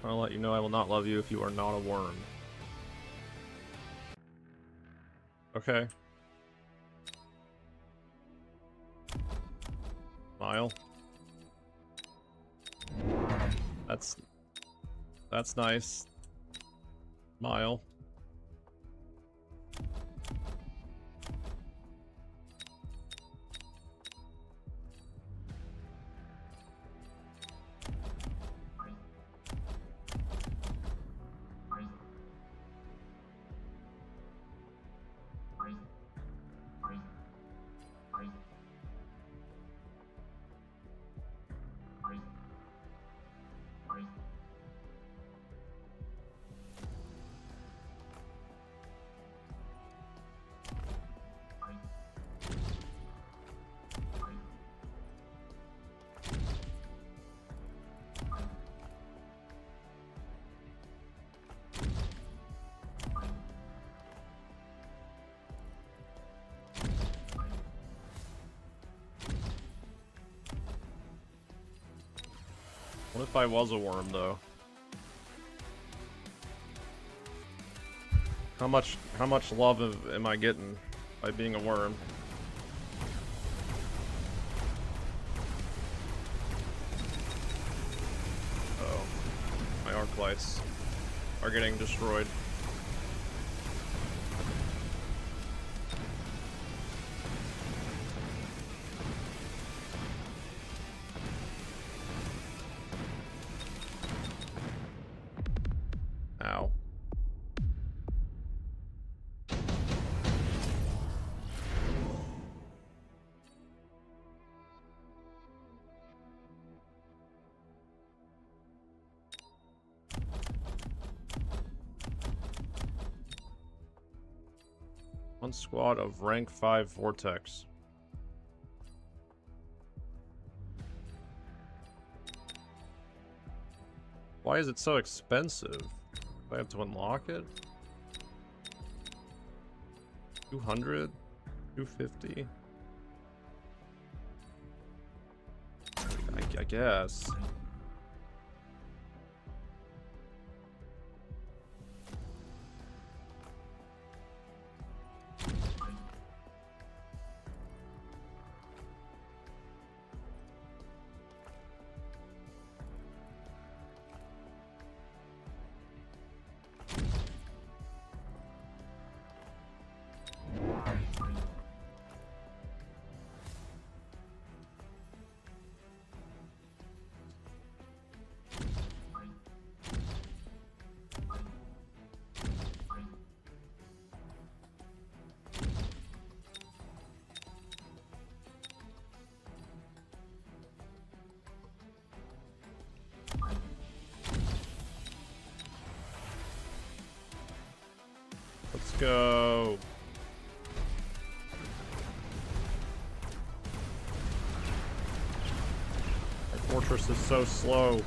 I'll let you know I will not love you if you are not a worm. Okay. Smile. That's nice. Smile. What if I was a worm, though? How much love am I getting by being a worm? Oh, my arc lights are getting destroyed. Ow. One squad of rank 5 Vortex. Why is it so expensive? Do I have to unlock it? 200? 250? I guess. Let's go. Our fortress is so slow.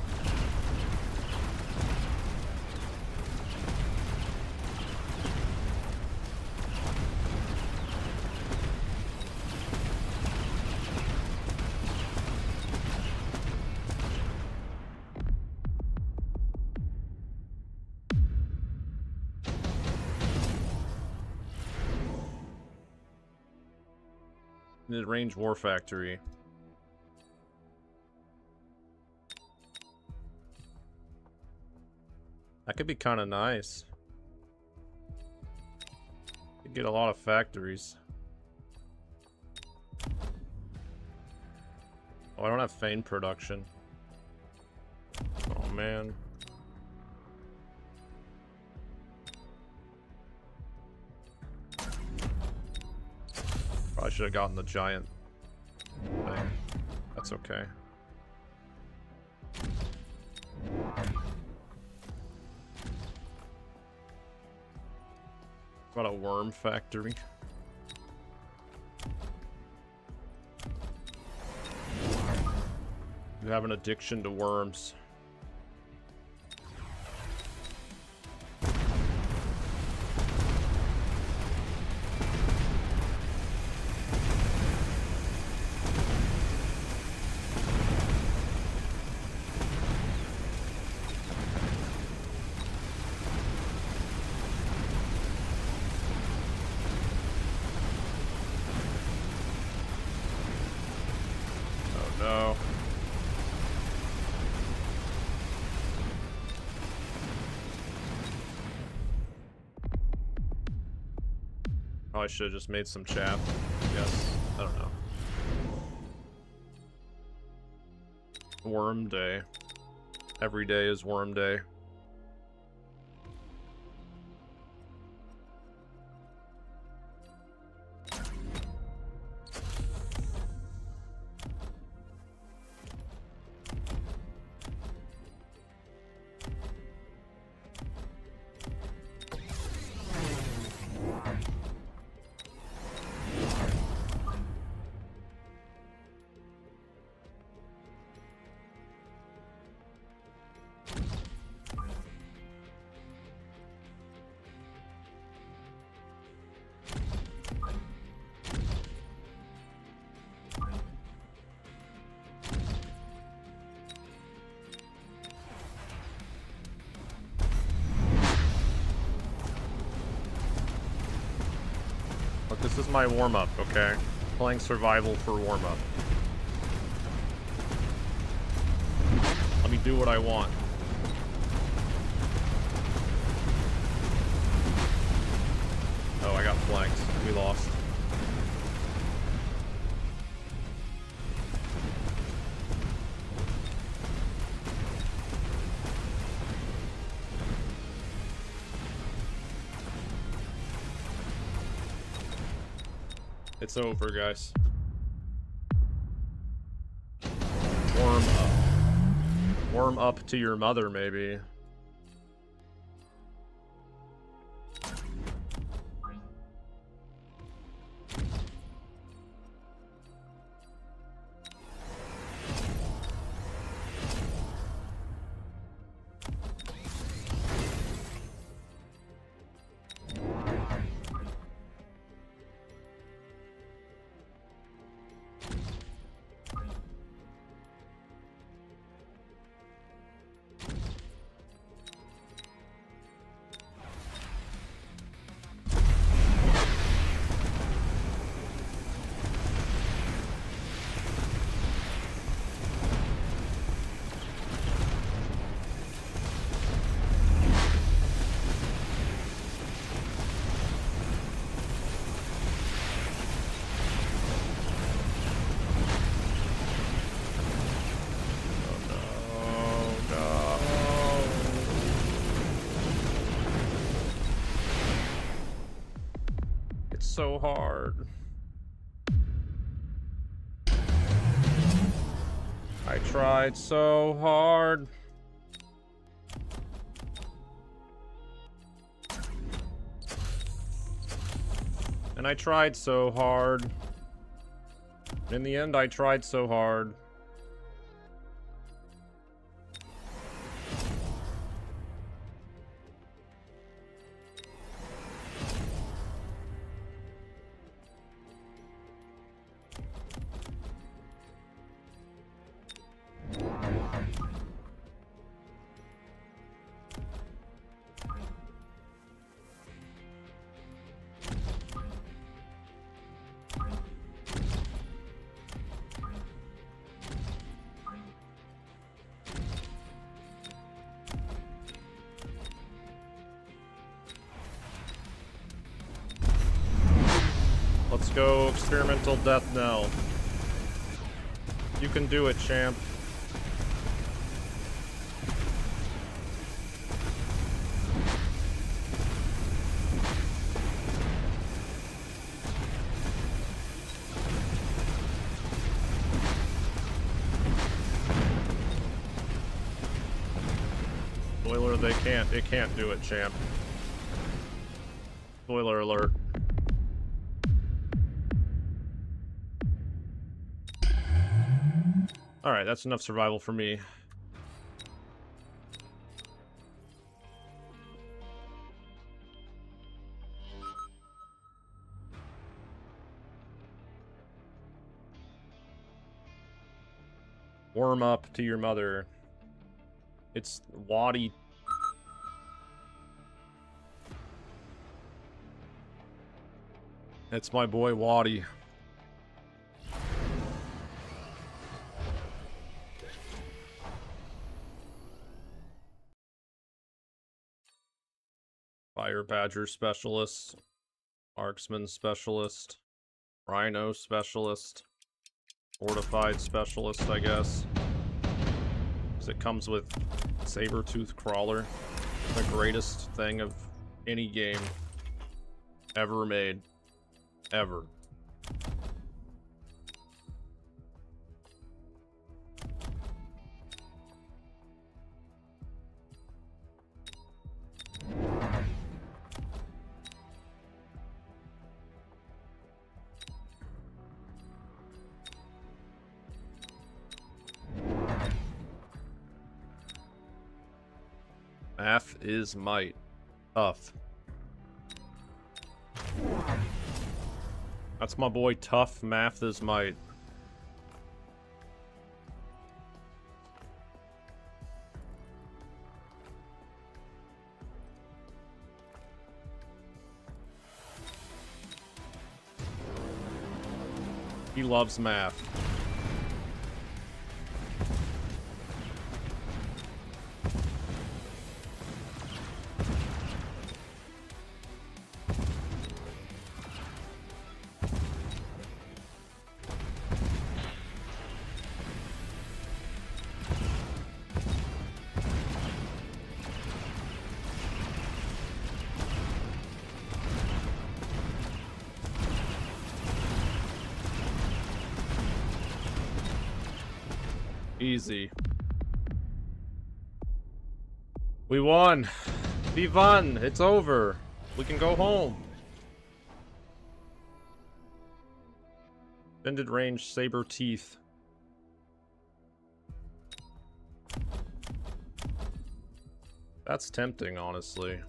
Mid-range war factory. That could be kind of nice. Could get a lot of factories. Oh, I don't have feign production. Oh man. Probably should have gotten the giant thing. That's okay. What about a worm factory? You have an addiction to worms. Oh, I should have just made some chaff. Yes. I don't know. Worm day. Every day is worm day. Look, this is my warm-up, okay? Playing survival for warm-up. Let me do what I want. Oh, I got flanked. We lost. It's over, guys. Warm up. Warm up to your mother, maybe. So hard. I tried so hard. And I tried so hard. In the end, I tried so hard. Let's go experimental death knell. You can do it, champ. Spoiler, it can't do it, champ. Spoiler alert. Alright, that's enough survival for me. Warm up to your mother. It's Waddy. It's my boy Waddy. Fire Badger Specialist. Marksman specialist. Rhino specialist. Fortified specialist, I guess. Because it comes with Saber-tooth crawler. The greatest thing of any game ever made. Ever. Math is might. Tough. That's my boy Tough. Math is might. He loves math. Easy. We won. We won. It's over. We can go home. Extended range saber teeth. That's tempting, honestly.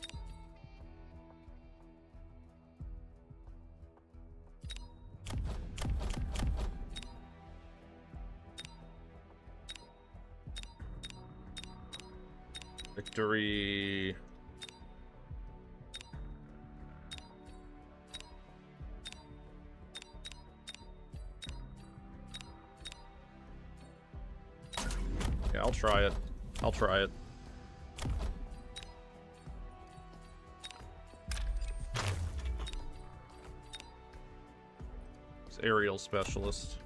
Victory. Yeah, I'll try it. I'll try it. It's aerial specialist.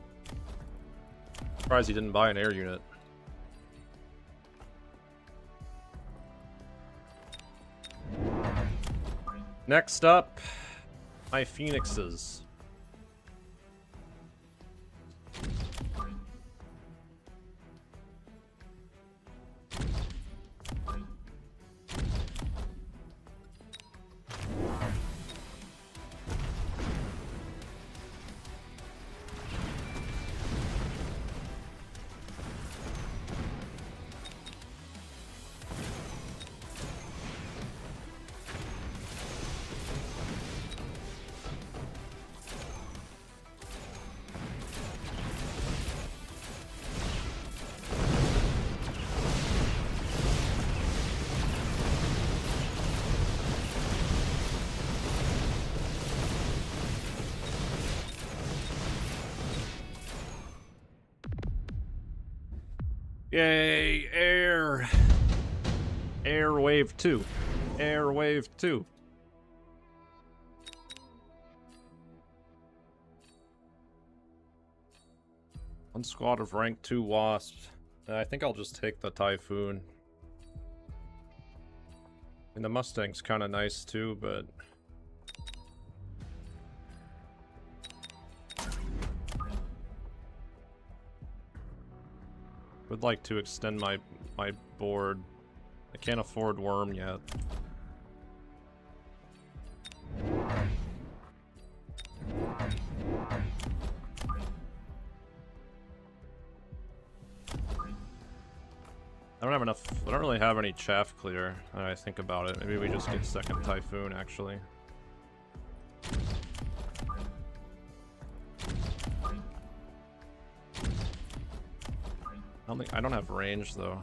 Surprised he didn't buy an air unit. Next up, my phoenixes. Yay, air. Air wave 2. Air wave 2. One squad of rank 2 wasps. I think I'll just take the Typhoon. And the Mustang's kind of nice too, but would like to extend my board. I can't afford Worm yet. I don't really have any chaff clear. I think about it. Maybe we just get second Typhoon actually. I don't have range though.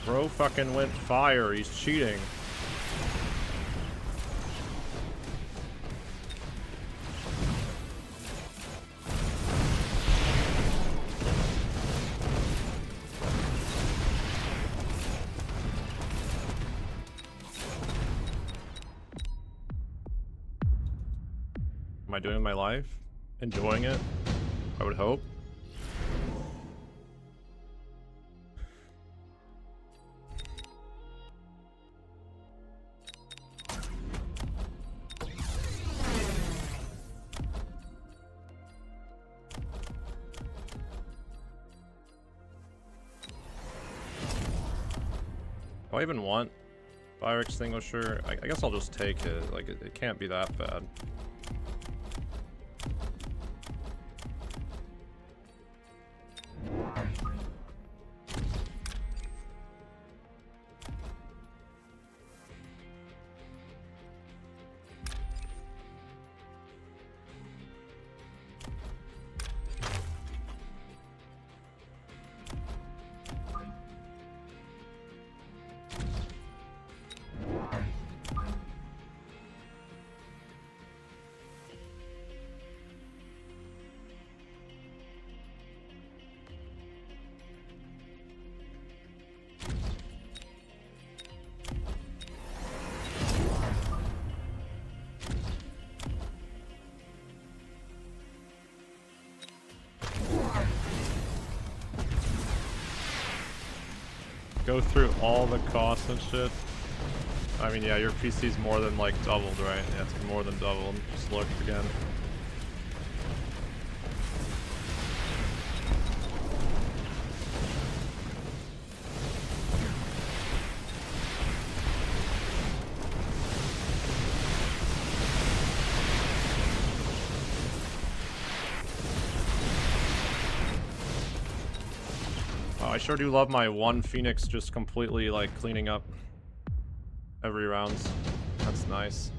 Bro fucking went fire. He's cheating. Am I doing my life? Enjoying it? I would hope. Do I even want fire extinguisher? I guess I'll just take it. Like, it can't be that bad. Go through all the costs and shit. I mean, yeah, your PC's more than like doubled, right? Yeah, it's more than doubled. Just look again. I sure do love my one Phoenix just completely, like, cleaning up every round. That's nice.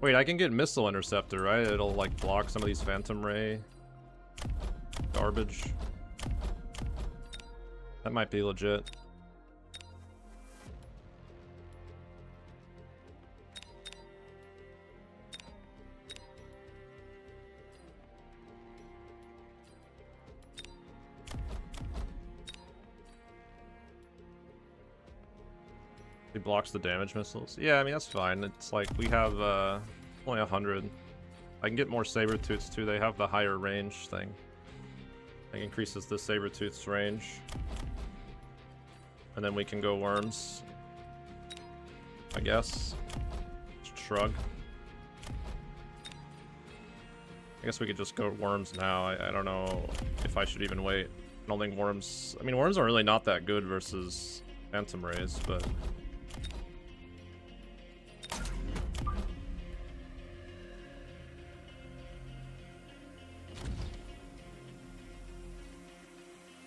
Wait, I can get Missile Interceptor, right? It'll, like, block some of these Phantom Ray garbage. That might be legit. He blocks the damage missiles. Yeah, I mean, that's fine. It's like we have only 100. I can get more Sabertooths too. They have the higher range thing. It increases the Sabertooth's range. And then we can go worms. I guess. Just shrug. I guess we could just go worms now. I don't know if I should even wait. I don't think worms... I mean, worms are really not that good versus Phantom Rays, but...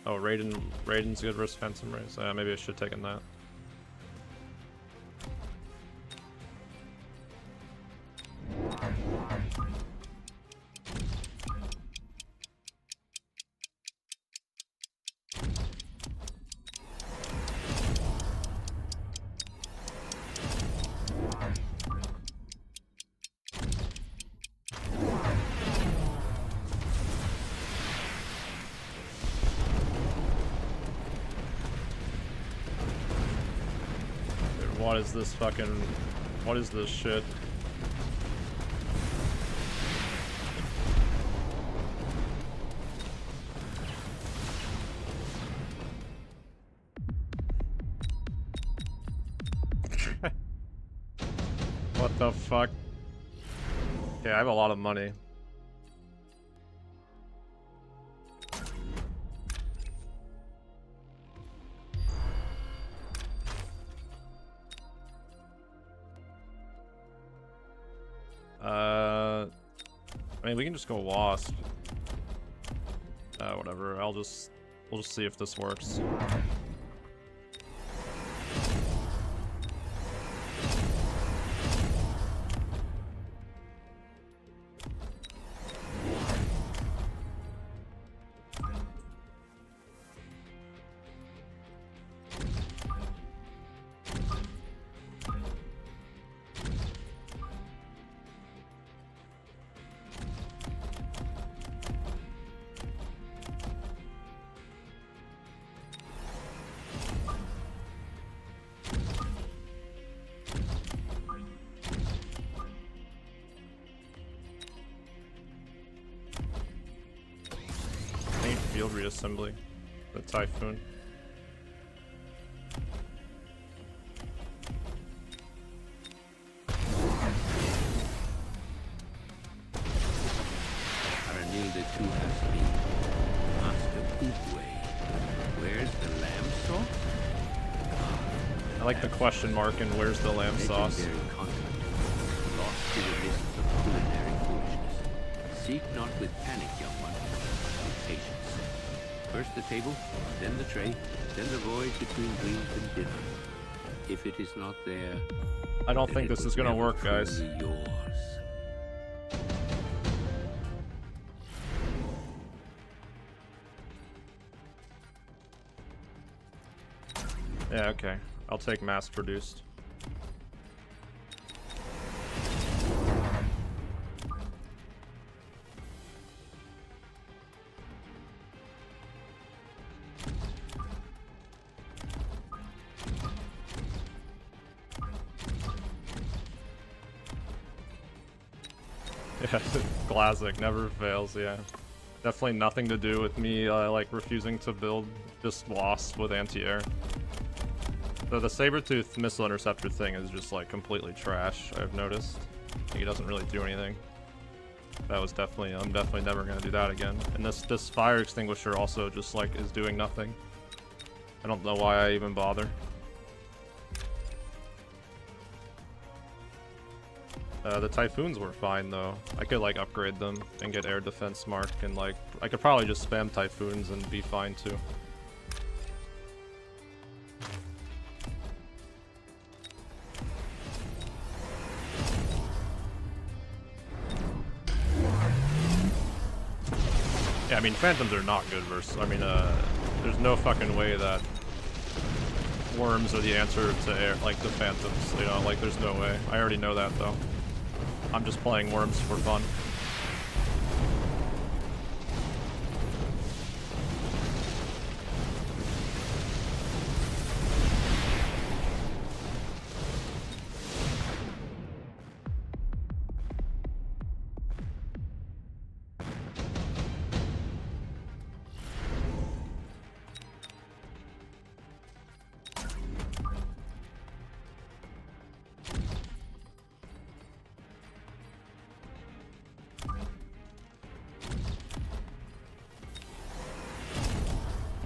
Oh, Raiden's good versus Phantom Rays. Maybe I should have taken that. What is this fucking... What is this shit? What the fuck? Okay, I have a lot of money. I mean, we can just go Wasp. Whatever. We'll just see if this works. field reassembly. The Typhoon. Aranilda too has been. Master Oogway. Where's the lamb sauce? I like the question mark and where's the lamb sauce. Legendary content. Lost to the mists of culinary foolishness. Seek not with panic, young one. With patience. First the table, then the tray, then the void between dreams and dinner. If it is not there, I don't then think it this was is gonna never work, guys. truly yours. Yeah, okay. I'll take mass produced. Yeah, classic, never fails, yeah. Definitely nothing to do with me, like, refusing to build just Wasp with anti-air. So the Sabertooth missile interceptor thing is just, like, completely trash, I've noticed. Like, it doesn't really do anything. That was definitely, I'm definitely never gonna do that again. And this fire extinguisher also just, like, is doing nothing. I don't know why I even bother. The Typhoons were fine though. I could like upgrade them and get air defense mark and like I could probably just spam Typhoons and be fine too. Yeah, I mean Phantoms are not good versus, I mean there's no fucking way that worms are the answer to air, like the Phantoms, you know, like there's no way. I already know that though. I'm just playing worms for fun.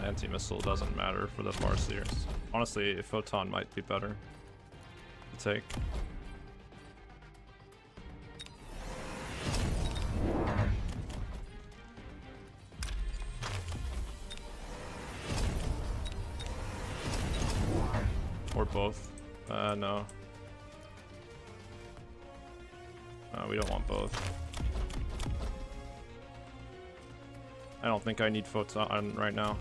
Anti-missile doesn't matter for the Farseers. Honestly, a Photon might be better to take. Or both. No. We don't want both. I don't think I need Photon right now.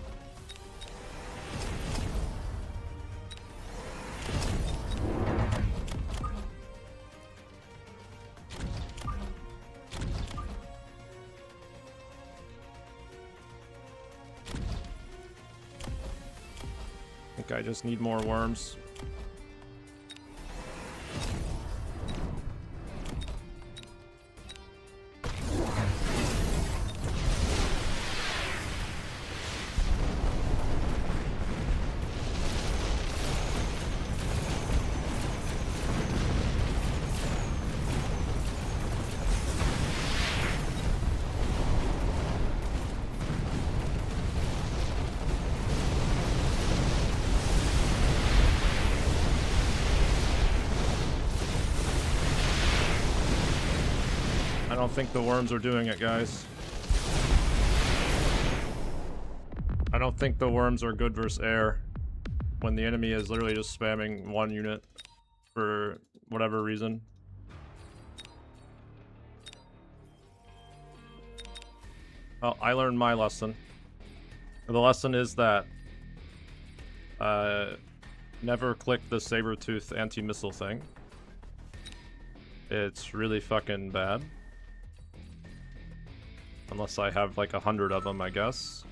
I just need more worms. I don't think the worms are doing it, guys. I don't think the worms are good versus air when the enemy is literally just spamming one unit for whatever reason. Well, I learned my lesson. The lesson is that never click the Sabertooth anti-missile thing. It's really fucking bad. Unless I have like 100 of them, I guess.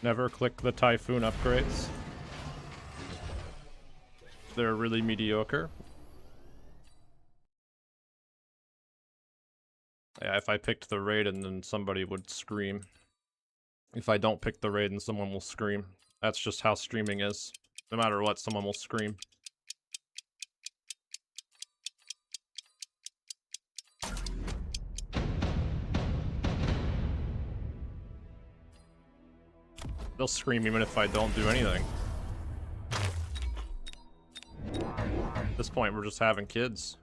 Never click the Typhoon upgrades. They're really mediocre. Yeah, if I picked the Raiden, then somebody would scream. If I don't pick the Raiden, someone will scream. That's just how streaming is. No matter what, someone will scream. They'll scream even if I don't do anything. At this point, we're just having kids.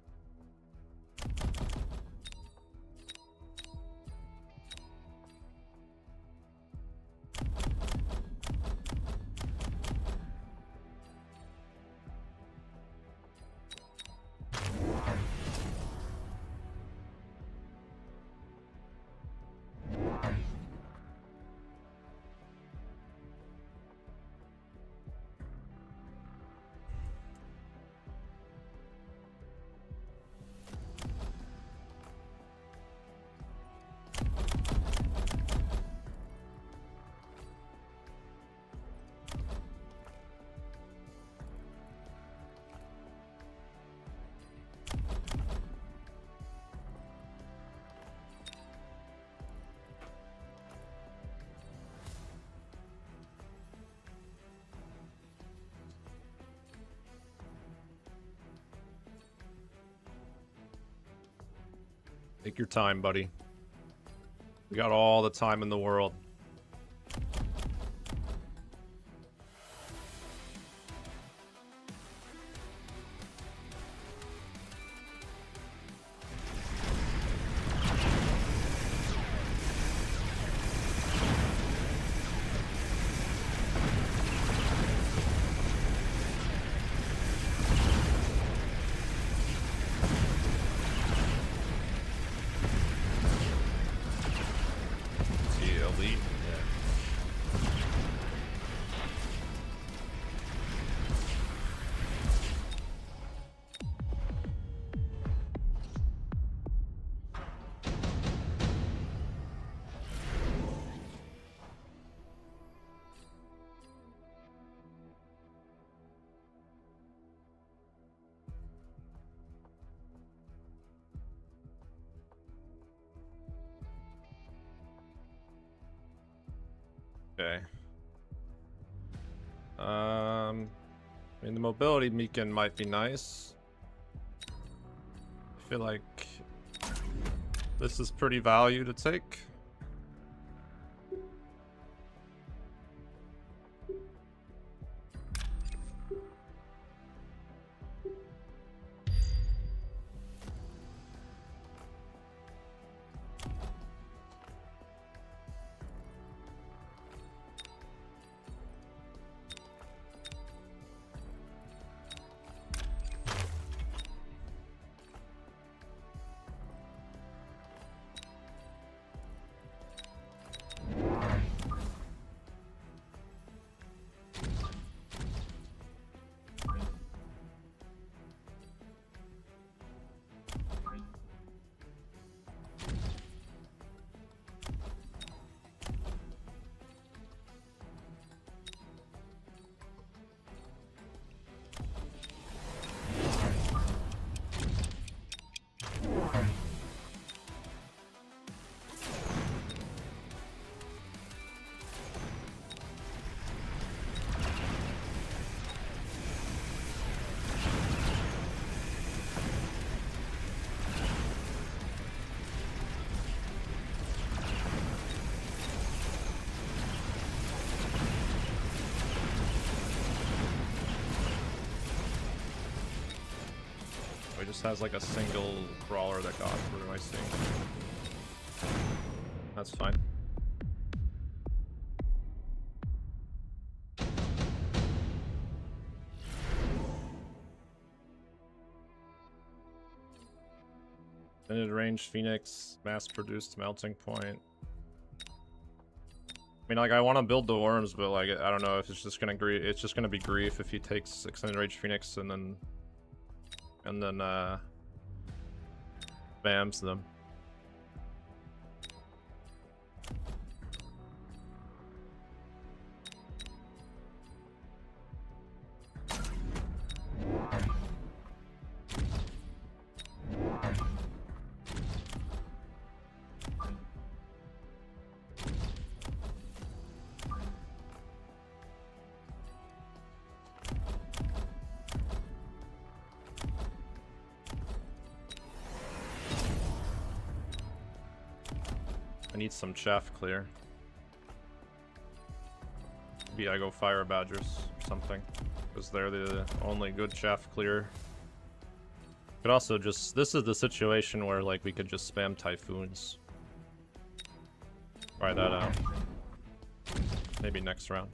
Take your time, buddy. We got all the time in the world. Okay. I mean, the mobility beacon might be nice. I feel like this is pretty value to take. It just has like a single brawler that got through, I see. That's fine. Extended range Phoenix, mass-produced melting point. I mean, like, I want to build the worms, but like, I don't know if it's just gonna it's just gonna be grief if he takes extended range Phoenix and then spams them. I need some chaff clear. Maybe I go fire badgers or something, because they're the only good chaff clear. Could also just, this is the situation where like we could just spam typhoons. Try that out. Maybe next round.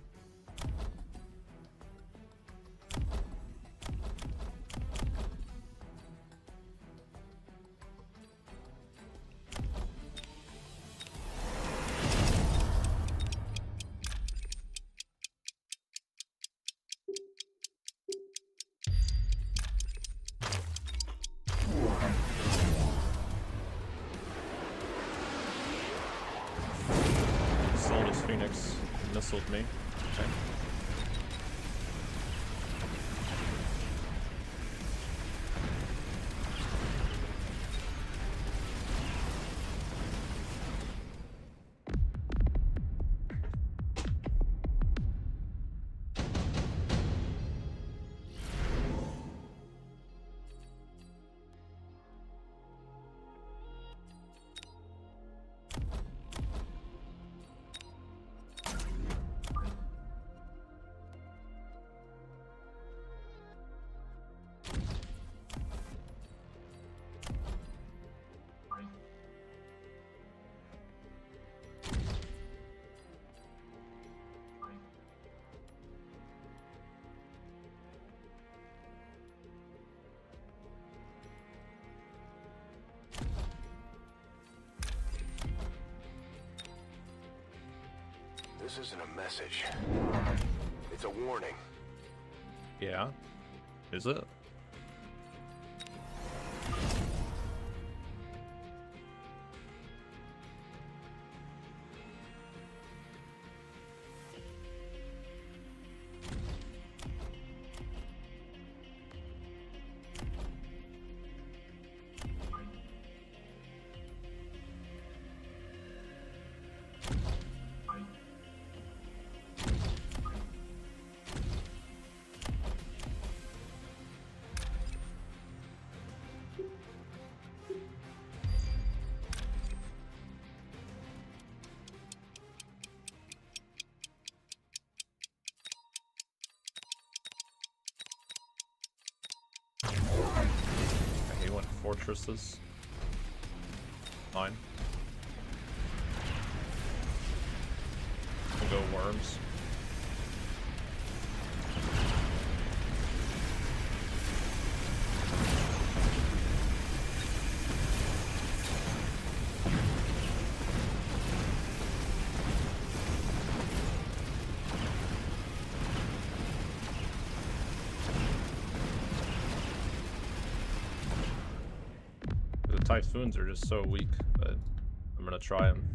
Phoenix missiled me. Okay. This isn't a message. It's a warning. Yeah. Is it? Fortresses. Fine. We'll go worms. Typhoons are just so weak, but I'm gonna try them.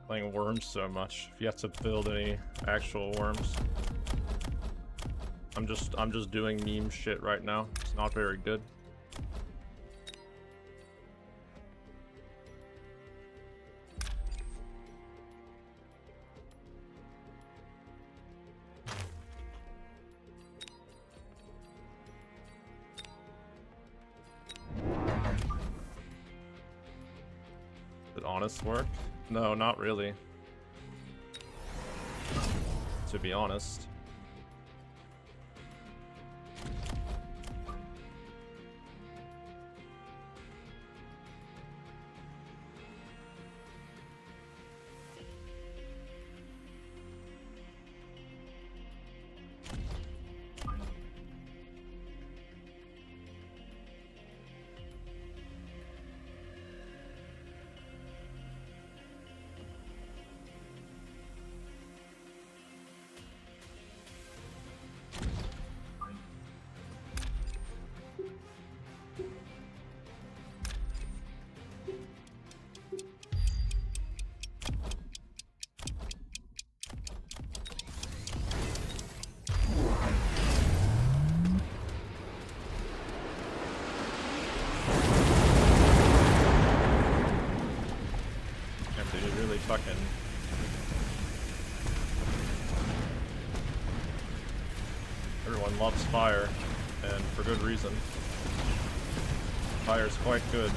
Playing worms so much. If you have to build any actual worms, I'm just doing meme shit right now. It's not very good. Honest work? No, not really. To be honest. Fucking Everyone loves fire, and for good reason. Fire's quite good.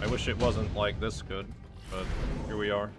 I wish it wasn't like this good, but here we are.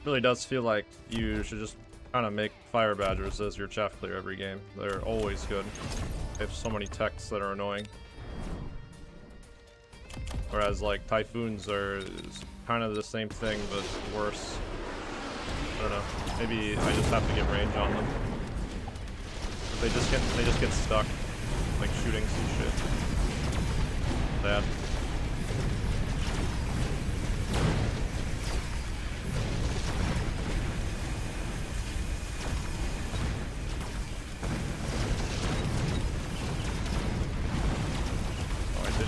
Really does feel like you should just kind of make fire badgers as your chaff clear every game. They're always good. They have so many techs that are annoying. Whereas like typhoons are kind of the same thing but worse. I don't know. Maybe I just have to get range on them. They just get stuck, like shooting some shit. Sad.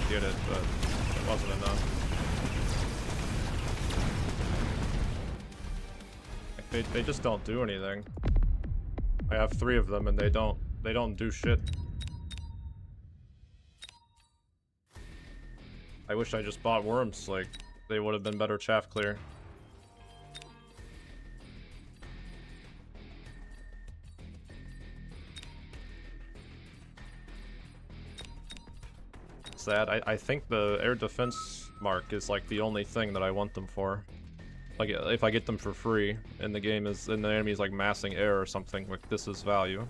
Get it, but it wasn't enough. Like they just don't do anything. I have 3 of them and they don't do shit. I wish I just bought worms, like they would have been better chaff clear. Sad. I think the air defense mark is like the only thing that I want them for. Like if I get them for free and the game is and the enemy is like massing air or something, like this is value.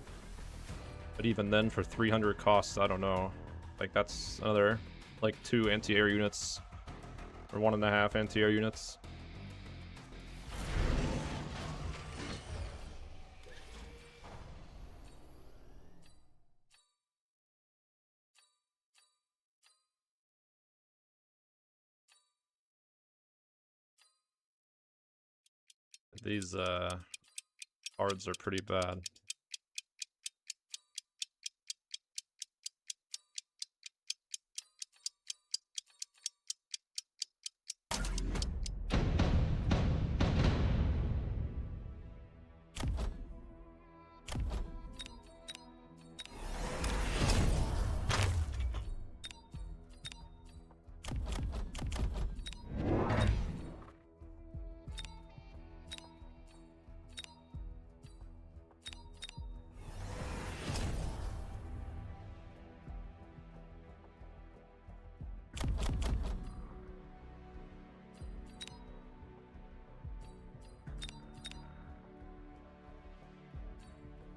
But even then for 300 costs, I don't know. Like that's another like 2 anti-air units or 1.5 anti-air units. These cards are pretty bad.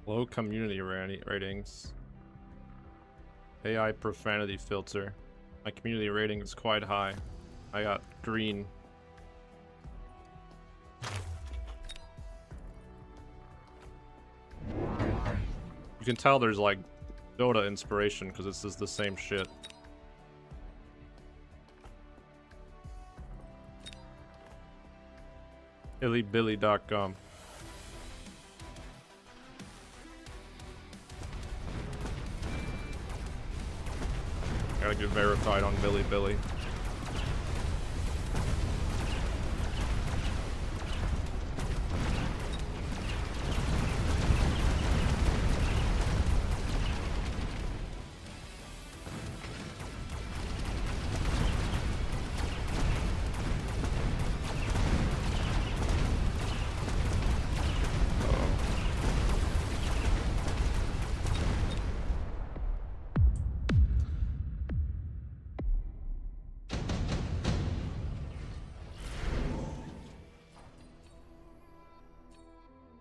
Low community ratings. AI profanity filter. My community rating is quite high. I got green. You can tell there's like Dota inspiration because this is the same shit. Illybilly.com. Gotta get verified on Billy.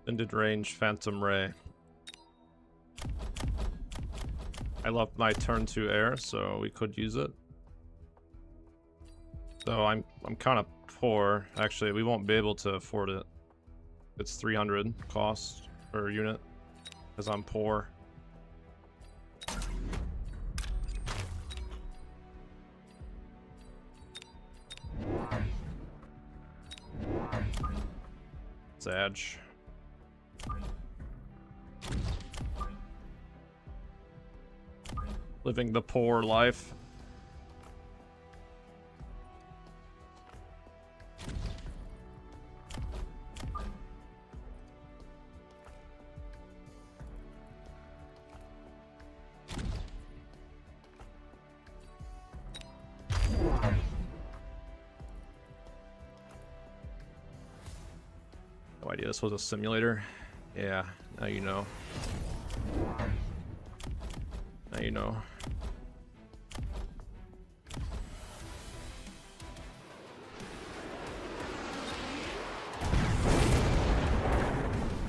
Extended range Phantom Ray. I love my turn 2 air, so we could use it. So I'm kind of poor. Actually, we won't be able to afford it. It's 300 cost per unit because I'm poor. Edge. Living the poor life. No idea this was a simulator. Yeah, now you know. Now you know.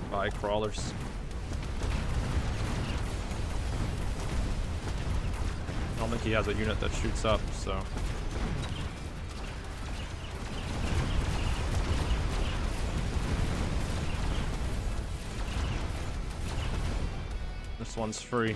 Bye, crawlers. I don't think he has a unit that shoots up, so. This one's free.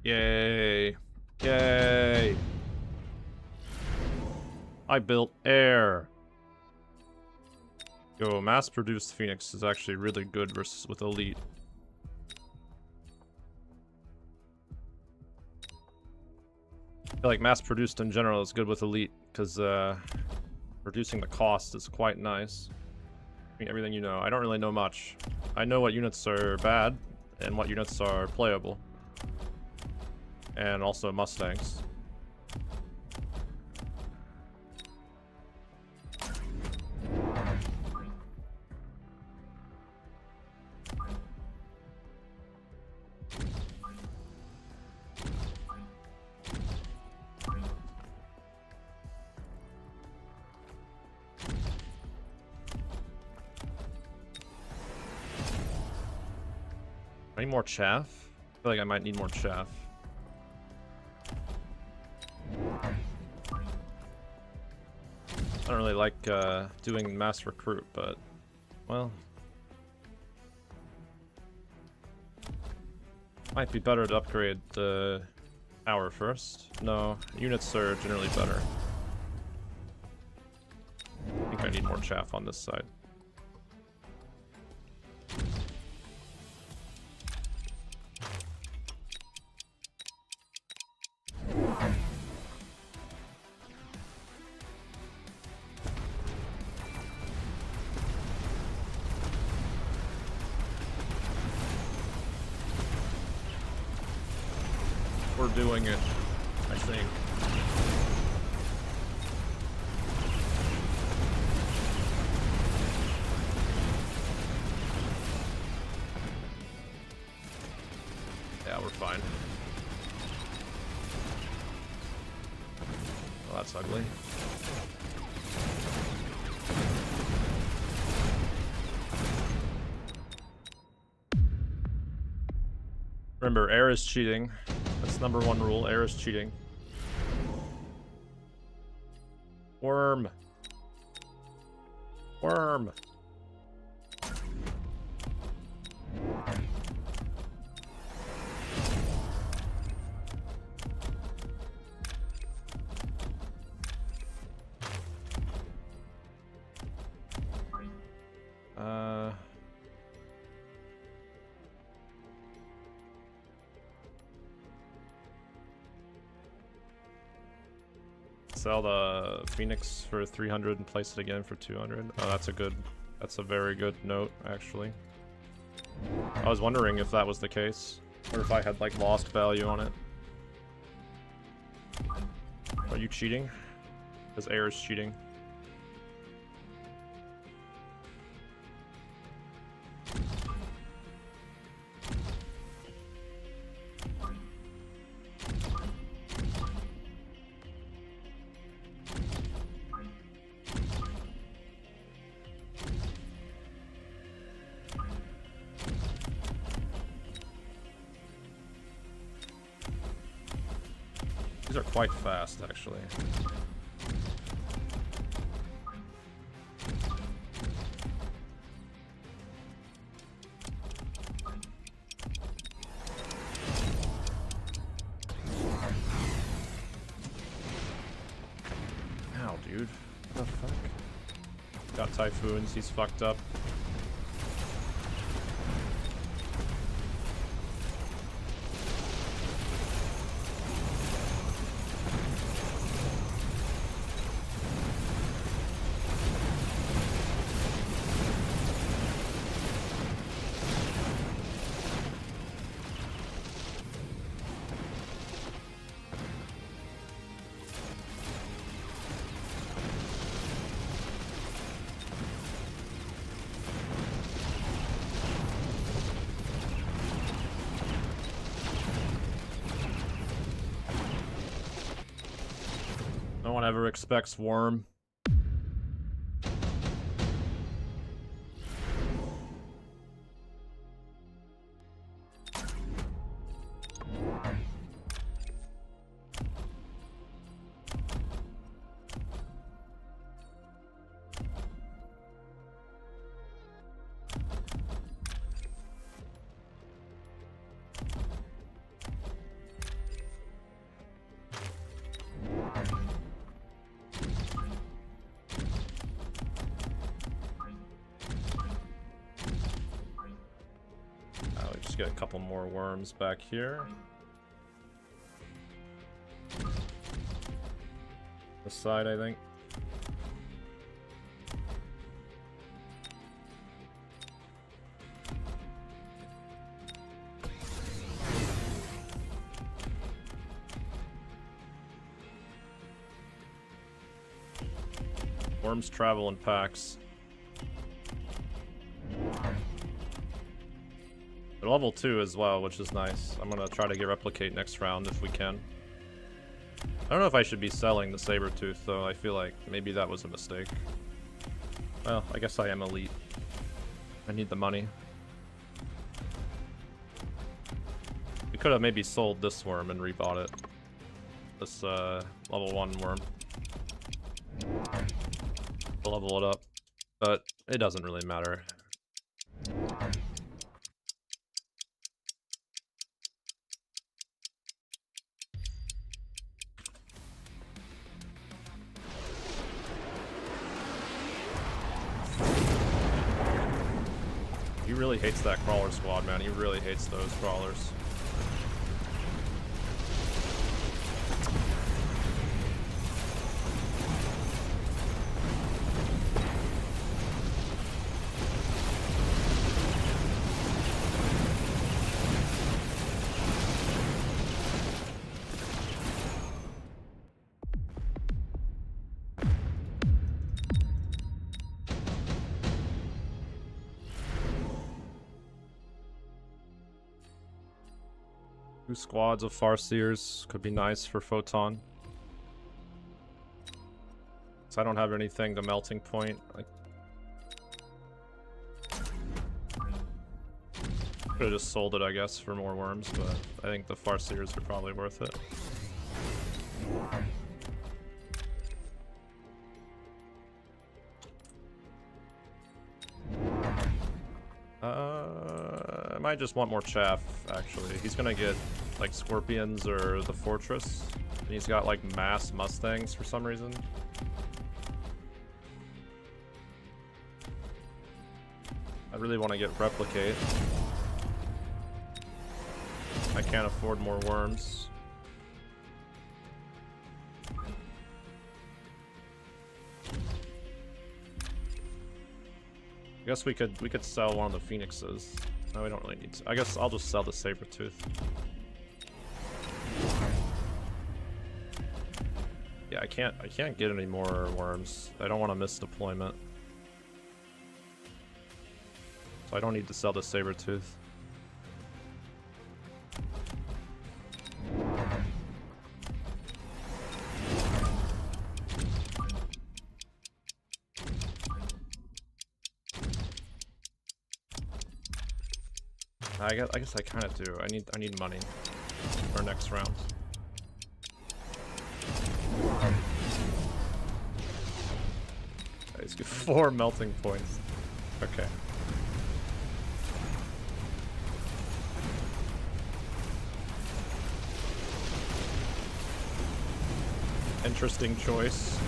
Yay. Yay. I built air. Yo, mass-produced Phoenix is actually really good versus with Elite. I feel like mass-produced in general is good with Elite, because reducing the cost is quite nice. I mean, everything you know. I don't really know much. I know what units are bad, and what units are playable. And also Mustangs. I need more chaff? I feel like I might need more chaff. I don't really like doing mass recruit, but, well, might be better to upgrade the tower first. No, units are generally better. I think I need more chaff on this side. We're doing it, I think. Yeah, we're fine. Well, that's ugly. Remember, air is cheating. That's number one rule. Air is cheating. Worm. Worm. Sell the Phoenix for 300 and place it again for 200. Oh, that's a very good note, actually. I was wondering if that was the case, or if I had, like, lost value on it. Are you cheating? Because air is cheating. These are quite fast, actually. Ow, dude. What the fuck? Got typhoons, he's fucked up. No one ever expects Worm. Get a couple more worms back here. This side, I think. Worms travel in packs. They're level 2 as well, which is nice. I'm gonna try to get replicate next round if we can. I don't know if I should be selling the Sabertooth though. I feel like maybe that was a mistake. Well, I guess I am elite. I need the money. We could have maybe sold this worm and rebought it. This level 1 worm. To level it up. But it doesn't really matter. He really hates that crawler squad, man. He really hates those crawlers. Two squads of Farseers could be nice for Photon. So I don't have anything to melting point. I could have just sold it, I guess, for more worms, but I think the Farseers are probably worth it. I might just want more chaff, actually. He's gonna get, like, scorpions or the fortress. And he's got, like, mass mustangs for some reason. I really want to get replicate. I can't afford more worms. I guess we could sell one of the phoenixes. No, we don't really need to. I guess I'll just sell the Sabertooth. Yeah, I can't get any more worms. I don't want to miss deployment. So I don't need to sell the Sabertooth. I guess I kind of do. I need money for next round. He's got 4 melting points. Okay. Interesting choice.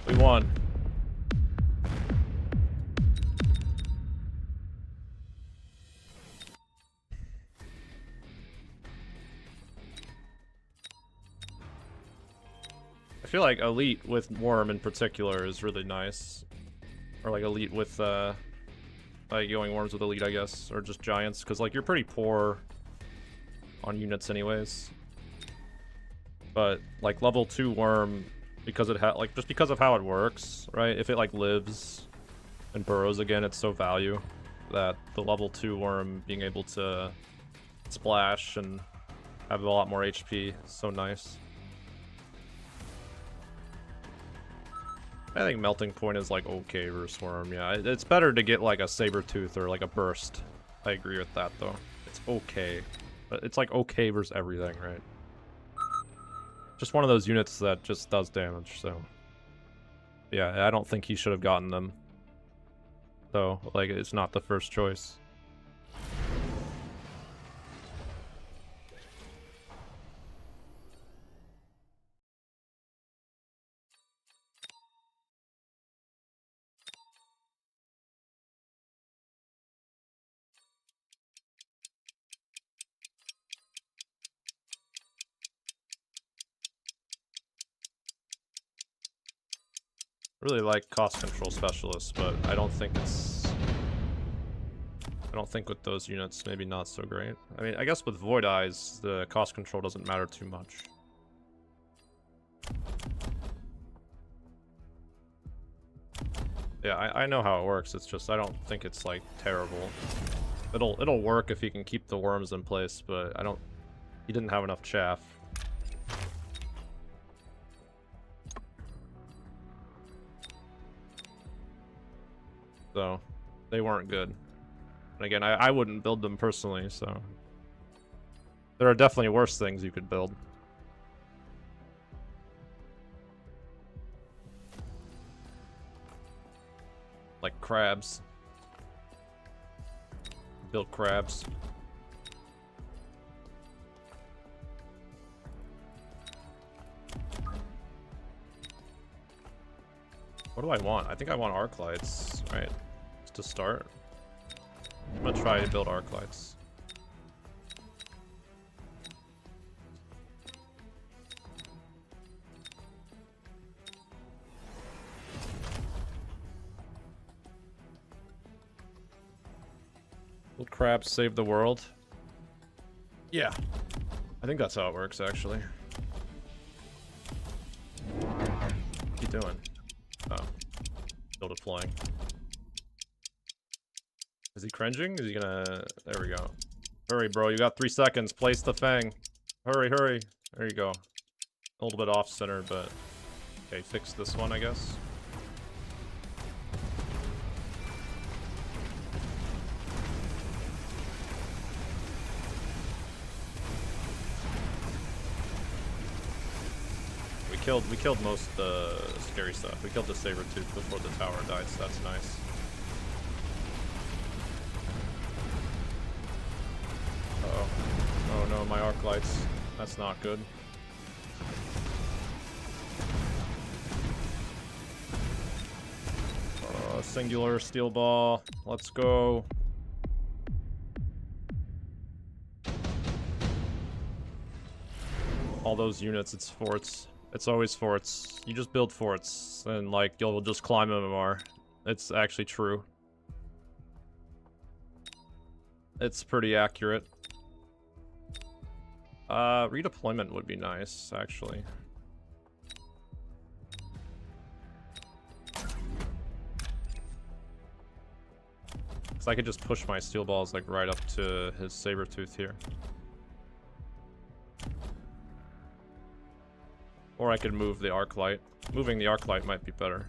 We won. I feel like elite with worm in particular is really nice. Or like elite with like going worms with elite, I guess, or just giants, because like you're pretty poor on units anyways. But like level 2 worm, because it like just because of how it works, right? If it like lives and burrows again, it's so value that the level 2 worm being able to splash and have a lot more HP is so nice. I think melting point is like okay versus worm. Yeah, it's better to get like a saber tooth or like a burst. I agree with that though. It's okay, but it's like okay versus everything, right? Just one of those units that just does damage. So yeah, I don't think he should have gotten them. So like, it's not the first choice. Really like cost control specialists, but I don't think with those units, maybe not so great. I mean, I guess with Void Eyes, the cost control doesn't matter too much. Yeah, I know how it works. It's just I don't think it's like terrible. It'll work if you can keep the worms in place, but he didn't have enough chaff. So they weren't good. And again, I wouldn't build them personally, so there are definitely worse things you could build. Like crabs. Build crabs. What do I want? I think I want arc lights, right? Just to start. I'm gonna try to build arc lights. Will crabs save the world? Yeah. I think that's how it works, actually. What's he doing? Oh. Still deploying. Is he cringing? Is he gonna... There we go. Hurry, bro. You got 3 seconds. Place the fang. Hurry, hurry. There you go. A little bit off-center, but... Okay, fix this one, I guess. We killed most of the scary stuff. We killed the saber tooth before the tower died, so that's nice. Uh-oh. Oh no, my arc lights. That's not good. Singular steel ball. Let's go. All those units, it's forts. It's always forts. You just build forts, and like you'll just climb MMR. It's actually true. It's pretty accurate. Redeployment would be nice, actually. So I could just push my steel balls like right up to his saber tooth here. Or I could move the arc light. Moving the arc light might be better.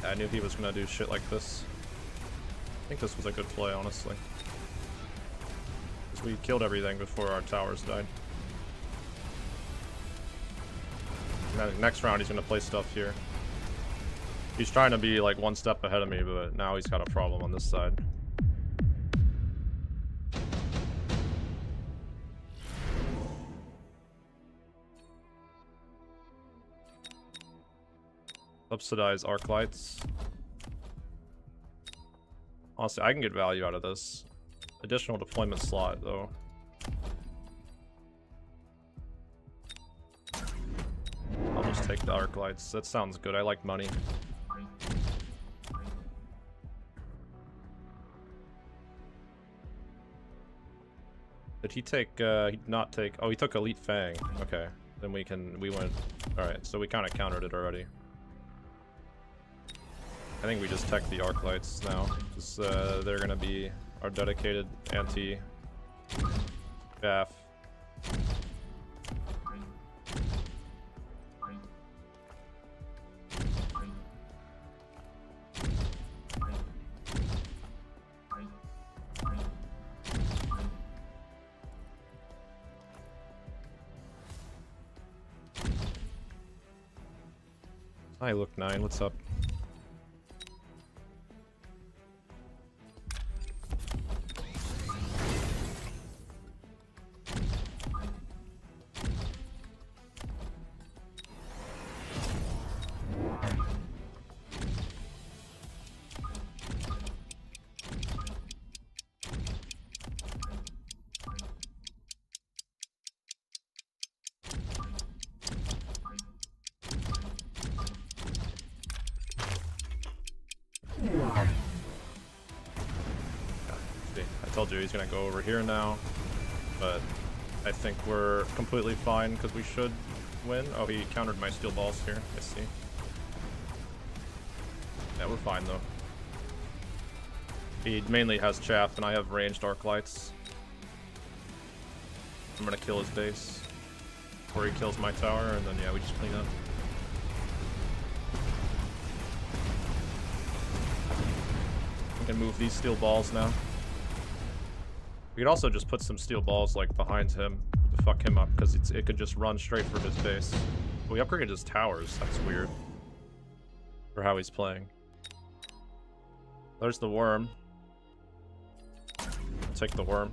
I knew he was gonna do shit like this. I think this was a good play, honestly. Because we killed everything before our towers died. And then next round he's gonna play stuff here. He's trying to be like one step ahead of me, but now he's got a problem on this side. Subsidize arc lights. Honestly, I can get value out of this. Additional deployment slot, though. I'll just take the arc lights. That sounds good. I like money. Did he take, he did not take, oh, he took Elite Fang. Okay. Then we went, alright, so we kind of countered it already. I think we just tech the arc lights now, because they're gonna be our dedicated anti-chaff. Hi, Look 9, what's up? I told you he's gonna go over here now, but I think we're completely fine because we should win. Oh, he countered my steel balls here. I see. Yeah, we're fine though. He mainly has chaff, and I have ranged arc lights. I'm gonna kill his base before he kills my tower, and then yeah, we just clean up. We can move these steel balls now. We could also just put some steel balls like behind him to fuck him up, because it could just run straight for his base. We upgraded his towers. That's weird for how he's playing. There's the worm. Take the worm.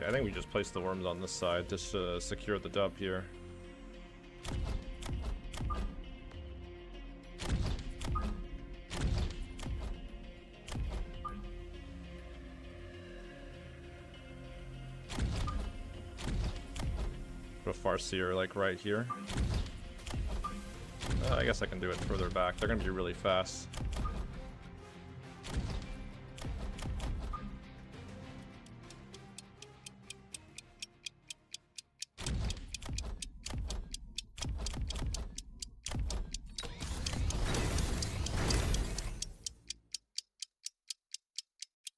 I think we just place the worms on this side just to secure the dub here. Put a Farseer like right here. I guess I can do it further back. They're gonna be really fast.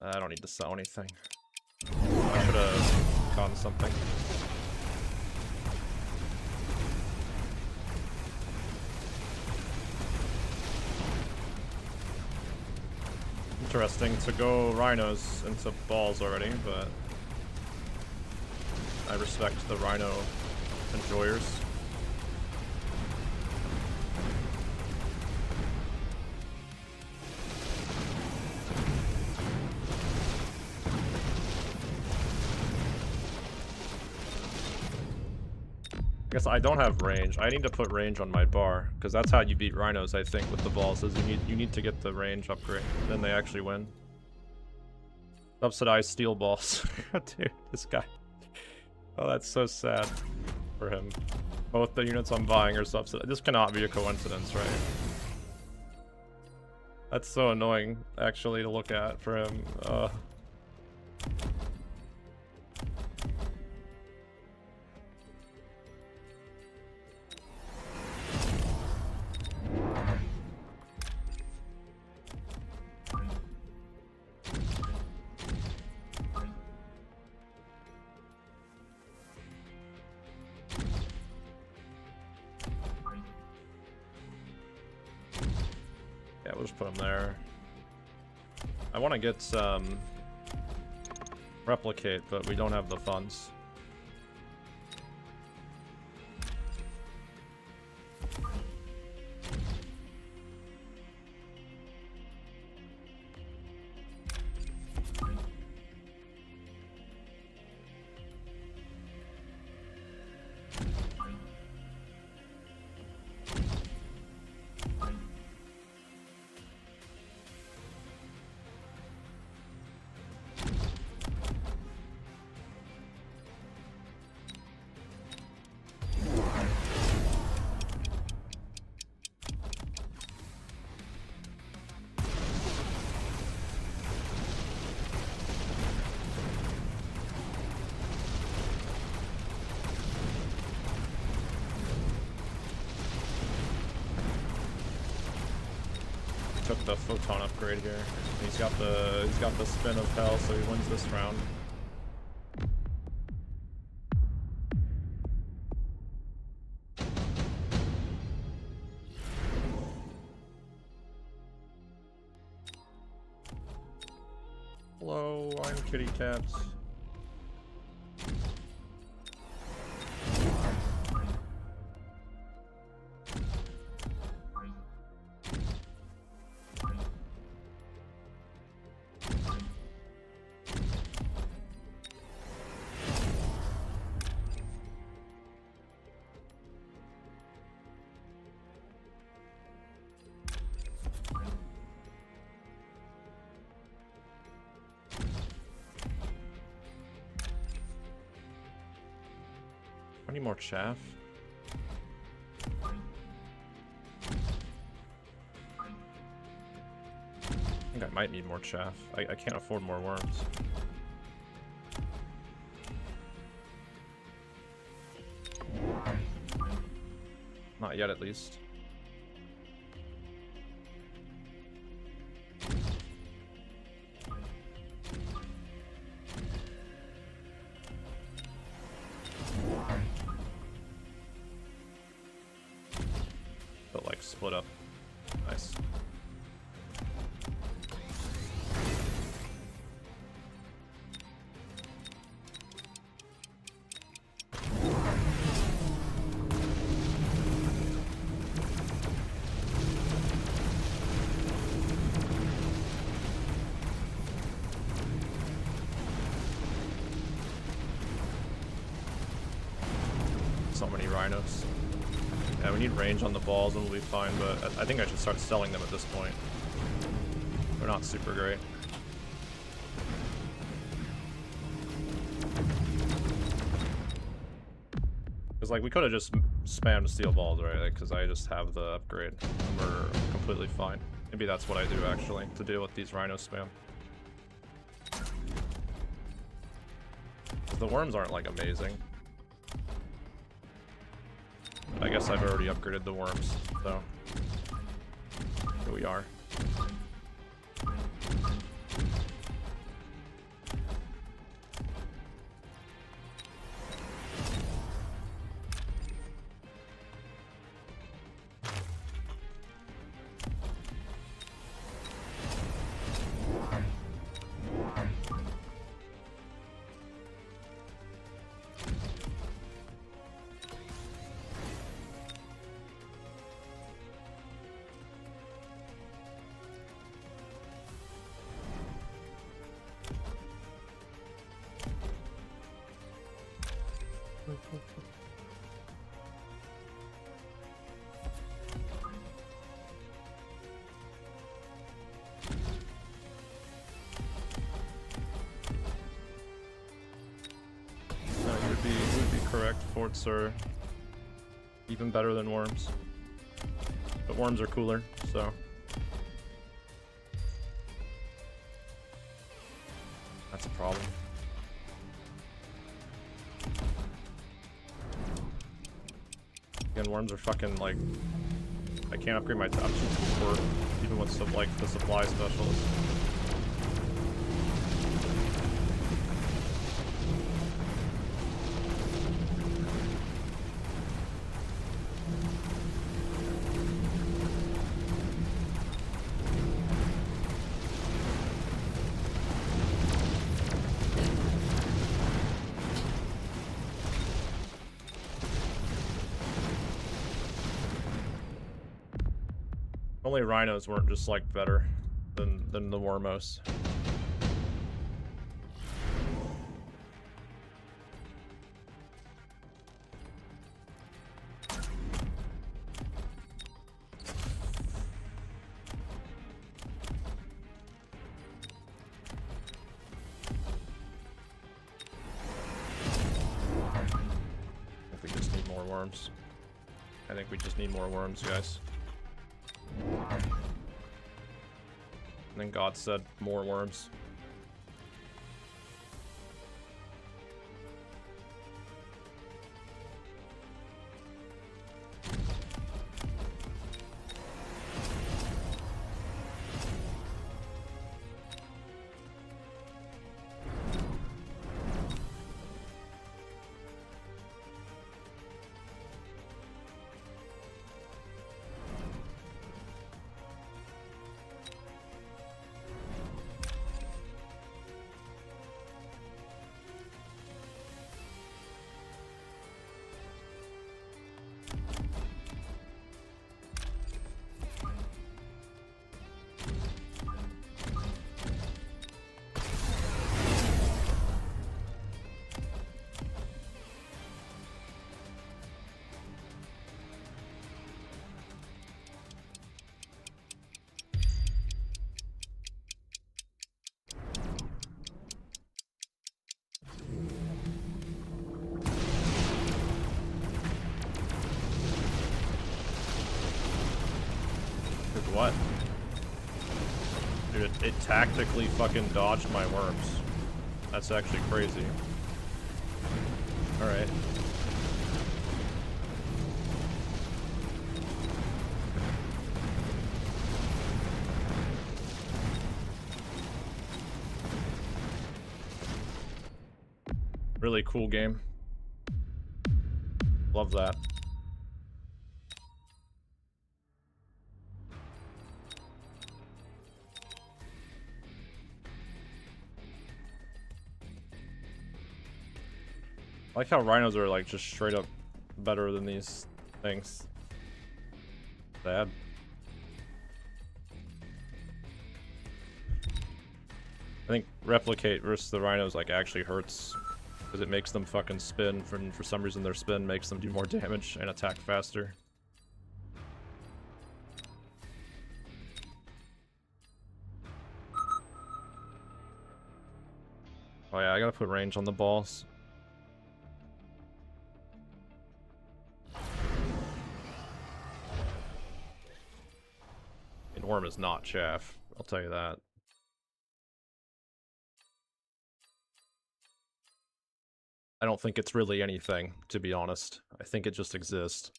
I don't need to sell anything. I should have gotten something. Interesting to go rhinos into balls already, but I respect the rhino enjoyers. I guess I don't have range. I need to put range on my bar, because that's how you beat rhinos, I think, with the balls, is you need to get the range upgrade. Then they actually win. Subsidized steel balls. Dude, this guy. Oh, that's so sad for him. Both the units I'm buying are subsidized. This cannot be a coincidence, right? That's so annoying, actually, to look at for him. Yeah, we'll just put him there. I want to get some replicate, but we don't have the funds. Took the photon upgrade here. He's got the spin of hell, so he wins this round. Hello, I'm kitty cats. I need more chaff. I think I might need more chaff. I can't afford more worms. Not yet, at least. But like split up. Nice. So many rhinos. Yeah, we need range on the balls and we'll be fine, but I think I should start selling them at this point. They're not super great. Because Because, like, we could have just spammed steel balls, right? Because I just have the upgrade. And we're completely fine. Maybe that's what I do, actually, to deal with these rhino spam. The worms aren't, like, amazing. But I guess I've already upgraded the worms, so... Here we are. You would be correct. Forts are even better than worms. But worms are cooler, so... That's a problem. Again, worms are fucking, like... I can't upgrade my top for even with some, like, the supply specialist. Only rhinos weren't just like better than the Wormos. I think we just need more worms. I think we just need more worms, guys. And then God said, more worms. What? Dude, it tactically fucking dodged my worms. That's actually crazy. Alright. Really cool game. Love that. I like how rhinos are like just straight up better than these things. Sad. I think replicate versus the rhinos like actually hurts because it makes them fucking spin. For some reason their spin makes them do more damage and attack faster. Oh yeah, I gotta put range on the balls. worm is not chaff, I'll tell you that. I don't think it's really anything, to be honest. I think it just exists.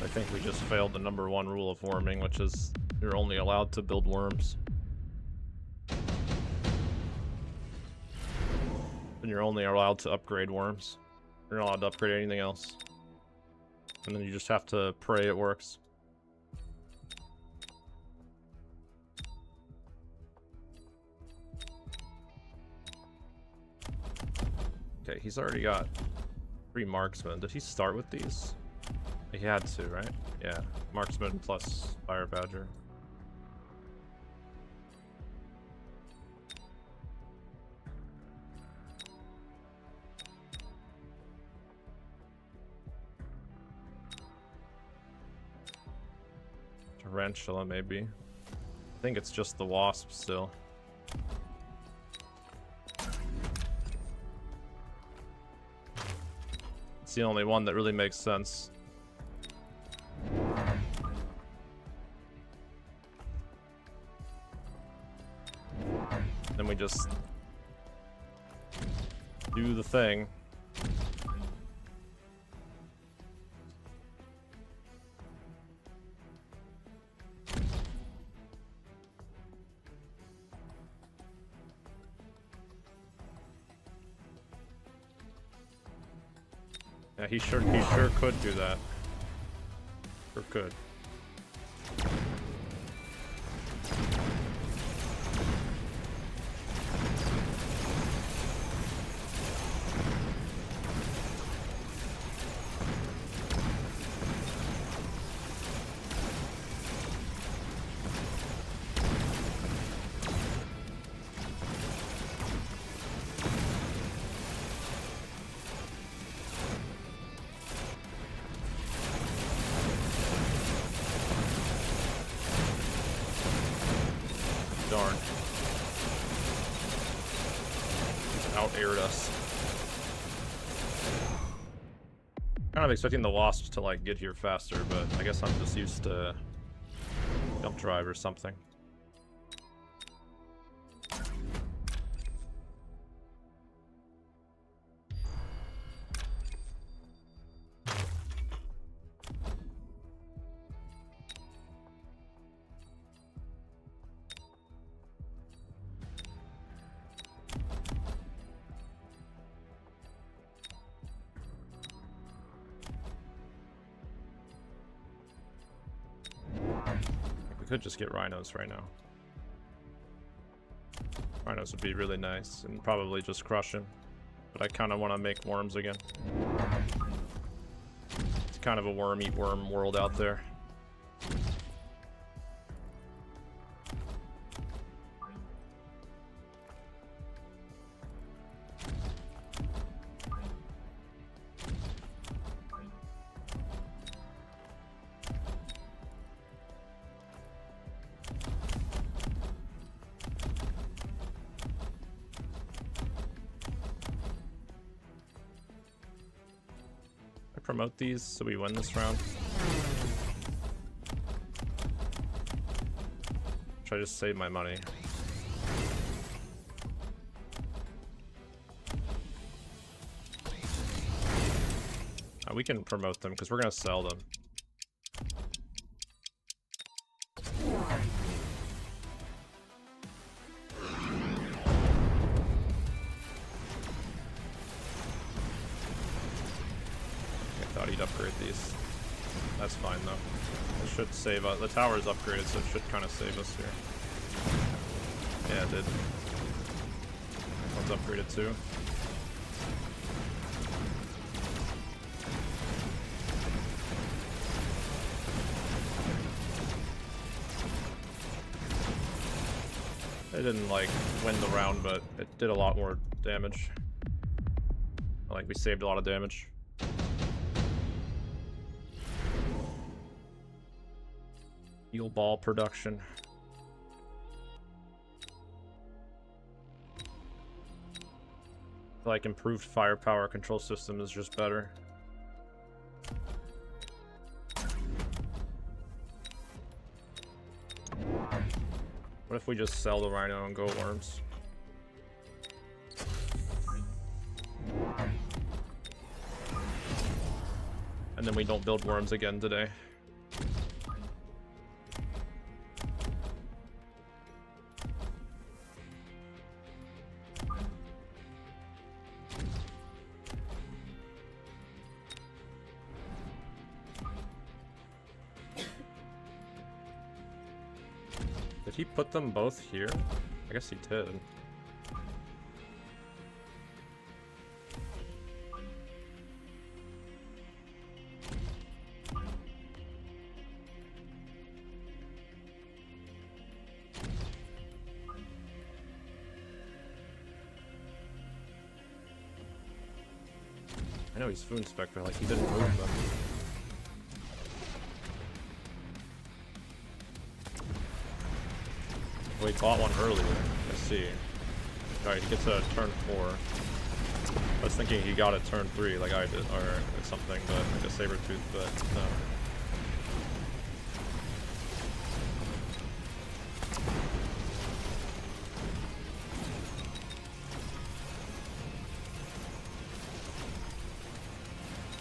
I think we just failed the #1 rule of worming, which is you're only allowed to build worms. And you're only allowed to upgrade worms. You're not allowed to upgrade anything else. And then you just have to pray it works. Okay, he's already got 3 marksmen. Did he start with these? He had to, right? Yeah. Marksman plus Fire Badger. Tarantula, maybe. I think it's just the wasp still. It's the only one that really makes sense. Then we just do the thing. Yeah, he sure could do that. Sure could. Darn. He's out-aired us. Kind of expecting the wasps to like get here faster, but I guess I'm just used to jump drive or something. Could just get rhinos right now. Rhinos would be really nice and probably just crush him. But I kind of want to make worms again. It's kind of a worm eat worm world out there. promote these so we win this round? Should I just save my money? We can promote them because we're gonna sell them. I thought he'd upgrade these. That's fine though. It should save us. The tower is upgraded, so it should kind of save us here. Yeah, it did. One's upgraded too. It didn't like win the round, but it did a lot more damage. Like we saved a lot of damage. Heal ball production. Like improved firepower control system is just better. What if we just sell the rhino and go worms? And then we don't build worms again today. Did he put them both here? I guess he did. I know he's food spec, but like he didn't move them. Well, he caught one earlier. Let's see. Alright, he gets a turn 4. I was thinking he got it turn 3 like I did, or something, but like a saber tooth, but no.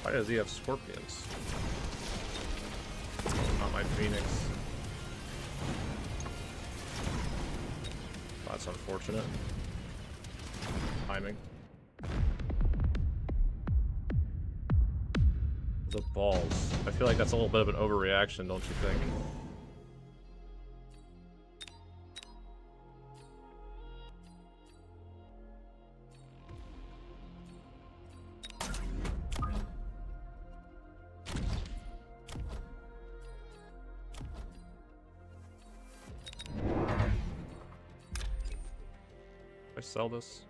Why does he have scorpions? Oh, not my phoenix. That's unfortunate. Timing. The balls. I feel like that's a little bit of an overreaction, don't you think? I sell this?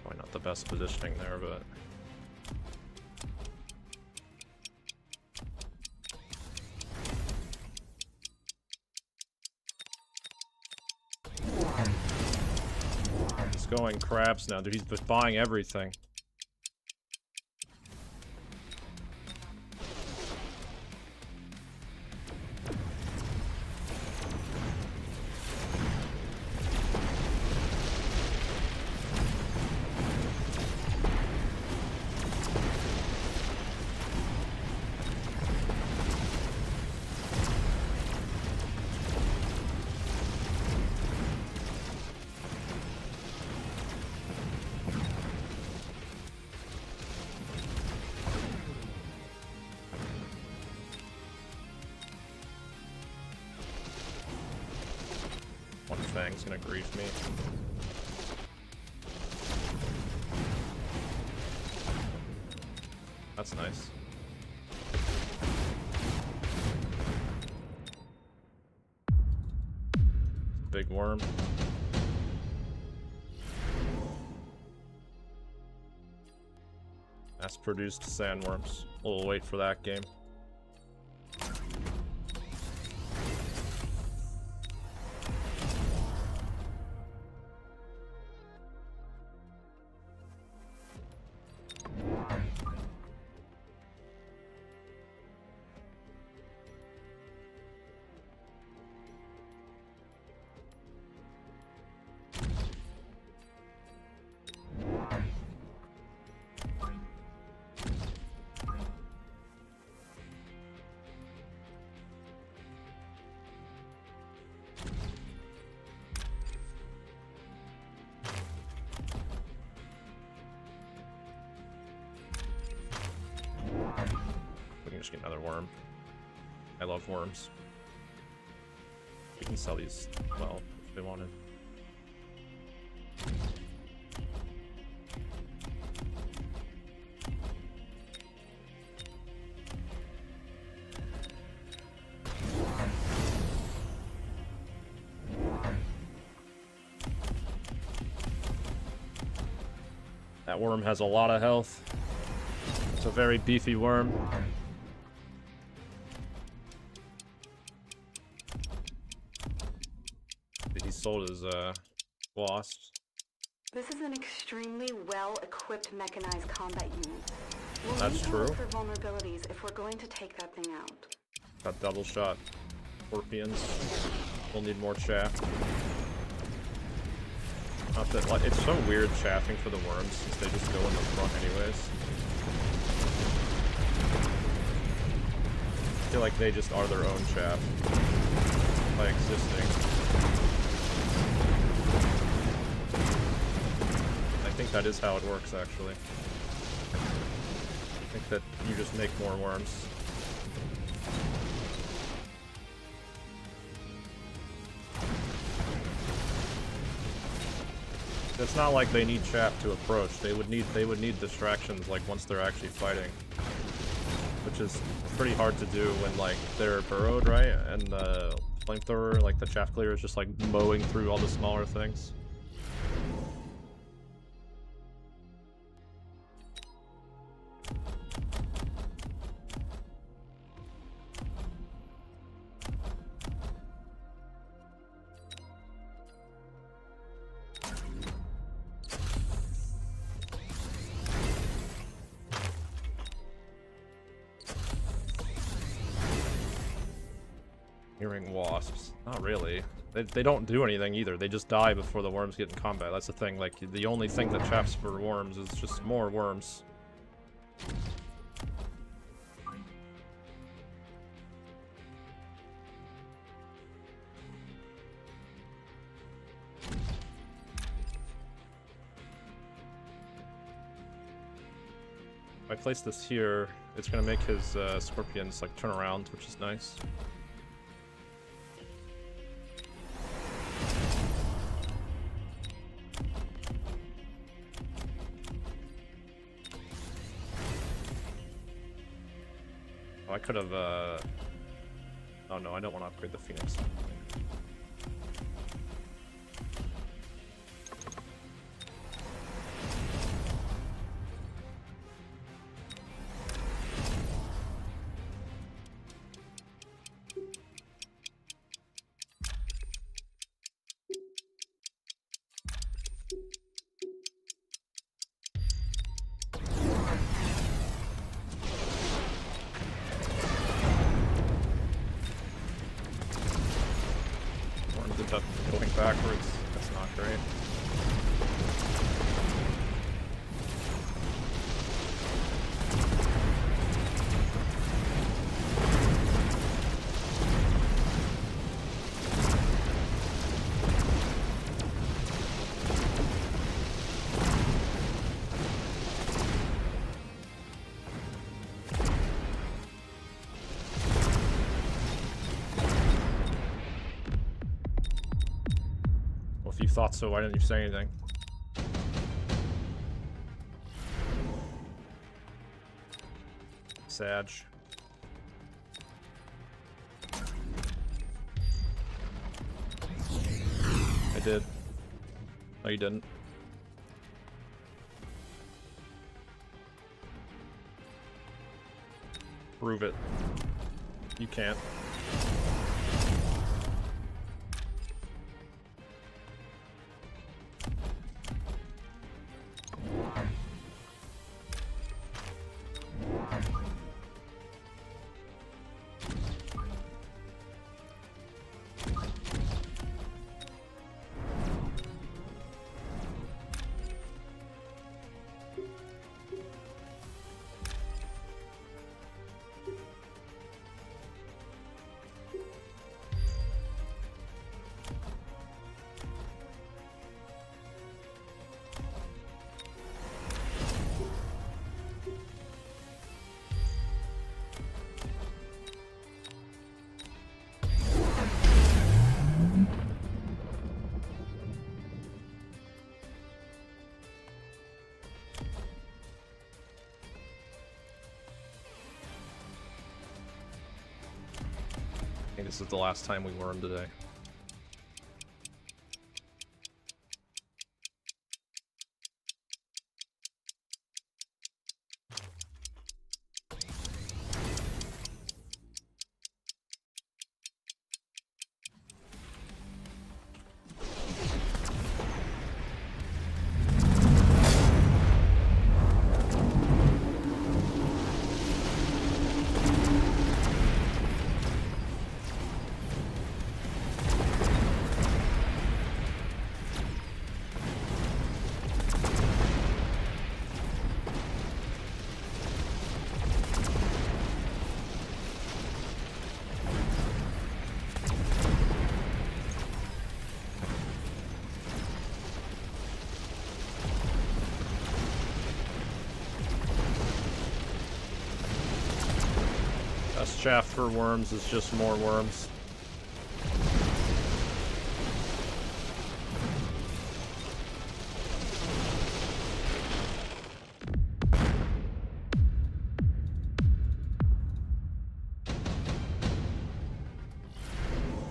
Probably not the best positioning there, but he's going crabs now, dude. He's buying everything. Fang's gonna grief me. That's nice. Big worm. Mass-produced sandworms. We'll wait for that game. We can just get another worm. I love worms. We can sell these, well, if they wanted. That worm has a lot of health. It's a very beefy worm. He sold his wasps. This is an extremely well-equipped mechanized combat unit. We'll That's need to true. look for vulnerabilities if we're going to take that thing out. Got double shot scorpions. We'll need more chaff. Not that, like, it's so weird chaffing for the worms since they just go in the front anyways. I feel like they just are their own chaff by existing. I think that is how it works, actually. I think that you just make more worms. It's not like they need chaff to approach. They would need distractions like once they're actually fighting, which is pretty hard to do when like they're burrowed, right? And the flamethrower, like the chaff clearer, is just like mowing through all the smaller things. Hearing wasps. Not really. They don't do anything either. They just die before the worms get in combat. That's the thing. Like, the only thing that chaps for worms is just more worms. If I place this here, it's gonna make his scorpions like turn around, which is nice. I could have, oh no, I don't want to upgrade the Phoenix. Going backwards, that's not great. thought so, why didn't you say anything? Sag. I did. No, you didn't. Prove it. You can't. I think this is the last time we worm today. Best shaft for worms is just more worms.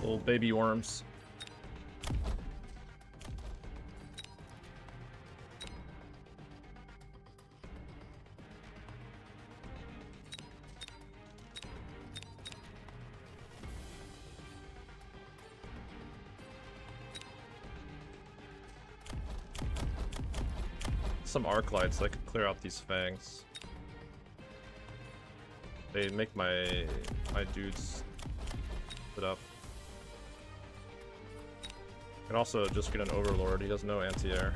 Little baby worms. Some arc lights that could clear out these fangs. They make my dudes put up. Can also just get an overlord. He has no anti-air.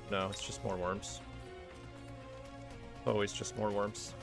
No, it's just more worms. Always just more worms.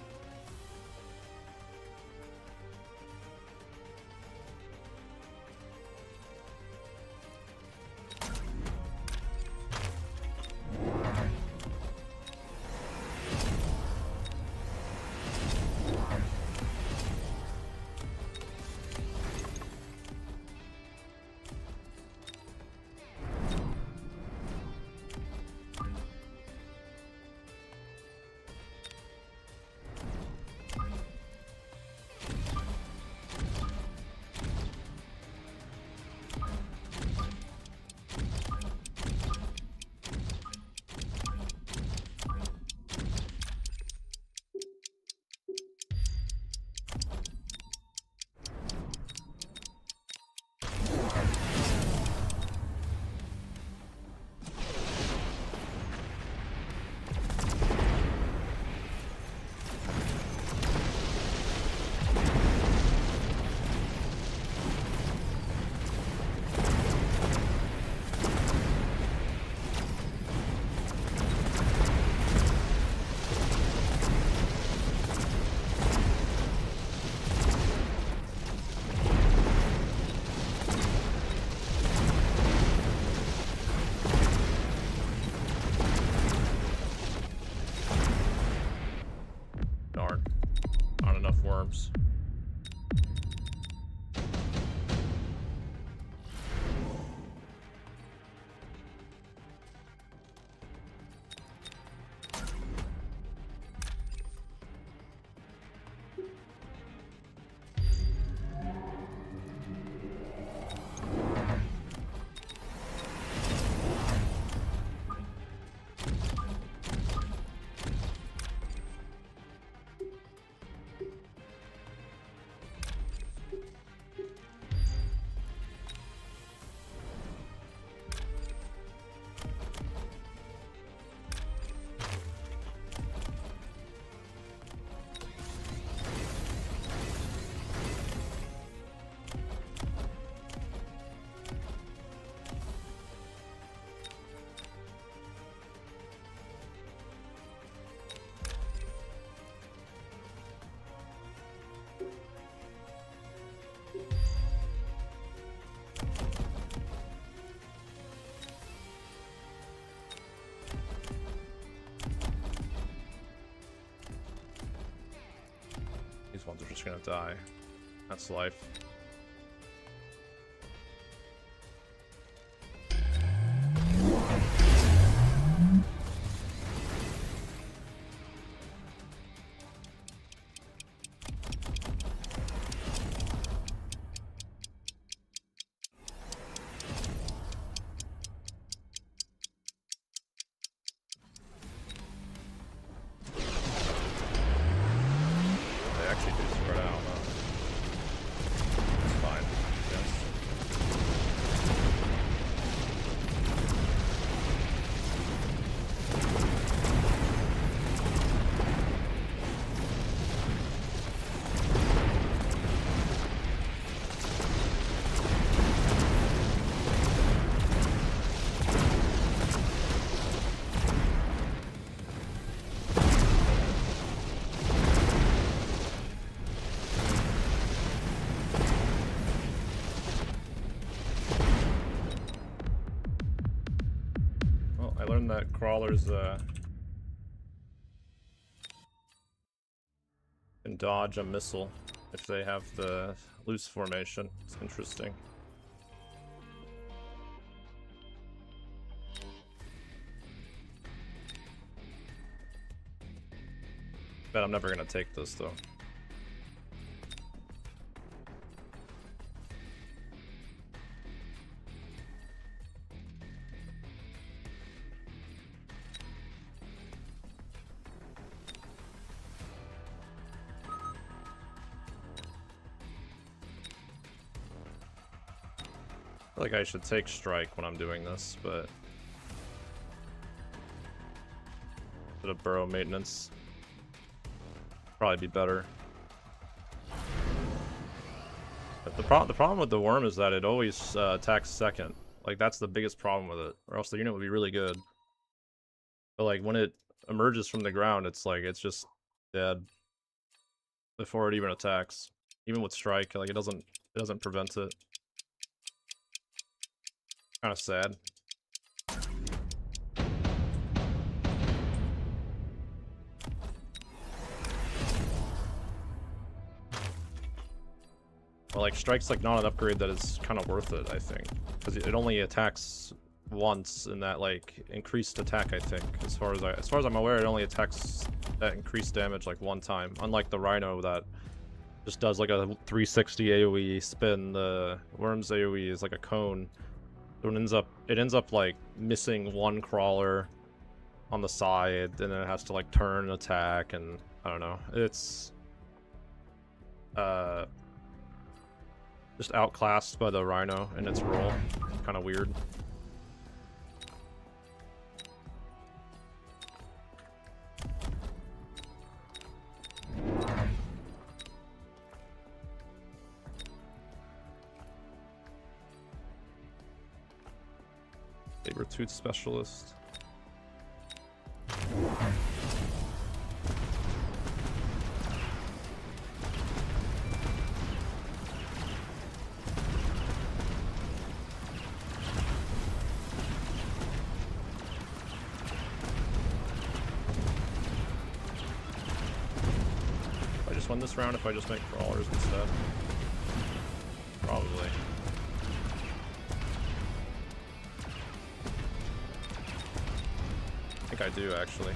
Darn. Not enough worms. ones are just gonna die. That's life. They actually do spread out, huh? It's fine, I guess. Well, I learned that crawlers can dodge a missile if they have the loose formation. It's interesting. Bet I'm never gonna take this though. I feel like I should take strike when I'm doing this, but bit of burrow maintenance probably be better. But the problem with the worm is that it always attacks second. Like that's the biggest problem with it, or else the unit would be really good. But like when it emerges from the ground, it's like it's just dead before it even attacks. Even with strike, like it doesn't prevent it. Kind of sad. Well, like strike's like not an upgrade that is kind of worth it, I think, because it only attacks once in that like increased attack. I think, as far as I'm aware, it only attacks that increased damage like one time. Unlike the Rhino that just does like a 360 AOE spin. The Worm's AOE is like a cone. So it ends up like missing one crawler on the side, and then it has to like turn and attack, and I don't know. It's just outclassed by the Rhino in its role. Kind of weird. Saber-tooth specialist. I just win this round if I just make crawlers instead. Probably. I think I do, actually.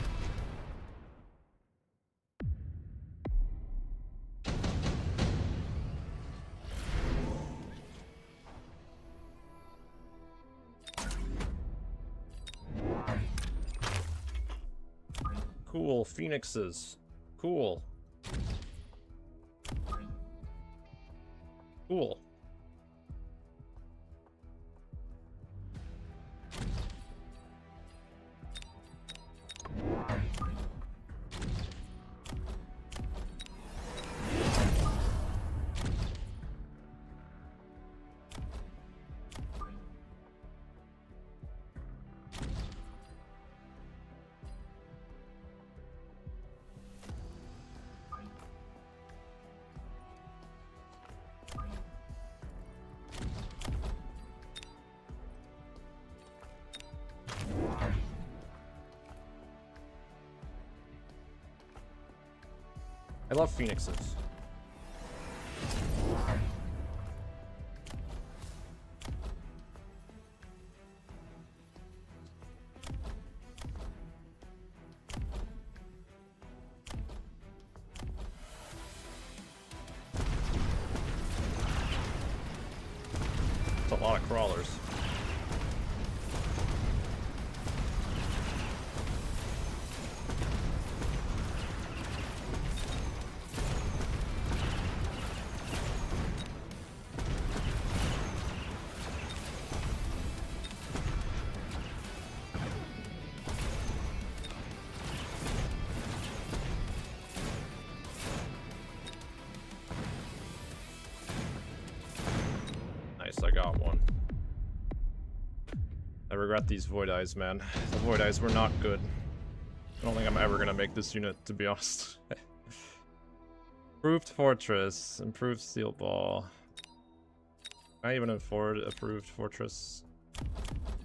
Cool, phoenixes. Cool. Cool. I love phoenixes. crawlers. Nice, I got one. I regret these Void Eyes, man. The Void Eyes were not good. I don't think I'm ever gonna make this unit, to be honest. Improved Fortress, improved Steel Ball. Can I even afford approved Fortress?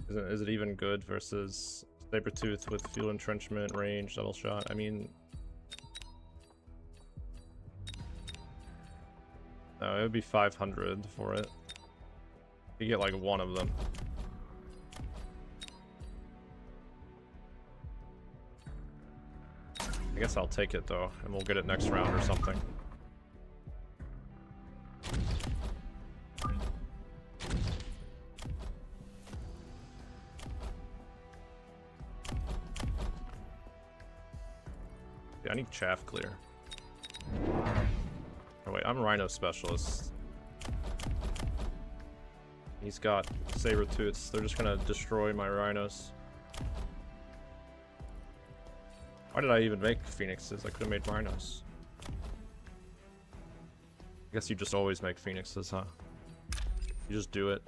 Is it even good versus Sabertooth with Field Entrenchment, range, double shot? I mean... No, it would be 500 for it. You get like one of them. I guess I'll take it though, and we'll get it next round or something. Yeah, I need chaff clear. Oh wait, I'm Rhino Specialist. He's got Sabertooths. They're just gonna destroy my rhinos. Why did I even make phoenixes? I could have made rhinos. I guess you just always make phoenixes, huh? You just do it.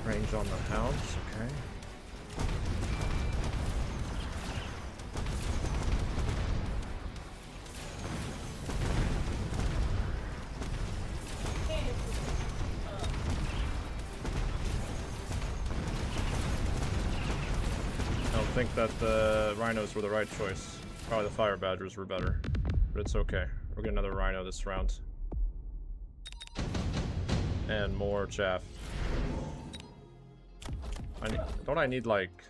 Range on the hounds, okay. I don't think that the rhinos were the right choice. Probably the fire badgers were better, but it's okay. We'll get another rhino this round. And more chaff. Don't I need like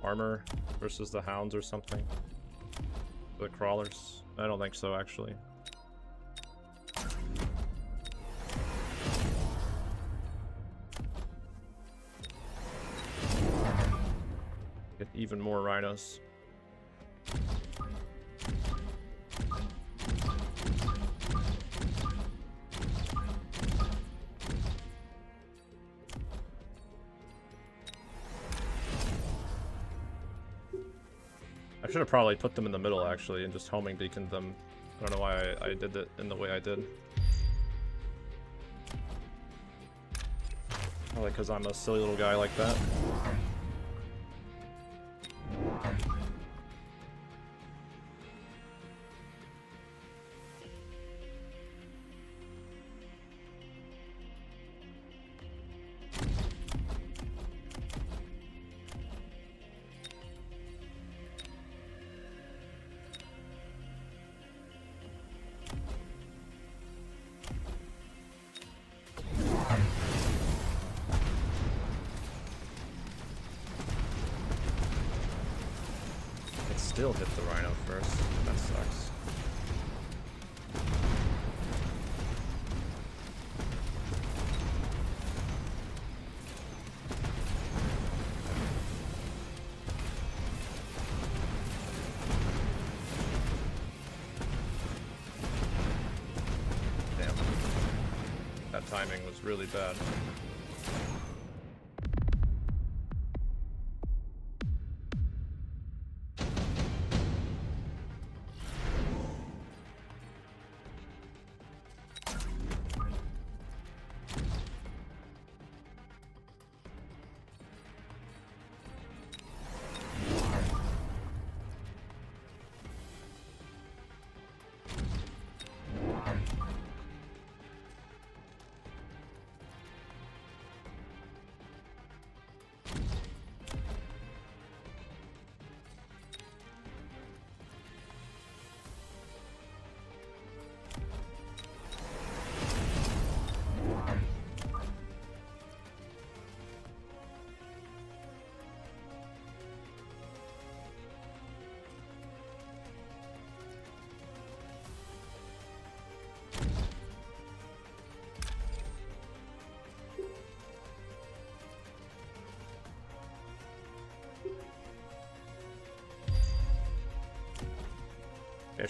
armor versus the hounds or something? The crawlers? I don't think so actually. Get even more rhinos. I should have probably put them in the middle actually and just homing beaconed them. I don't know why I did it in the way I did. Probably because I'm a silly little guy like that. Still hit the rhino first. That sucks. Damn. That timing was really bad.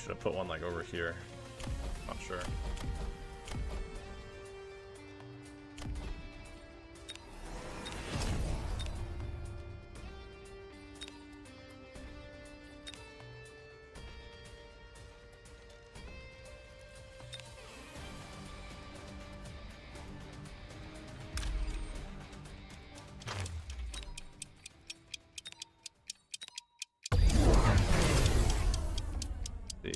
should have put one like over here. Not sure. See.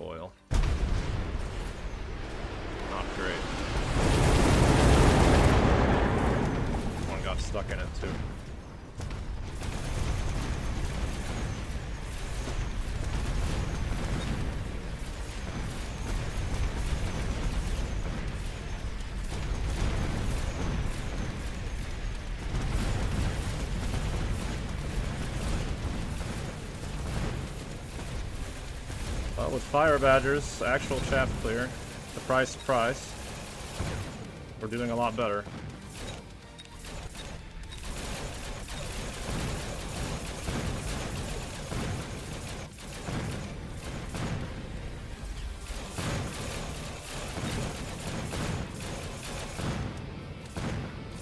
Oil. Not great. One got stuck in it too. With fire badgers, actual chaff clear. Surprise, surprise. We're doing a lot better.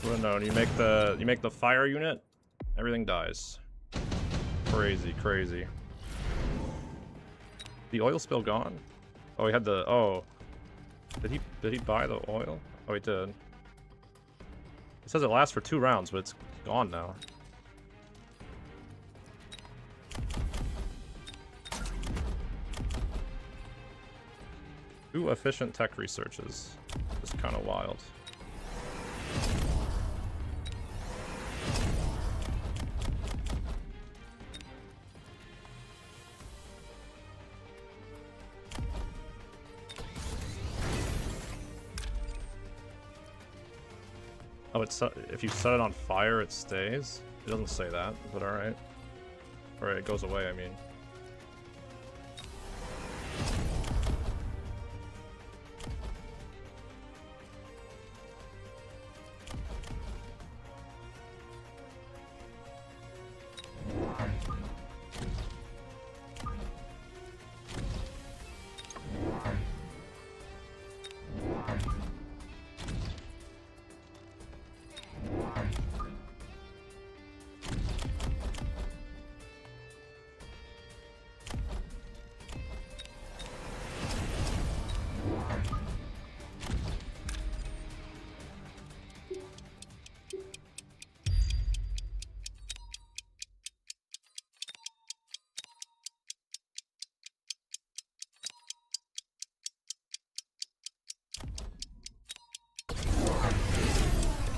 Well, no, you make the fire unit, everything dies. Crazy, crazy. The oil spill gone? Oh, he had the... Oh. Did he buy the oil? Oh, he did. It says it lasts for 2 rounds, but it's gone now. Two efficient tech researches. Just kind of wild. Oh, it's if you set it on fire, it stays. It doesn't say that, but all right. Or it goes away, I mean.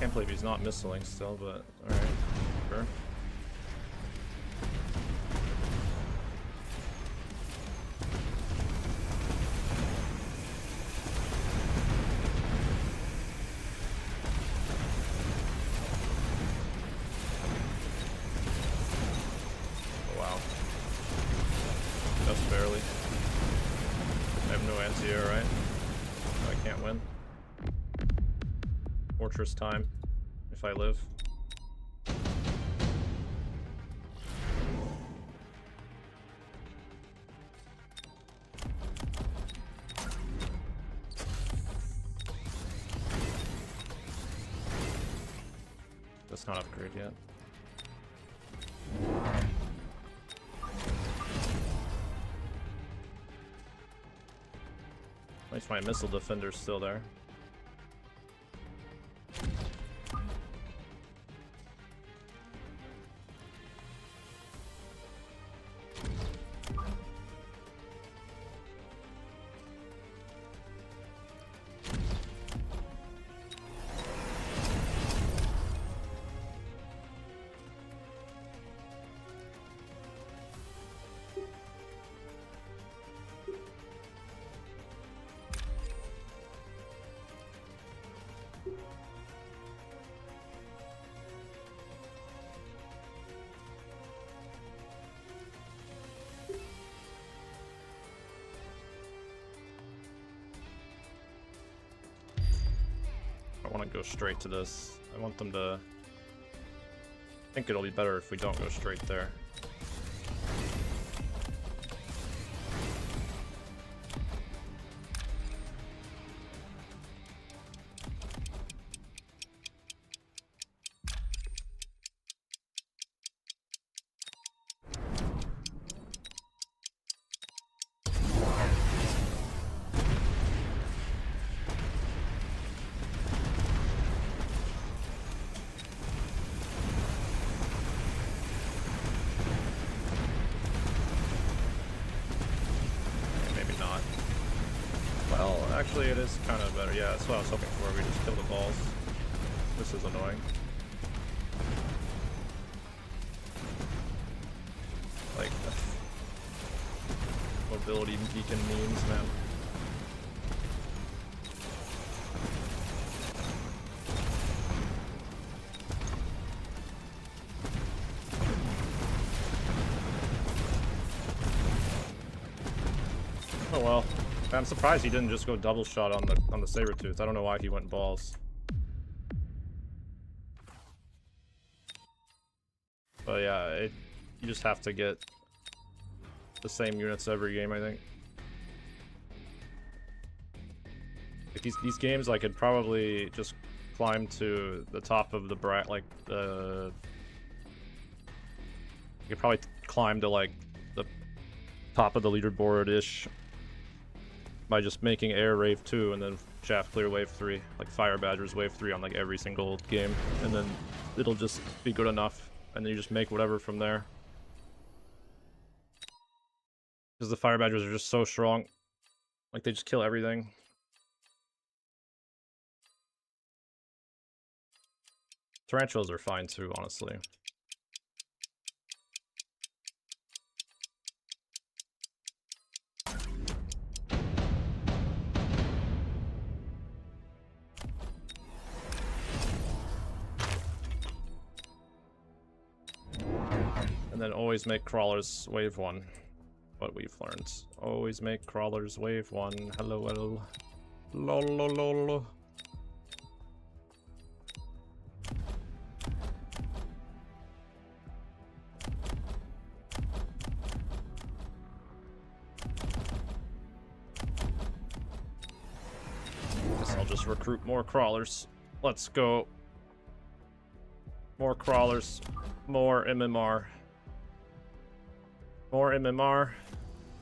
Can't believe he's not missiling still, but alright, sure. Oh, wow. Just barely. I have no anti-air, right? I can't win. Fortress time, if I live. That's not upgrade yet. At least my missile defender's still there. I want to go straight to this. I want them to I think it'll be better if we don't go straight there. Actually, it is kind of better. Yeah, that's what I was hoping for. We just kill the balls. This is annoying. Like, mobility beacon memes, man. Oh well. I'm surprised he didn't just go double shot on the Sabertooth. I don't know why he went balls. But yeah, you just have to get the same units every game, I think. Like these games, I could probably just climb to the top of the like the. You could probably climb to like the top of the leaderboard-ish by just making air wave 2 and then shaft clear wave 3, like fire badgers wave 3 on like every single game, and then it'll just be good enough, and then you just make whatever from there. Because the fire badgers are just so strong, like they just kill everything. Tarantulas are fine too, honestly. And then always make crawlers wave 1. What we've learned. Always make crawlers wave 1. Hello, hello. Lol, lol, lol. Guess I'll just recruit more crawlers. Let's go. More crawlers. More MMR. More MMR,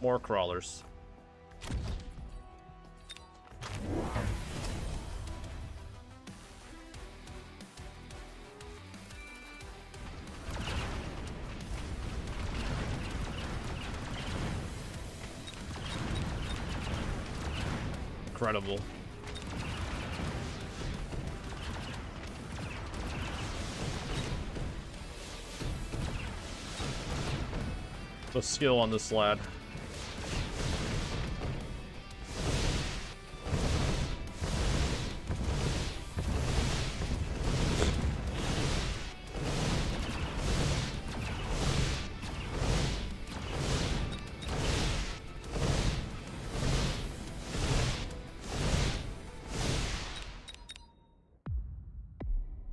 more crawlers. Incredible. The skill on this lad.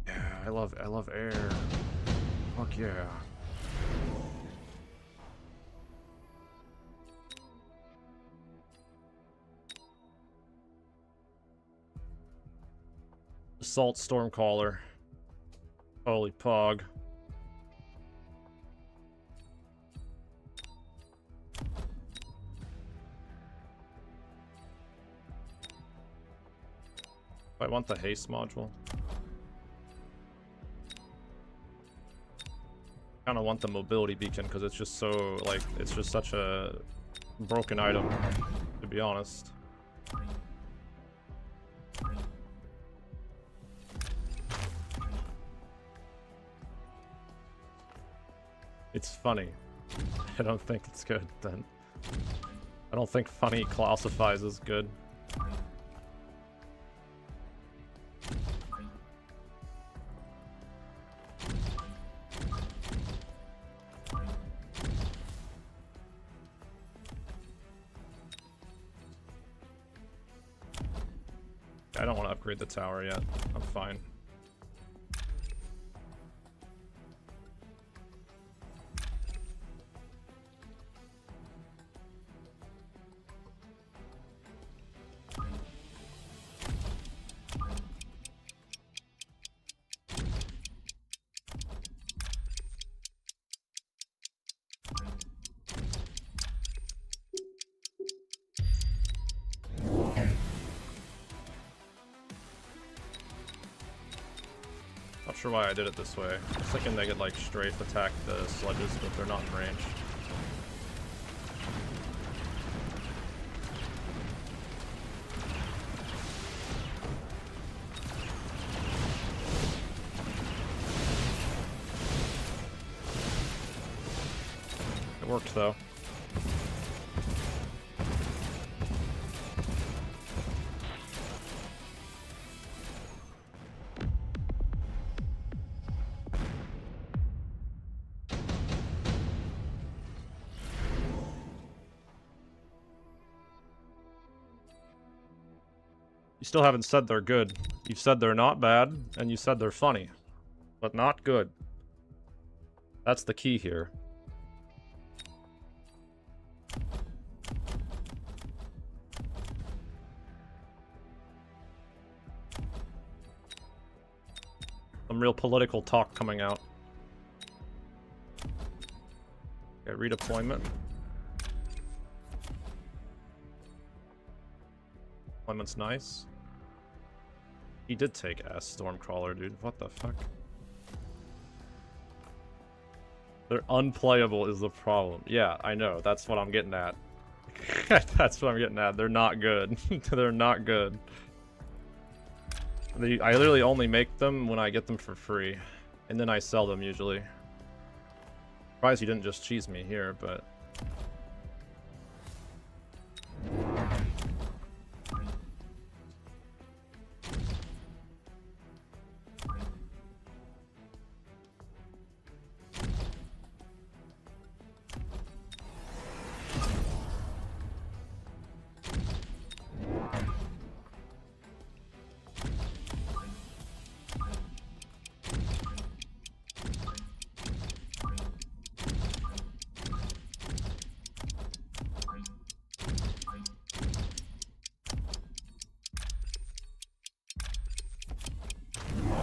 Yeah, I love air. Fuck yeah. Assault Stormcaller. Holy pog. I want the haste module. Kinda want the mobility beacon because it's just so, like, it's just such a broken item, to be honest. It's funny. I don't think it's good, then. I don't think funny classifies as good. I don't want to upgrade the tower yet. I'm fine. sure why I did it this way. I was thinking they could like strafe attack the sledges, but they're not in range. It worked though. You still haven't said they're good. You've said they're not bad, and you said they're funny. But not good. That's the key here. Some real political talk coming out. Okay, redeployment. Deployment's nice. He did take S Stormcrawler, dude. What the fuck? They're unplayable is the problem. Yeah, I know. That's what I'm getting at. That's what I'm getting at. They're not good. They're not good. I literally only make them when I get them for free. And then I sell them usually. Surprised you didn't just cheese me here, but...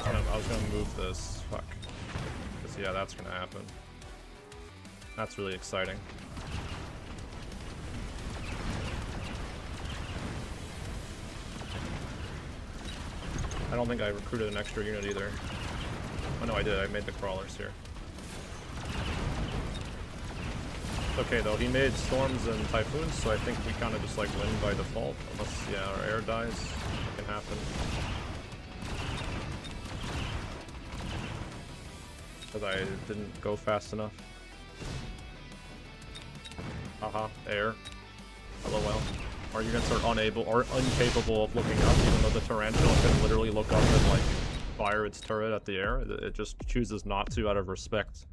I was gonna move this. Fuck. Because, yeah, that's gonna happen. That's really exciting. I don't think I recruited an extra unit either. Oh no, I did. I made the crawlers here. Okay, though. He made storms and typhoons, so I think we kind of just, like, win by default. Unless, yeah, our air dies. It can happen. Because I didn't go fast enough. Haha, air. LOL. Our units are unable or incapable of looking up, even though the tarantula can literally look up and like fire its turret at the air. It just chooses not to out of respect.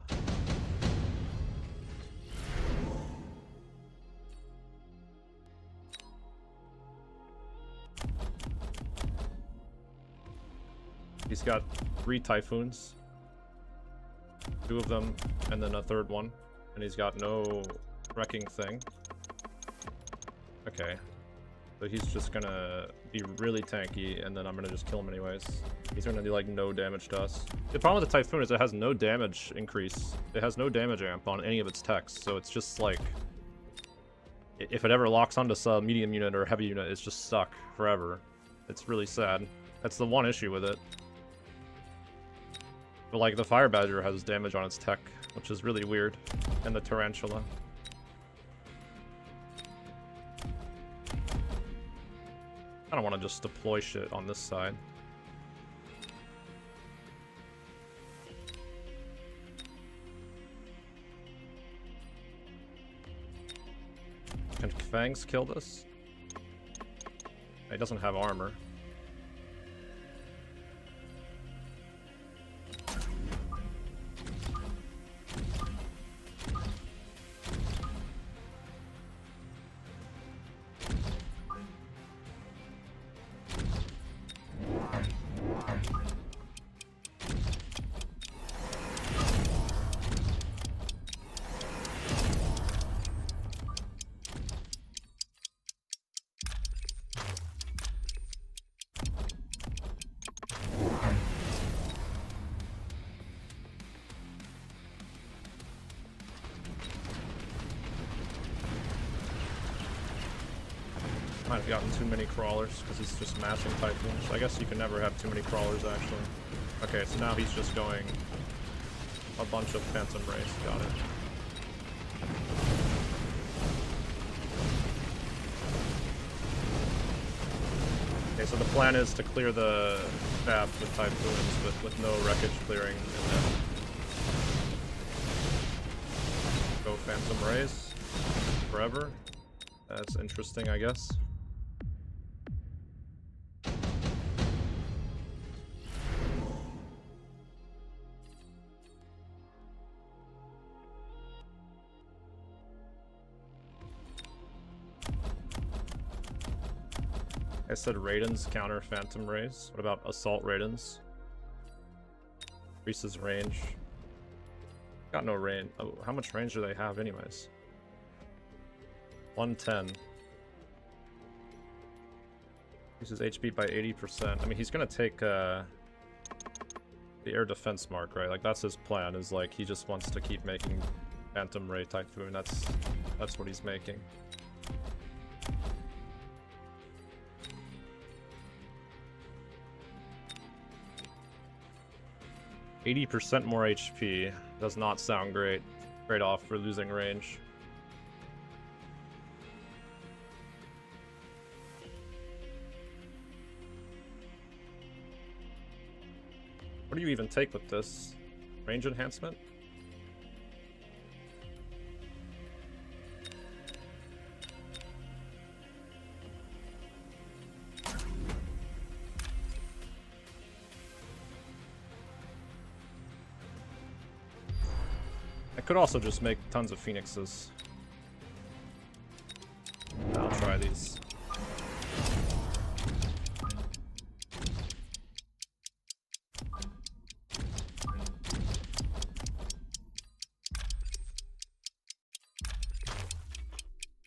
He's got 3 typhoons. 2 of them, and then a 3rd one. And he's got no wrecking thing. Okay. So he's just gonna be really tanky, and then I'm gonna just kill him anyways. He's gonna do like no damage to us. The problem with the Typhoon is it has no damage increase. It has no damage amp on any of its techs, so it's just like... if it ever locks onto some medium unit or heavy unit, it's just stuck forever. It's really sad. That's the one issue with it. But like the Fire Badger has damage on its tech, which is really weird. And the Tarantula. I don't want to just deploy shit on this side. Can Fangs kill this? He doesn't have armor. Might have gotten too many crawlers because he's just massing typhoons. I guess you can never have too many crawlers actually. Okay, so now he's just going a bunch of Phantom Rays. Got it. Okay, so the plan is to clear the path with Typhoons with no wreckage clearing, and then go Phantom Rays forever. That's interesting, I guess. I said Raidens counter Phantom Rays. What about Assault Raidens? Increases range. Got no range. Oh, how much range do they have anyways? 110. Increases HP by 80%. I mean, he's gonna take the air defense mark, right? Like, that's his plan, is like, he just wants to keep making Phantom Ray Typhoon. That's what he's making. %80 more HP does not sound great. Trade-off for losing range. What do you even take with this? Range enhancement? I could also just make tons of Phoenixes. I'll try these.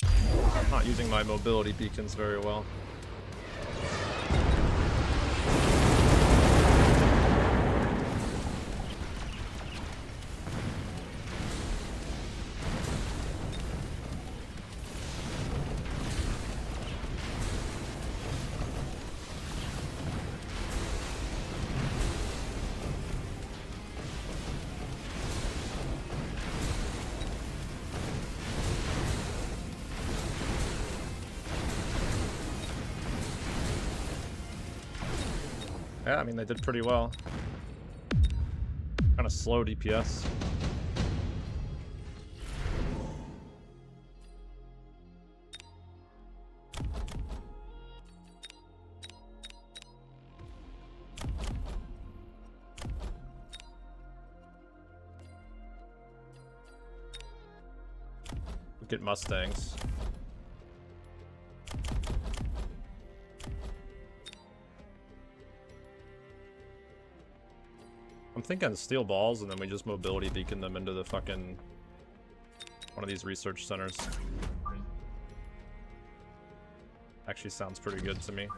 I'm not using my mobility beacons very well. Yeah, I mean, they did pretty well. Kind of slow DPS. We get Mustangs. I'm thinking steel balls, and then we just mobility beacon them into the fucking one of these research centers. Actually sounds pretty good to me.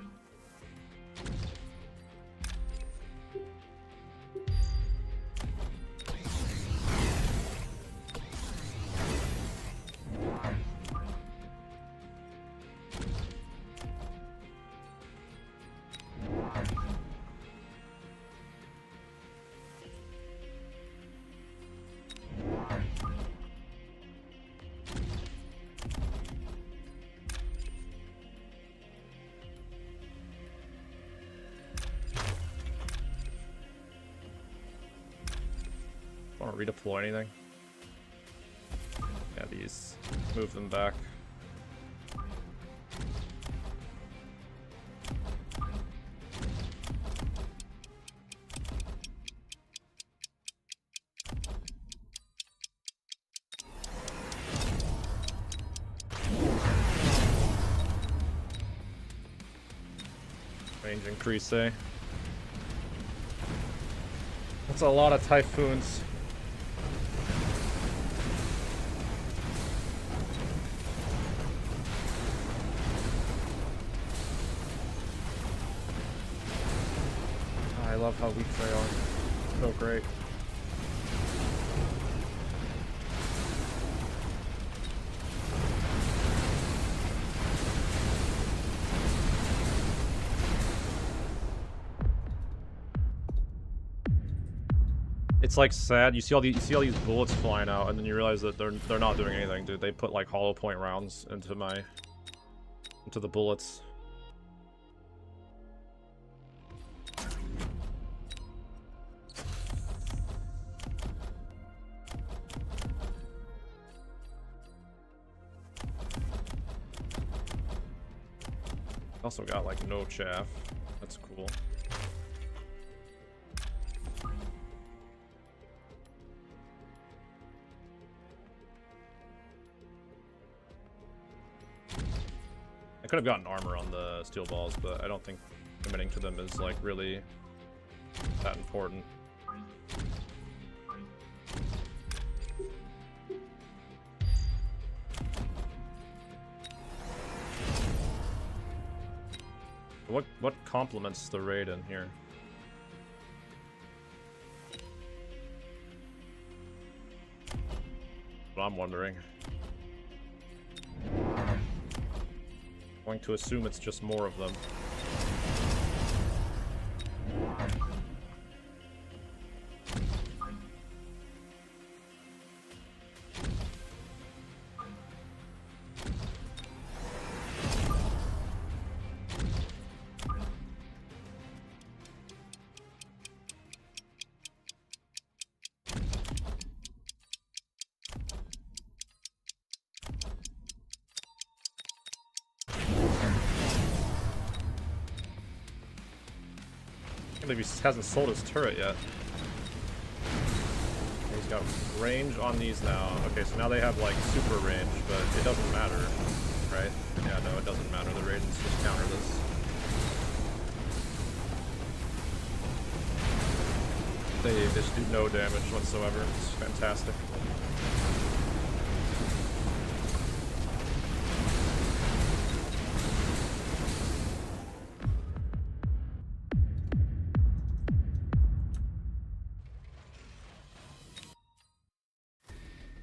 Want to redeploy anything? Yeah, these. Move them back. Range increase, eh? That's a lot of Typhoons. I love how weak they are. So great. It's like sad. You see all these bullets flying out, and then you realize that they're not doing anything, dude. They put like hollow point rounds into the bullets. Also got like no chaff. That's cool. I could have gotten armor on the steel balls, but I don't think committing to them is like really that important. What complements the raid in here? What I'm wondering. Going to assume it's just more of them. I believe he hasn't sold his turret yet. He's got range on these now. Okay, so now they have like super range, but it doesn't matter, right? Yeah, no, it doesn't matter. The Raidens just counter this. They just do no damage whatsoever. It's fantastic.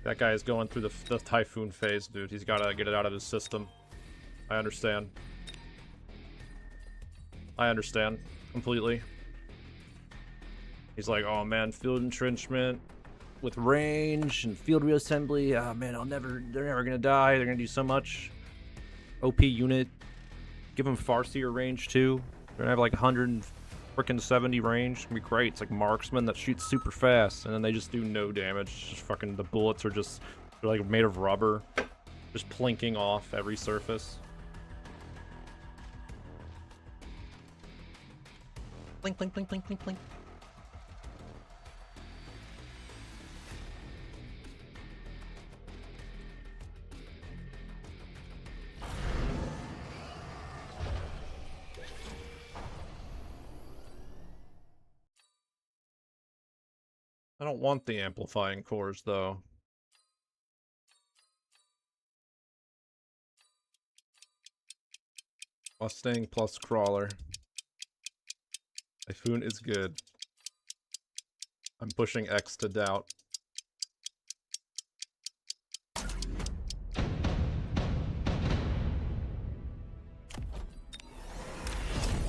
That guy is going through the typhoon phase, dude. He's gotta get it out of his system. I understand. I understand completely. He's like, oh man, field entrenchment with range and field reassembly. Ah man, they're never gonna die. They're gonna do so much. OP unit. Give them Farseer range too. They're gonna have like 170 range. It's gonna be great. It's like marksman that shoots super fast, and then they just do no damage. Just fucking the bullets are just, they're like made of rubber, just plinking off every surface. Plink, plink, plink, plink, plink, plink. I don't want the amplifying cores, though. Mustang plus crawler. Typhoon is good. I'm pushing X to doubt.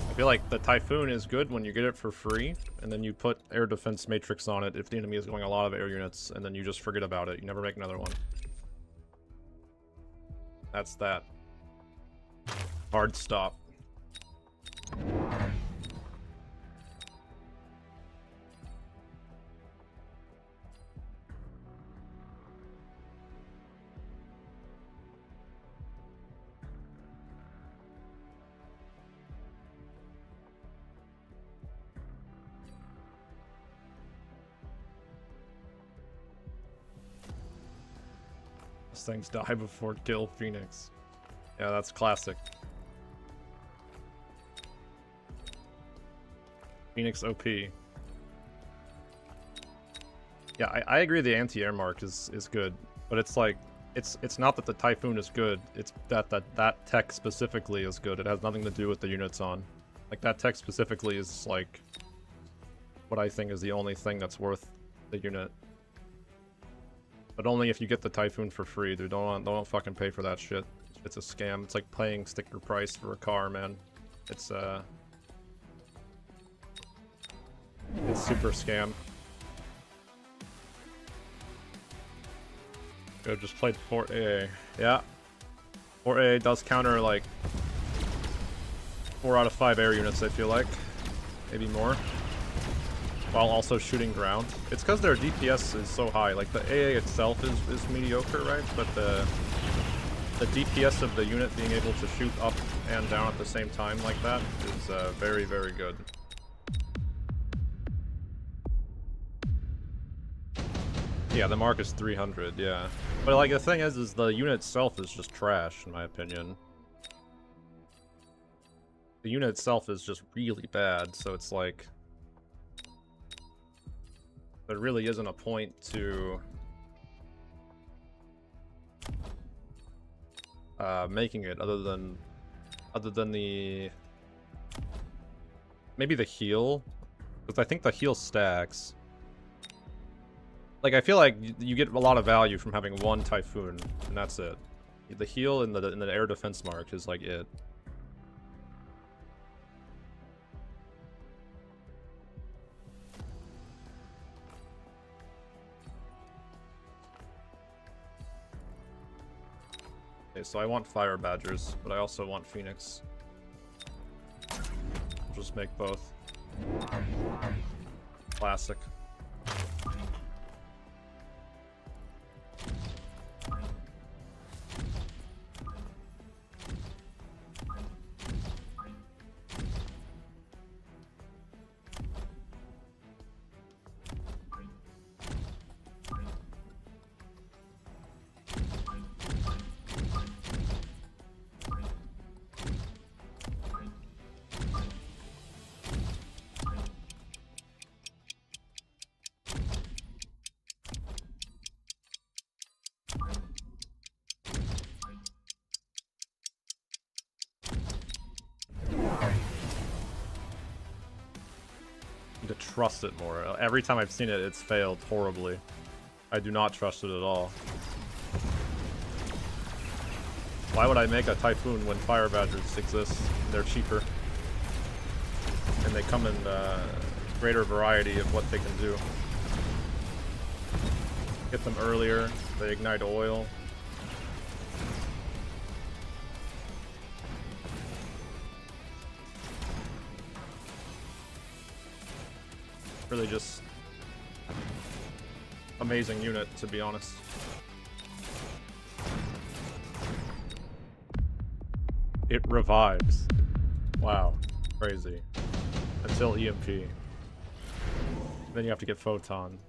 I feel like the Typhoon is good when you get it for free, and then you put air defense matrix on it if the enemy is going a lot of air units, and then you just forget about it. You never make another one. That's that. Hard stop. Things die before kill Phoenix. Yeah, that's classic. Phoenix OP. Yeah, I agree the anti-air mark is good, but it's like it's not that the Typhoon is good, it's that tech specifically is good. It has nothing to do with the units on. Like that tech specifically is like what I think is the only thing that's worth the unit. But only if you get the Typhoon for free, dude. Don't fucking pay for that shit. It's a scam. It's like paying sticker price for a car, man. It's super scam. Good, just played 4A. Yeah. 4A does counter like 4 out of 5 air units, I feel like. Maybe more. While also shooting ground. It's because their DPS is so high. Like the AA itself is mediocre, right? But the DPS of the unit being able to shoot up and down at the same time like that is very, very good. Yeah, the mark is 300, yeah. But like the thing is the unit itself is just trash, in my opinion. The unit itself is just really bad, so it's like... there really isn't a point to... making it other than the... maybe the heal? Because I think the heal stacks. Like, I feel like you get a lot of value from having one Typhoon, and that's it. The heal in the air defense mark is like it. Okay, so I want Fire Badgers, but I also want Phoenix. I'll just make both. Classic. To trust it more. Every time I've seen it, it's failed horribly. I do not trust it at all. Why would I make a Typhoon when Fire Badgers exist? They're cheaper. And they come in greater variety of what they can do. Get them earlier, they ignite oil. Really just amazing unit, to be honest. It revives. Wow, crazy. Until EMP. Then you have to get Photon.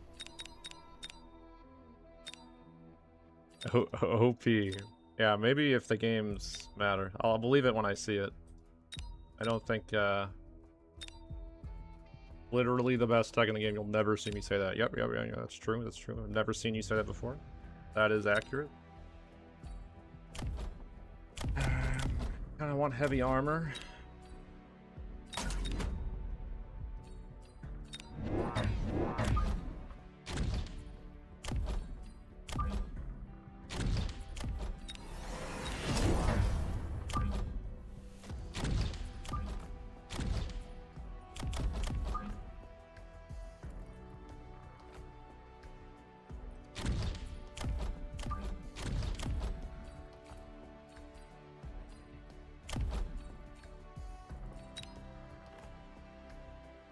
OP. Yeah, maybe if the games matter. I'll believe it when I see it. I don't think, literally the best tech in the game. You'll never see me say that. Yep, that's true. That's true. I've never seen you say that before. That is accurate. Kind of want heavy armor.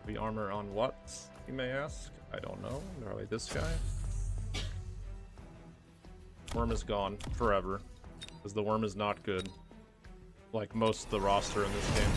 The armor on what, you may ask? I don't know. Probably this guy. Worm is gone forever. Because the worm is not good. Like most of the roster in this game.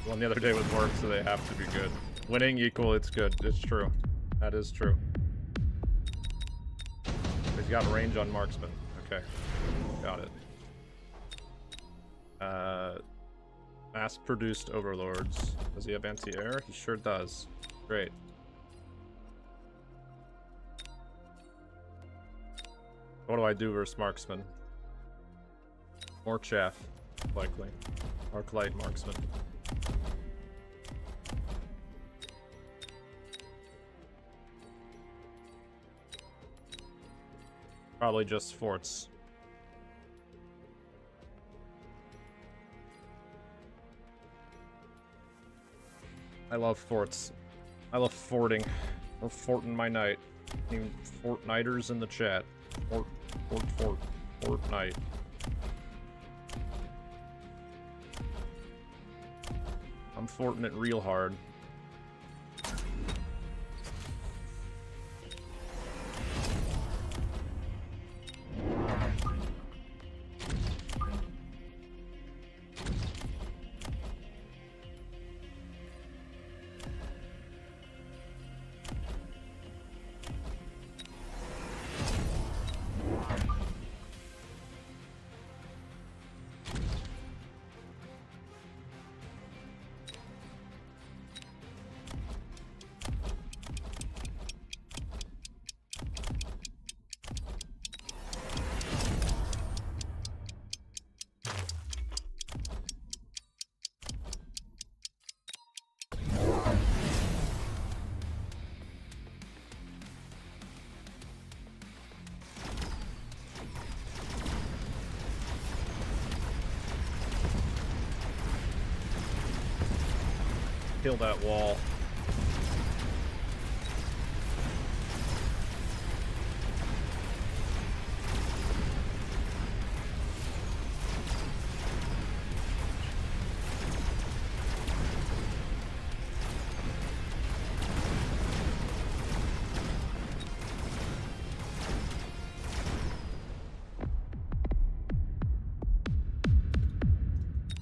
One the other day with work, so they have to be good. Winning equal, it's good. It's true. That is true. He's got range on marksman. Okay. Got it. Mass-produced overlords. Does he have anti-air? He sure does. Great. What do I do versus marksman? More chaff, likely. Arclight marksman. Probably just forts. I love forts. I love forting. Or forting my knight. Even Fortniters in the chat. Fortnite. I'm forting it real hard. Kill that wall.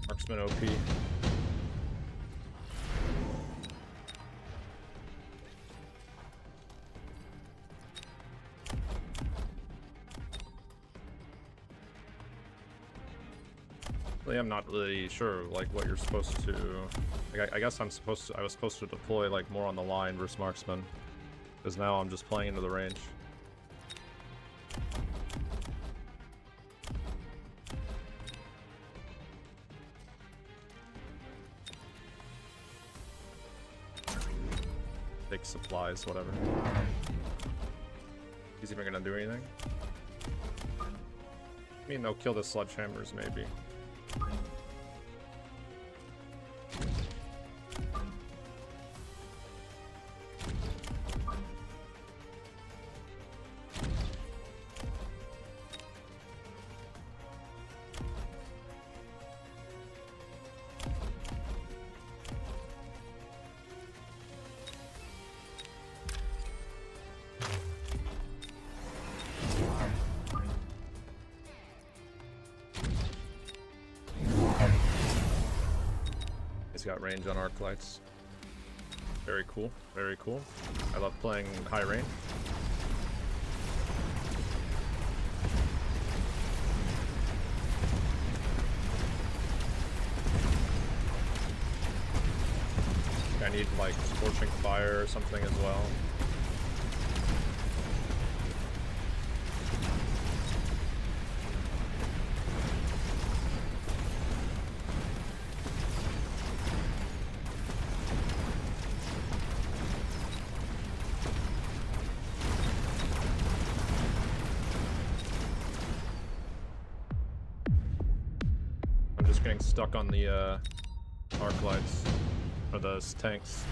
Marksman OP. I'm not really sure like what you're supposed to. Like, I guess I was supposed to deploy like more on the line versus marksman, because now I'm just playing into the range. Take supplies, whatever. He's even gonna do anything. I mean, they'll kill the sledgehammers maybe. He's got range on arc lights. Very cool, very cool. I love playing high range. I need like scorching fire or something as well. Getting stuck on the arc lights or the tanks.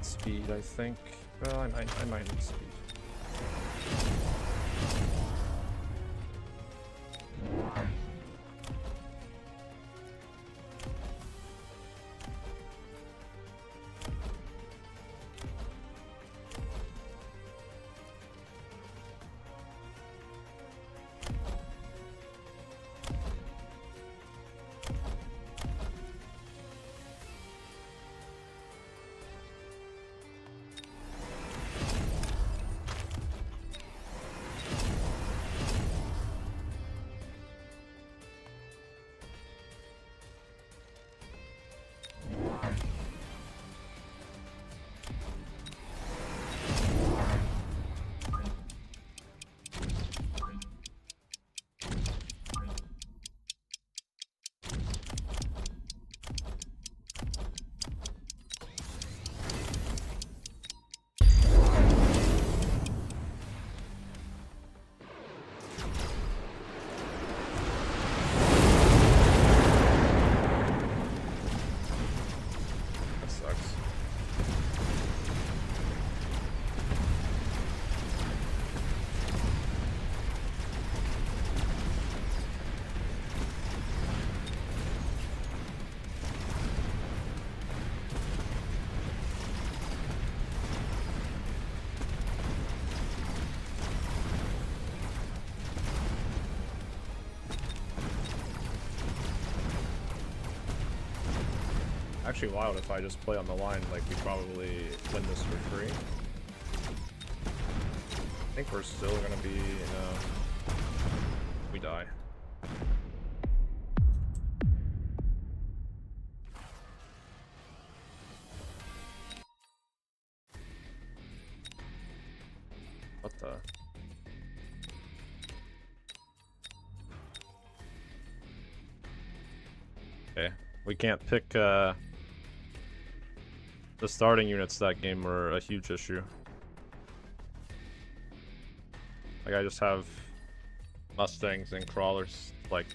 Speed, I think. Well, I might need speed. Actually, wild if I just play on the line, like we probably win this for free. I think we're still gonna be, we die. What the? Okay, we can't pick, the starting units that game were a huge issue. Like, I just have Mustangs and Crawlers, like,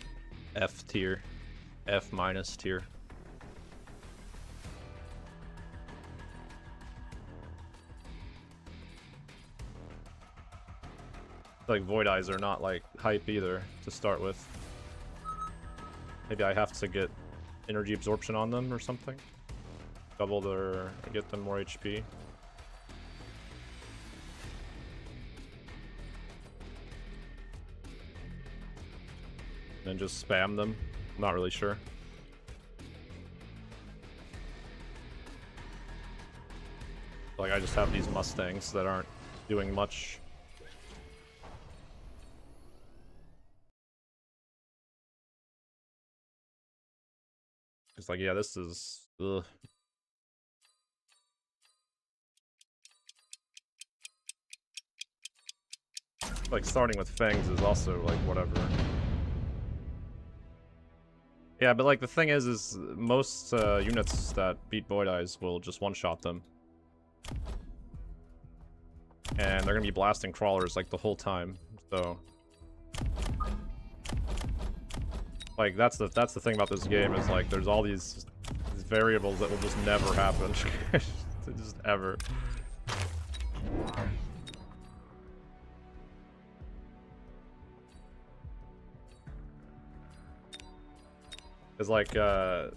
F tier, F minus tier. Like, Void Eyes are not, like, hype either, to start with. Maybe I have to get energy absorption on them or something. Double their... get them more HP. And just spam them. I'm not really sure. Like, I just have these Mustangs that aren't doing much. It's like, yeah, this is... ugh. Like, starting with Fangs is also, like, whatever. Yeah, but, like, the thing is most units that beat Void Eyes will just one-shot them. And they're gonna be blasting Crawlers, like, the whole time, so... Like, that's the thing about this game, is, like, there's all these variables that will just never happen. Just ever. Is like,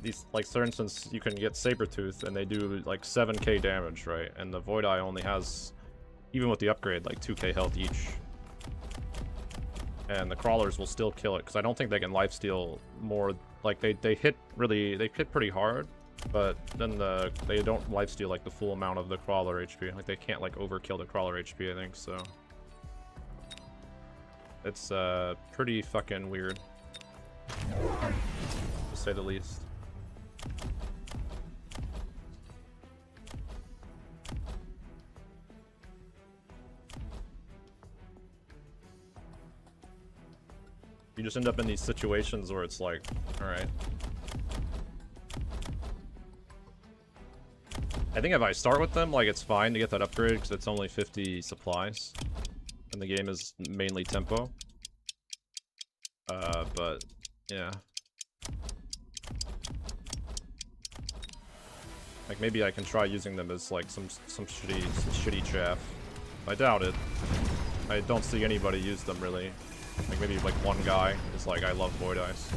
these, like, for instance, you can get Sabertooth, and they do, like, 7k damage, right? And the Void Eye only has, even with the upgrade, like, 2k health each. And the Crawlers will still kill it, because I don't think they can lifesteal more. Like, they hit pretty hard, but then they don't lifesteal, like, the full amount of the Crawler HP. Like, they can't, like, overkill the Crawler HP, I think, so... It's, pretty fucking weird. To say the least. You just end up in these situations where it's like, alright. I think if I start with them, like, it's fine to get that upgrade, because it's only 50 supplies. And the game is mainly tempo. But, yeah. Like, maybe I can try using them as, like, some shitty chaff. I doubt it. I don't see anybody use them, really. Like, maybe, like, one guy is like, I love Void Eyes.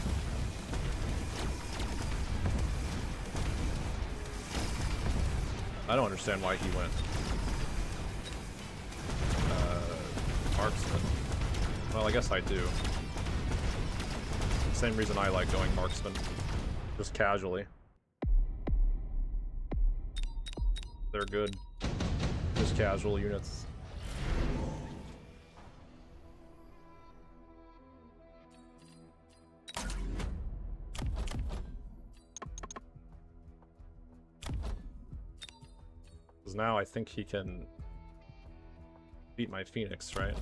I don't understand why he went. Marksman. Well, I guess I do. Same reason I like going Marksman. Just casually. They're good. Just casual units. Because now I think he can beat my Phoenix, right?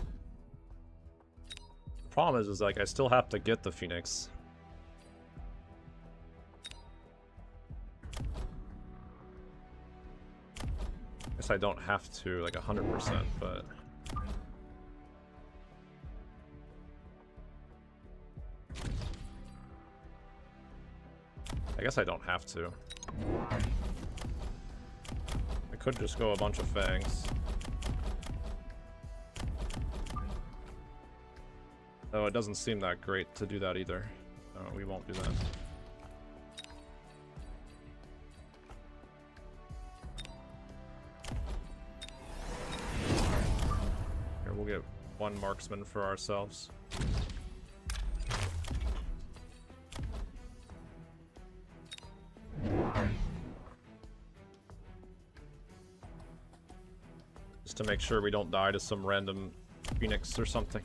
The problem is like, I still have to get the Phoenix. Guess I don't have to, like, 100%, but... I guess I don't have to. I could just go a bunch of Fangs. Though it doesn't seem that great to do that either. No, we won't do that. Here, we'll get one Marksman for ourselves. Just to make sure we don't die to some random phoenix or something.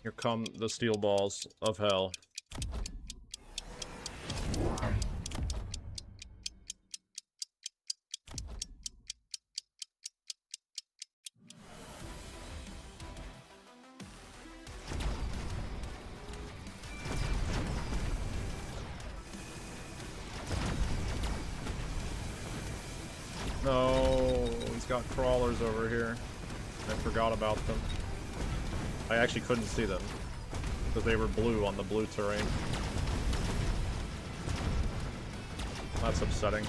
Here come the steel balls of hell. No, he's got crawlers over here. I forgot about them. I actually couldn't see them because they were blue on the blue terrain. That's upsetting.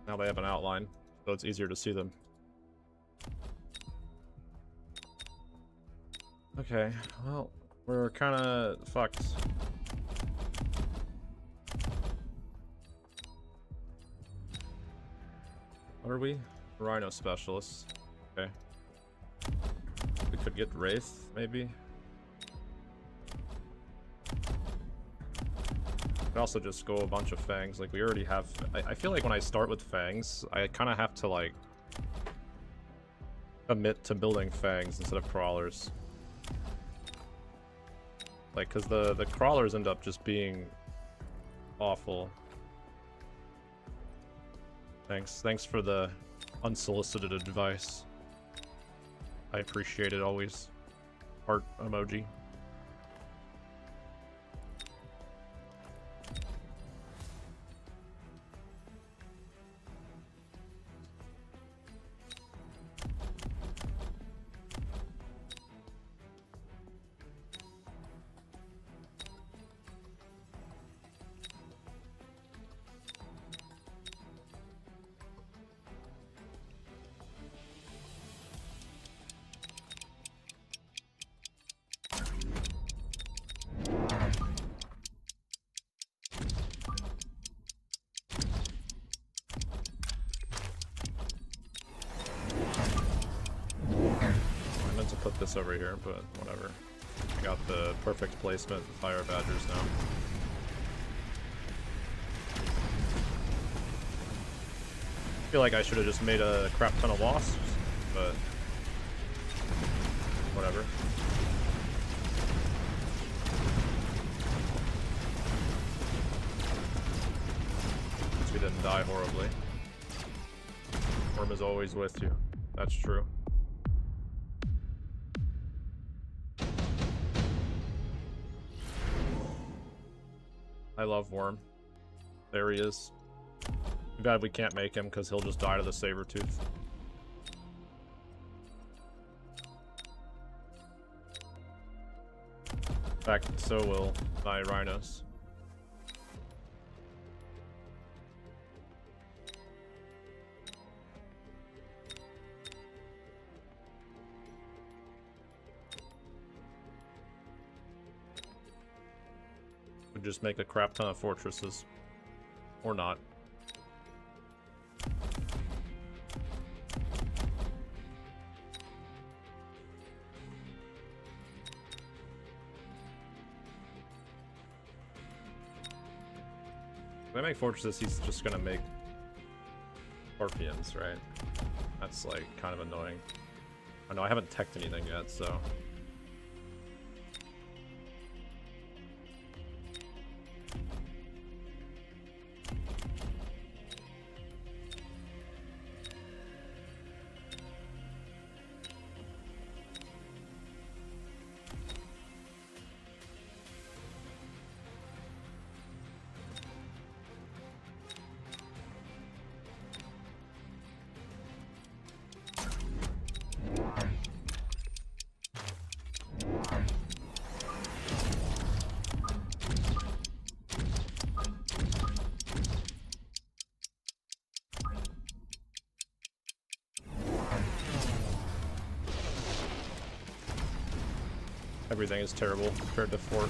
Now they have an outline, so it's easier to see them. Okay, well, we're kind of fucked. What are we? Rhino specialists. Okay. We could get Wraith, maybe? Could also just go a bunch of Fangs. Like, we already have... I feel like when I start with Fangs, I kind of have to, like... commit to building Fangs instead of Crawlers. Like, because the Crawlers end up just being awful. Thanks for the unsolicited advice. I appreciate it always. Heart emoji. This over here, but whatever. I got the perfect placement fire badgers now. I feel like I should have just made a crap ton of wasps, but whatever. At least we didn't die horribly. Worm is always with you. That's true. I love Worm. There he is. Too bad we can't make him because he'll just die to the Sabertooth. In fact, so will my rhinos. Just make a crap ton of fortresses. Or not. If I make fortresses, he's just gonna make Scorpions, right? That's like kind of annoying. I know I haven't teched anything yet, so... Everything is terrible compared to Fort.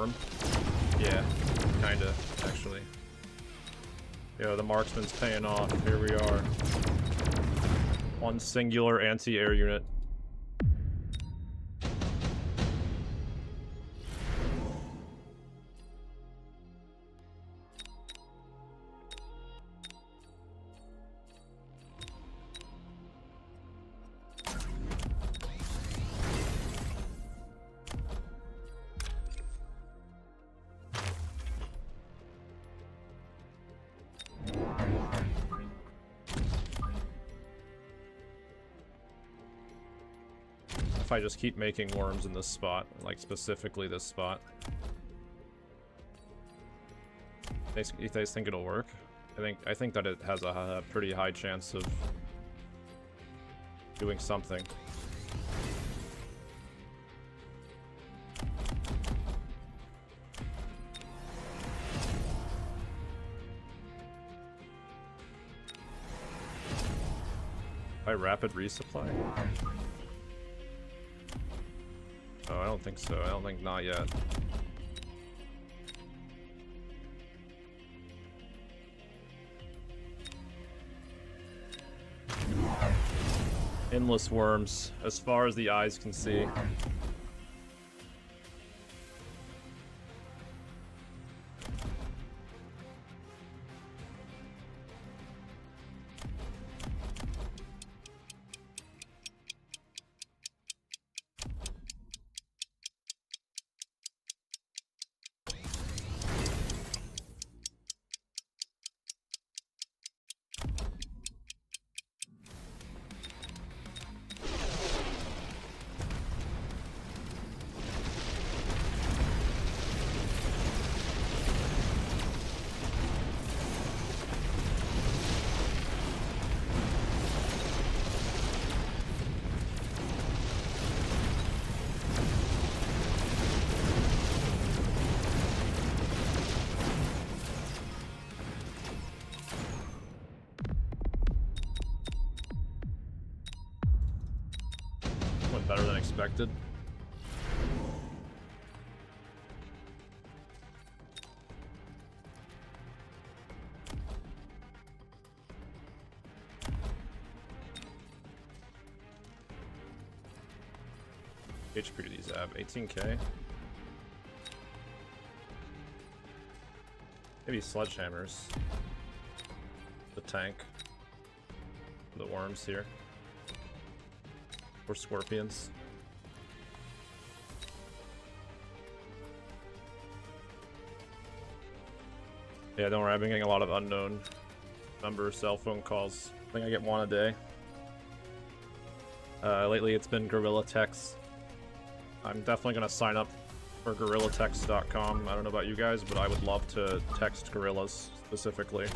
worm. Yeah, kinda, actually. Yo, the marksman's paying off. Here we are. One singular anti-air unit. If I just keep making worms in this spot, like specifically this spot. You guys think it'll work? I think that it has a pretty high chance of doing something. By rapid resupply? Oh, I don't think so. I don't think not yet. Endless worms, as far as the eyes can see. Went better than expected. HP do these have? 18k? Maybe sledgehammers. The tank. The worms here. Or scorpions. Yeah, don't worry, I've been getting a lot of unknown number cell phone calls. I think I get one a day. Lately it's been Gorilla Text. I'm definitely gonna sign up for GorillaText.com. I don't know about you guys, but I would love to text gorillas specifically.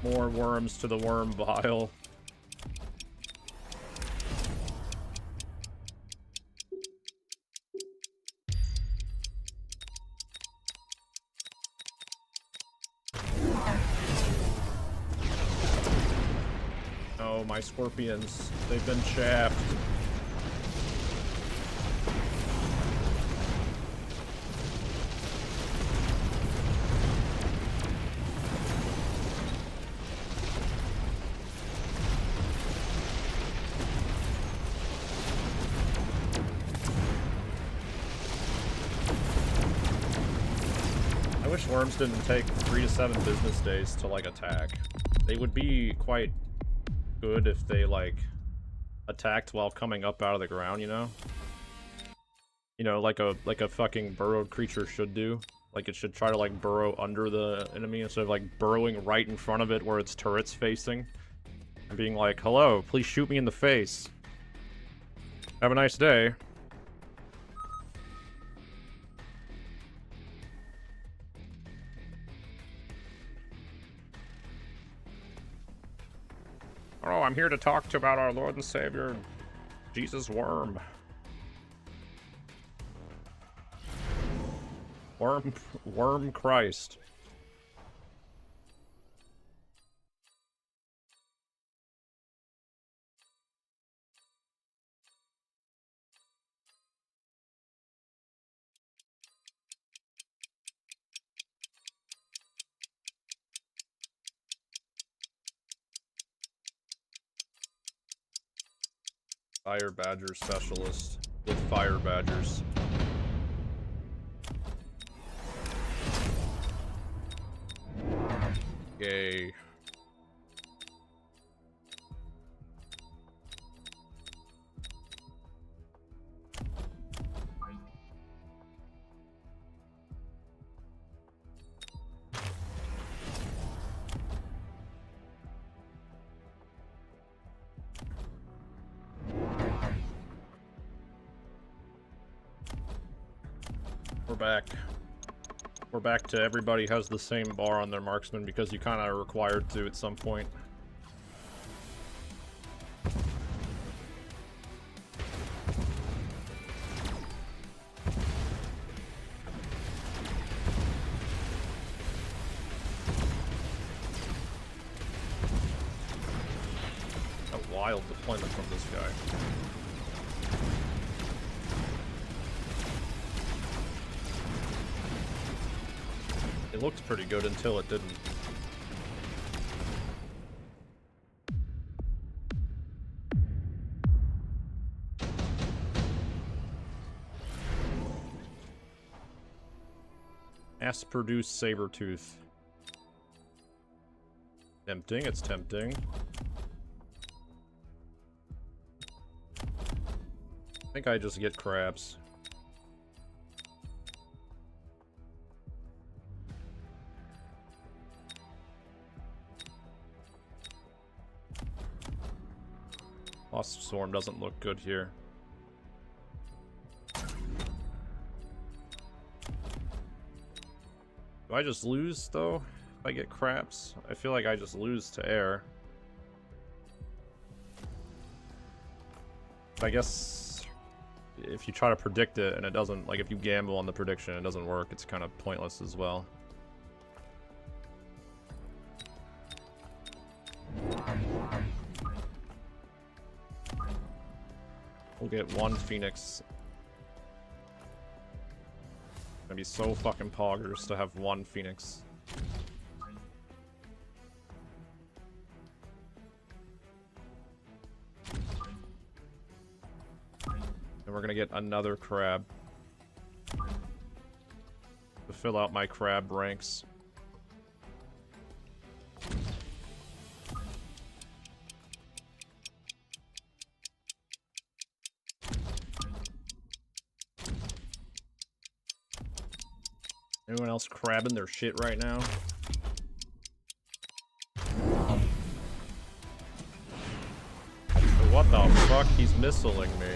More worms to the worm vial. Oh, my scorpions. They've been chaffed. Worms didn't take 3 to 7 business days to like attack. They would be quite good if they like attacked while coming up out of the ground, you know? You know, like a fucking burrowed creature should do. Like it should try to like burrow under the enemy instead of like burrowing right in front of it where its turret's facing. And being like, hello, please shoot me in the face. Have a nice day. Oh, I'm here to talk to you about our Lord and Savior, Jesus Worm. Worm Christ. Fire Badger Specialist with Fire Badgers. Yay. We're back. We're back to everybody has the same bar on their marksman because you kind of are required to at some point. A wild deployment from this guy. It looked pretty good until it didn't. Mass-produced Sabertooth. Tempting, it's tempting. I think I just get crabs. Wasp Swarm doesn't look good here. Do I just lose, though, if I get craps? I feel like I just lose to air. But I guess if you try to predict it and it doesn't, like if you gamble on the prediction and it doesn't work, it's kind of pointless as well. We'll get one Phoenix. It's gonna be so fucking poggers to have one Phoenix. And we're gonna get another crab to fill out my crab ranks. Anyone else crabbing their shit right now? What the fuck? He's missiling me.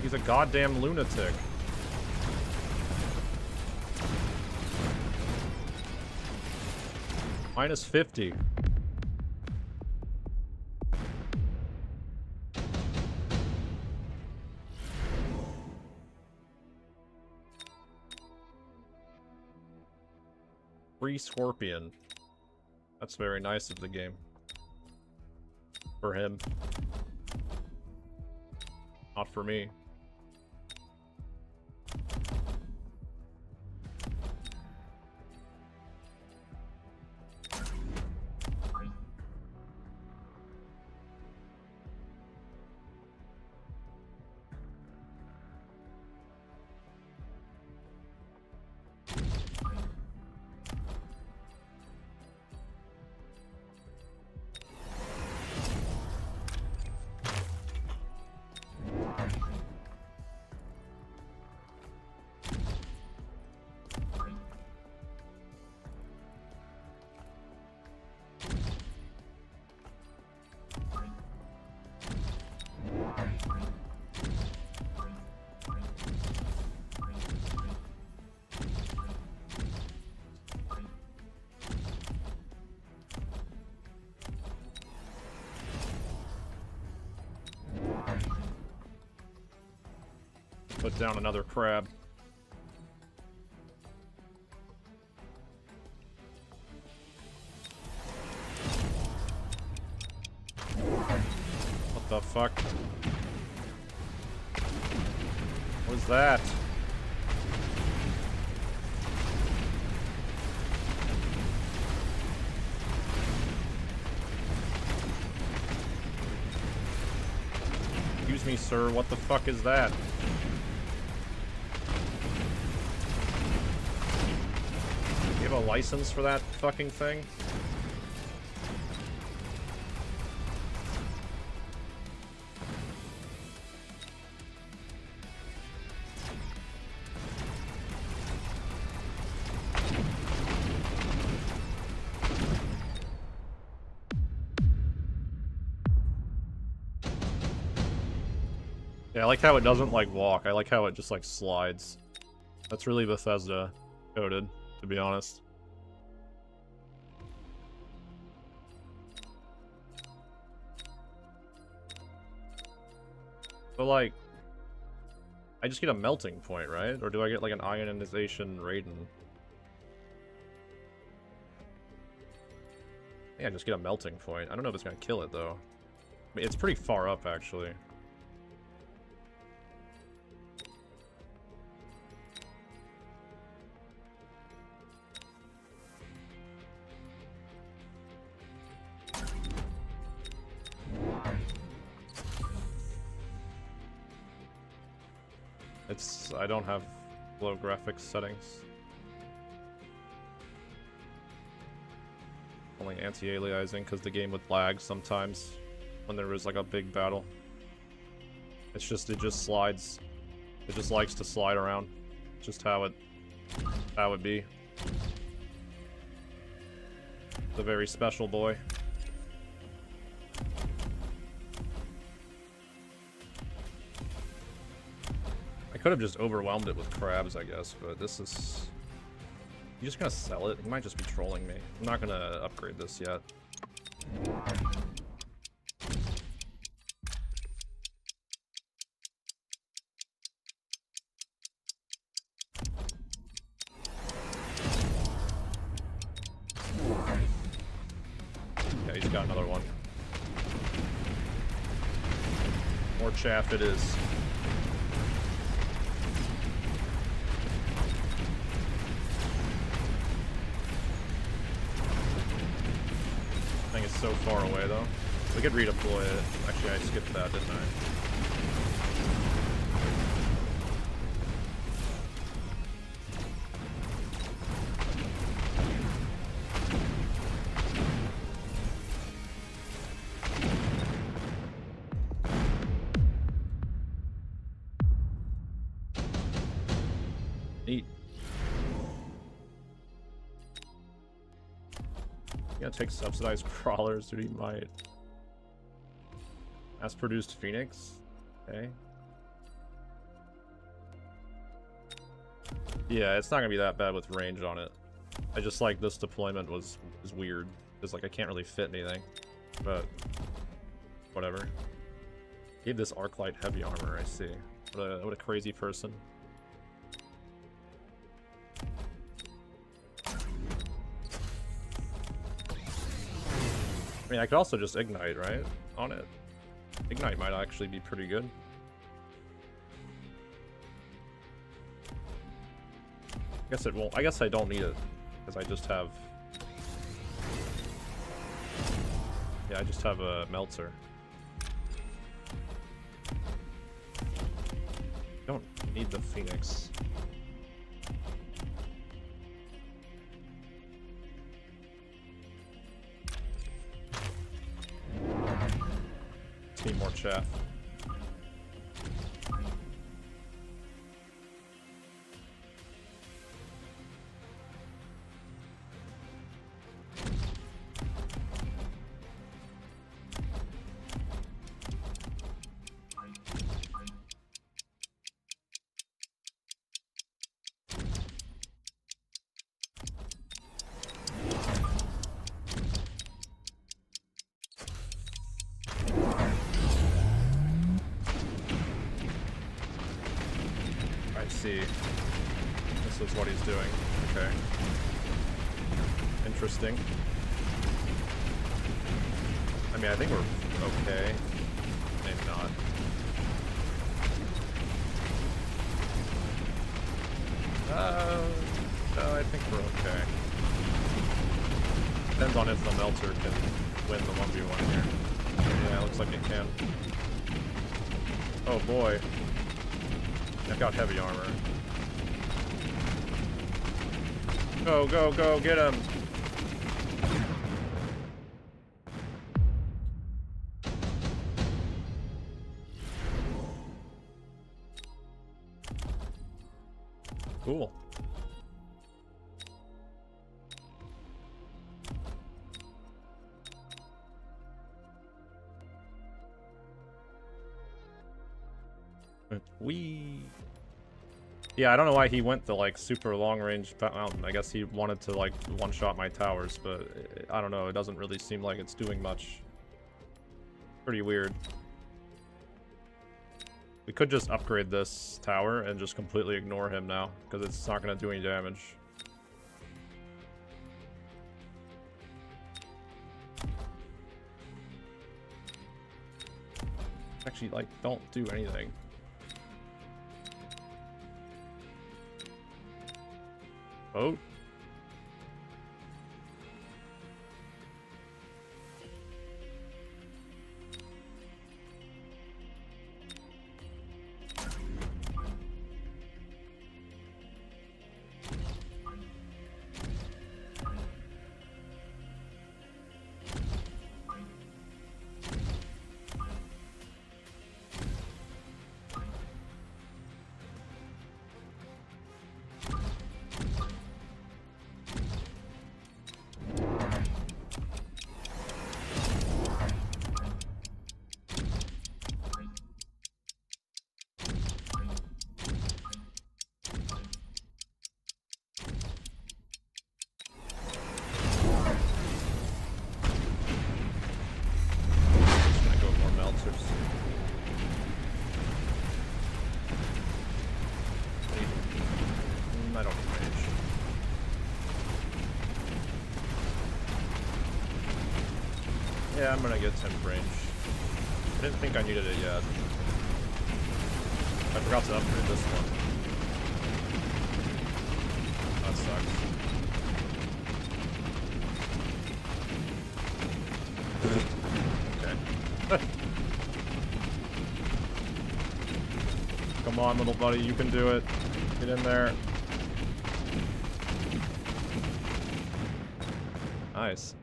He's a goddamn lunatic. Minus 50. Free Scorpion. That's very nice of the game. For him. Not for me. Put down another crab. What the fuck? What was that? Excuse me, sir, what the fuck is that? You have a license for that fucking thing? Yeah, I like how it doesn't, like, walk. I like how it just, like, slides. That's really Bethesda coded, to be honest. But, like, I just get a melting point, right? Or do I get, like, an ionization Raiden? I think I just get a melting point. I don't know if it's gonna kill it, though. I mean, it's pretty far up, actually. I don't have low graphics settings. Only anti-aliasing because the game would lag sometimes when there was like a big battle. It just slides. It just likes to slide around. Just how it be. It's a very special boy. I could have just overwhelmed it with crabs, I guess, but this is... You just gonna sell it? You might just be trolling me. I'm not gonna upgrade this yet. Yeah, he's got another one. More chaff it is. So far away though. We could redeploy it. Actually, I skipped that, didn't I? Neat. Gonna take subsidized crawlers, dude. He might. Mass-produced Phoenix. Okay. Yeah, it's not gonna be that bad with range on it. I just like this deployment was weird because like I can't really fit anything, but whatever. Gave this Arclight heavy armor. I see. What a crazy person. I mean, I could also just ignite, right? On it. Ignite might actually be pretty good. I guess it won't. I guess I don't need it because I just have. Yeah, I just have a melter. Don't need the Phoenix. Need more chaff. see. This is what he's doing. Okay. Interesting. I mean, I think we're okay. Maybe not. No, I think we're okay. Depends on if the Melter can win the 1v1 here. Yeah, looks like it can. Oh boy. I've got heavy armor. Go, go, go, get him! Cool. Yeah, I don't know why he went the like super long range mountain. I guess he wanted to like one-shot my towers, but I don't know, it doesn't really seem like it's doing much. Pretty weird. We could just upgrade this tower and just completely ignore him now, because it's not going to do any damage. Actually, like, don't do anything. Boat? I don't need range. Yeah, I'm gonna get 10 range. I didn't think I needed it yet. I forgot to upgrade this one. That sucks. Okay. Come on, little buddy, you can do it. Get in there. Nice.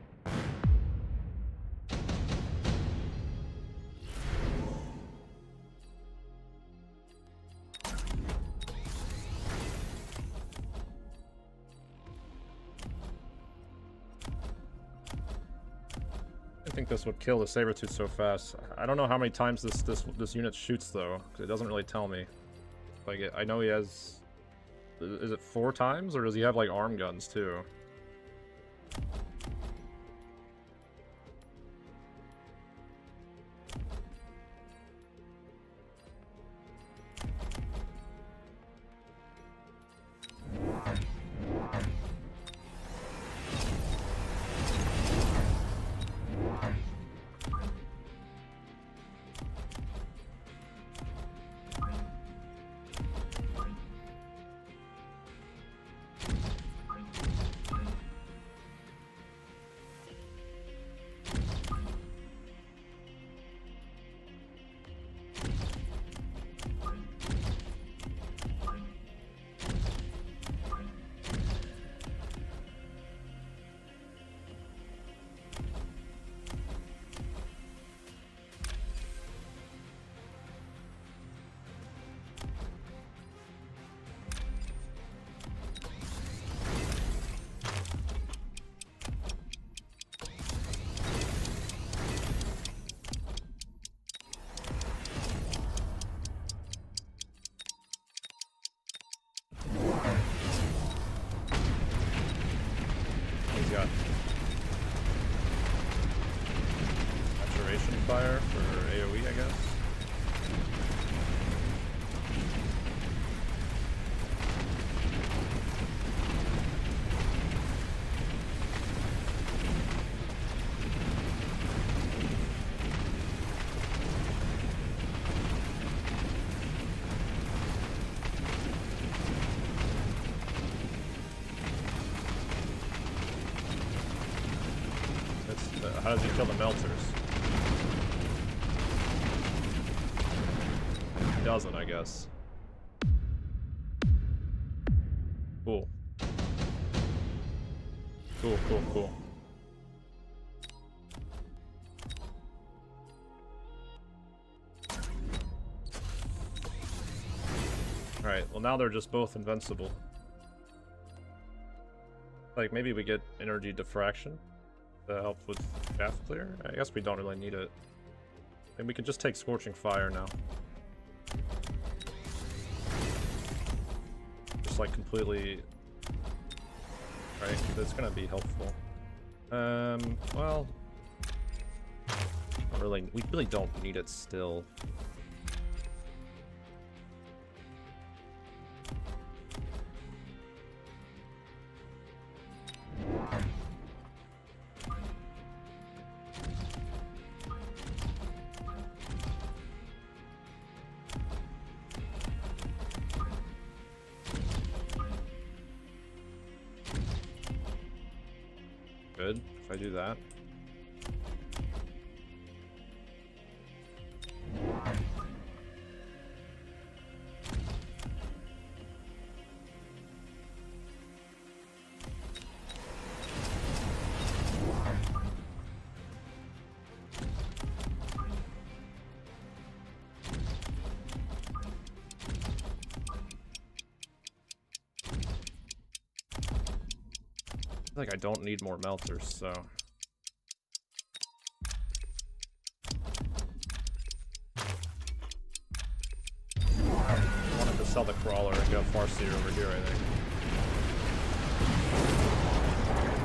I think this would kill the Sabertooth so fast. I don't know how many times this unit shoots though, because it doesn't really tell me. Like I know he has. Is it 4 times, or does he have like arm guns too? He's got saturation fire for AoE, I guess. How does he kill the melters? He doesn't, I guess. Cool. Cool, cool, cool. Alright, well now they're just both invincible. Like, maybe we get energy diffraction to help with shaft clear? I guess we don't really need it. And we can just take Scorching Fire now. Just like completely... Right, that's gonna be helpful. Well... Not really, we really don't need it still. Good, if I do that. Like I don't need more melters, so I wanted to sell the crawler and go Farseer over here, I think.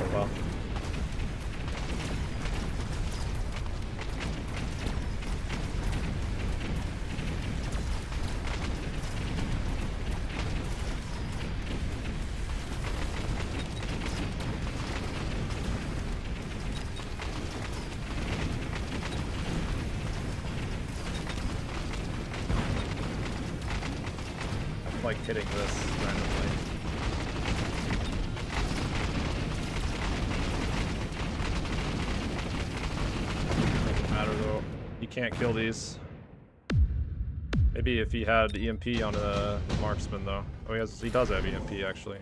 Oh well. Like hitting this randomly. Doesn't matter though. You can't kill these. Maybe if he had EMP on a marksman though. Oh, he does have EMP actually.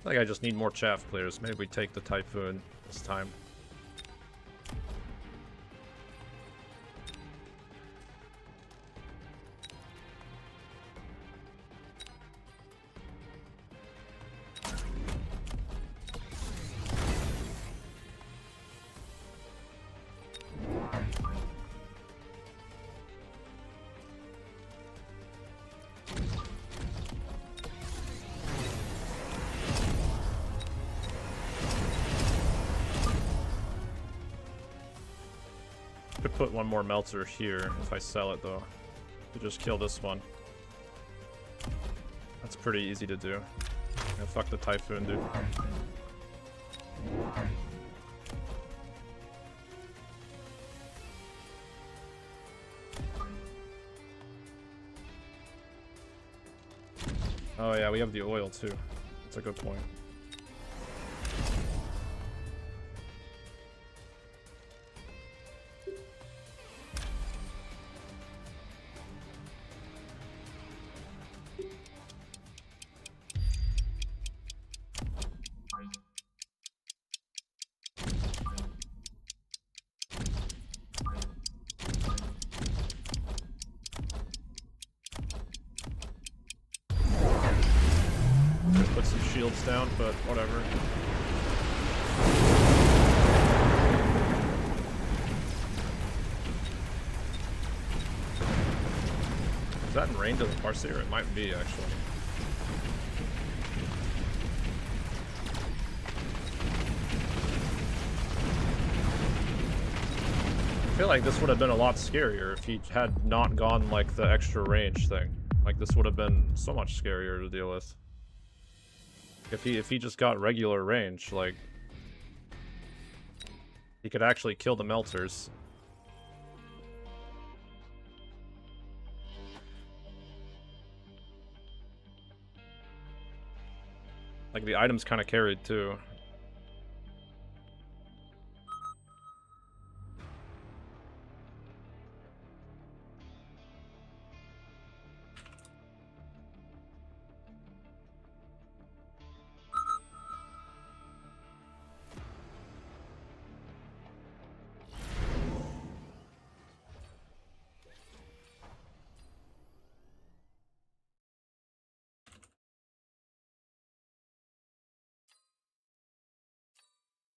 I think I just need more chaff clears. Maybe we take the Typhoon this time. Could put one more melter here if I sell it though. To just kill this one. That's pretty easy to do. Yeah, fuck the Typhoon, dude. Oh yeah, we have the oil too. That's a good point. Put some shields down, but whatever. Is that in range of the Farseer? It might be, actually. I feel like this would have been a lot scarier if he had not gone like the extra range thing. Like this would have been so much scarier to deal with. If he just got regular range, like he could actually kill the melters. Like, the items kind of carried, too.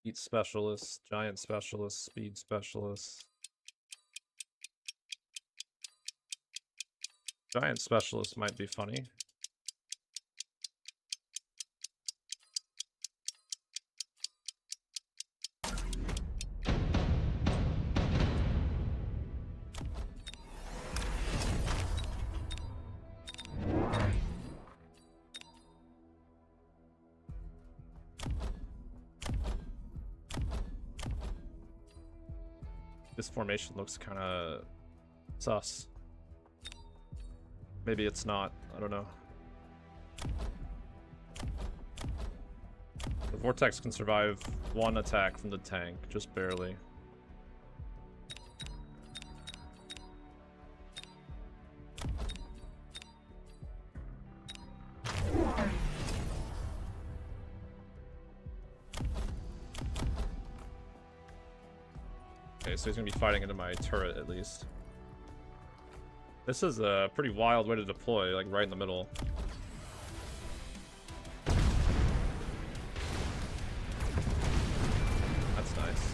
Heat specialist, giant specialist, speed specialist. Giant specialist might be funny. This formation looks kind of sus. Maybe it's not. I don't know. The Vortex can survive one attack from the tank, just barely. Okay, so he's gonna be fighting into my turret at least. This is a pretty wild way to deploy, like right in the middle. That's nice.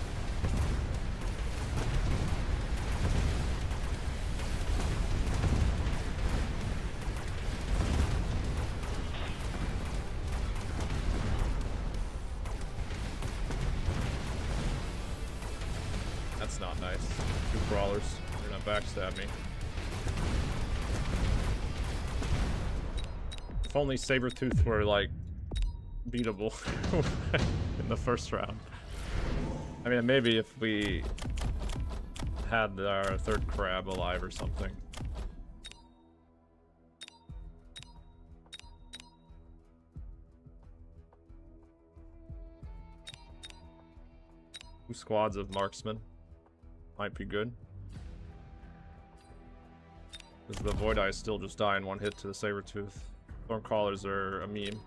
That's not nice. Two brawlers. They're gonna backstab me. If only Sabretooth were, like, beatable in the first round. I mean, maybe if we had our third crab alive or something. Two squads of marksmen might be good. Because the Void Eyes still just die in one hit to the Sabretooth. Stormcrawlers are a meme.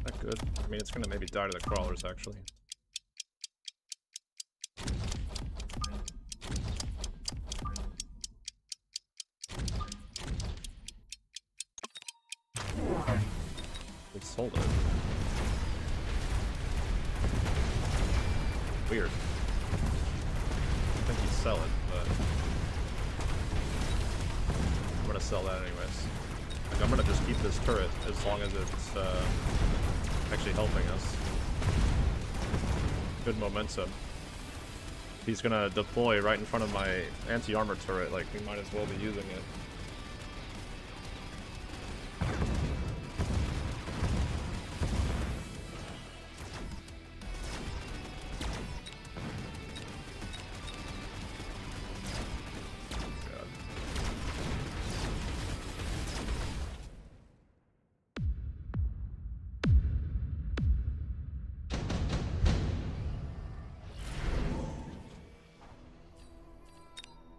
Not good. I mean, it's gonna maybe die to the crawlers, actually. They sold it. Weird. I think he'd sell it, but I'm gonna sell that anyways. Like, I'm gonna just keep this turret as long as it's actually helping us. Good momentum. If he's gonna deploy right in front of my anti-armor turret, like, we might as well be using it.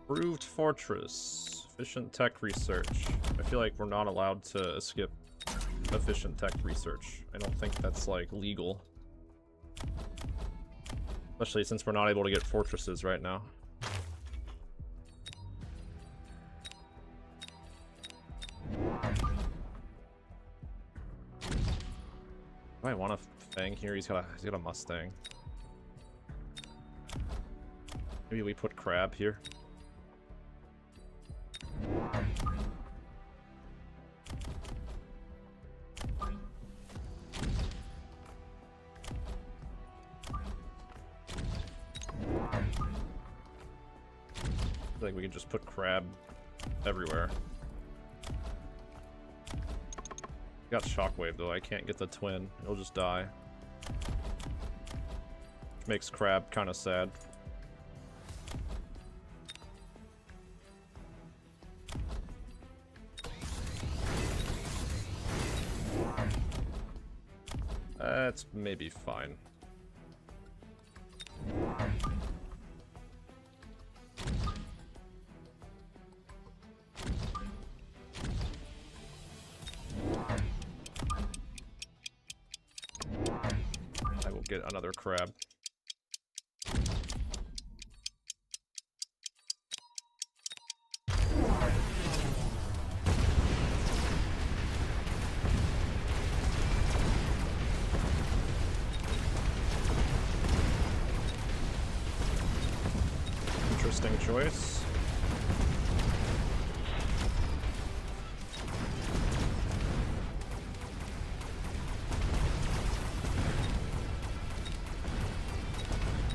Improved Fortress. Efficient tech research. I feel like we're not allowed to skip efficient tech research. I don't think that's, like, legal. Especially since we're not able to get fortresses right now. I want a Fang here. He's got a Mustang. Maybe we put Crab here. I feel like we can just put Crab everywhere. Got Shockwave though, I can't get the twin. It'll just die. Makes Crab kind of sad. That's maybe fine. I will get another Crab. Interesting choice.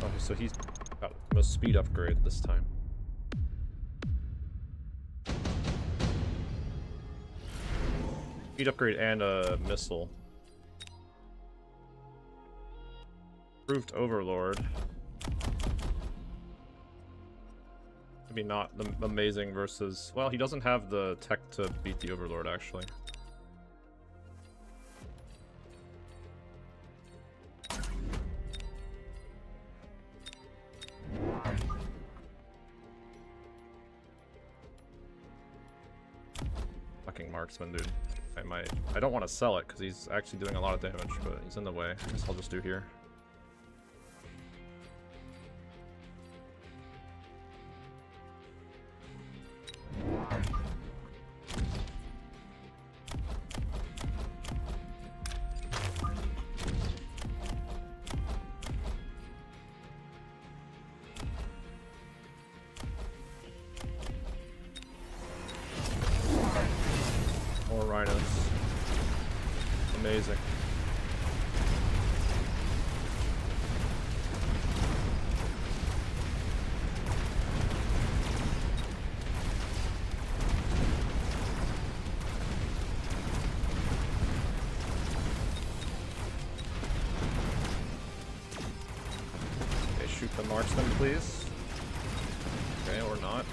Oh, so he's got a speed upgrade this time. Speed upgrade and a missile. Proved Overlord. Maybe not the amazing versus... Well, he doesn't have the tech to beat the Overlord, actually. Fucking marksman, dude. I don't want to sell it because he's actually doing a lot of damage, but he's in the way. I guess I'll just do here. More rhinos. Amazing. Okay, shoot the marksman, please. Okay, or not.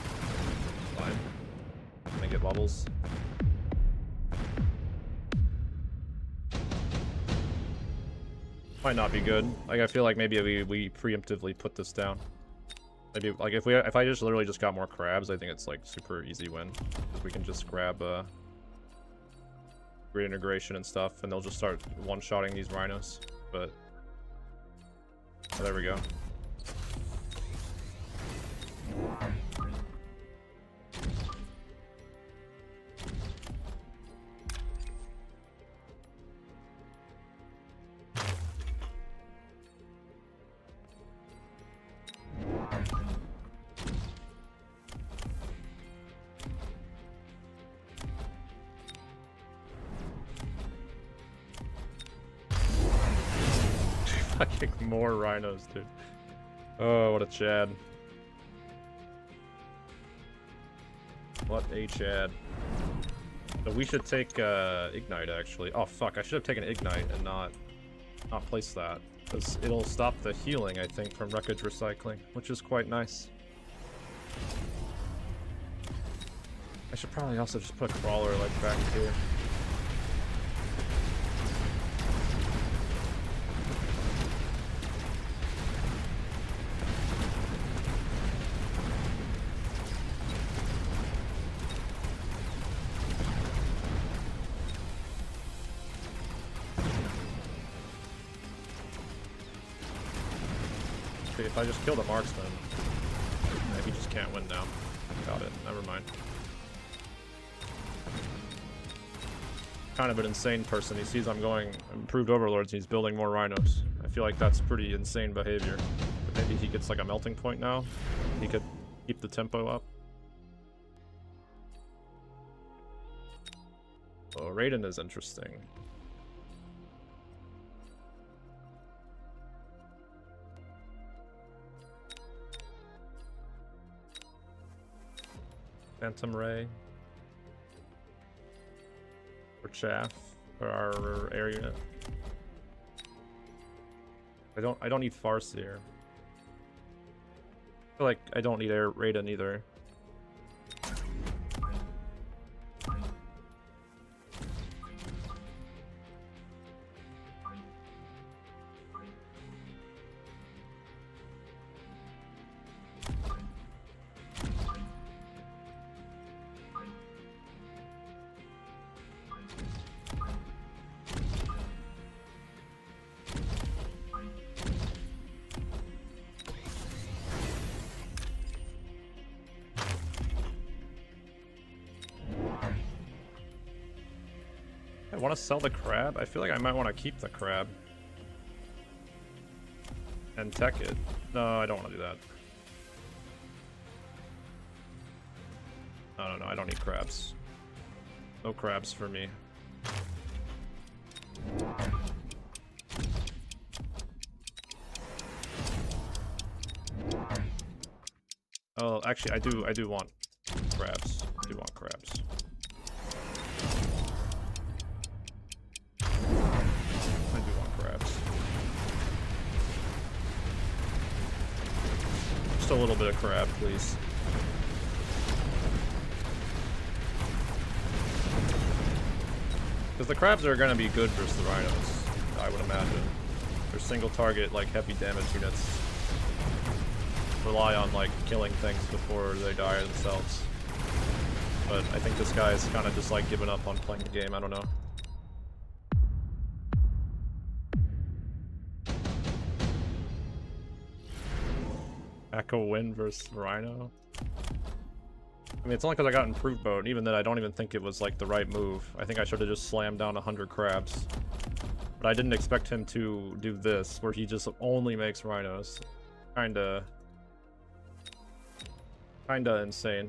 Fine. Can I get bubbles? Might not be good. Like, I feel like maybe we preemptively put this down. Maybe like if I just literally just got more crabs, I think it's like super easy win. If we can just grab grid integration and stuff, and they'll just start one-shotting these rhinos. But oh, there we go. Fucking more rhinos, dude. Oh, what a Chad. What a Chad. So we should take Ignite, actually. Oh, fuck. I should have taken Ignite and not place that. Because it'll stop the healing, I think, from wreckage recycling, which is quite nice. I should probably also just put a crawler, like, back here. if I just kill the marksman, he just can't win now. Got it. Never mind. Kind of an insane person. He sees I'm going improved overlords and he's building more rhinos. I feel like that's pretty insane behavior. But maybe he gets like a melting point now. He could keep the tempo up. Oh, Raiden is interesting. Phantom Ray. Or Chaff. For our area. I don't need Farseer. I feel like I don't need Air Raiden either. I want to sell the crab. I feel like I might want to keep the crab and tech it. No, I don't want to do that. No, I don't need crabs. No crabs for me. Oh, actually, I do want crabs. I do want crabs. Just a little bit of crab, please. Because the crabs are going to be good versus the rhinos, I would imagine. They're single target, like, heavy damage units. Rely on, like, killing things before they die themselves. But I think this guy is kind of just, like, giving up on playing the game. I don't know. Echo win versus Rhino. I mean, it's only because I got improved boat, and even then I don't even think it was like the right move. I think I should have just slammed down 100 crabs. But I didn't expect him to do this, where he just only makes rhinos. Kinda insane.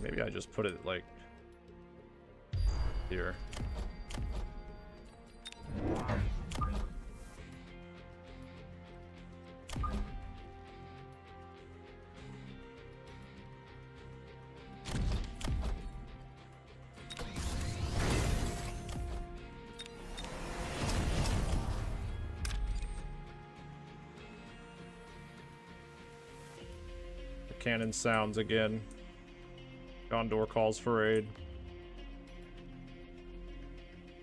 Maybe I just put it like here. The cannon sounds again. Gondor calls for aid.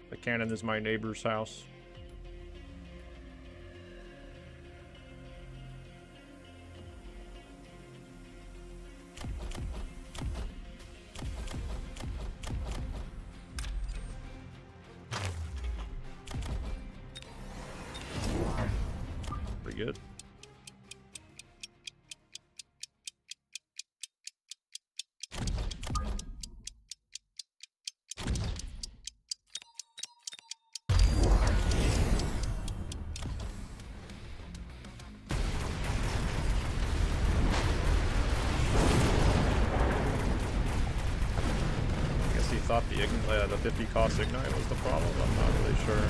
The cannon is my neighbor's house. Pretty good. Thought the 50 cost ignite was the problem. I'm not really sure.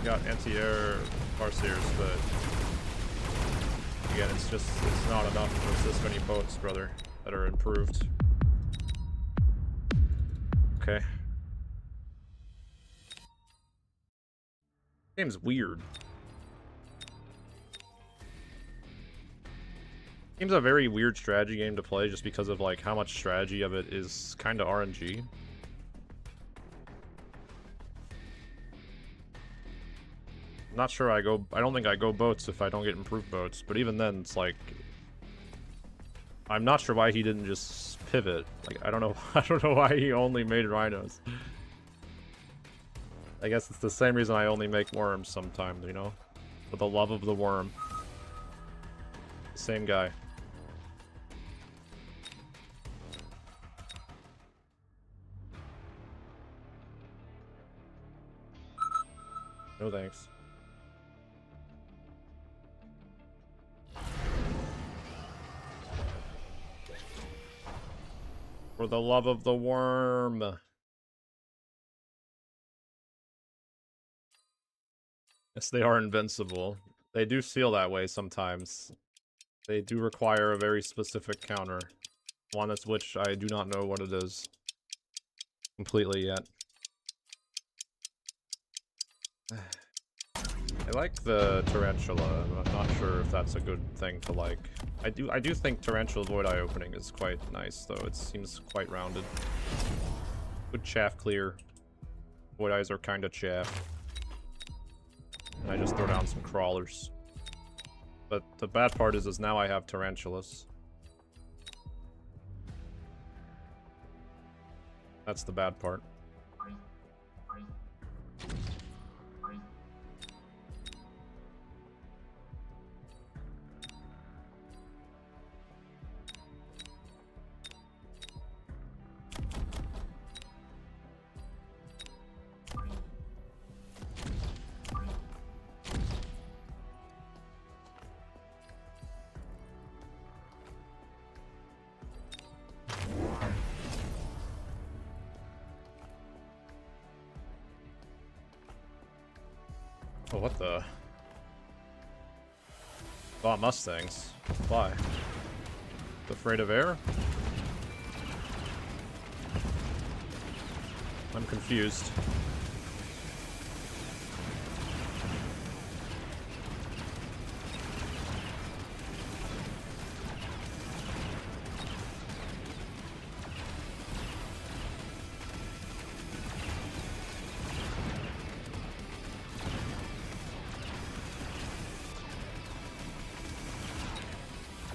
Got anti-air Farseers, but again, it's not enough to resist many boats, brother, that are improved. Okay. Game's weird. Game's a very weird strategy game to play just because of like how much strategy of it is kind of RNG. I'm not sure I don't think I go boats if I don't get improved boats, but even then it's like I'm not sure why he didn't just pivot. Like, I don't know. I don't know why he only made rhinos. I guess it's the same reason I only make worms sometimes, you know? For the love of the worm. Same guy. No thanks. For the love of the worm. Yes, they are invincible. They do feel that way sometimes. They do require a very specific counter. One that's which I do not know what it is completely yet. I like the tarantula. I'm not sure if that's a good thing to like. I do think tarantula void eye opening is quite nice though. It seems quite rounded. Good chaff clear. Void eyes are kind of chaff. And I just throw down some crawlers. But the bad part is now I have tarantulas. That's the bad part. Oh, what the? Bought Mustangs. Why? Afraid of air? I'm confused.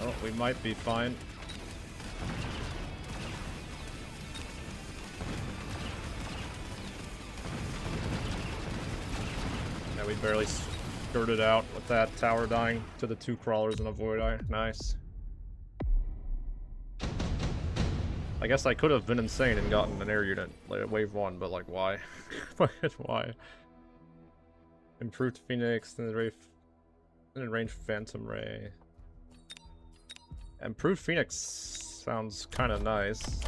Oh, we might be fine. Yeah, we barely skirted out with that tower dying to the 2 crawlers and a void eye. Nice. I guess I could have been insane and gotten an air unit, like wave 1, but like, why? Why? Improved Phoenix, extended range Phantom Ray. Improved Phoenix sounds kind of nice.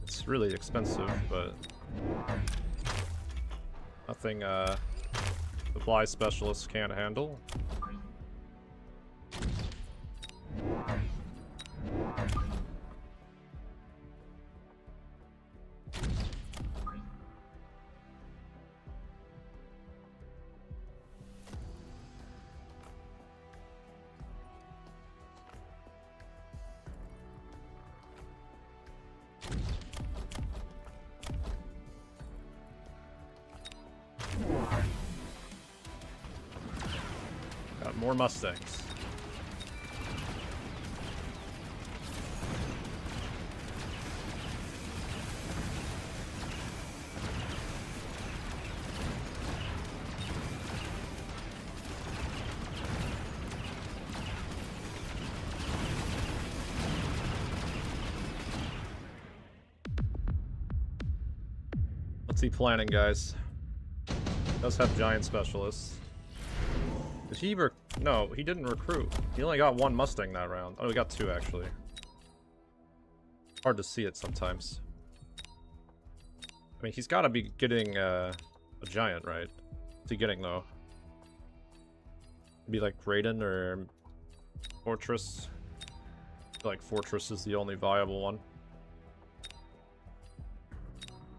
It's really expensive, but nothing supply specialists can't handle. Got more Mustangs. What's he planning, guys? Does have giant specialists. Did he no, he didn't recruit. He only got 1 Mustang that round. Oh, he got 2 actually. Hard to see it sometimes. I mean, he's got to be getting a giant, right? What's he getting though? Maybe like Raiden or Fortress. I feel like Fortress is the only viable one.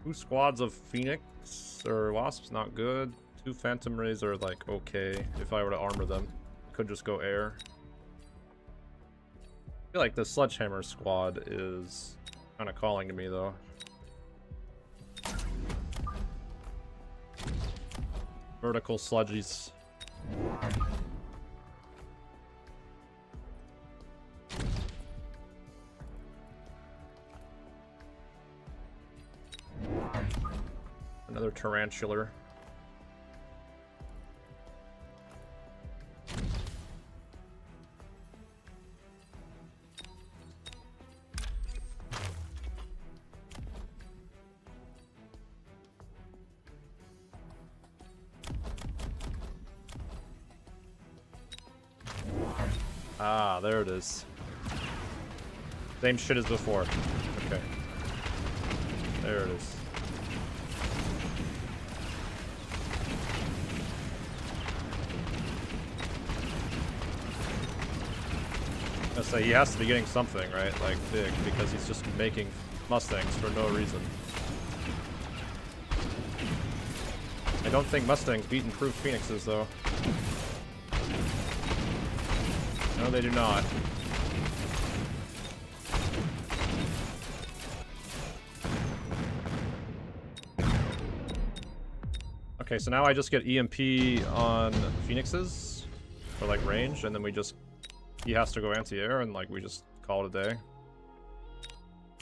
2 squads of Phoenix or Wasps, not good. 2 Phantom Rays are like okay if I were to armor them. Could just go air. I feel like the Sledgehammer squad is kind of calling to me though. Vertical sludgies. Another tarantular. Ah, there it is. Same shit as before. Okay. There it is. I say he has to be getting something, right? Like big, because he's just making Mustangs for no reason. I don't think Mustangs beat improved Phoenixes though. No, they do not. Okay, so now I just get EMP on Phoenixes for like range, and then we just he has to go anti-air, and like we just call it a day.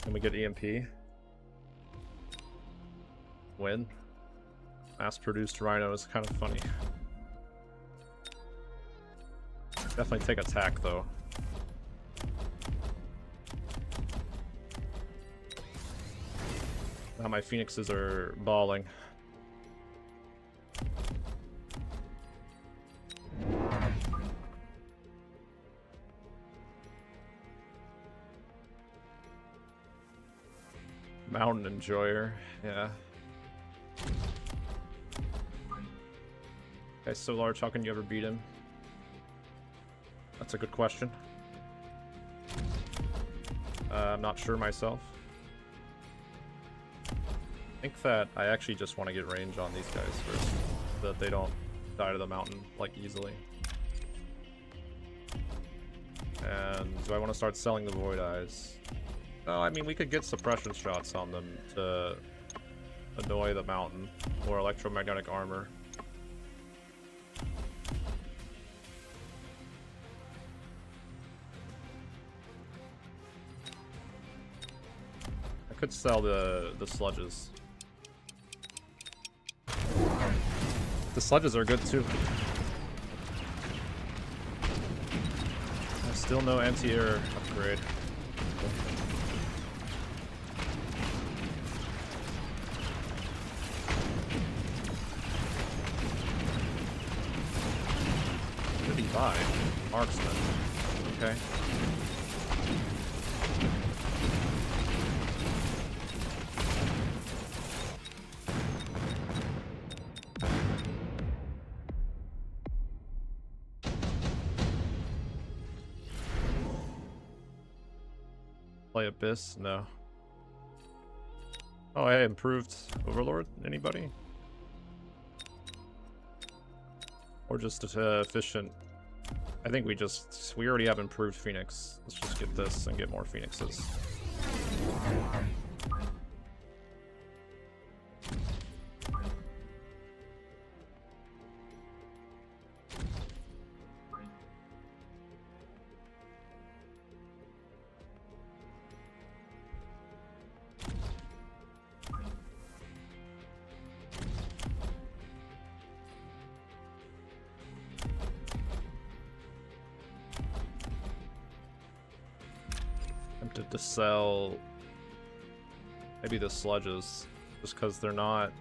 And we get EMP. Win. Mass-produced Rhino is kind of funny. Definitely take attack though. Now my Phoenixes are balling. Mountain Enjoyer, yeah. Guy's so large, how can you ever beat him? That's a good question. I'm not sure myself. I think that I actually just want to get range on these guys first, so that they don't die to the mountain, like, easily. And do I want to start selling the Void Eyes? No, I mean, we could get suppression shots on them to annoy the mountain, or electromagnetic armor. I could sell the sludges. The sludges are good too. There's still no anti-air upgrade. Marksman. Okay. Play Abyss? No. Oh, I improved Overlord? Anybody? Or just efficient? I think we already have improved Phoenix. Let's just get this and get more Phoenixes. To sell maybe the sludges just because they're not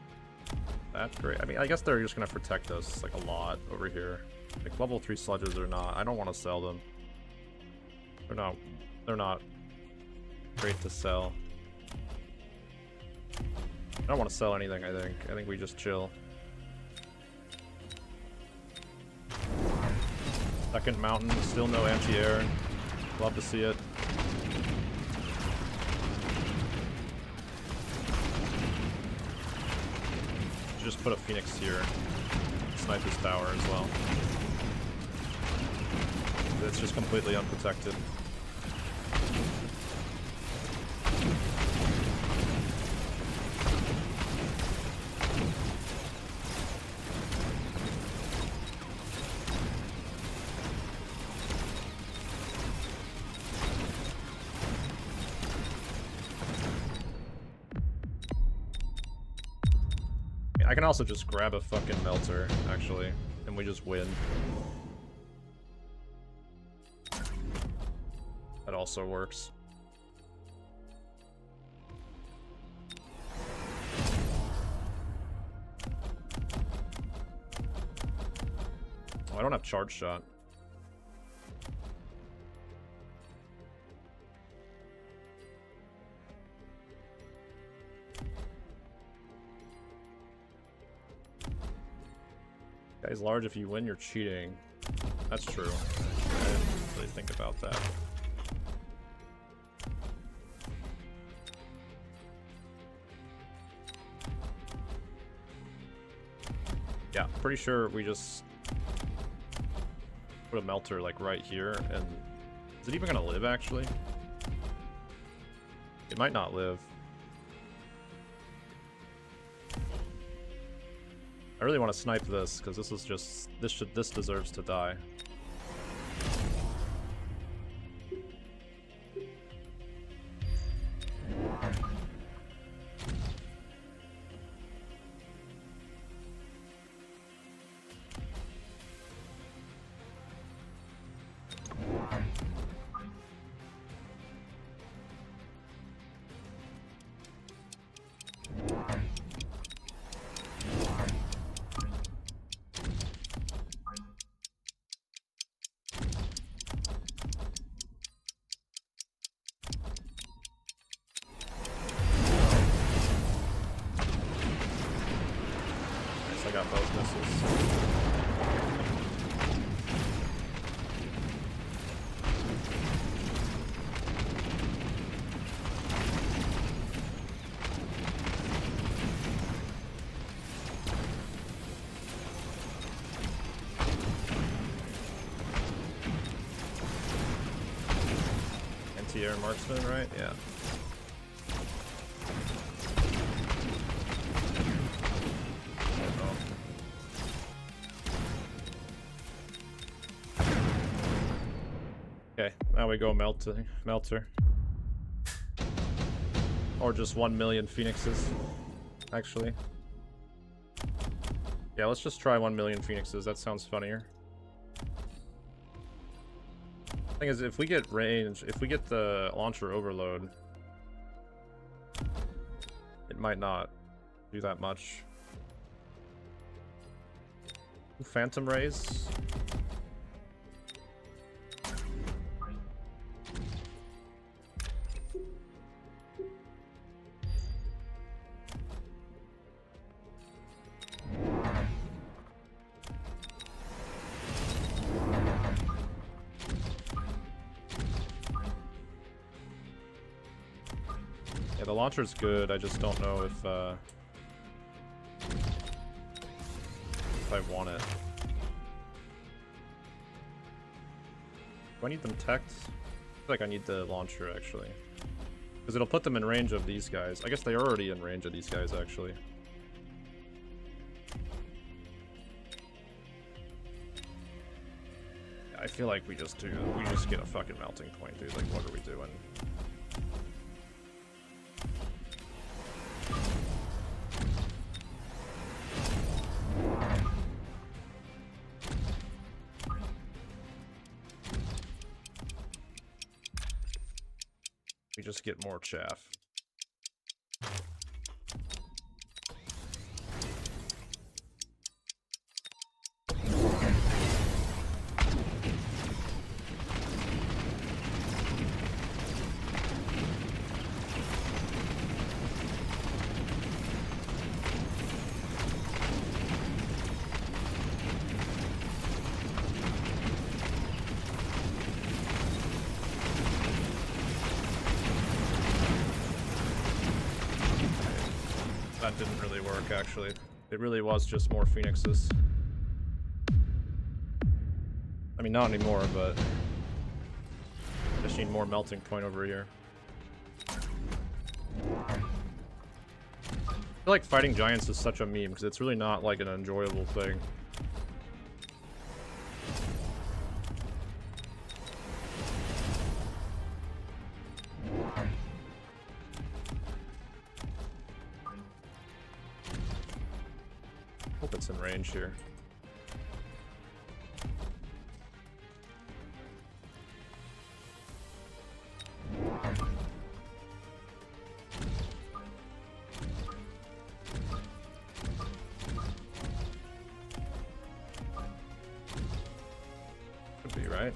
that great. I mean, I guess they're just gonna protect us like a lot over here. Like level 3 sludges are not. I don't want to sell them. They're not great to sell. I don't want to sell anything. I think we just chill. Second mountain, still no anti-air. Love to see it. Just put a Phoenix here. Snipe his tower as well. It's just completely unprotected. I can also just grab a fucking melter, actually, and we just win. That also works. Oh, I don't have charge shot. Guy's large. If you win, you're cheating. That's true. I didn't really think about that. Yeah, pretty sure we just put a melter like right here, and is it even gonna live actually? It might not live. I really want to snipe this because this is just this deserves to die. I got both missiles. Anti-air marksman, right? Yeah. Okay, now we go melter. Or just 1 million phoenixes, actually. Yeah, let's just try 1 million phoenixes, that sounds funnier. Thing is, if we get range, if we get the launcher overload, it might not do that much. Phantom rays. Yeah, the launcher's good. I just don't know if I want it. Do I need them teched? I feel like I need the launcher, actually. Because it'll put them in range of these guys. I guess they're already in range of these guys, actually. I feel like we just get a fucking melting point, dude. Like, what are we doing? We just get more chaff. That didn't really work, actually. It really was just more phoenixes. I mean, not anymore, but I just need more melting point over here. I feel like fighting giants is such a meme, because it's really not, like, an enjoyable thing. Hope it's in range here. Could be right.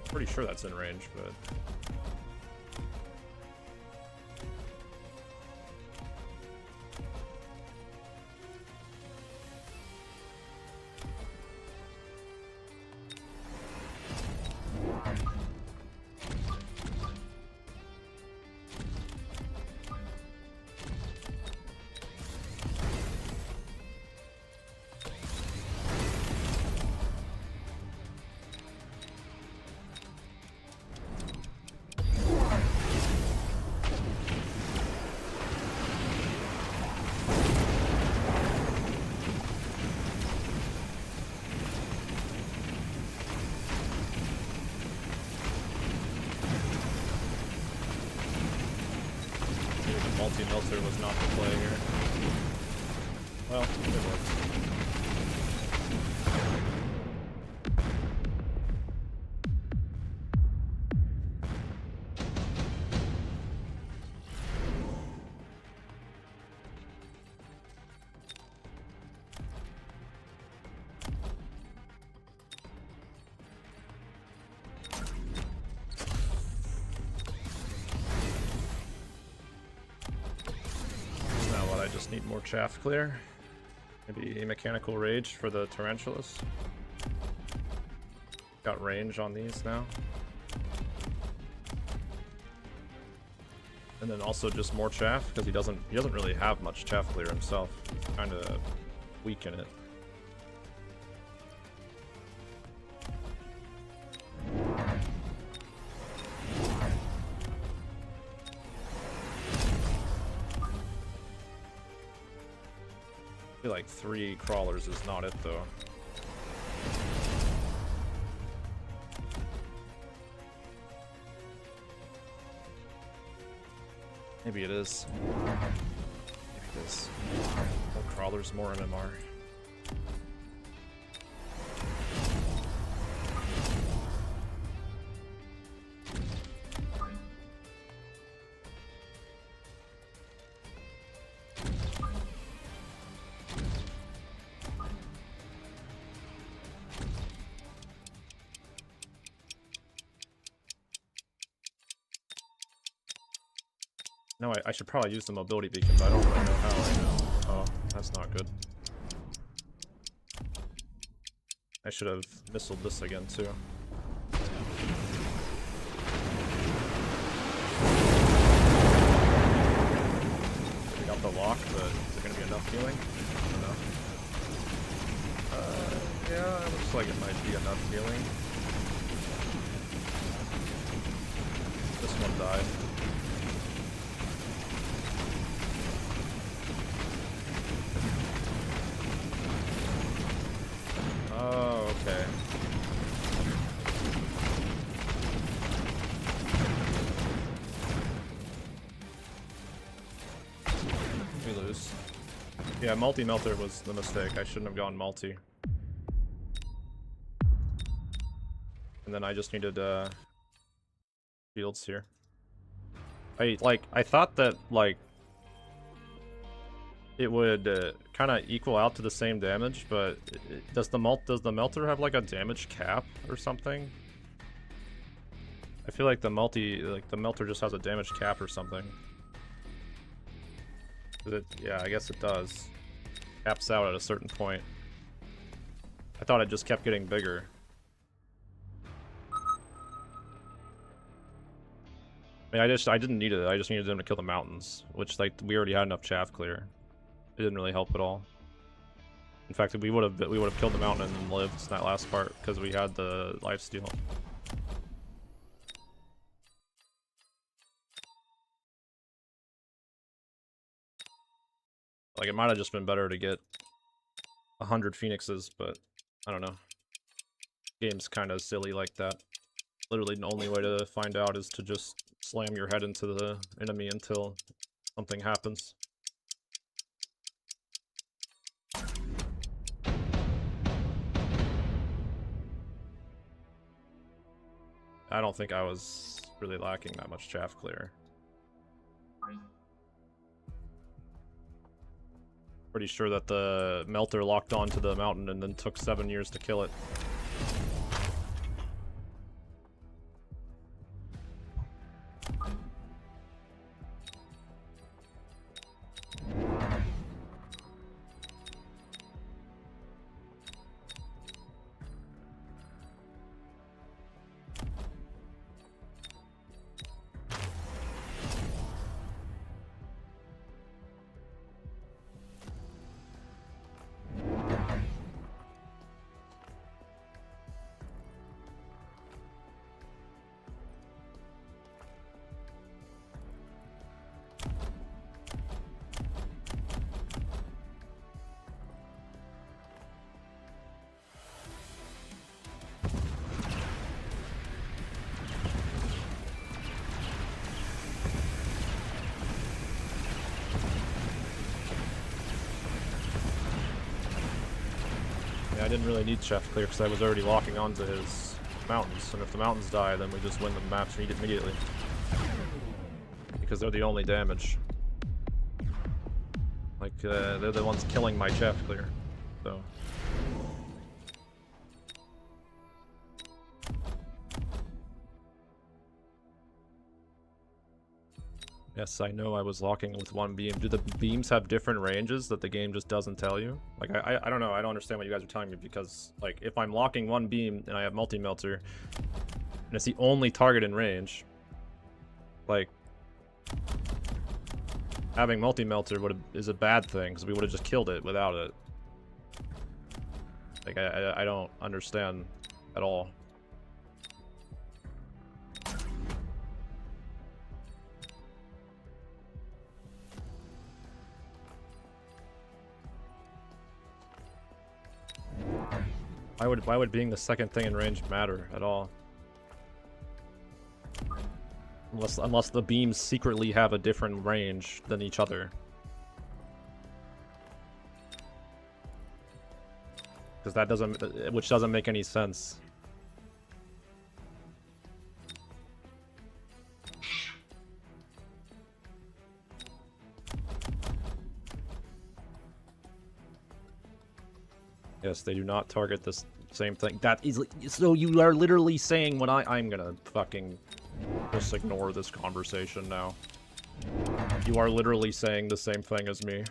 Pretty sure that's in range, but multi-melter was not the play here. Well, it worked. Need more chaff clear. Maybe a mechanical rage for the tarantulas. Got range on these now. And then also just more chaff because he doesn't really have much chaff clear himself. He's kind of weak in it. I feel like 3 crawlers is not it though. Maybe it is. Maybe it is. More crawlers, more MMR. No, I should probably use the mobility beacon, but I don't really know how right now. Oh, that's not good. I should have missiled this again, too. We got the lock, but is there going to be enough healing? I don't know. Yeah, it looks like it might be enough healing. This one died. Oh, okay. We lose. Yeah, multi-melter was the mistake. I shouldn't have gone multi. And then I just needed fields here. I thought that like it would kind of equal out to the same damage, but does the melter have like a damage cap or something? I feel like the melter just has a damage cap or something. Yeah, I guess it does. Caps out at a certain point. I thought it just kept getting bigger. I mean, I didn't need it. I just needed them to kill the mountains, which like we already had enough chaff clear. It didn't really help at all. In fact, we would have killed the mountain and lived in that last part because we had the lifesteal. Like it might have just been better to get 100 phoenixes, but I don't know. Game's kind of silly like that. Literally the only way to find out is to just slam your head into the enemy until something happens. I don't think I was really lacking that much chaff clear. Pretty sure that the melter locked onto the mountain and then took 7 years to kill it. Yeah, I didn't really need Chef Clear because I was already locking onto his mountains, and if the mountains die, then we just win the match immediately. Because they're the only damage. Like, they're the ones killing my Chef Clear, so... Yes, I know I was locking with one beam. Do the beams have different ranges that the game just doesn't tell you? Like, I don't know. I don't understand what you guys are telling me because, like, if I'm locking one beam and I have multi-melter, and it's the only target in range, like, having multi-melter is a bad thing because we would have just killed it without it. Like, I don't understand at all. Why would being the second thing in range matter at all? Unless the beams secretly have a different range than each other. Because that doesn't make any sense. Yes, they do not target the same thing. That is, so you are literally saying what I'm gonna fucking just ignore this conversation now. You are literally saying the same thing as me.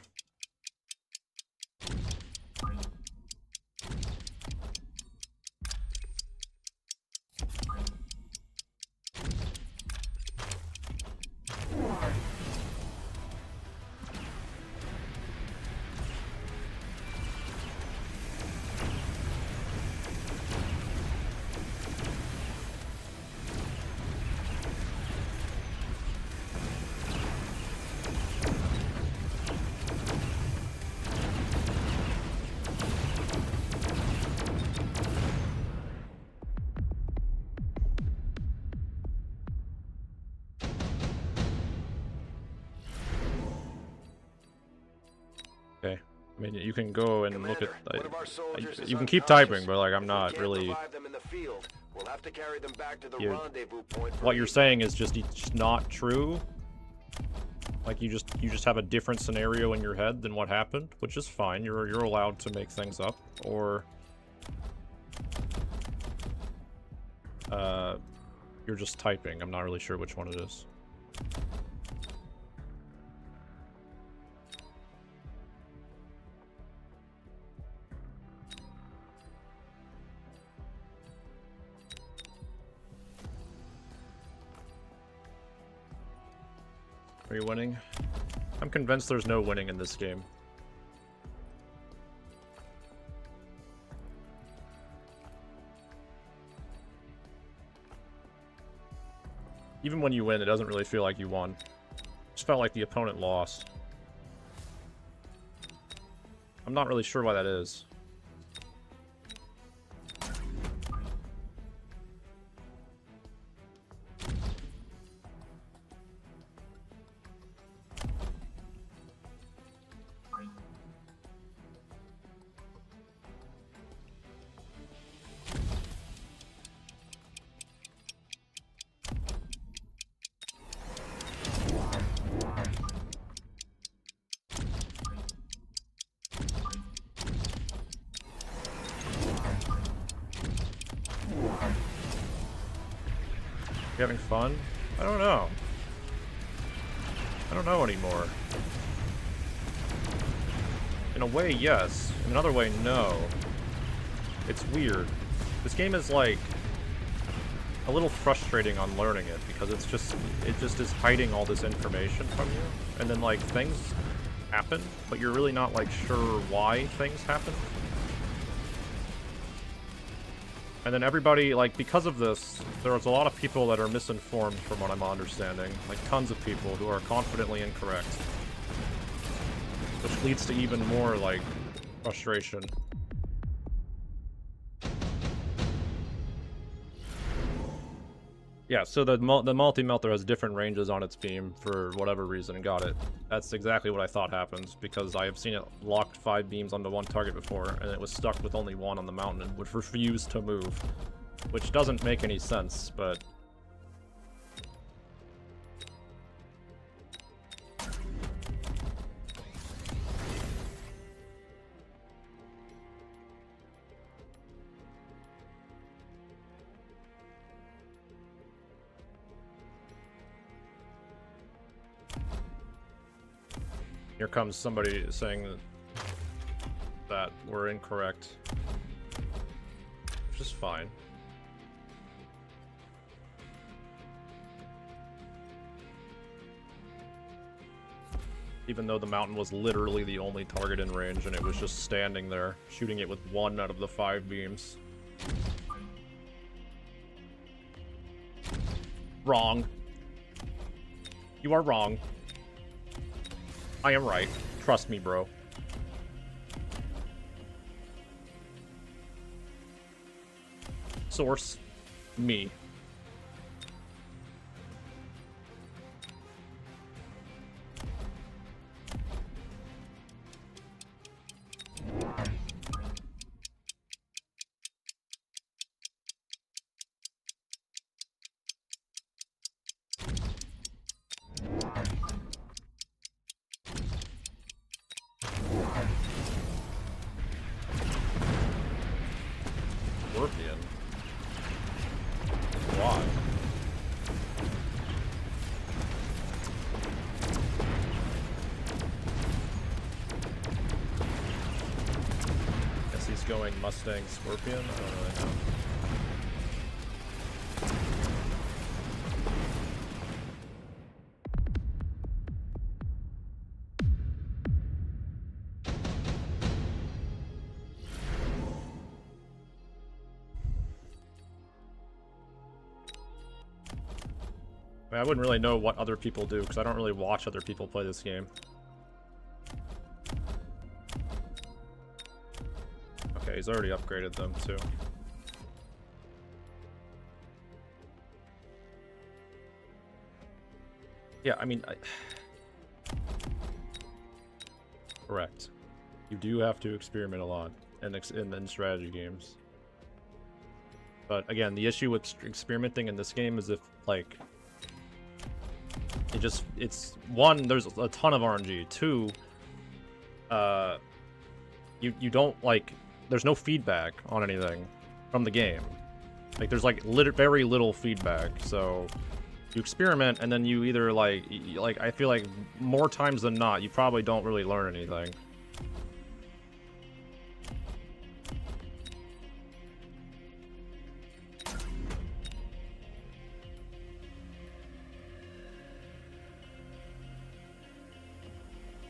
Okay. I mean, you can go and look at... you can keep typing, but, like, I'm not really... What you're saying is just it's not true? Like, you just have a different scenario in your head than what happened, which is fine. You're allowed to make things up, or... you're just typing. I'm not really sure which one it is. Are you winning? I'm convinced there's no winning in this game. Even when you win, it doesn't really feel like you won. It just felt like the opponent lost. I'm not really sure why that is. You having fun? I don't know. I don't know anymore. In a way, yes. In another way, no. It's weird. This game is like a little frustrating on learning it because it just is hiding all this information from you, and then like things happen, but you're really not like sure why things happen. And then everybody, like, because of this, there's a lot of people that are misinformed from what I'm understanding. Like, tons of people who are confidently incorrect. Which leads to even more, like, frustration. Yeah, so the multi-melter has different ranges on its beam for whatever reason. Got it. That's exactly what I thought happens, because I have seen it locked 5 beams onto one target before, and it was stuck with only one on the mountain and would refuse to move. Which doesn't make any sense, but... Here comes somebody saying that we're incorrect. Which is fine. Even though the mountain was literally the only target in range and it was just standing there, shooting it with 1 out of the 5 beams. Wrong. You are wrong. I am right. Trust me, bro. Source. Me. Scorpion? Why? Guess he's going Mustang Scorpion? I don't really know. I wouldn't really know what other people do, because I don't really watch other people play this game. Okay, he's already upgraded them, too. Yeah, I mean... Correct. You do have to experiment a lot in strategy games. But, again, the issue with experimenting in this game is if, like... It's one, there's a ton of RNG. 2, you don't, like, there's no feedback on anything from the game. Like, there's, like, very little feedback, so you experiment, and then you either, like, I feel like more times than not, you probably don't really learn anything.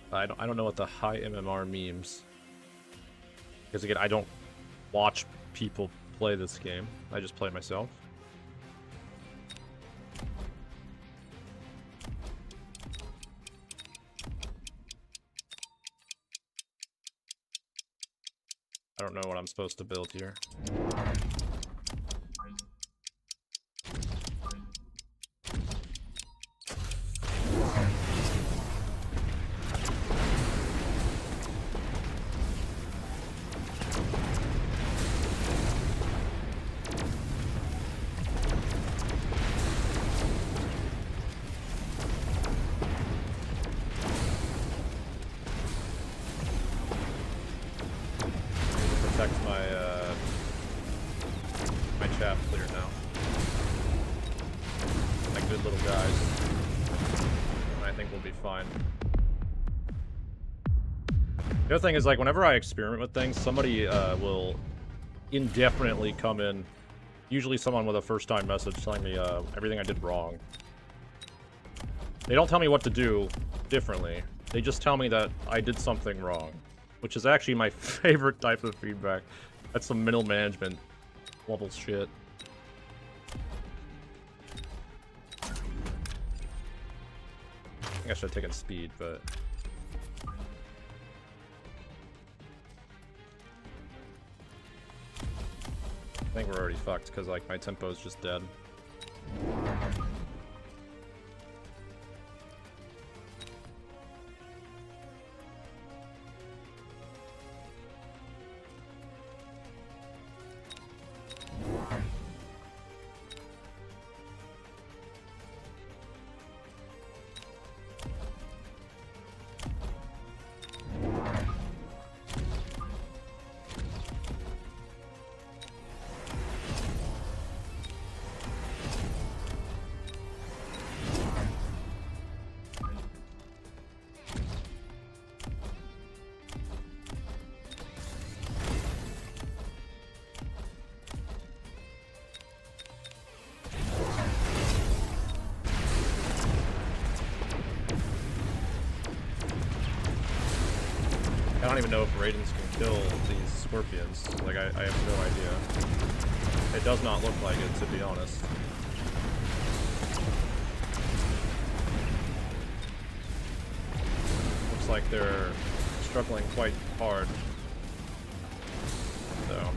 I don't know what the high MMR means. Because again, I don't watch people play this game. I just play myself. I don't know what I'm supposed to build here. The other thing is, like, whenever I experiment with things, somebody will indefinitely come in. Usually someone with a first-time message telling me everything I did wrong. They don't tell me what to do differently. They just tell me that I did something wrong. Which is actually my favorite type of feedback. That's some middle management level shit. I think I should have taken speed, but... I think we're already fucked, because, like, my tempo is just dead. I don't even know if Raidens can kill these scorpions. Like, I have no idea. It does not look like it, to be honest. Looks like they're struggling quite hard. So...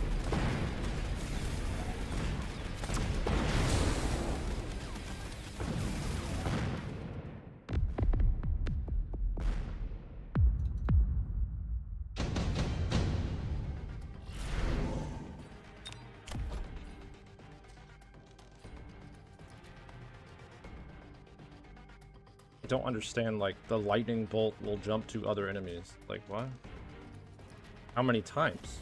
don't understand, like, the lightning bolt will jump to other enemies. Like, what? How many times?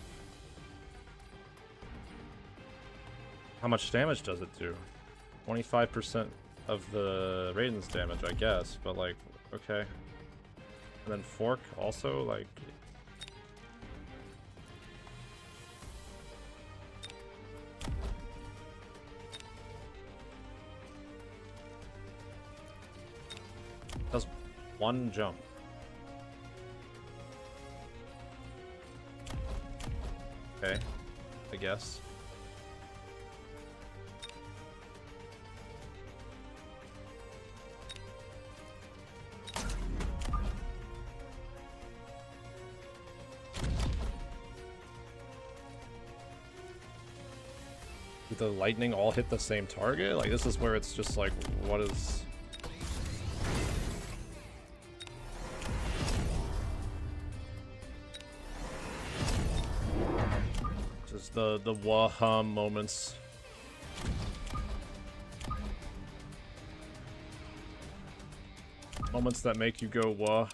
How much damage does it do? 25% of the Raiden's damage, I guess, but, like, okay. And then Fork also, like... does one jump. Okay, I guess. Did the lightning all hit the same target? Like, this is where it's just like, what is... Just the wah-hum moments. Moments that make you go wah.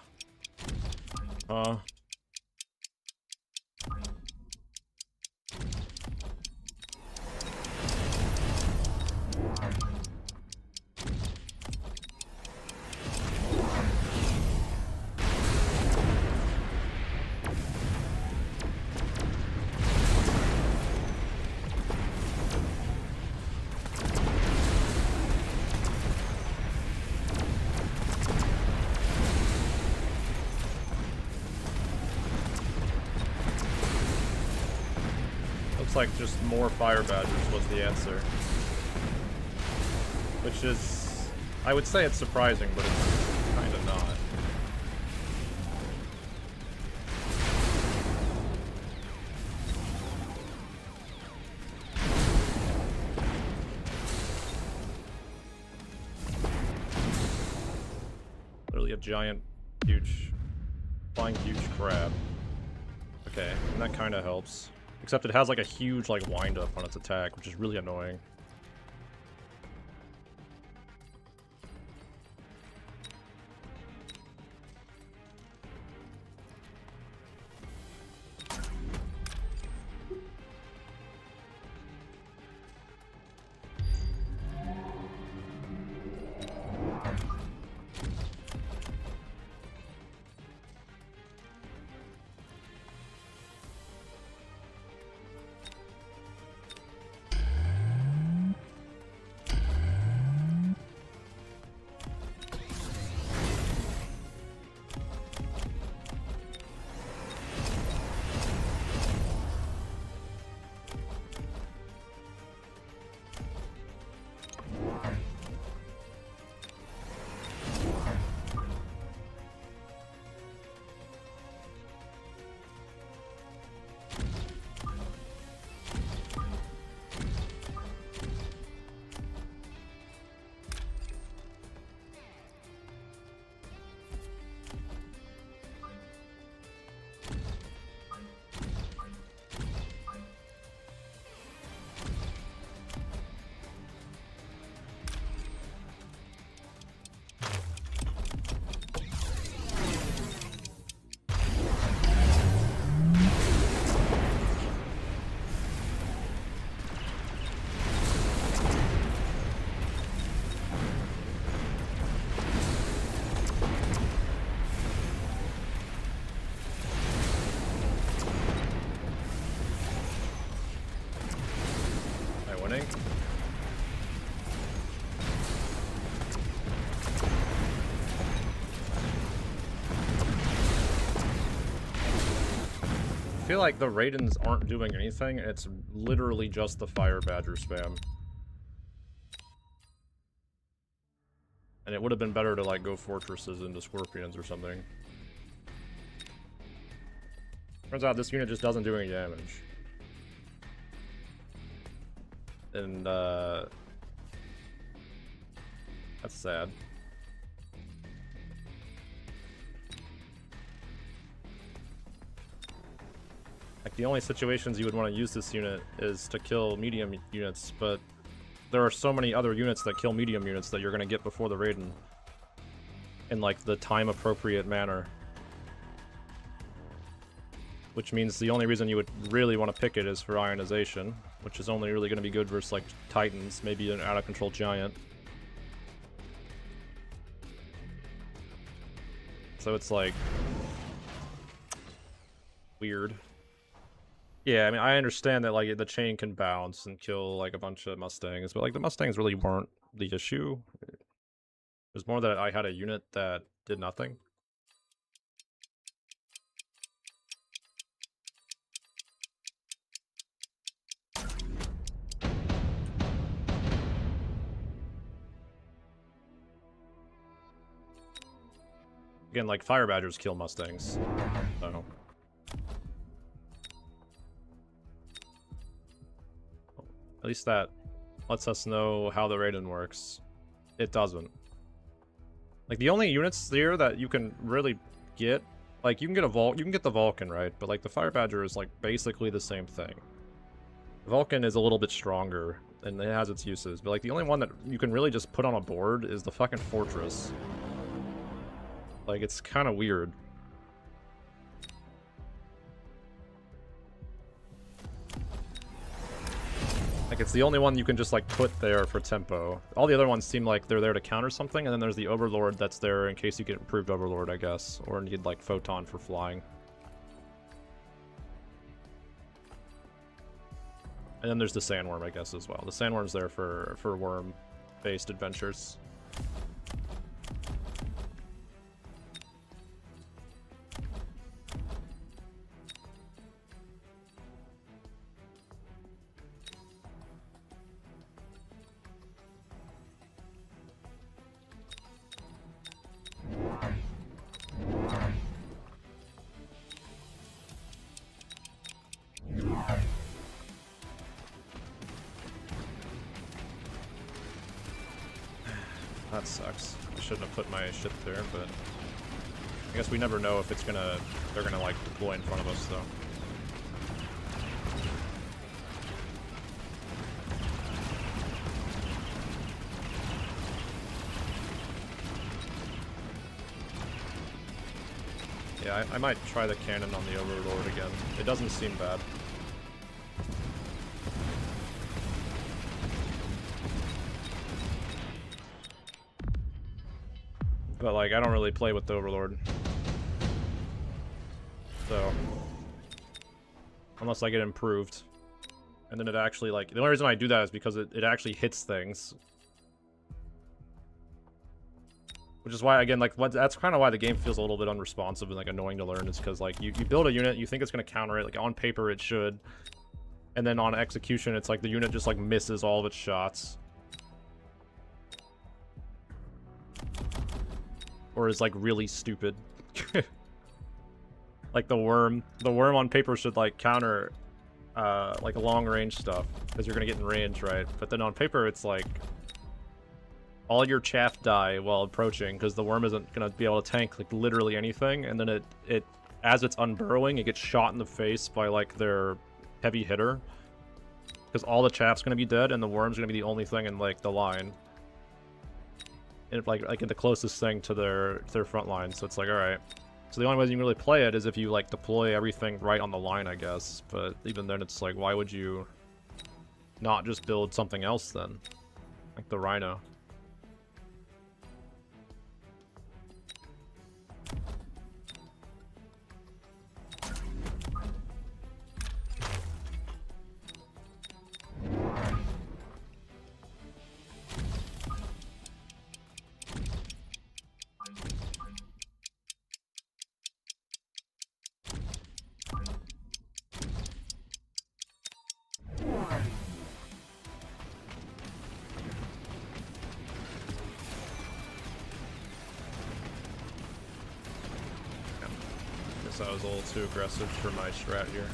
Like just more fire badgers was the answer, which is, I would say it's surprising, but it's kind of not. Literally a giant, huge, flying huge crab. Okay, and that kind of helps. Except it has like a huge like wind up on its attack, which is really annoying. mining. I feel like the Raidens aren't doing anything, and it's literally just the Fire Badger spam. And it would have been better to, like, go Fortresses into Scorpions or something. Turns out this unit just doesn't do any damage. And, that's sad. Like, the only situations you would want to use this unit is to kill medium units, but there are so many other units that kill medium units that you're going to get before the Raiden. In, like, the time-appropriate manner. Which means the only reason you would really want to pick it is for ionization, which is only really going to be good versus, like, Titans, maybe an out-of-control giant. So it's, like, weird. Yeah, I mean, I understand that, like, the chain can bounce and kill, like, a bunch of Mustangs, but, like, the Mustangs really weren't the issue. It was more that I had a unit that did nothing. Again, like, Fire Badgers kill Mustangs, so... At least that lets us know how the Raiden works. It doesn't. Like, the only units there that you can really get, like, you can get the Vulcan, right? But, like, the Fire Badger is, like, basically the same thing. The Vulcan is a little bit stronger, and it has its uses, but, like, the only one that you can really just put on a board is the fucking Fortress. Like, it's kind of weird. Like, it's the only one you can just, like, put there for tempo. All the other ones seem like they're there to counter something, and then there's the Overlord that's there in case you get improved Overlord, I guess. Or need, like, Photon for flying. And then there's the Sandworm, I guess, as well. The Sandworm's there for worm-based adventures. That sucks. I shouldn't have put my ship there, but I guess we never know if they're gonna like deploy in front of us, though. Yeah, I might try the cannon on the Overlord again. It doesn't seem bad. But, like, I don't really play with the Overlord. So... unless I get improved. And then it actually, like... the only reason I do that is because it actually hits things. Which is why, again, like, that's kind of why the game feels a little bit unresponsive and, like, annoying to learn. Is because, like, you build a unit, you think it's going to counter it. Like, on paper, it should. And then on execution, it's like the unit just, like, misses all of its shots. Or is, like, really stupid. Like, the worm on paper should, like, counter, like, long-range stuff. Because you're gonna get in range, right? But then on paper, it's, like... all your chaff die while approaching, because the worm isn't gonna be able to tank, like, literally anything. And then it as it's unburrowing, it gets shot in the face by, like, their heavy hitter. Because all the chaff's gonna be dead, and the worm's gonna be the only thing in, like, the line. And like the closest thing to their front line, so it's like, alright. So the only way you can really play it is if you, like, deploy everything right on the line, I guess. But even then, it's like, why would you not just build something else then? Like the Rhino. that was a little too aggressive for my strat here.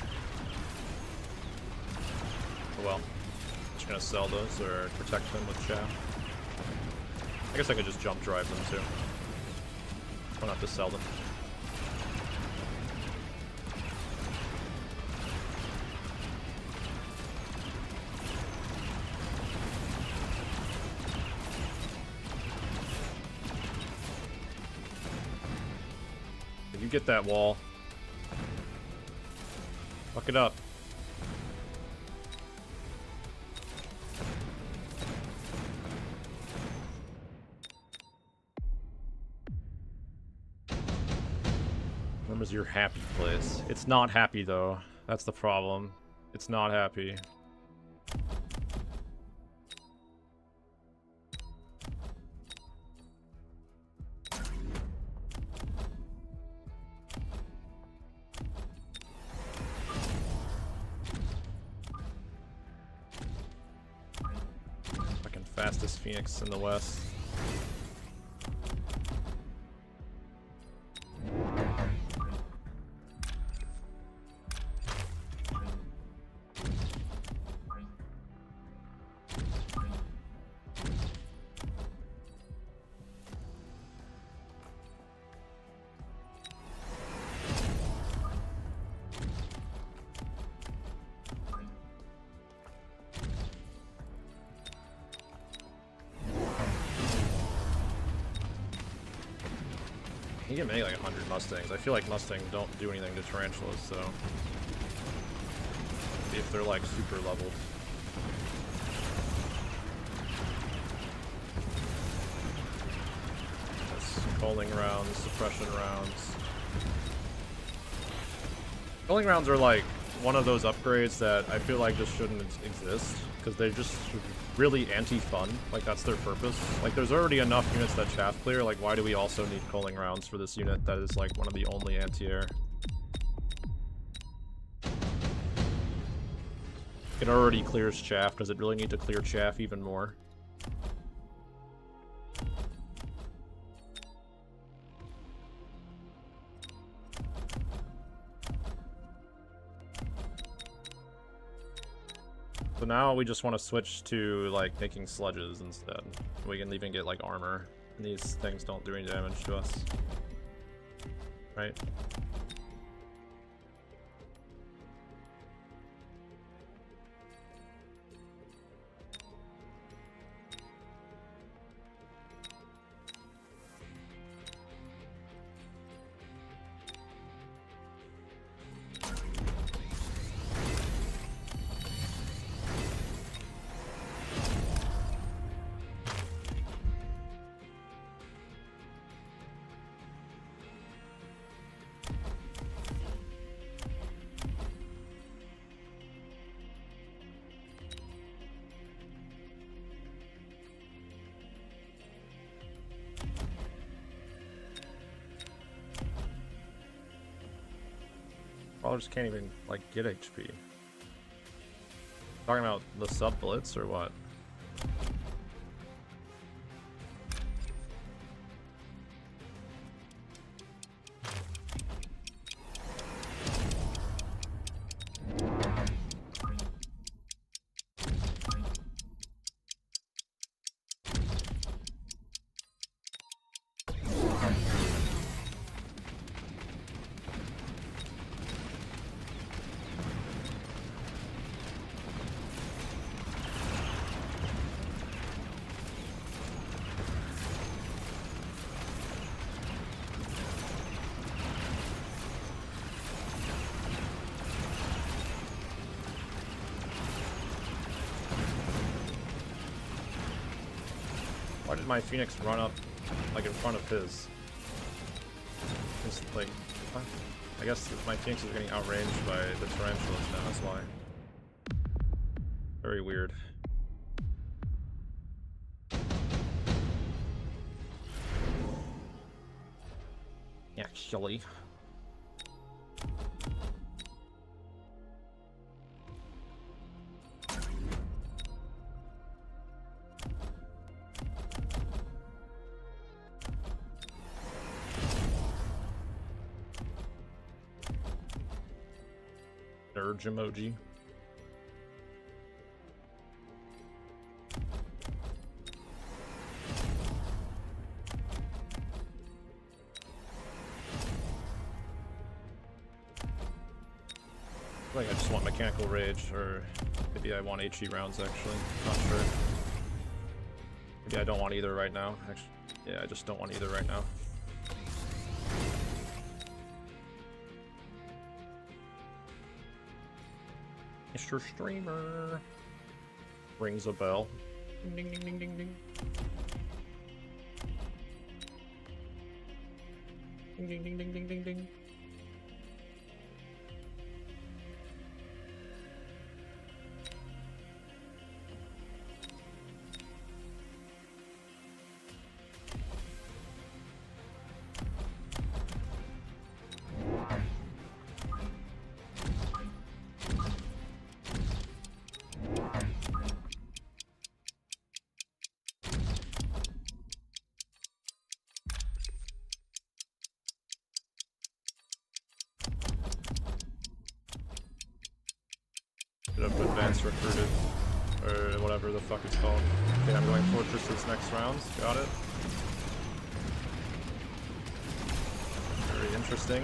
Oh well. Just gonna sell those or protect them with chaff. I guess I could just jump drive them too. Why not just sell them? If you get that wall, fuck it up. Where's your happy place? It's not happy though. That's the problem. It's not happy. Fucking fastest Phoenix in the West. You can make like 100 Mustangs. I feel like Mustangs don't do anything to Tarantulas, so... if they're like super leveled. That's culling rounds, suppression rounds. Culling rounds are like one of those upgrades that I feel like just shouldn't exist, because they're just really anti-fun. Like, that's their purpose. Like, there's already enough units that chaff clear, like, why do we also need culling rounds for this unit that is, like, one of the only anti-air? It already clears chaff, does it really need to clear chaff even more? So now we just want to switch to, like, making sludges instead. We can even get, like, armor. And these things don't do any damage to us. Right? I just can't even, like, get HP. Talking about the sub-blitz or what? Why did my Phoenix run up, like, in front of his? Just, like, huh? I guess my Phoenix is getting outranged by the Tarantulas now, that's why. Very weird. Actually. merge emoji. I think I just want mechanical rage, or maybe I want HE rounds actually. Not sure. Maybe I don't want either right now. Actually, yeah, I just don't want either right now. Mr. Streamer rings a bell. Ding ding ding ding ding. Ding ding ding ding ding ding ding. Should have advanced recruited, or whatever the fuck it's called. Okay, I'm going fortresses next round. Got it. Very interesting.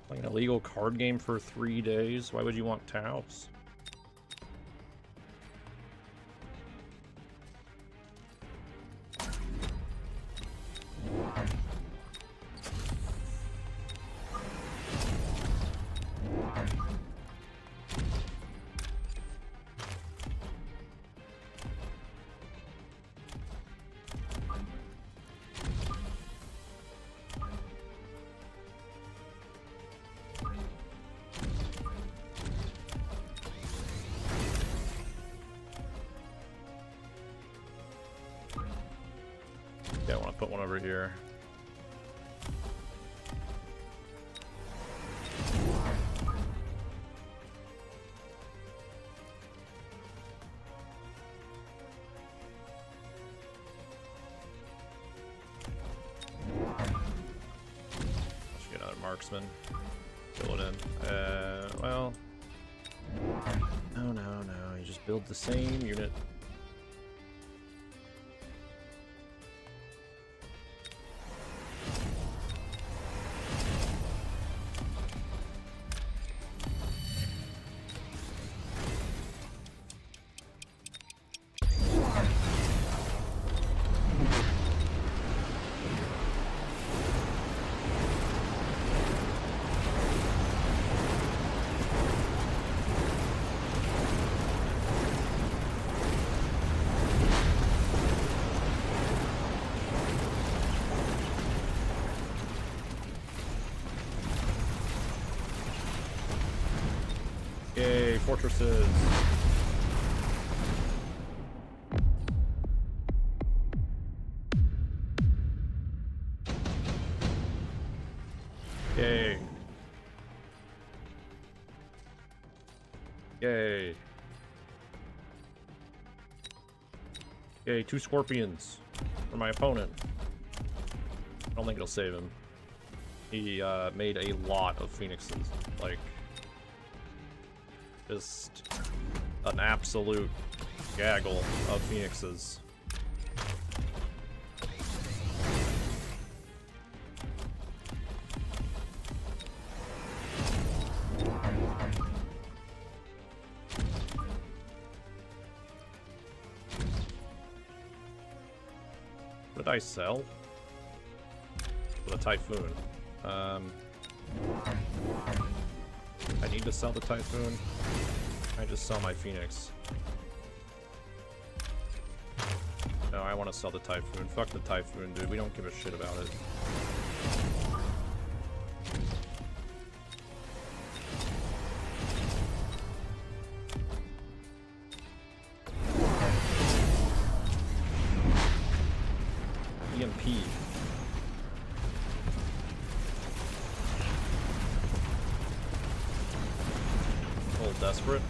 Playing an illegal card game for 3 days? Why would you want Taos? Yeah, I want to put one over here. Let's get another marksman. Fill it in. Well. No. You just build the same unit. Yay, fortresses. Yay. Yay. Yay, 2 scorpions for my opponent. I don't think it'll save him. He made a lot of phoenixes. Like, just an absolute gaggle of phoenixes. What did I sell? For the Typhoon. I need to sell the Typhoon? I just sell my Phoenix. No, I want to sell the Typhoon. Fuck the Typhoon, dude. We don't give a shit about it. EMP. A little desperate.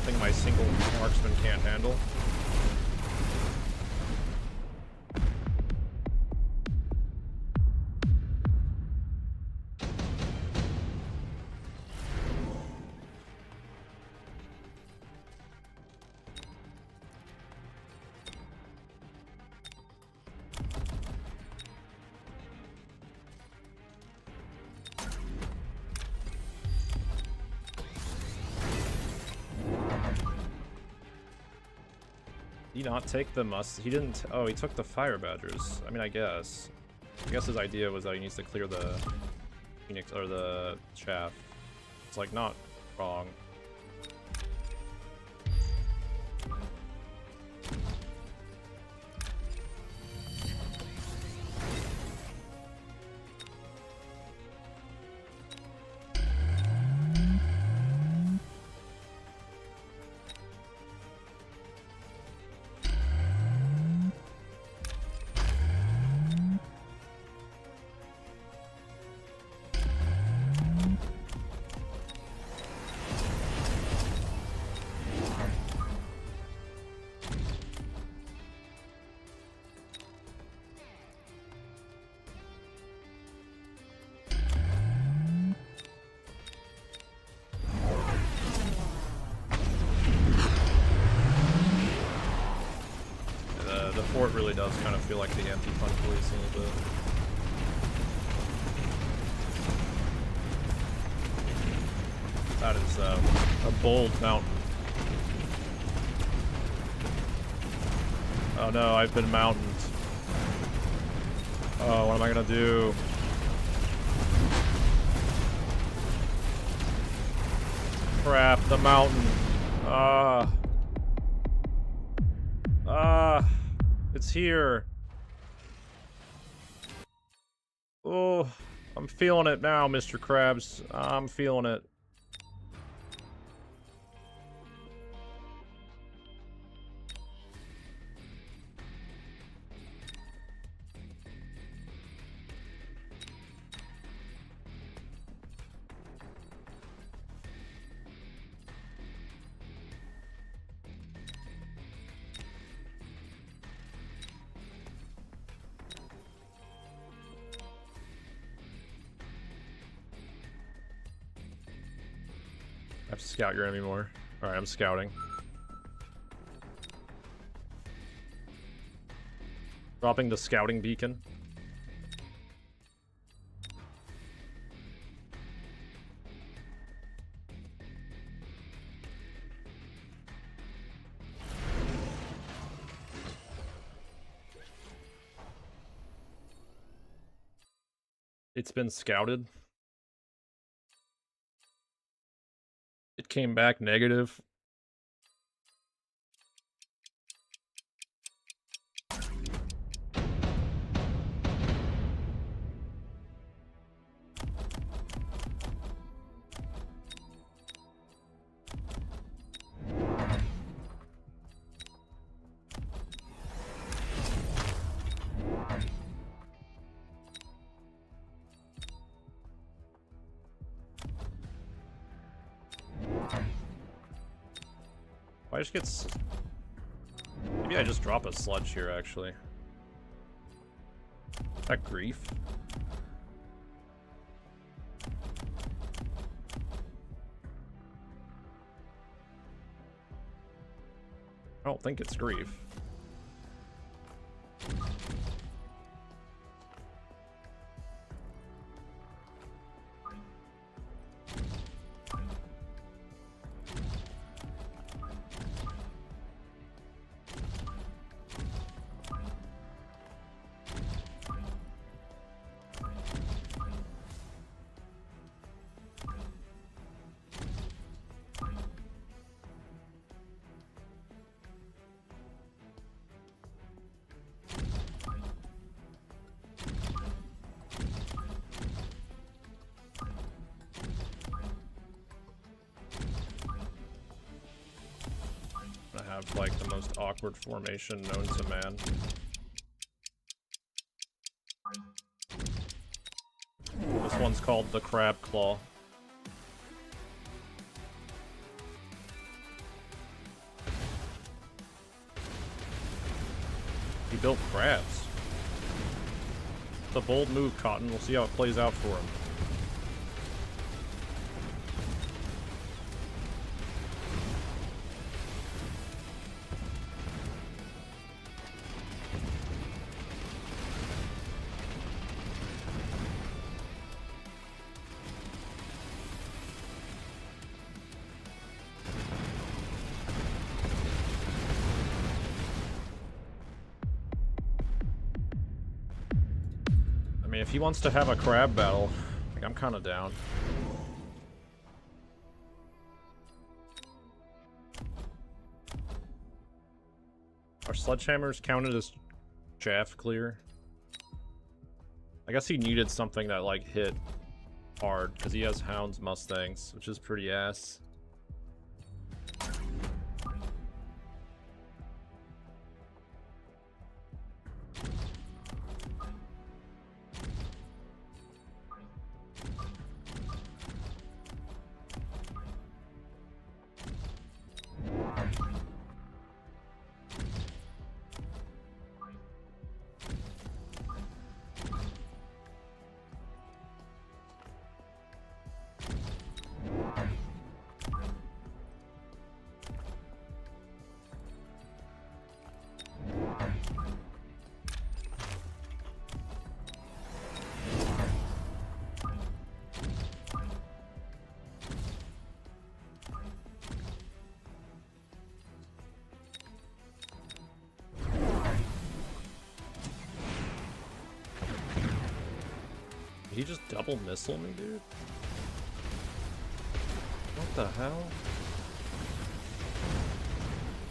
Thing my single marksman can't handle. Did he not take the he didn't. Oh, he took the fire badgers. I mean, I guess his idea was that he needs to clear the Phoenix or the chaff. It's like not wrong. The fort really does kind of feel like the anti-fun policing a bit. That is a bold mountain. Oh no, I've been mountained. Oh, what am I gonna do? Crap, the mountain. It's here. Oh, I'm feeling it now, Mr. Krabs. I'm feeling it. I have to scout your enemy more. Alright, I'm scouting. Dropping the scouting beacon. It's been scouted. It came back negative. I just get... Maybe I just drop a sludge here, actually. Is that grief? I don't think it's grief. That's like the most awkward formation known to man. This one's called the Crab Claw. He built crabs. It's a bold move, Cotton. We'll see how it plays out for him. If he wants to have a crab battle, like, I'm kind of down. Are sledgehammers counted as chaff clear? I guess he needed something that like hit hard because he has hounds mustangs, which is pretty ass. Did he just double missile me, dude? What the hell?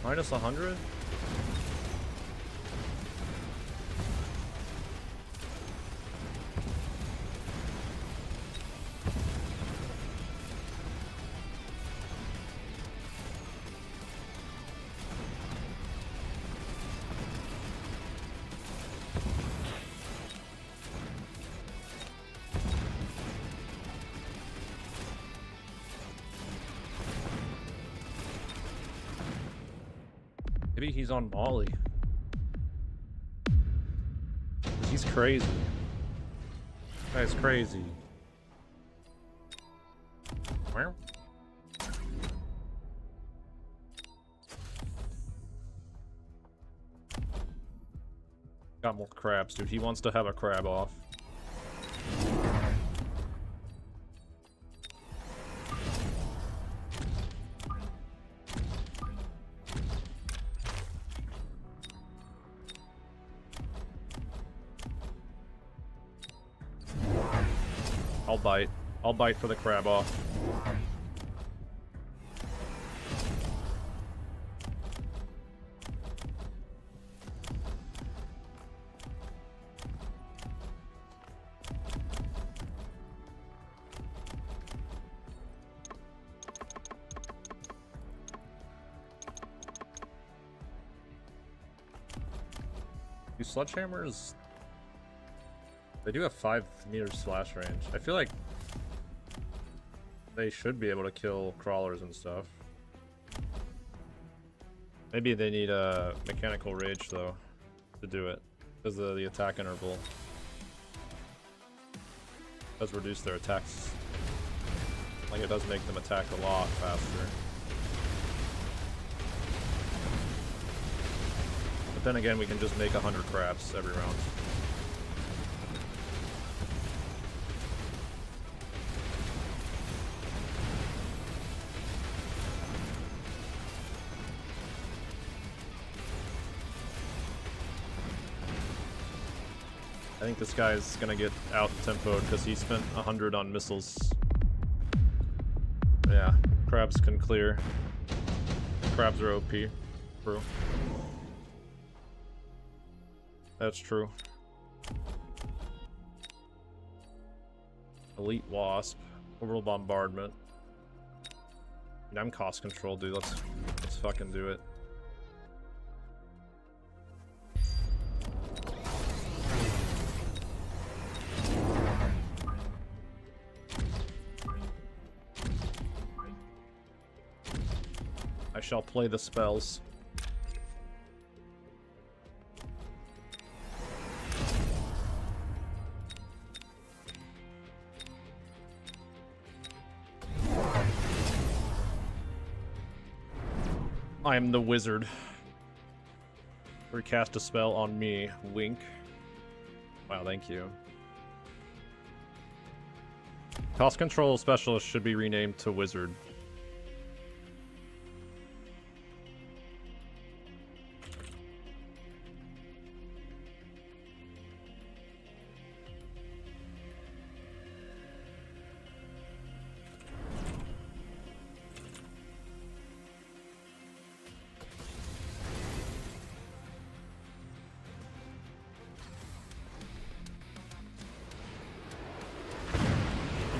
Minus 100? Maybe he's on Molly. He's crazy. That guy's crazy. Where? Got more crabs, dude. He wants to have a crab off. I'll bite. I'll bite for the crab off. Do sledgehammers... They do have 5-meter slash range. I feel like they should be able to kill crawlers and stuff. Maybe they need a mechanical rage though to do it, because of the attack interval does reduce their attacks. Like it does make them attack a lot faster. But then again, we can just make 100 crabs every round. I think this guy's gonna get out-tempoed because he spent 100 on missiles. Yeah, crabs can clear. Crabs are OP. True. That's true. Elite Wasp. Orbital Bombardment. I mean, I'm cost control, dude. Let's fucking do it. shall play the spells. I am the wizard. Recast a spell on me. Wink. Wow, thank you. Cost control specialist should be renamed to wizard.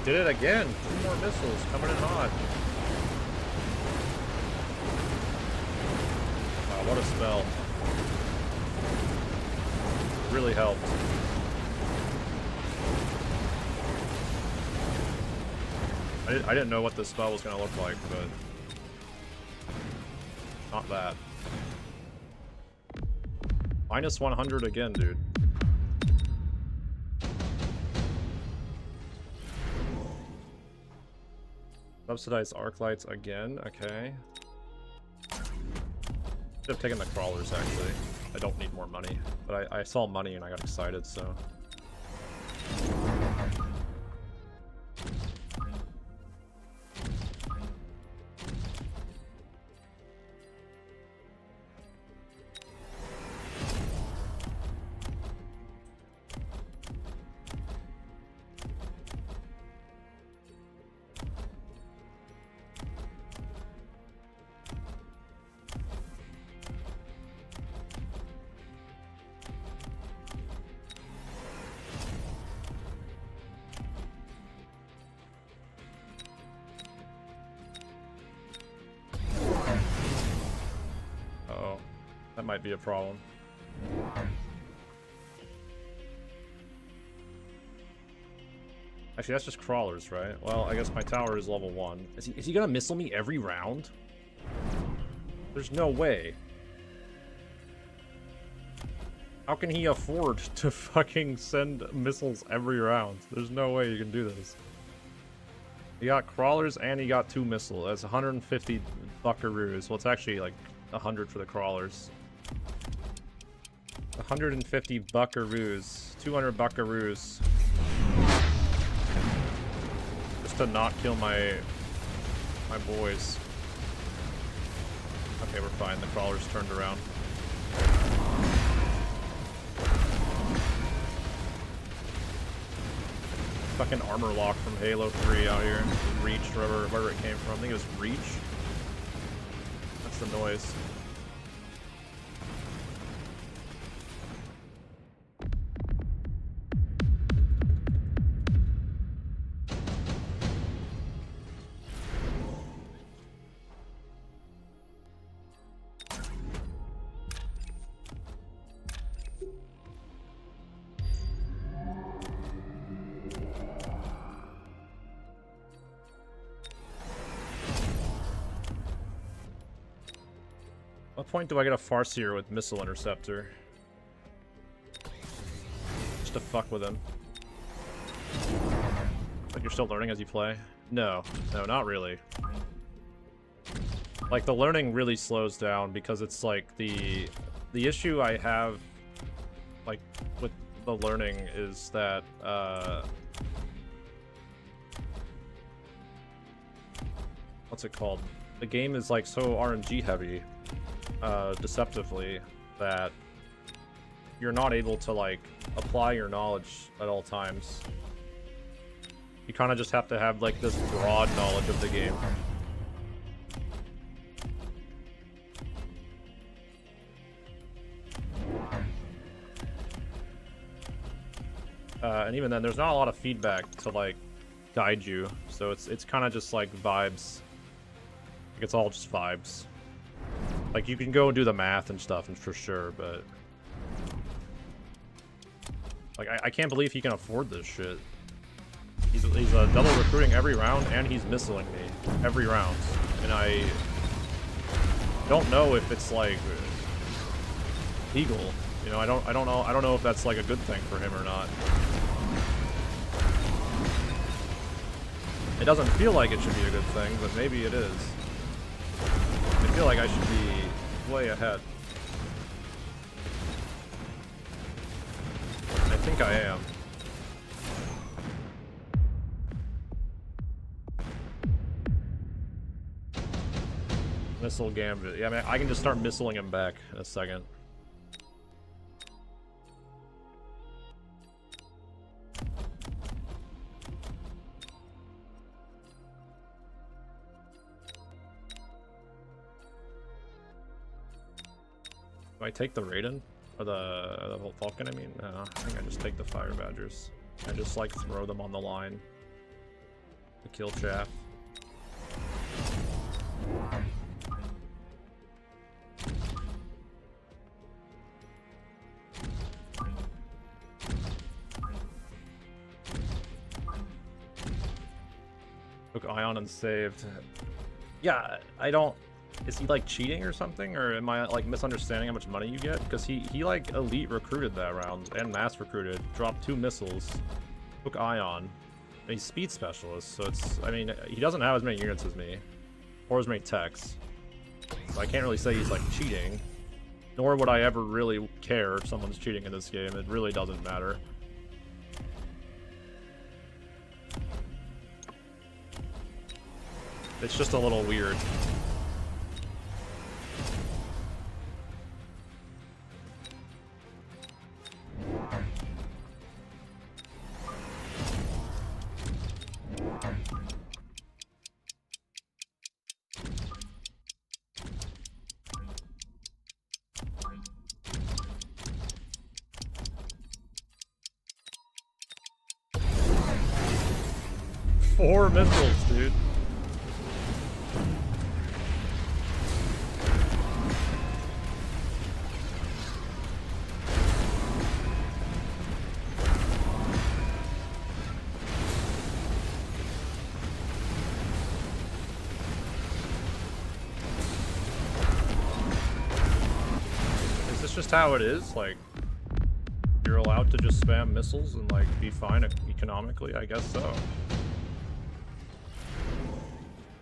Did it again. 2 more missiles coming in hot. Wow, what a spell. Really helped. I didn't know what this spell was going to look like, but not that. Minus 100 again, dude. Subsidized arc lights again, okay. Should have taken the crawlers, actually. I don't need more money. But I saw money and I got excited, so... That might be a problem. Actually, that's just crawlers, right? Well, I guess my tower is level 1. Is he gonna missile me every round? There's no way. How can he afford to fucking send missiles every round? There's no way you can do this. He got crawlers and he got 2 missiles. That's 150 buckaroos. Well, it's actually like 100 for the crawlers. 150 buckaroos. 200 buckaroos. Just to not kill my boys. Okay, we're fine. The crawlers turned around. Fucking armor lock from Halo 3 out here. Reach, wherever it came from. I think it was Reach. That's the noise. What point do I get a Farseer with Missile Interceptor? Just to fuck with him. Like you're still learning as you play? No. No, not really. Like, the learning really slows down because it's like the issue I have, like, with the learning is that, what's it called? The game is, like, so RNG heavy. Deceptively, that you're not able to like apply your knowledge at all times. You kind of just have to have like this broad knowledge of the game. And even then, there's not a lot of feedback to like guide you, so it's kind of just like vibes. Like, it's all just vibes. Like, you can go and do the math and stuff, and for sure, but... Like, I can't believe he can afford this shit. He's double recruiting every round, and he's missiling me every round. And don't know if it's like legal. You know, I don't know if that's like a good thing for him or not. It doesn't feel like it should be a good thing, but maybe it is. I feel like I should be way ahead. I think I am. Missile Gambit. Yeah, I mean, I can just start missiling him back in a second. Do I take the Raiden? Or the Falcon, I mean? No, I think I just take the Fire Badgers. I just, like, throw them on the line to kill chaff. Took Ion and saved. Yeah, I don't... Is he like cheating or something, or am I like misunderstanding how much money you get? Because he like elite recruited that round and mass recruited, dropped 2 missiles, took Ion, and he's speed specialist. So it's, I mean, he doesn't have as many units as me, or as many techs. So I can't really say he's like cheating. Nor would I ever really care if someone's cheating in this game. It really doesn't matter. It's just a little weird. Four missiles, dude. Is this just how it is? Like, you're allowed to just spam missiles and like be fine economically? I guess so.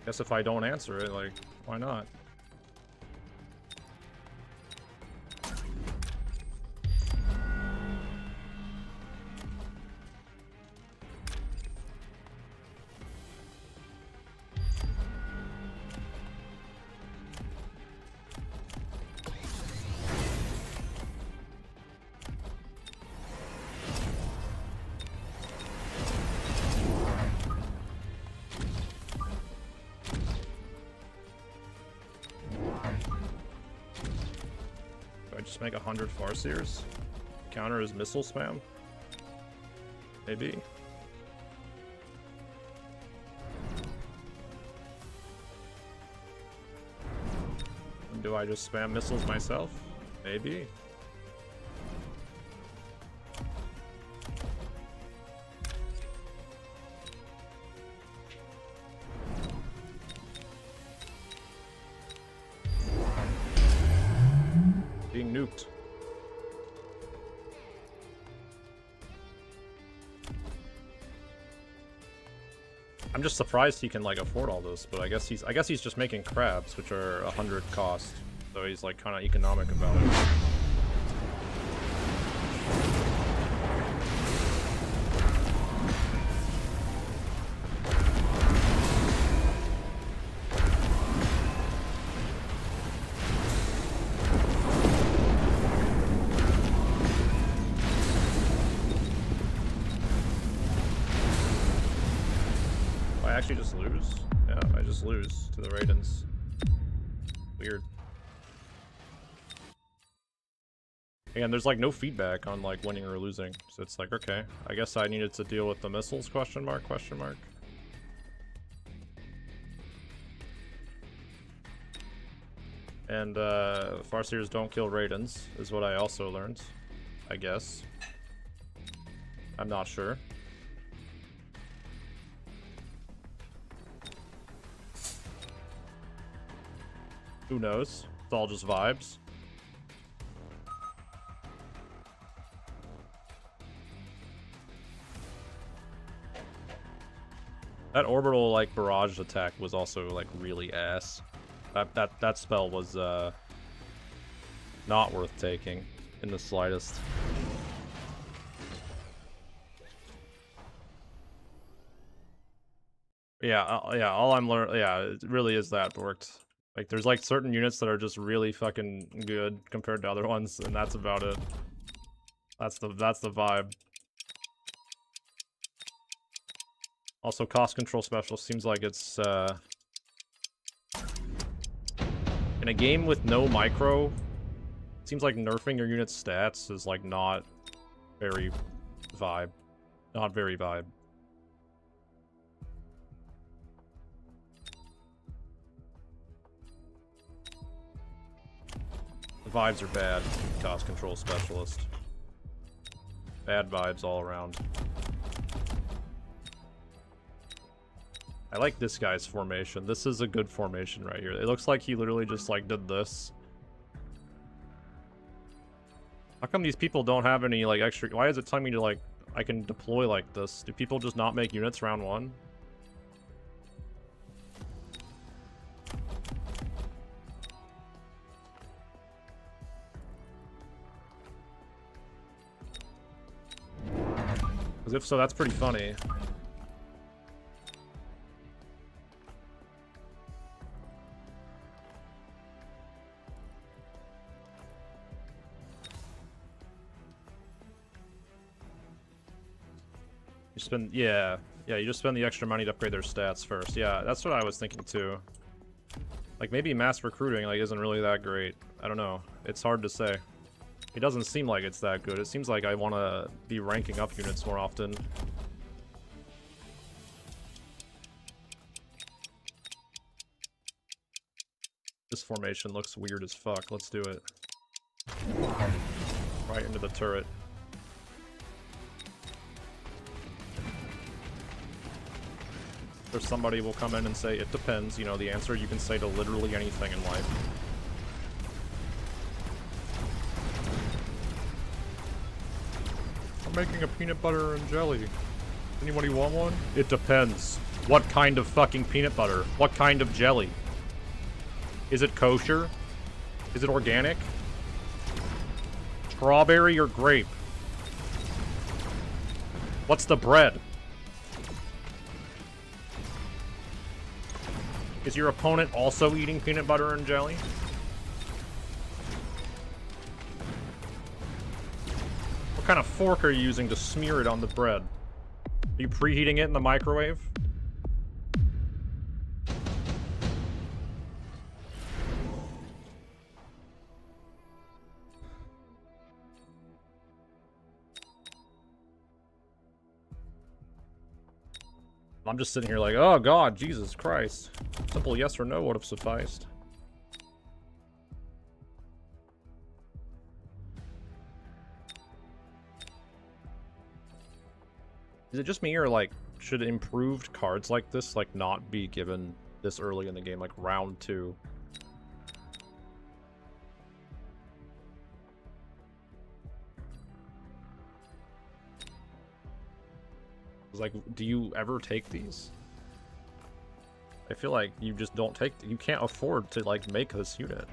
Guess if I don't answer it, like, why not? Just make 100 Farseers? Counter his missile spam? Maybe. And do I just spam missiles myself? Maybe. Being nuked. I'm just surprised he can like afford all this, but I guess he's just making crabs, which are 100 cost. So he's like kind of economic about it. I actually just lose? Yeah, I just lose to the Raidens. Weird. And there's like no feedback on like winning or losing. So it's like, okay, I guess I needed to deal with the missiles, question mark, question mark. And Farseers don't kill Raidens, is what I also learned. I guess. I'm not sure. Who knows? all just vibes. That orbital like barrage attack was also like really ass. That spell was not worth taking in the slightest. Yeah, yeah. All I'm learning, yeah, it really is that worked. Like, there's like certain units that are just really fucking good compared to other ones, and that's about it. That's the vibe. Also, cost control special seems like it's in a game with no micro. It seems like nerfing your unit's stats is like not very vibe. Not very vibe. The vibes are bad. Cost control specialist. Bad vibes all around. I like this guy's formation. This is a good formation right here. It looks like he literally just like did this. How come these people don't have any like extra? Why is it telling me to like I can deploy like this? Do people just not make units round one? Because if so, that's pretty funny. You spend, yeah, you just spend the extra money to upgrade their stats first. Yeah, that's what I was thinking too. Like, maybe mass recruiting, like, isn't really that great. I don't know. It's hard to say. It doesn't seem like it's that good. It seems like I want to be ranking up units more often. This formation looks weird as fuck. Let's do it. Right into the turret. Or somebody will come in and say, it depends. You know, the answer you can say to literally anything in life. I'm making a peanut butter and jelly. Anybody want one? It depends. What kind of fucking peanut butter? What kind of jelly? Is it kosher? Is it organic? Strawberry or grape? What's the bread? Is your opponent also eating peanut butter and jelly? What kind of fork are you using to smear it on the bread? Are you preheating it in the microwave? I'm just sitting here like, oh god, Jesus Christ. Simple yes or no would have sufficed. Is it just me, or like, should improved cards like this like not be given this early in the game, like round 2? Like, do you ever take these? I feel like you just don't take, you can't afford to like make this unit.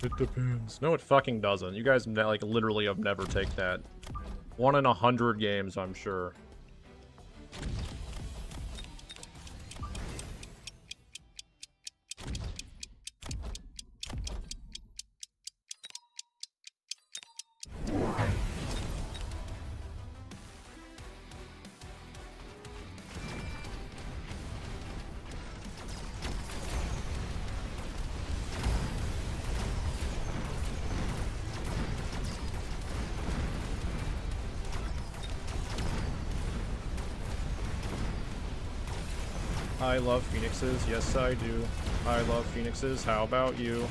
It depends. No, it fucking doesn't. You guys, like, literally have never take that. 1 in 100 games, I'm sure. I love phoenixes. Yes, I do. I love phoenixes. How about you?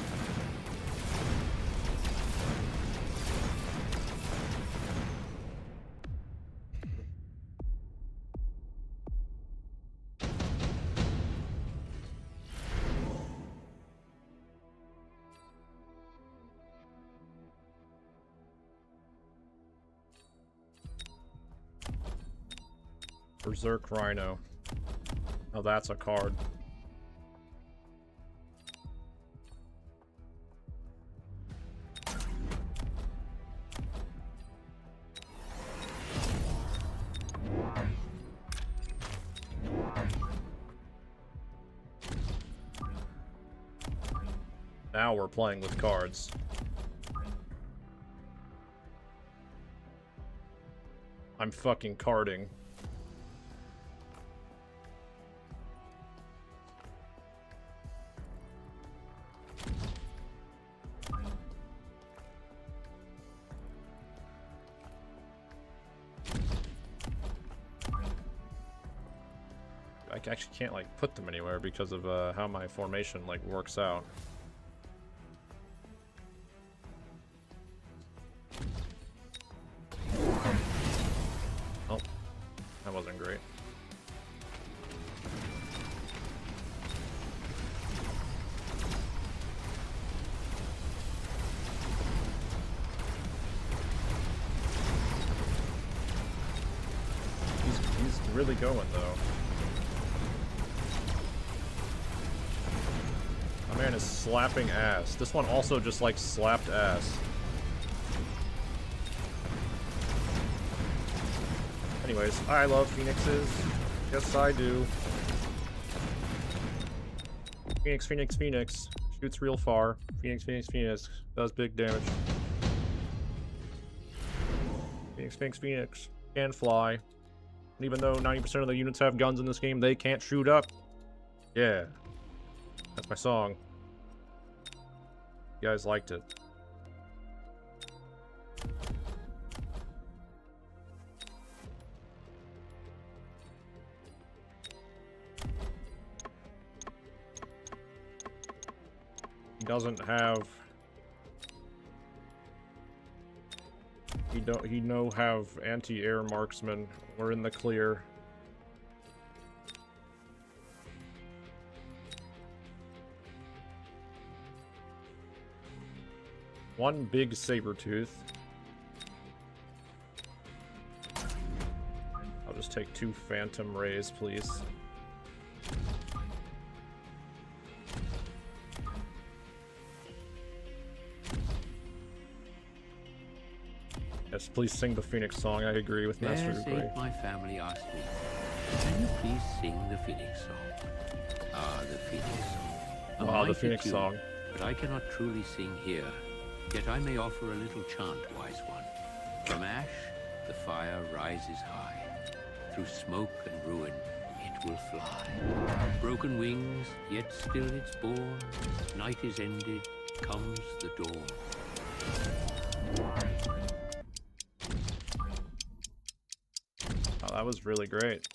Berserk Rhino. Oh, that's a card. Now we're playing with cards. I'm fucking carding. I actually can't like put them anywhere because of how my formation like works out. Oh, that wasn't great. He's really going though. My man is slapping ass. This one also just like slapped ass. Anyways, I love phoenixes. Yes, I do. Phoenix, Phoenix, Phoenix. Shoots real far. Phoenix, Phoenix, Phoenix. Does big damage. Phoenix, Phoenix, Phoenix. Can fly. And even though 90% of the units have guns in this game, they can't shoot up. Yeah. That's my song. You guys liked it. He doesn't have... He no have anti-air marksman. We're in the clear. One big saber-tooth. I'll just take 2 phantom rays, please. Yes, please sing the Phoenix song. I agree with Master There's Ugrey. my family asked me, can you please sing the Phoenix song? Ah, the Phoenix song. A Wow, the mighty Phoenix tune, song. But I cannot truly sing here. Yet I may offer a little chant, wise one. From ash, the fire rises high. Through smoke and ruin, it will fly. Broken wings, yet still it's born. Night is ended, comes the dawn. Oh, that was really great.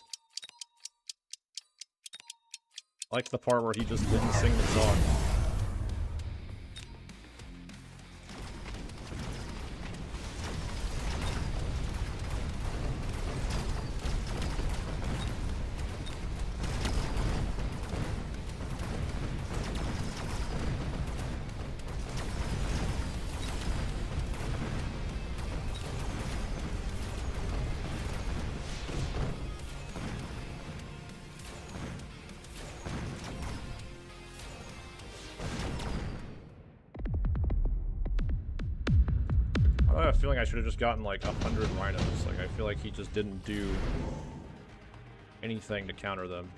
I liked the part where he just didn't sing the song. I have a feeling I should have just gotten like 100 rhinos. Like, I feel like he just didn't do anything to counter them.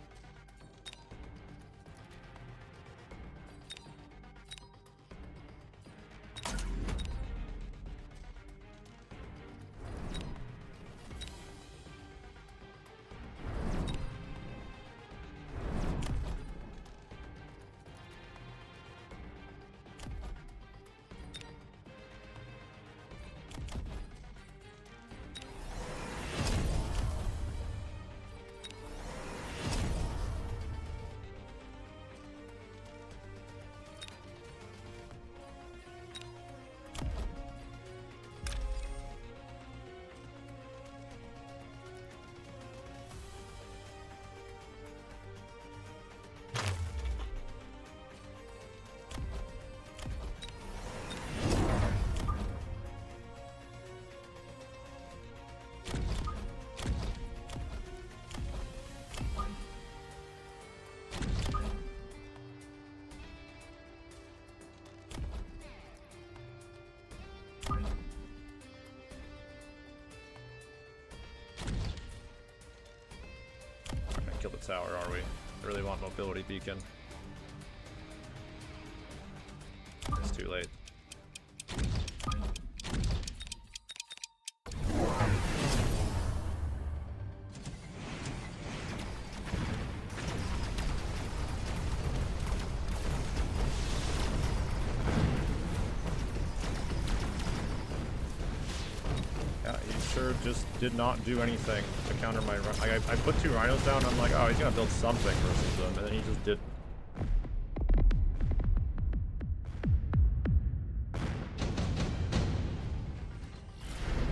kill the tower, are we? I really want mobility beacon. It's too late. Yeah, he sure just did not do anything to counter my run. I put 2 rhinos down, I'm like, oh, he's gonna build something versus them, and then he just didn't.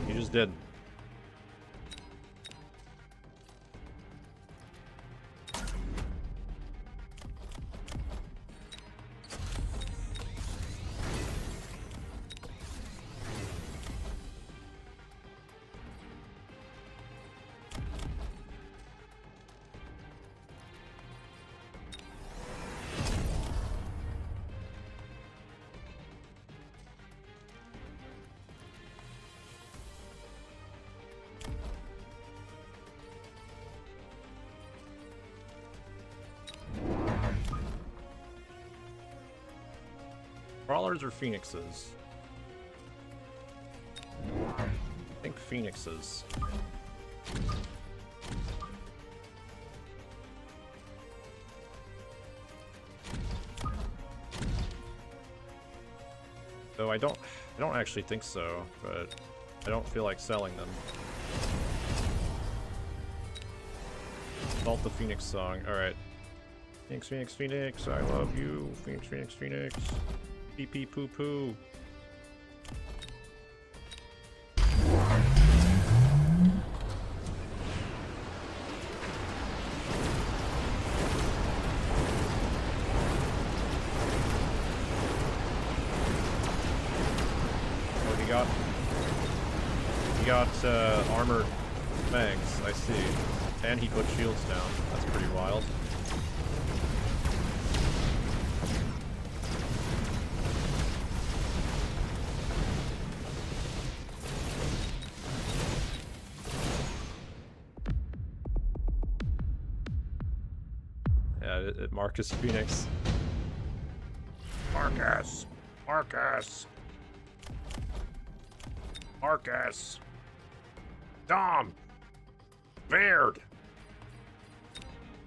He just didn't. Crawlers or phoenixes? I think phoenixes. Though I don't actually think so, but I don't feel like selling them. Salt the Phoenix song. Alright. Phoenix, Phoenix, Phoenix, I love you. Phoenix, Phoenix, Phoenix. Pee pee poo poo. Oh, he got armored fangs, I see. And he put shields down. That's pretty wild. Marcus Phoenix. Marcus! Marcus! Marcus! Dom! Beard!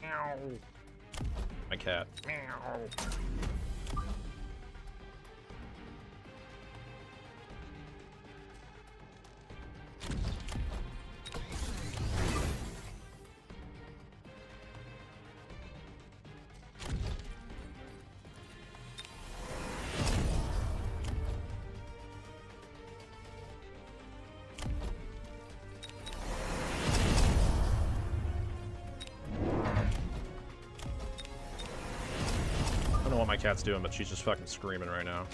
Meow! My cat. Meow! I don't know what my cat's doing, but she's just fucking screaming right now.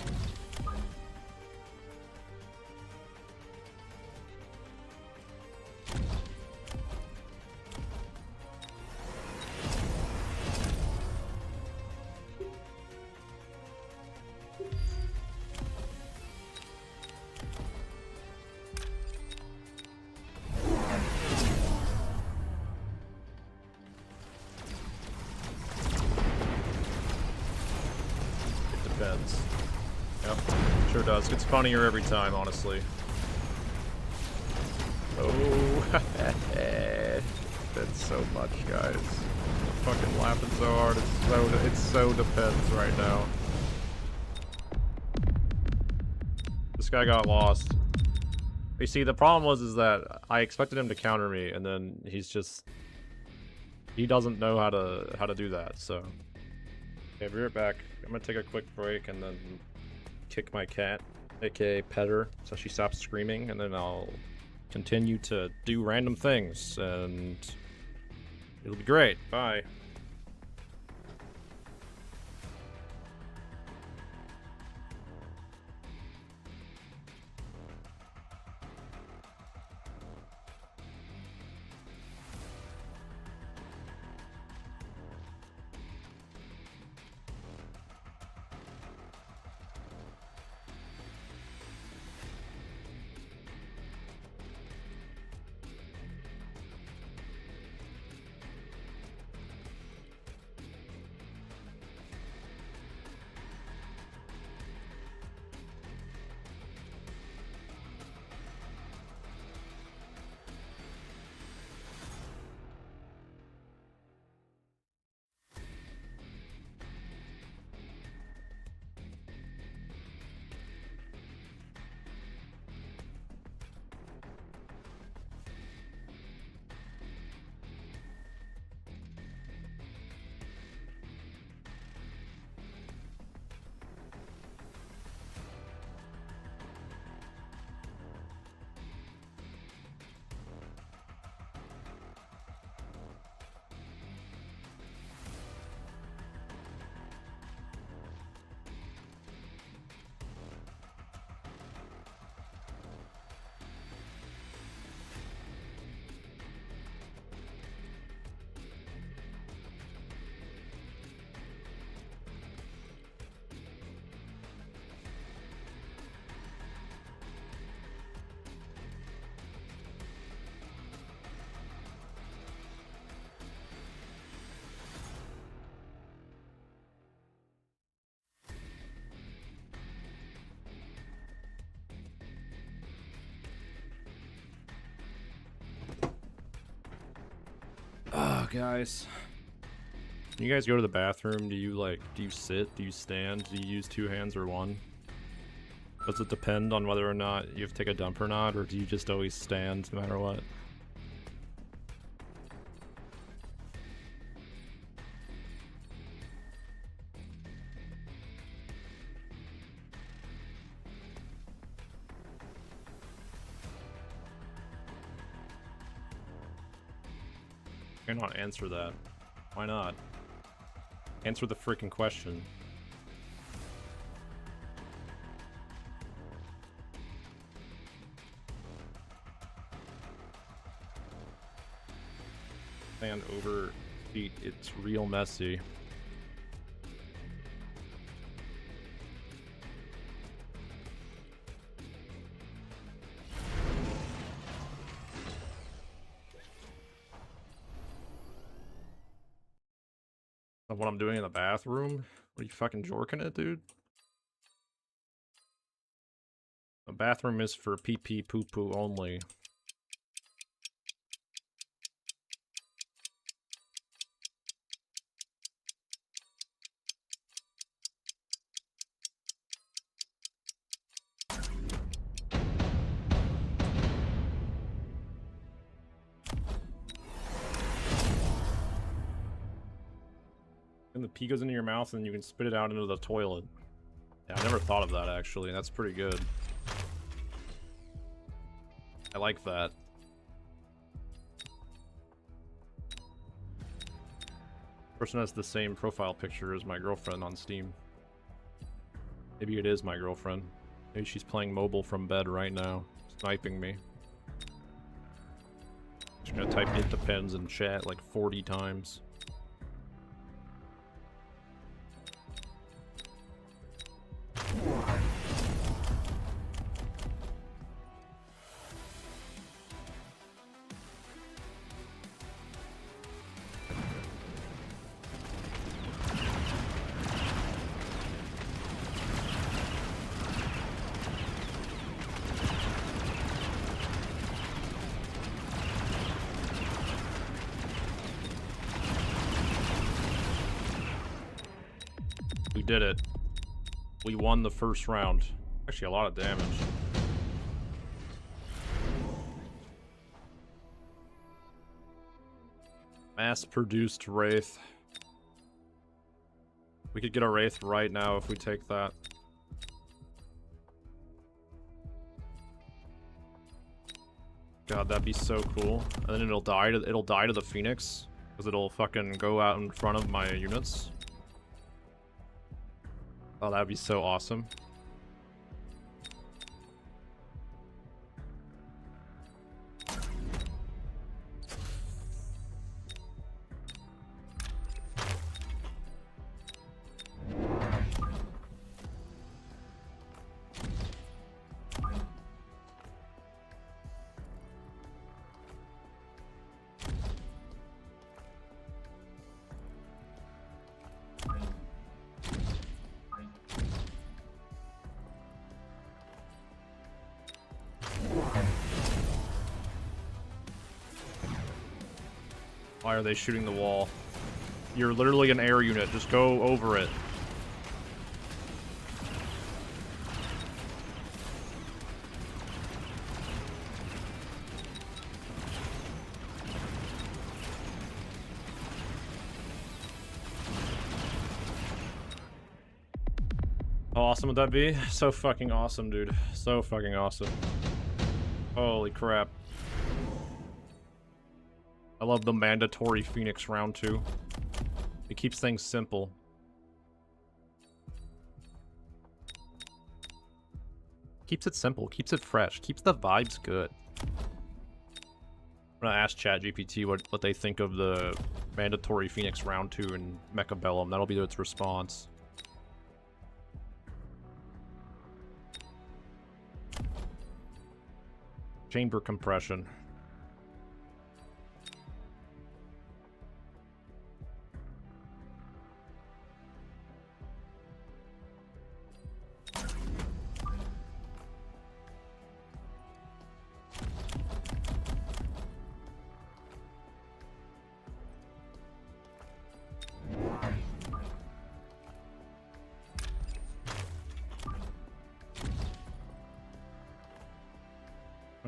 Yep, sure does. Gets funnier every time, honestly. Oh, that's so much, guys. I'm fucking laughing so hard. It so depends right now. This guy got lost. You see, the problem is that I expected him to counter me, and then he doesn't know how to do that. So, okay, be right back. I'm gonna take a quick break and then kick my cat, aka pet her, so she stops screaming, and then I'll continue to do random things, and it'll be great. Bye. guys. When you guys go to the bathroom, do you sit? Do you stand? Do you use two hands or one? Does it depend on whether or not you have to take a dump or not, or do you just always stand no matter what? Why not answer that? Why not? Answer the freaking question. Stand over feet, it's real messy. Of what I'm doing in the bathroom? What are you fucking jorking it, dude? The bathroom is for pee pee poo poo only. And the pee goes into your mouth and you can spit it out into the toilet. Yeah, I never thought of that actually. That's pretty good. I like that. Person has the same profile picture as my girlfriend on Steam. Maybe it is my girlfriend. Maybe she's playing mobile from bed right now, sniping me. She's gonna type "it depends" in chat like 40 times. We did it. We won the first round. Actually, a lot of damage. Mass-produced Wraith. We could get a Wraith right now if we take that. God, that'd be so cool. And then it'll die to the Phoenix, because it'll fucking go out in front of my units. Oh, that'd be so awesome. Why are they shooting the wall? You're literally an air unit. Just go over it. How awesome would that be? So fucking awesome, dude. So fucking awesome. Holy crap. I love the mandatory Phoenix round 2. It keeps things simple. Keeps it simple, keeps it fresh, keeps the vibes good. I'm gonna ask ChatGPT what they think of the mandatory Phoenix round 2 in Mechabellum. That'll be its response. Chamber compression.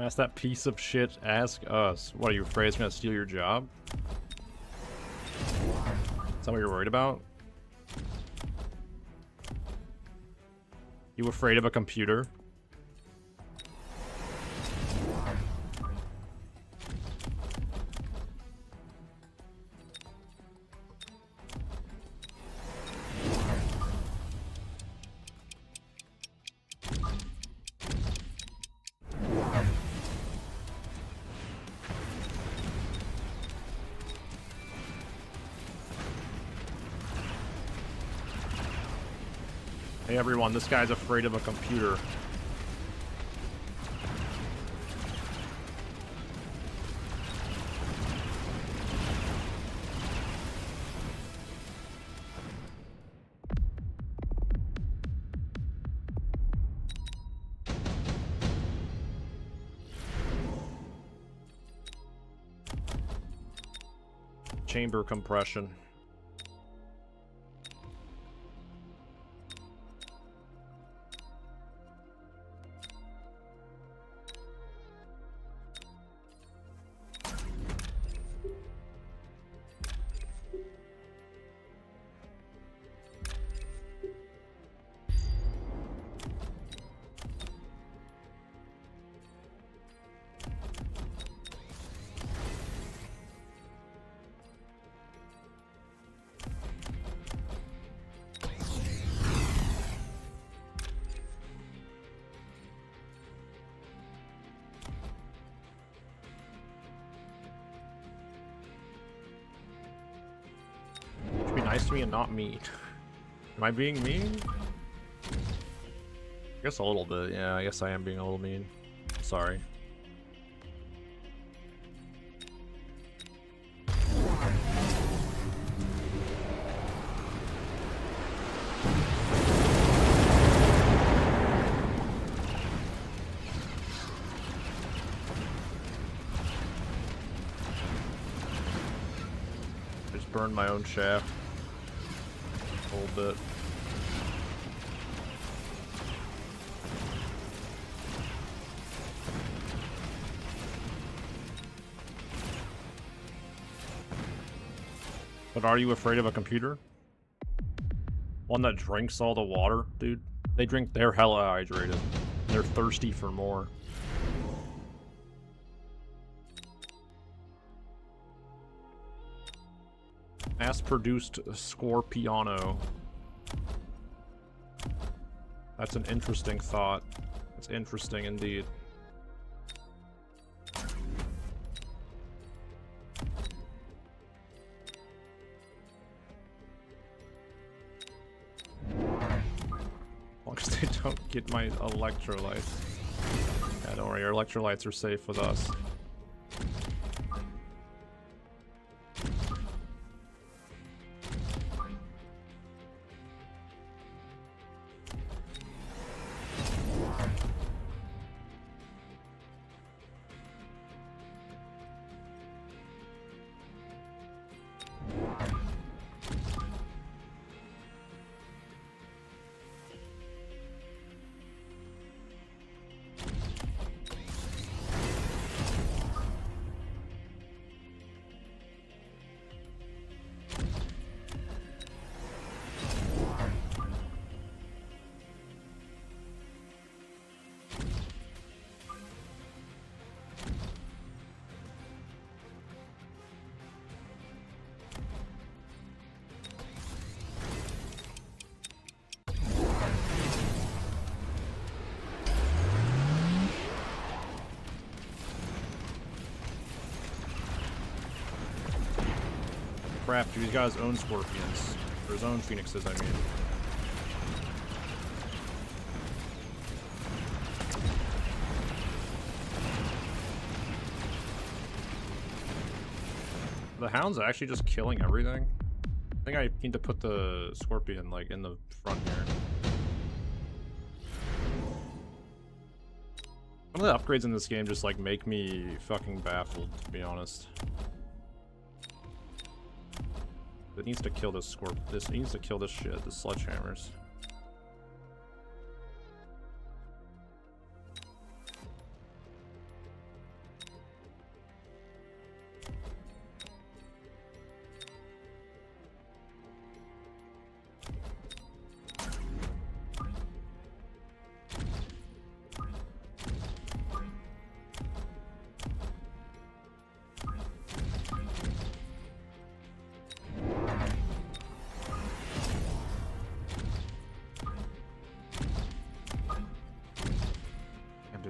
Ask that piece of shit. Ask us. What, are you afraid it's gonna steal your job? Is that what you're worried about? You afraid of a computer? Hey everyone, this guy's afraid of a computer. Chamber compression. Be nice to me and not mean. Am I being mean? I guess a little bit. Yeah, I guess I am being a little mean. Sorry. Just burned my own shaft. A little bit. But are you afraid of a computer? One that drinks all the water, dude? They're hella hydrated. They're thirsty for more. Mass-produced Scorpiano. That's an interesting thought. It's interesting indeed. As long as they don't get my electrolytes. Yeah, don't worry, your electrolytes are safe with us. Crap, dude, he's got his own scorpions. Or his own phoenixes, I mean. The hound's actually just killing everything. I think I need to put the scorpion, like, in the front here. Some of the upgrades in this game just, like, make me fucking baffled, to be honest. It needs to kill this this needs to kill this shit, the sledgehammers.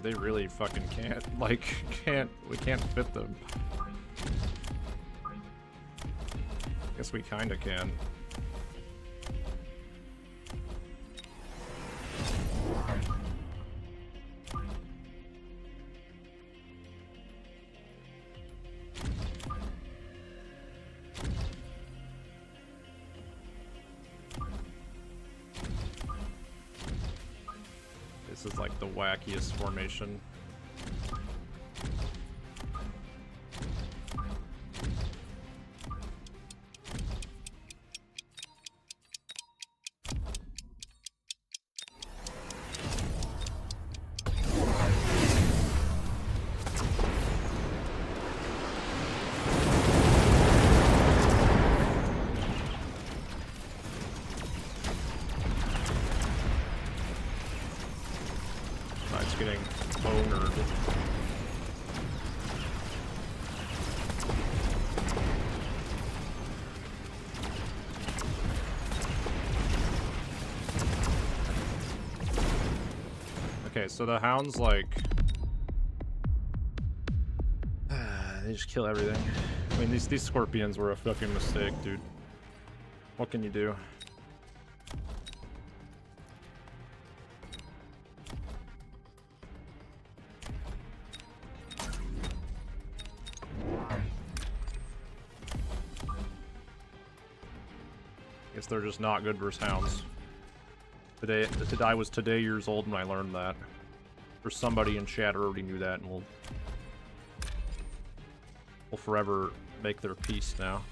Dude, they really fucking can't. Like, we can't fit them. Guess we kinda can. This is like the wackiest formation. It's getting ownered. Okay, so the hounds, like, they just kill everything. I mean, these scorpions were a fucking mistake, dude. What can you do? Guess they're just not good versus hounds. I was today years old when I learned that. Or somebody in chat already knew that, and will forever make their peace now.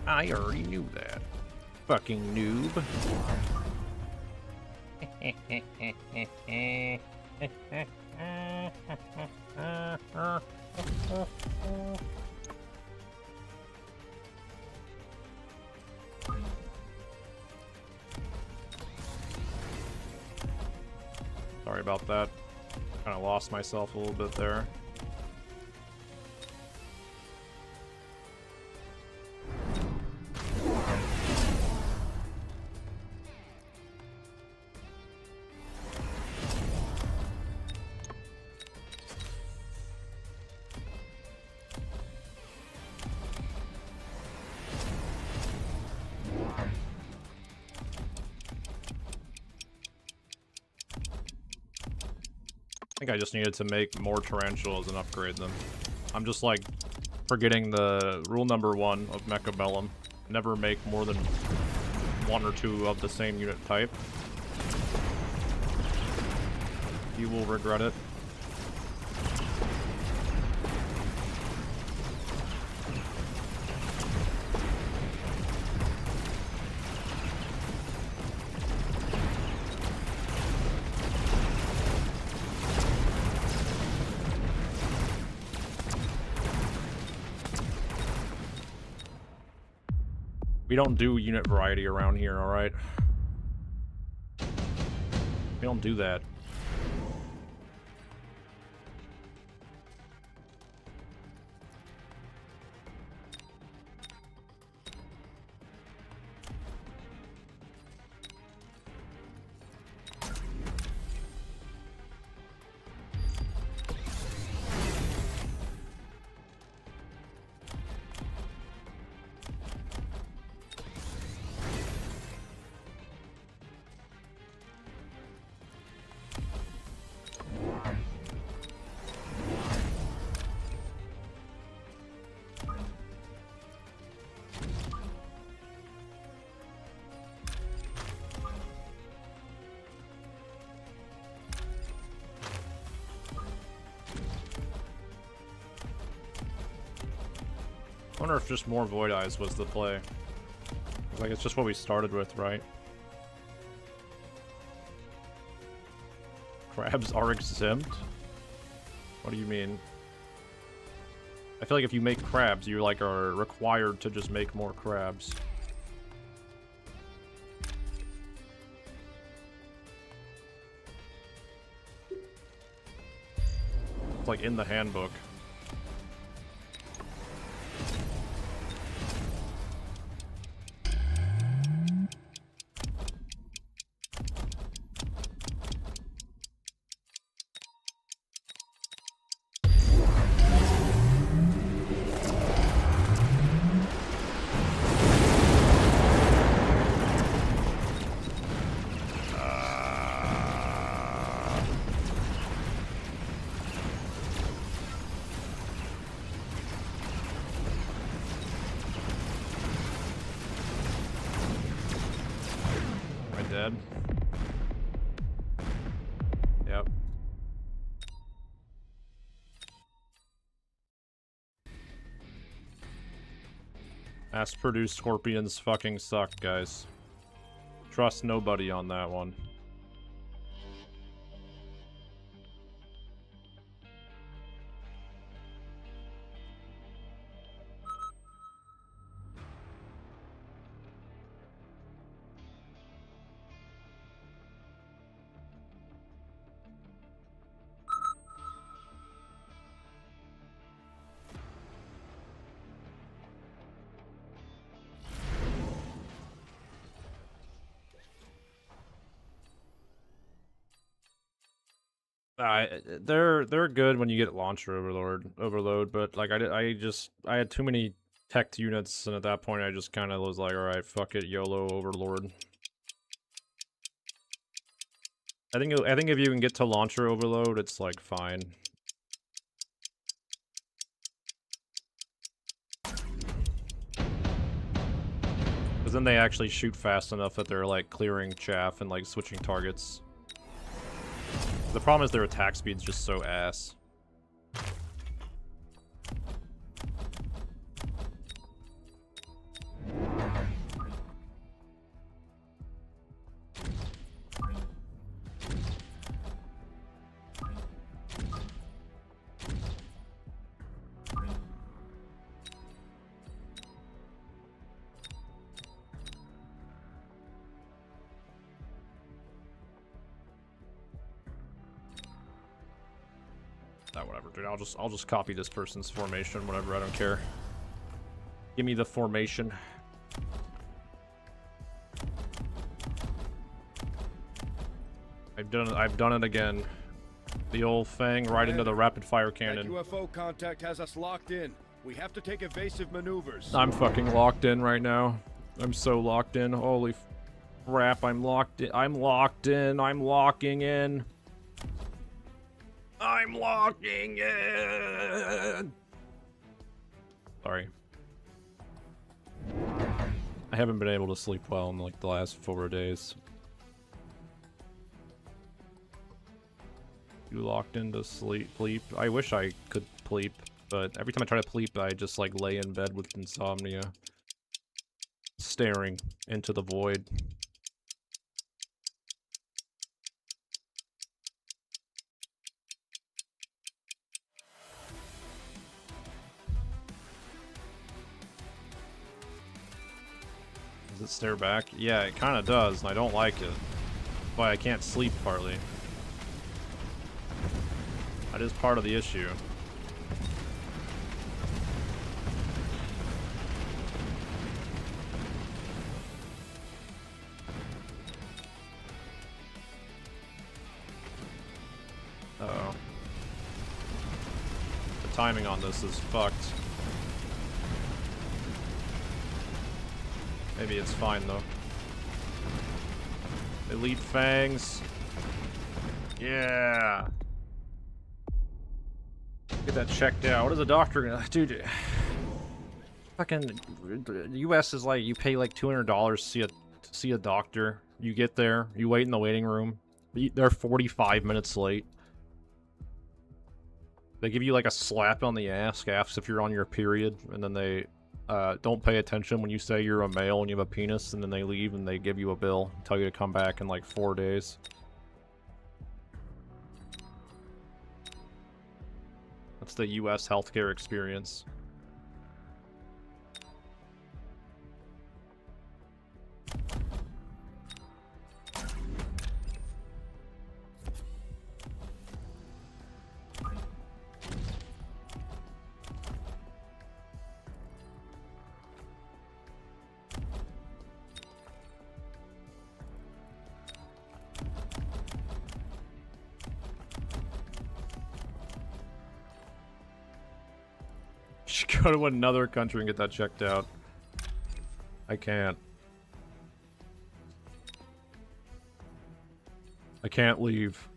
I already knew that. Fucking noob. Sorry about that. Kind of lost myself a little bit there. I think I just needed to make more tarantulas and upgrade them. I'm just like forgetting the rule number 1 of Mechabellum. Never make more than 1 or 2 of the same unit type. You will regret it. We don't do unit variety around here, alright? We don't do that. I wonder if just more Void Eyes was the play. Like, it's just what we started with, right? Crabs are exempt? What do you mean? I feel like if you make crabs, you like are required to just make more crabs. It's like in the handbook. dead. Yep. Mass-produced scorpions fucking suck, guys. Trust nobody on that one. They're good when you get launcher overload, but like I had too many tech units, and at that point I just kind of was like, all right, fuck it, YOLO overlord. I think if you can get to launcher overload, it's like fine. Because then they actually shoot fast enough that they're like clearing chaff and like switching targets. The problem is their attack speed's just so ass. Whatever, dude. I'll just copy this person's formation, whatever, I don't care. Give me the formation. I've done it again. The old thing right into the rapid fire cannon. That UFO contact has us locked in. We have to take evasive maneuvers. I'm fucking locked in right now. I'm so locked in. Holy crap, I'm locked in. I'm locked in. I'm locking in. I'm locking in. Sorry. I haven't been able to sleep well in like the last 4 days. You locked into sleep? I wish I could sleep, but every time I try to sleep, I just like lay in bed with insomnia, staring into the void. Does it stare back? Yeah, it kind of does, and I don't like it. Why I can't sleep partly. That is part of the issue. Uh-oh. The timing on this is fucked. Maybe it's fine though. Elite fangs. Yeah. Get that checked out. What is a doctor gonna, dude? Fucking, the U.S. is like you pay like $200 to see a doctor. You get there, you wait in the waiting room. They're 45 minutes late. They give you like a slap on the ass, asks if you're on your period, and then they don't pay attention when you say you're a male and you have a penis, and then they leave and they give you a bill, tell you to come back in like 4 days. That's the US healthcare experience. Should go to another country and get that checked out. I can't. I can't leave.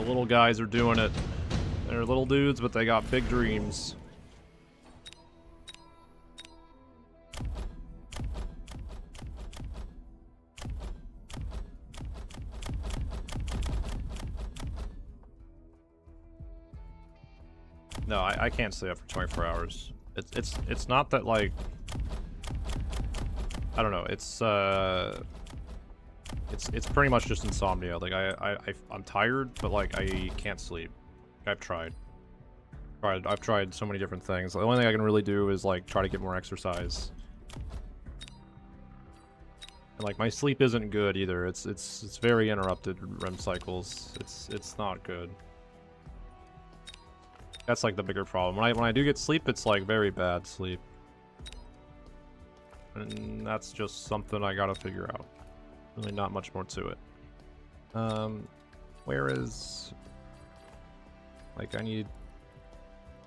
The little guys are doing it. They're little dudes, but they got big dreams. No, I can't stay up for 24 hours. It's not that, like, I don't know. It's pretty much just insomnia. Like I'm tired, but like I can't sleep. I've tried. I've tried so many different things. The only thing I can really do is like try to get more exercise. And like my sleep isn't good either. It's very interrupted REM cycles. It's not good. That's like the bigger problem. When I do get sleep, it's like very bad sleep. And that's just something I gotta figure out. Really not much more to it. Where is... Like, I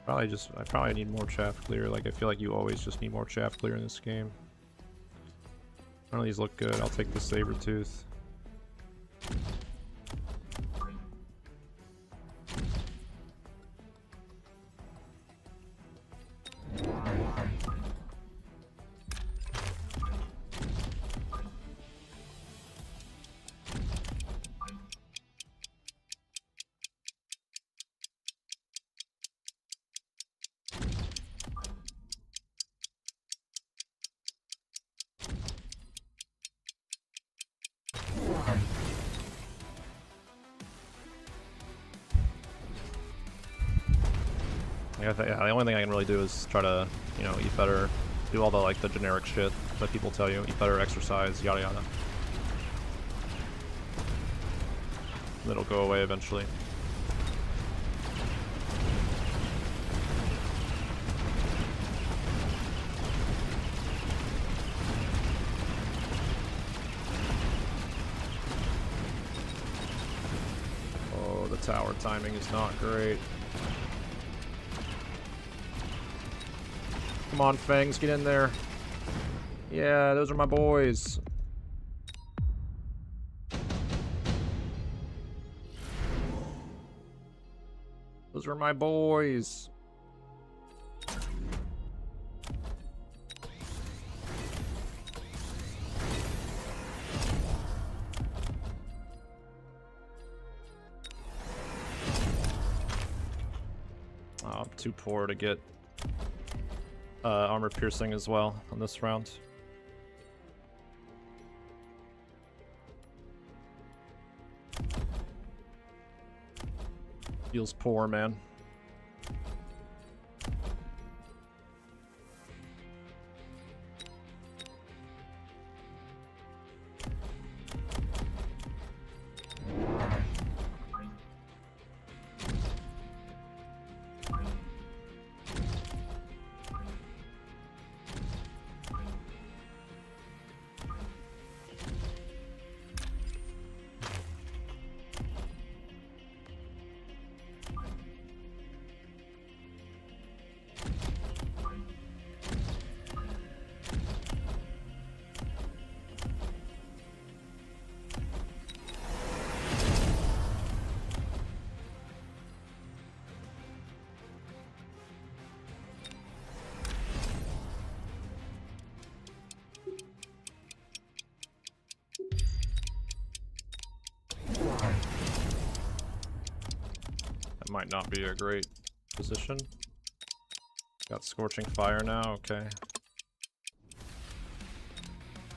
probably need more chaff clear. Like, I feel like you always just need more chaff clear in this game. None of these look good. I'll take the saber tooth. Yeah, the only thing I can really do is try to, you know, eat better, do all the, like, the generic shit that people tell you, eat better, exercise, yada yada. It'll go away eventually. Oh, the tower timing is not great. Come on, Fangs, get in there. Yeah, those are my boys. Those are my boys. Oh, I'm too poor to get armor piercing as well on this round. Feels poor, man. Might not be a great position. Got Scorching Fire now, okay.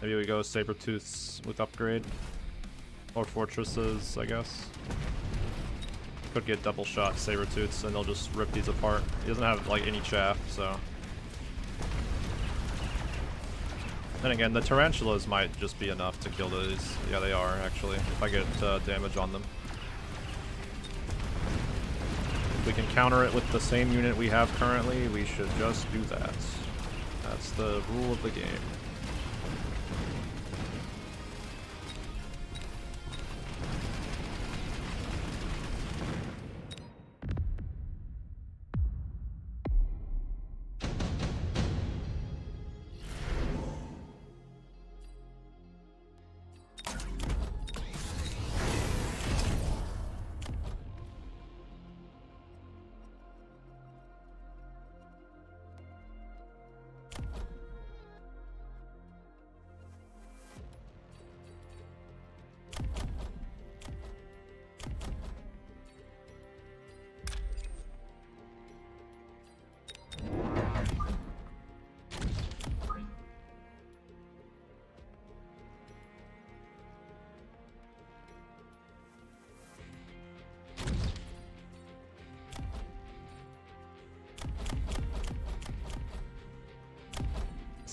Maybe we go Sabertooths with upgrade. Or Fortresses, I guess. Could get double shot Sabertooths and they'll just rip these apart. He doesn't have like any chaff, so. Then again, the Tarantulas might just be enough to kill these. Yeah, they are actually, if I get damage on them. We can counter it with the same unit we have currently, we should just do that. That's the rule of the game.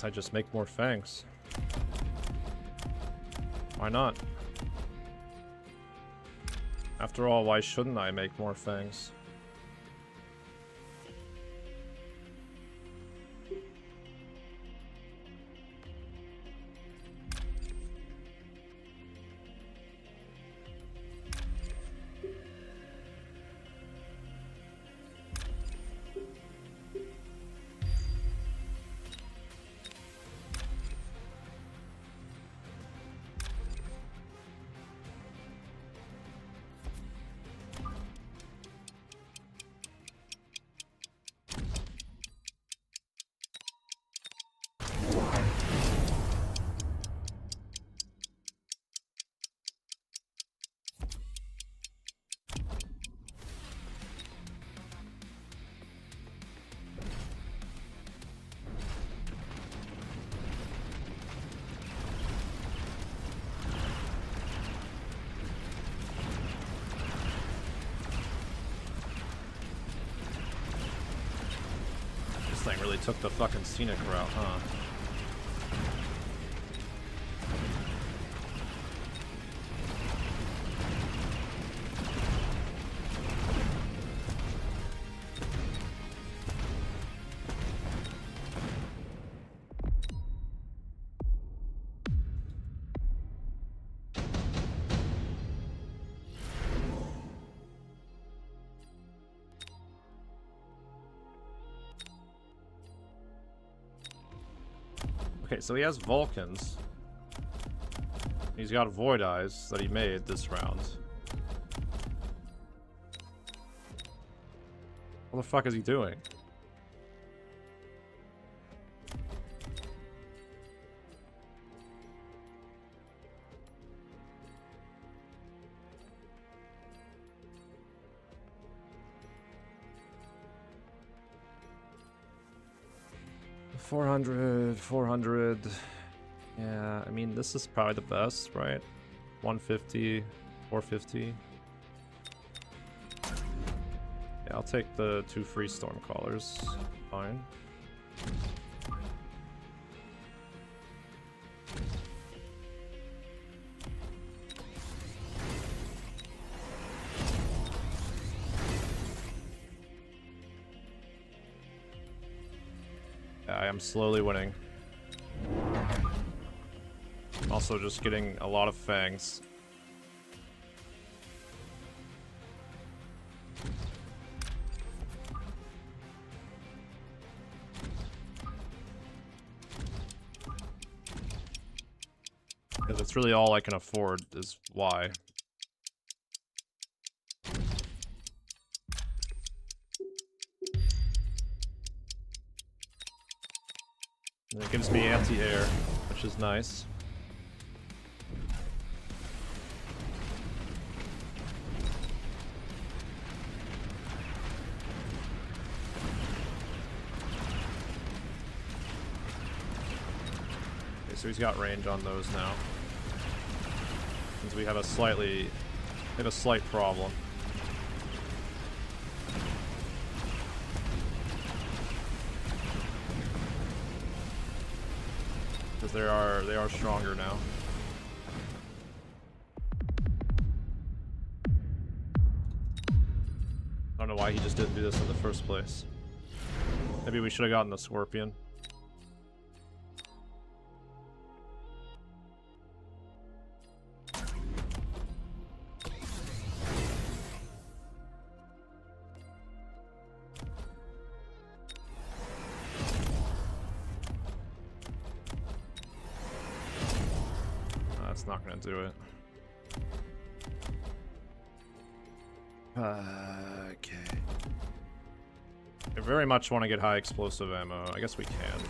I just make more fangs. Why not? After all, why shouldn't I make more fangs? Thing really took the fucking scenic route, huh? Okay, so he has Vulcans. He's got Void Eyes that he made this round. What the fuck is he doing? $400. Yeah, I mean, this is probably the best, right? 150, 450. Yeah, I'll take the 2 free Stormcallers. Fine. Yeah, I am slowly winning. Also just getting a lot of fangs. Because it's really all I can afford is why. And it gives me anti-air, which is nice. Okay, so he's got range on those now. Since we have a slight problem. Because they are stronger now. I don't know why he just didn't do this in the first place. Maybe we should have gotten the Scorpion. That's not gonna do it. Okay. I very much want to get high explosive ammo. I guess we can.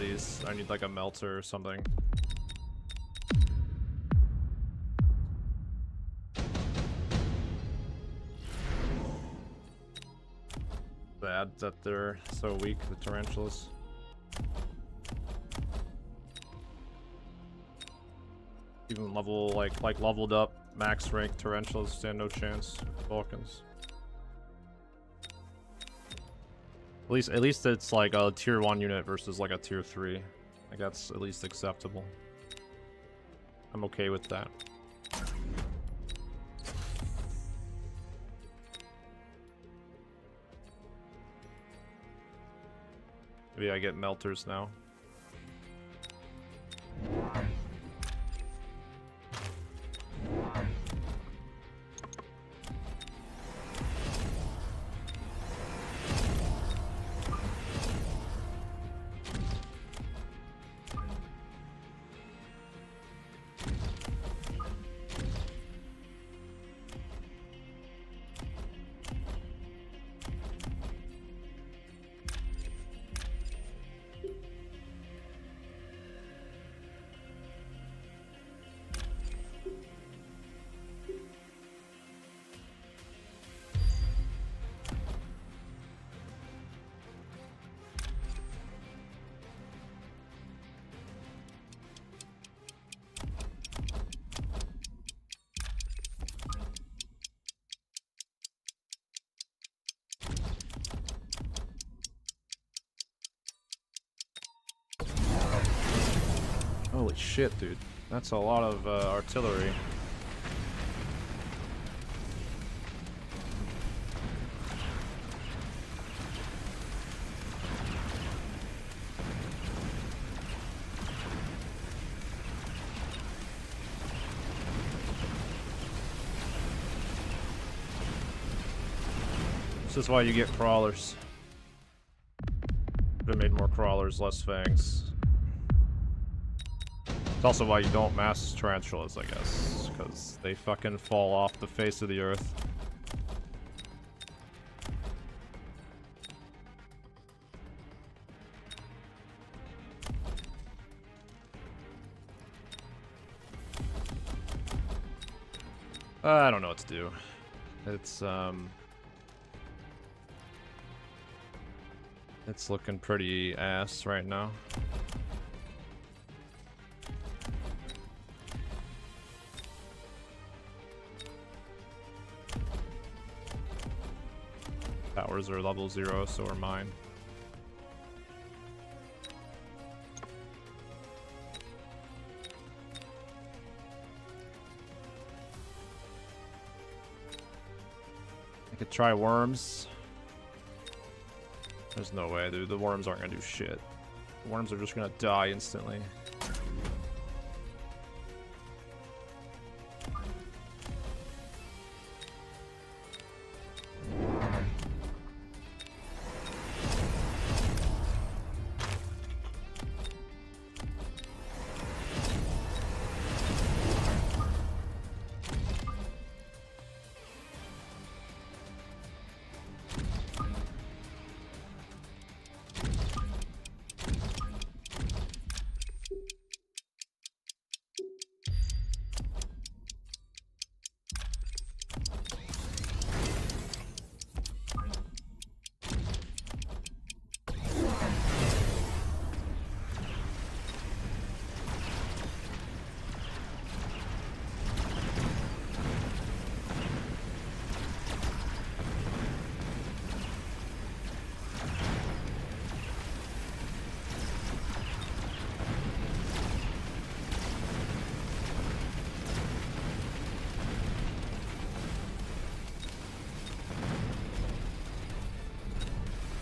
these. I need like a melter or something. Bad that they're so weak, the tarantulas. Even level like leveled up max rank tarantulas stand no chance. Vulcans. At least it's like a tier 1 unit versus like a tier 3. Like that's at least acceptable. I'm okay with that. Maybe I get melters now. Holy shit, dude. That's a lot of artillery. This is why you get crawlers. Could have made more crawlers, less fangs. It's also why you don't mass tarantulas, I guess, because they fucking fall off the face of the earth. I don't know what to do. It's looking pretty ass right now. Towers are level 0, so are mine. I could try worms. There's no way, dude. The worms aren't gonna do shit. The worms are just gonna die instantly.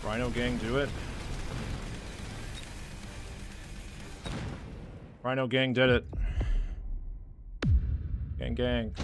Rhino gang, do it. Rhino gang did it. Gang gang.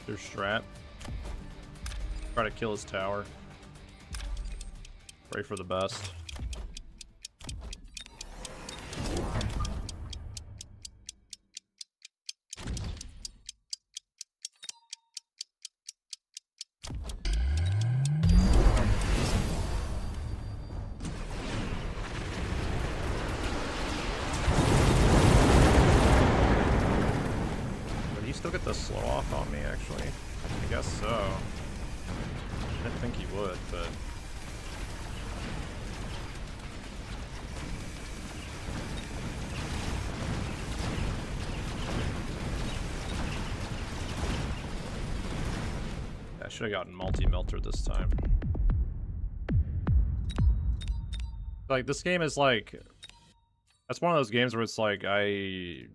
There's Strat. Try to kill his tower. Pray for the best. Would he still get the slow off on me, actually? I guess so. I didn't think he would, but... I should have gotten multi-melter this time. Like, this game is like... That's one of those games where it's like, I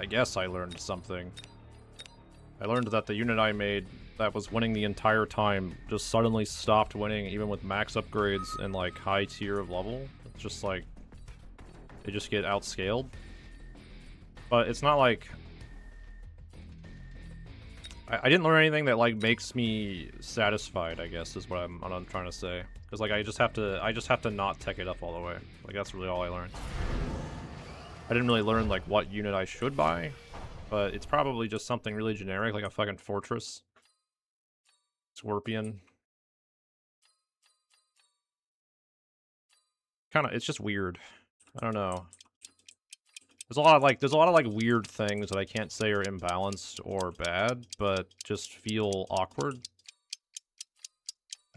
guess I learned something. I learned that the unit I made that was winning the entire time just suddenly stopped winning, even with max upgrades and like high tier of level. It's just like they just get outscaled. But it's not like I didn't learn anything that like makes me satisfied, I guess is what I'm trying to say. Because like I just have to not tech it up all the way. Like that's really all I learned. I didn't really learn like what unit I should buy, but it's probably just something really generic, like a fucking fortress. Scorpion. It's just weird. I don't know. There's a lot of like weird things that I can't say are imbalanced or bad, but just feel awkward,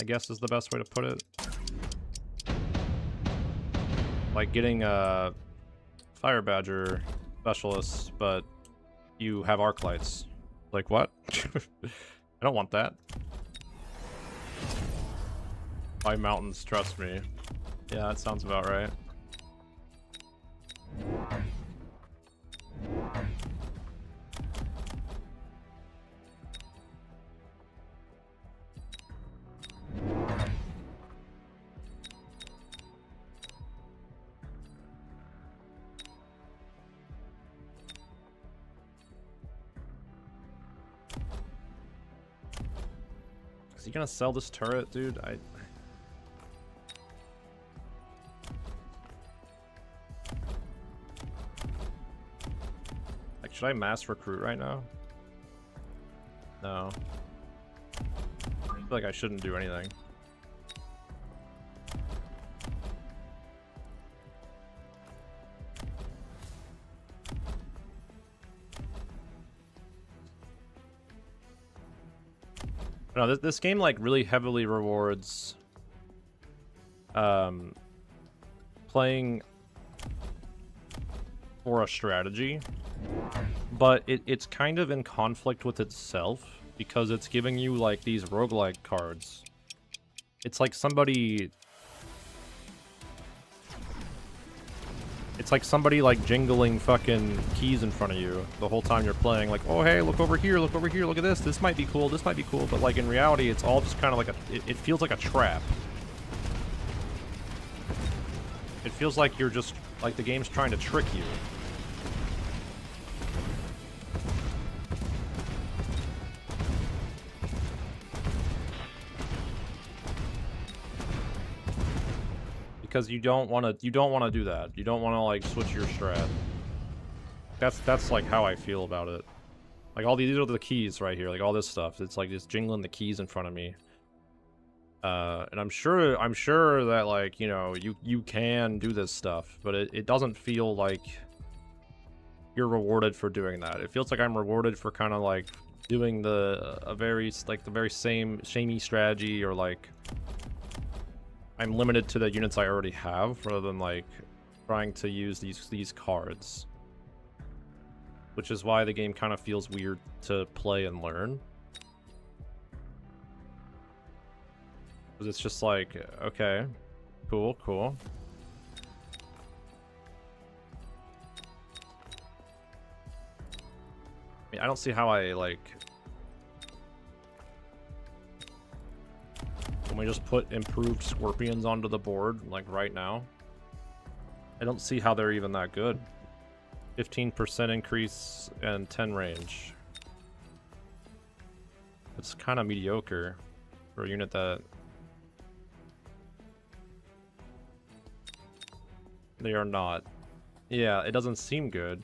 I guess is the best way to put it. Like getting a Fire Badger specialist, but you have arc lights. Like what? I don't want that. My mountains trust me. Yeah, that sounds about right. Is he gonna sell this turret, dude? Like, should I mass recruit right now? No. I feel like I shouldn't do anything. No, this game like really heavily rewards playing for a strategy, but it's kind of in conflict with itself because it's giving you like these roguelike cards. It's like somebody like jingling fucking keys in front of you the whole time you're playing, like, oh hey, look over here, look at this might be cool, but like in reality it's all just kind of like it feels like a trap. It feels like you're just like the game's trying to trick you. Because you don't want to do that. You don't want to like switch your strat. That's like how I feel about it. Like all these are the keys right here, like all this stuff. It's like just jingling the keys in front of me. And I'm sure that like, you know, you can do this stuff, but it doesn't feel like you're rewarded for doing that. It feels like I'm rewarded for kind of like doing the very samey strategy, or like I'm limited to the units I already have rather than like trying to use these cards. Which is why the game kind of feels weird to play and learn. Because it's just like, okay, cool. I mean, I don't see how I like... Can we just put improved scorpions onto the board, like, right now? I don't see how they're even that good. 15% increase and 10 range. It's kind of mediocre for a unit that they are not. Yeah, it doesn't seem good.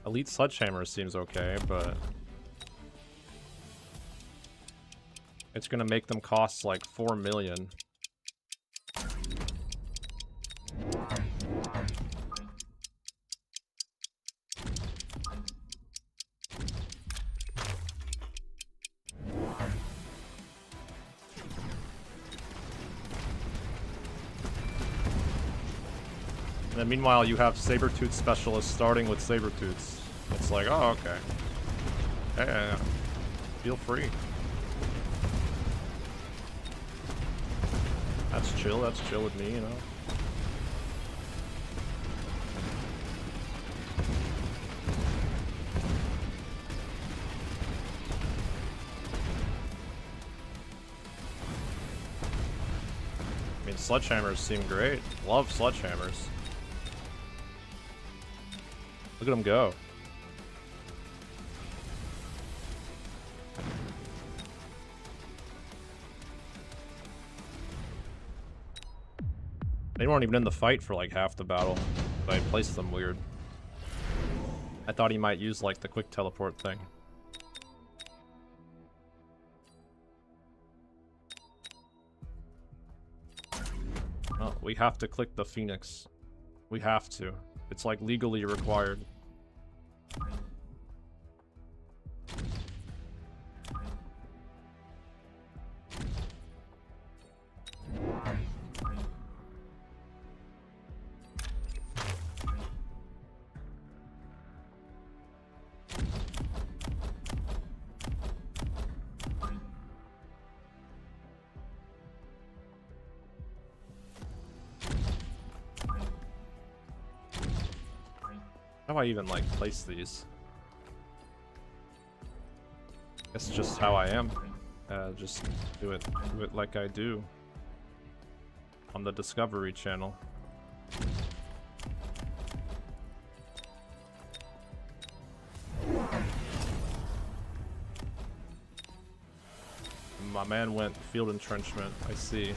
Elite Sledgehammer seems okay, but it's gonna make them cost like 4 million. And then meanwhile, you have Sabertooth specialists starting with Sabertooths. It's like, oh, okay. Yeah. Feel free. That's chill with me, you know? I mean, sledgehammers seem great. Love sledgehammers. Look at them go. They weren't even in the fight for like half the battle, but I placed them weird. I thought he might use like the quick teleport thing. Oh, we have to click the Phoenix. We have to. It's like legally required. How do I even like place these? Guess it's just how I am. Just do it like I do on the Discovery Channel. My man went field entrenchment. I see.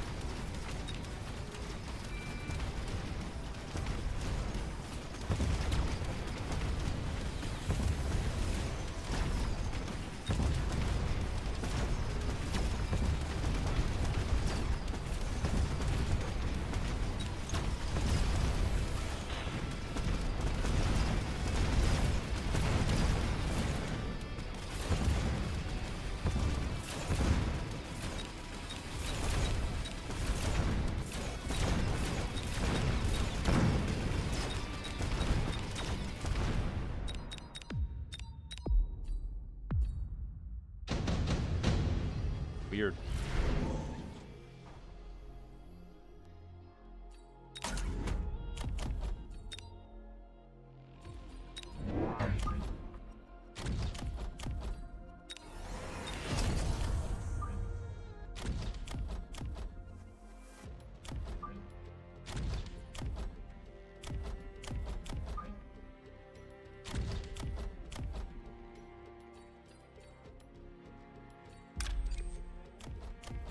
Weird.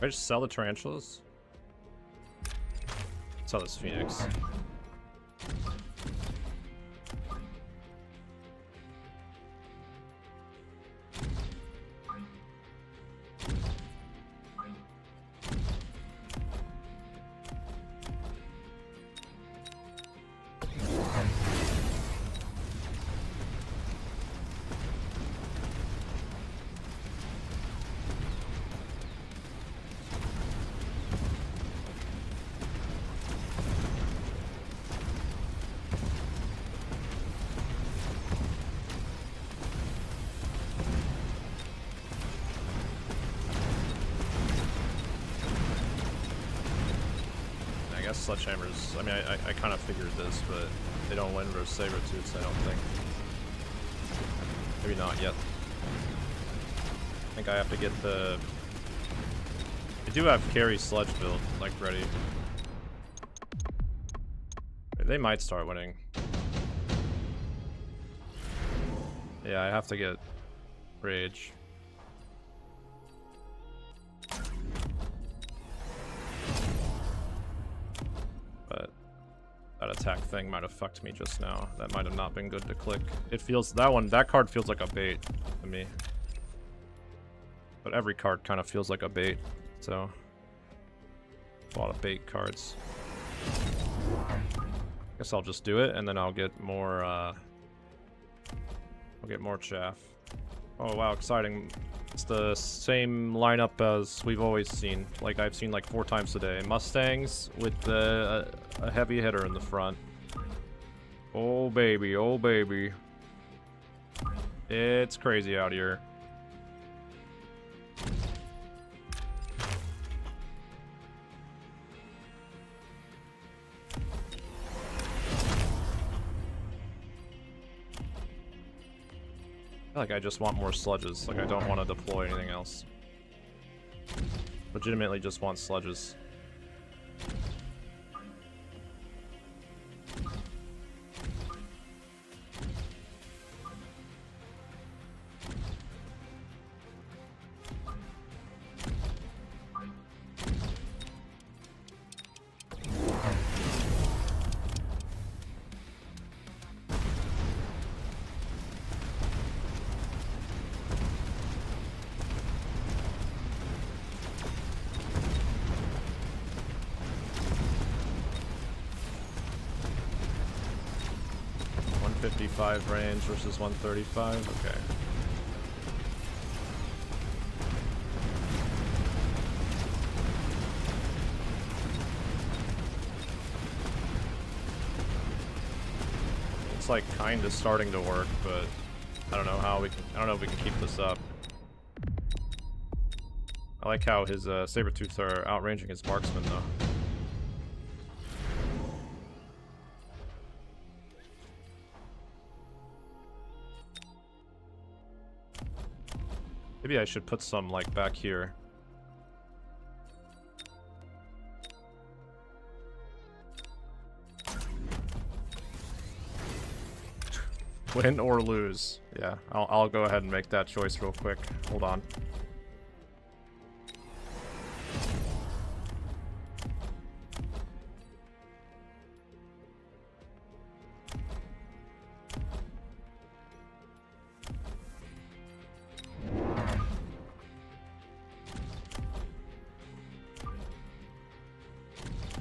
I just sell the tarantulas? Sell this Phoenix. Sledgehammers, I mean, I kind of figured this, but they don't win versus Sabertooths, I don't think. Maybe not yet. I think I have to get the... I do have carry sledge build, like, ready. They might start winning. Yeah, I have to get rage. But that attack thing might have fucked me just now. That might have not been good to click. It feels, that card feels like a bait to me. But every card kind of feels like a bait, so a lot of bait cards. Guess I'll just do it, and then I'll get more, I'll get more chaff. Oh wow, exciting. It's the same lineup as we've always seen. Like, I've seen like 4 times today. Mustangs with a heavy hitter in the front. Oh baby, oh baby. It's crazy out here. I feel like I just want more sludges. Like, I don't want to deploy anything else. Legitimately just want sludges. Range versus 135. Okay. It's like kind of starting to work, but I don't know how we can. I don't know if we can keep this up. I like how his saber-tooths are outranging his marksman though. Maybe I should put some, like, back here. Win or lose. Yeah, I'll go ahead and make that choice real quick. Hold on.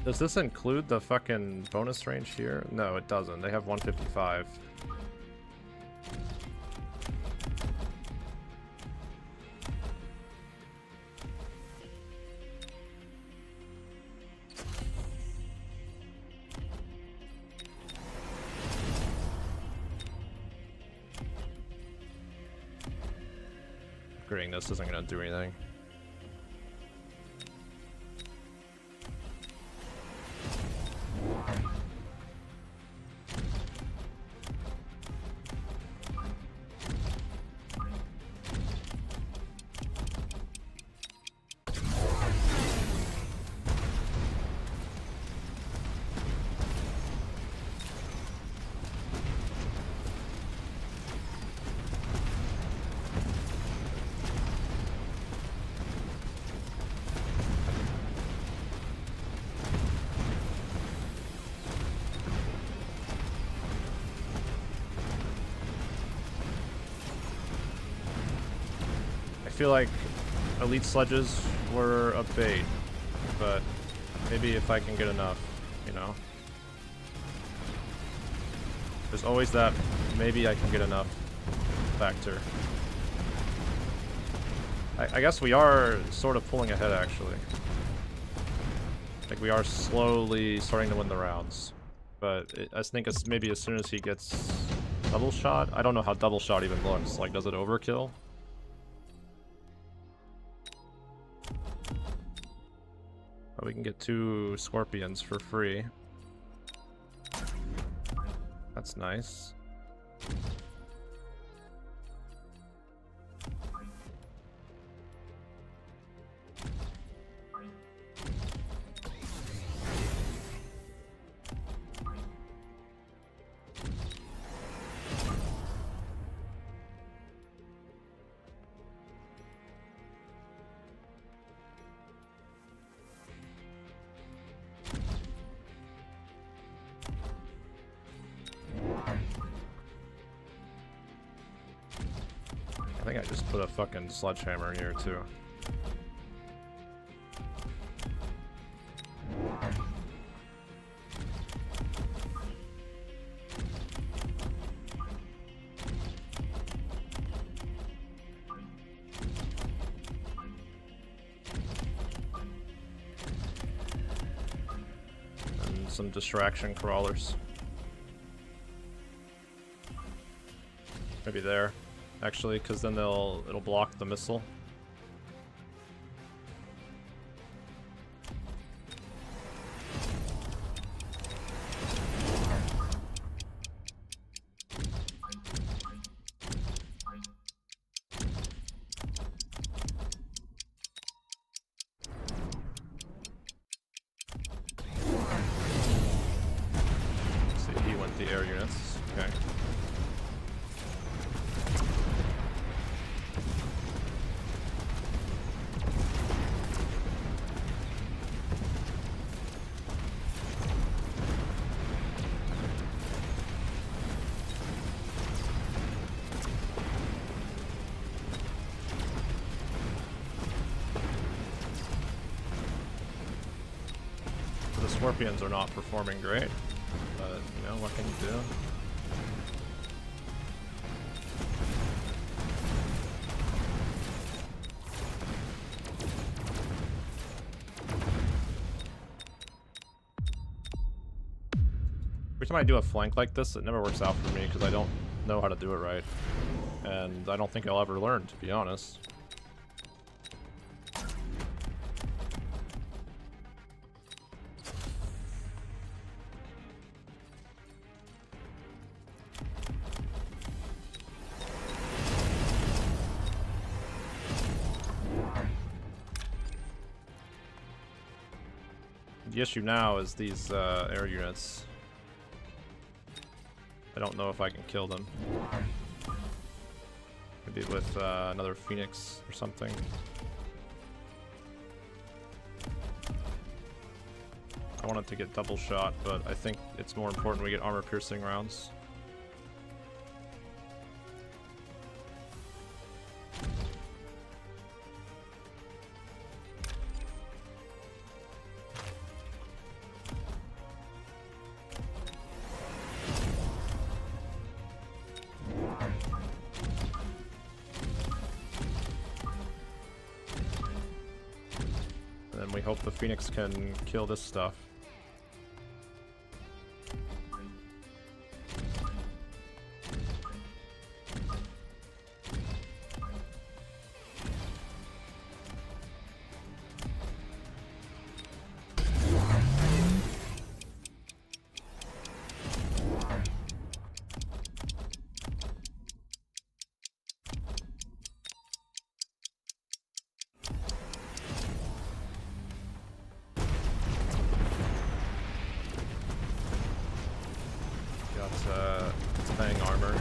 Does this include the fucking bonus range here? No, it doesn't. They have 155. Upgrading this isn't gonna do anything. I feel like elite sledges were a bait, but maybe if I can get enough, you know. There's always that maybe I can get enough factor. I guess we are sort of pulling ahead actually. Like, we are slowly starting to win the rounds, but I think it's maybe as soon as he gets double shot. I don't know how double shot even looks. Like, does it overkill? Oh, we can get 2 scorpions for free. That's nice. I think I just put a fucking sledgehammer here too. And some distraction crawlers. Maybe there, actually, because then it'll block the missile. See, he went the air units. Okay. The Scorpions are not performing great, but you know, what can you do? Every time I do a flank like this, it never works out for me because I don't know how to do it right. And I don't think I'll ever learn, to be honest. The issue now is these air units. I don't know if I can kill them. Maybe with another Phoenix or something. I wanted to get double shot, but I think it's more important we get armor piercing rounds. And then we hope the Phoenix can kill this stuff. Fang armor.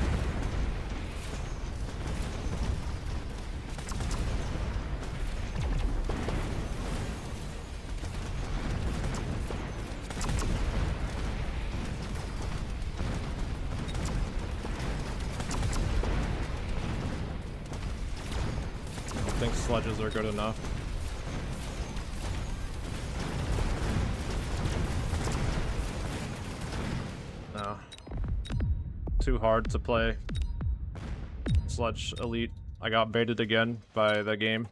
I don't think sledges are good enough. No. Too hard to play. Sludge Elite. I got baited again by the game.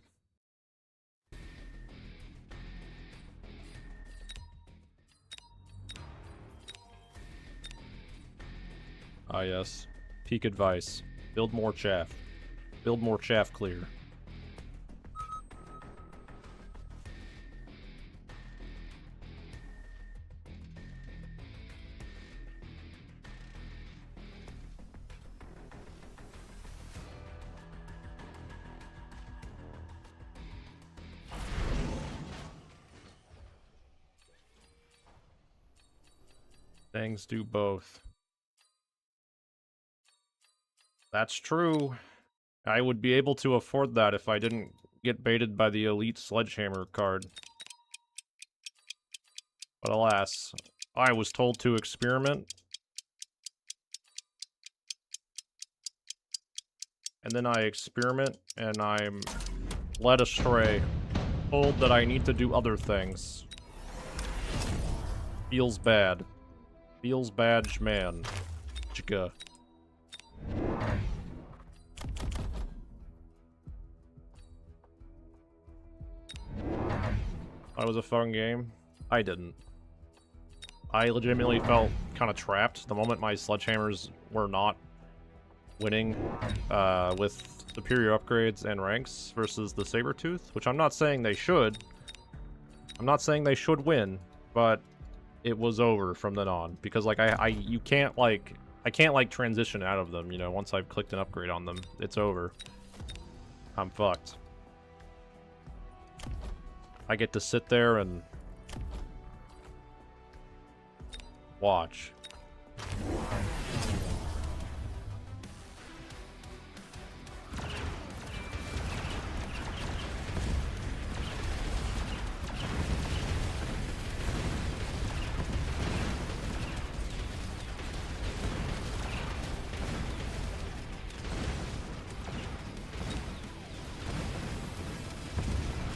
Ah yes. Peak advice. Build more chaff. Build more chaff clear. Things do both. That's true. I would be able to afford that if I didn't get baited by the Elite Sledgehammer card. But alas, I was told to experiment. and then I experiment, and I'm led astray, told that I need to do other things. Feels bad. Feels bad, man. Chicka. Thought it was a fun game. I didn't. I legitimately felt kind of trapped the moment my sledgehammers were not winning with superior upgrades and ranks versus the Sabertooth, which I'm not saying they should. I'm not saying they should win, but it was over from then on because like I can't transition out of them, you know, once I've clicked an upgrade on them. It's over. I'm fucked. I get to sit there and watch.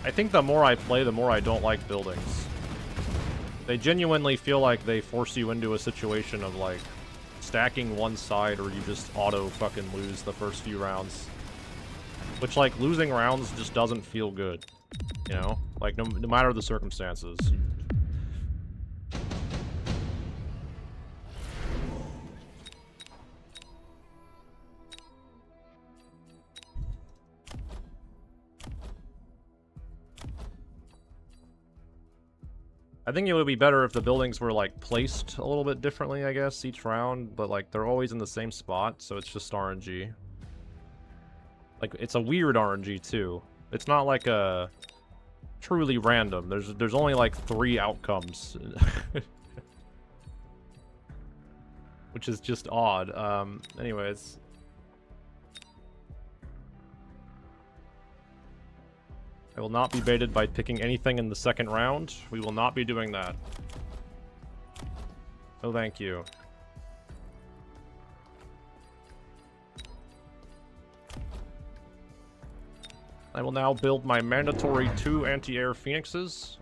I think the more I play, the more I don't like buildings. They genuinely feel like they force you into a situation of, like, stacking one side or you just auto-fucking lose the first few rounds. Which, like, losing rounds just doesn't feel good, you know? Like, no matter the circumstances. I think it would be better if the buildings were, like, placed a little bit differently, I guess, each round, but, like, they're always in the same spot, so it's just RNG. Like, it's a weird RNG, too. It's not, like, a truly random. There's only, like, 3 outcomes. Which is just odd. Anyways. I will not be baited by picking anything in the second round. We will not be doing that. Oh, thank you. I will now build my mandatory 2 anti-air phoenixes.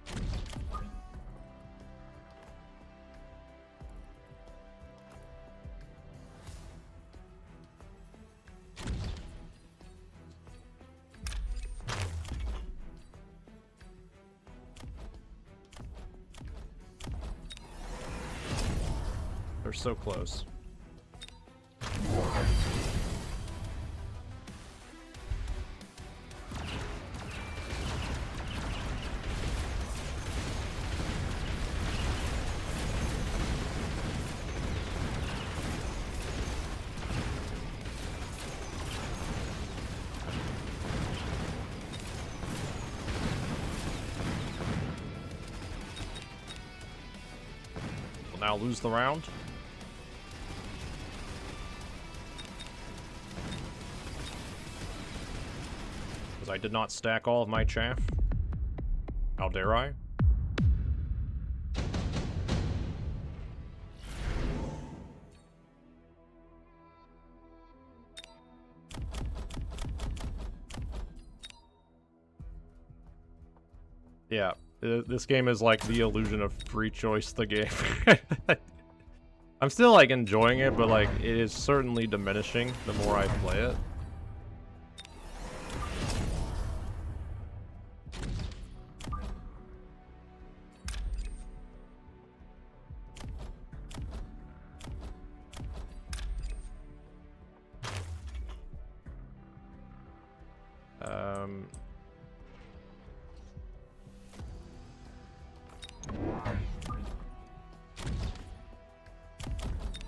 They're so close. We'll now lose the round. I did not stack all of my chaff. How dare I? Yeah, this game is like the illusion of free choice, the game. I'm still like enjoying it, but like it is certainly diminishing the more I play it.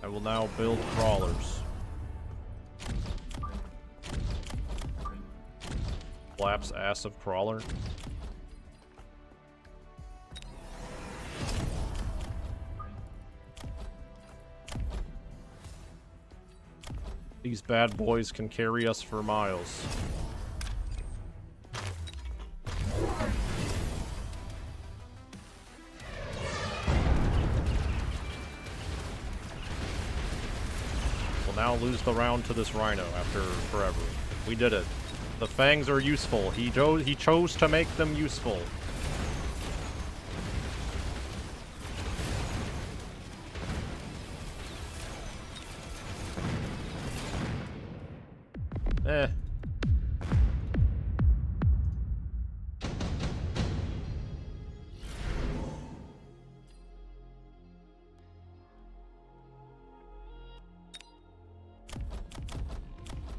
I will now build crawlers. Flaps ass of crawler. These bad boys can carry us for miles. We'll now lose the round to this rhino after forever. We did it. The fangs are useful. He chose to make them useful. Eh.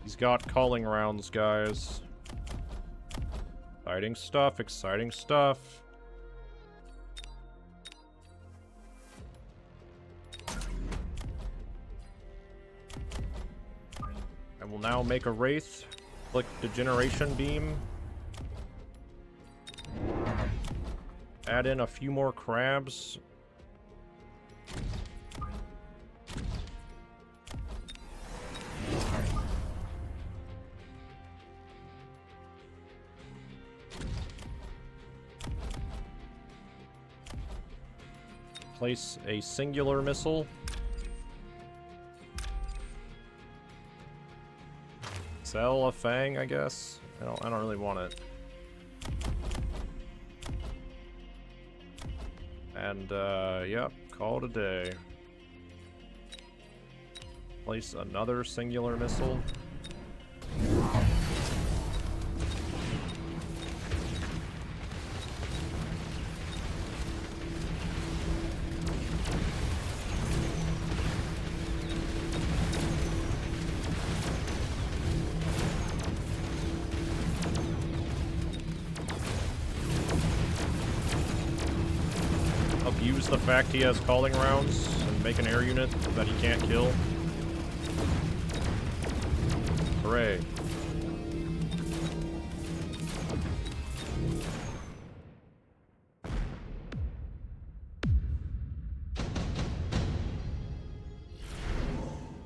He's got calling rounds, guys. Exciting stuff, exciting stuff. I will now make a wraith. Click Degeneration Beam. Add in a few more crabs. Place a singular missile. Sell a fang, I guess. I don't really want it. And yep, call it a day. Place another singular missile. Abuse the fact he has calling rounds and make an air unit that he can't kill. Hooray.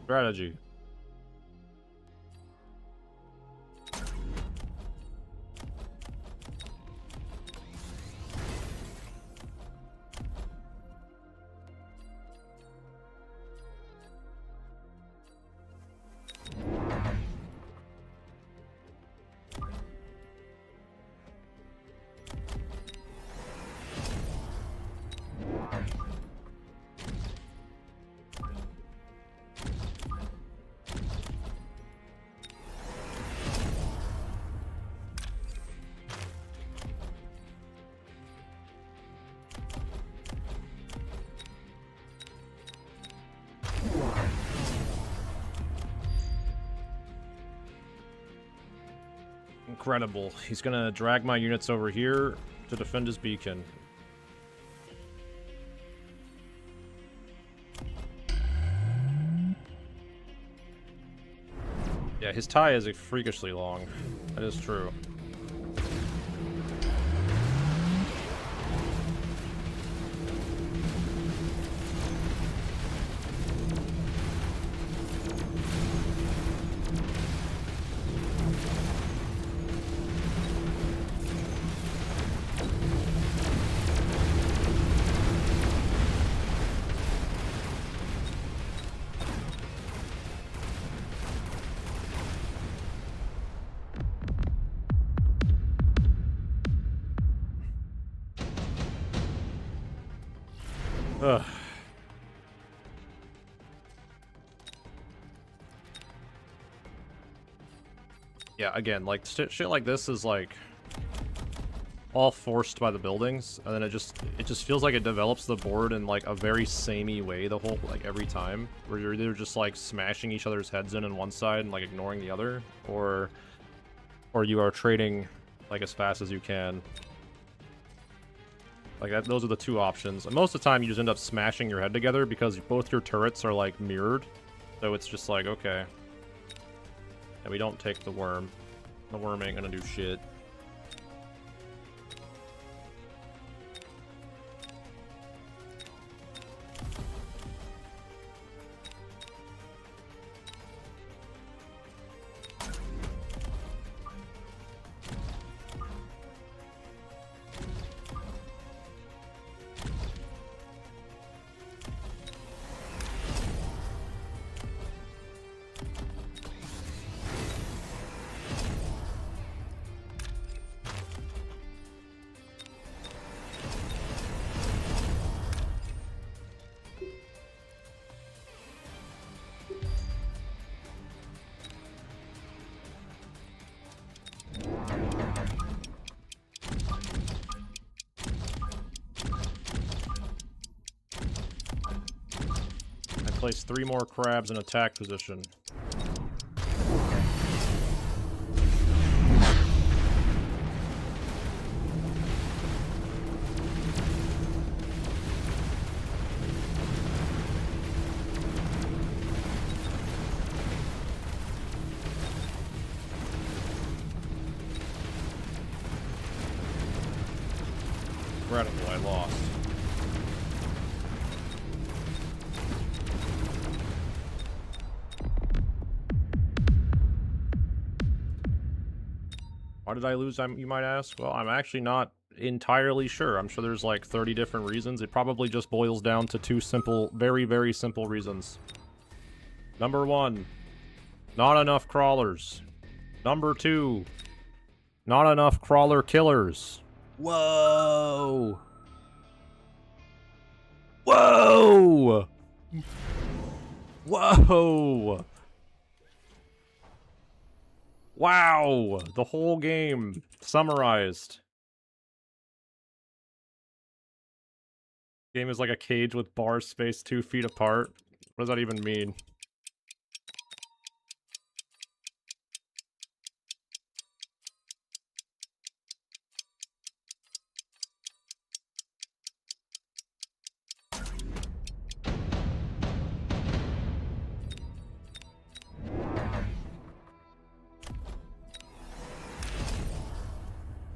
Strategy. Incredible. He's gonna drag my units over here to defend his beacon. Yeah, his tie is freakishly long. That is true. Ugh. Yeah, again, like shit like this is like all forced by the buildings, and then it just feels like it develops the board in like a very samey way the whole like every time, where you're either just like smashing each other's heads in on one side and like ignoring the other, or you are trading like as fast as you can. Like that, those are the two options. And most of the time you just end up smashing your head together because both your turrets are like mirrored. So it's just like, okay. And we don't take the worm. The worm ain't gonna do shit. Place 3 more crabs in attack position. Incredible, I lost. Why did I lose, you might ask? Well, I'm actually not entirely sure. I'm sure there's like 30 different reasons. It probably just boils down to 2 simple, very, very simple reasons. Number 1, not enough crawlers. Number 2, not enough crawler killers. Whoa! Whoa! Whoa! Wow! The whole game summarized. Game is like a cage with bars spaced 2 feet apart. What does that even mean?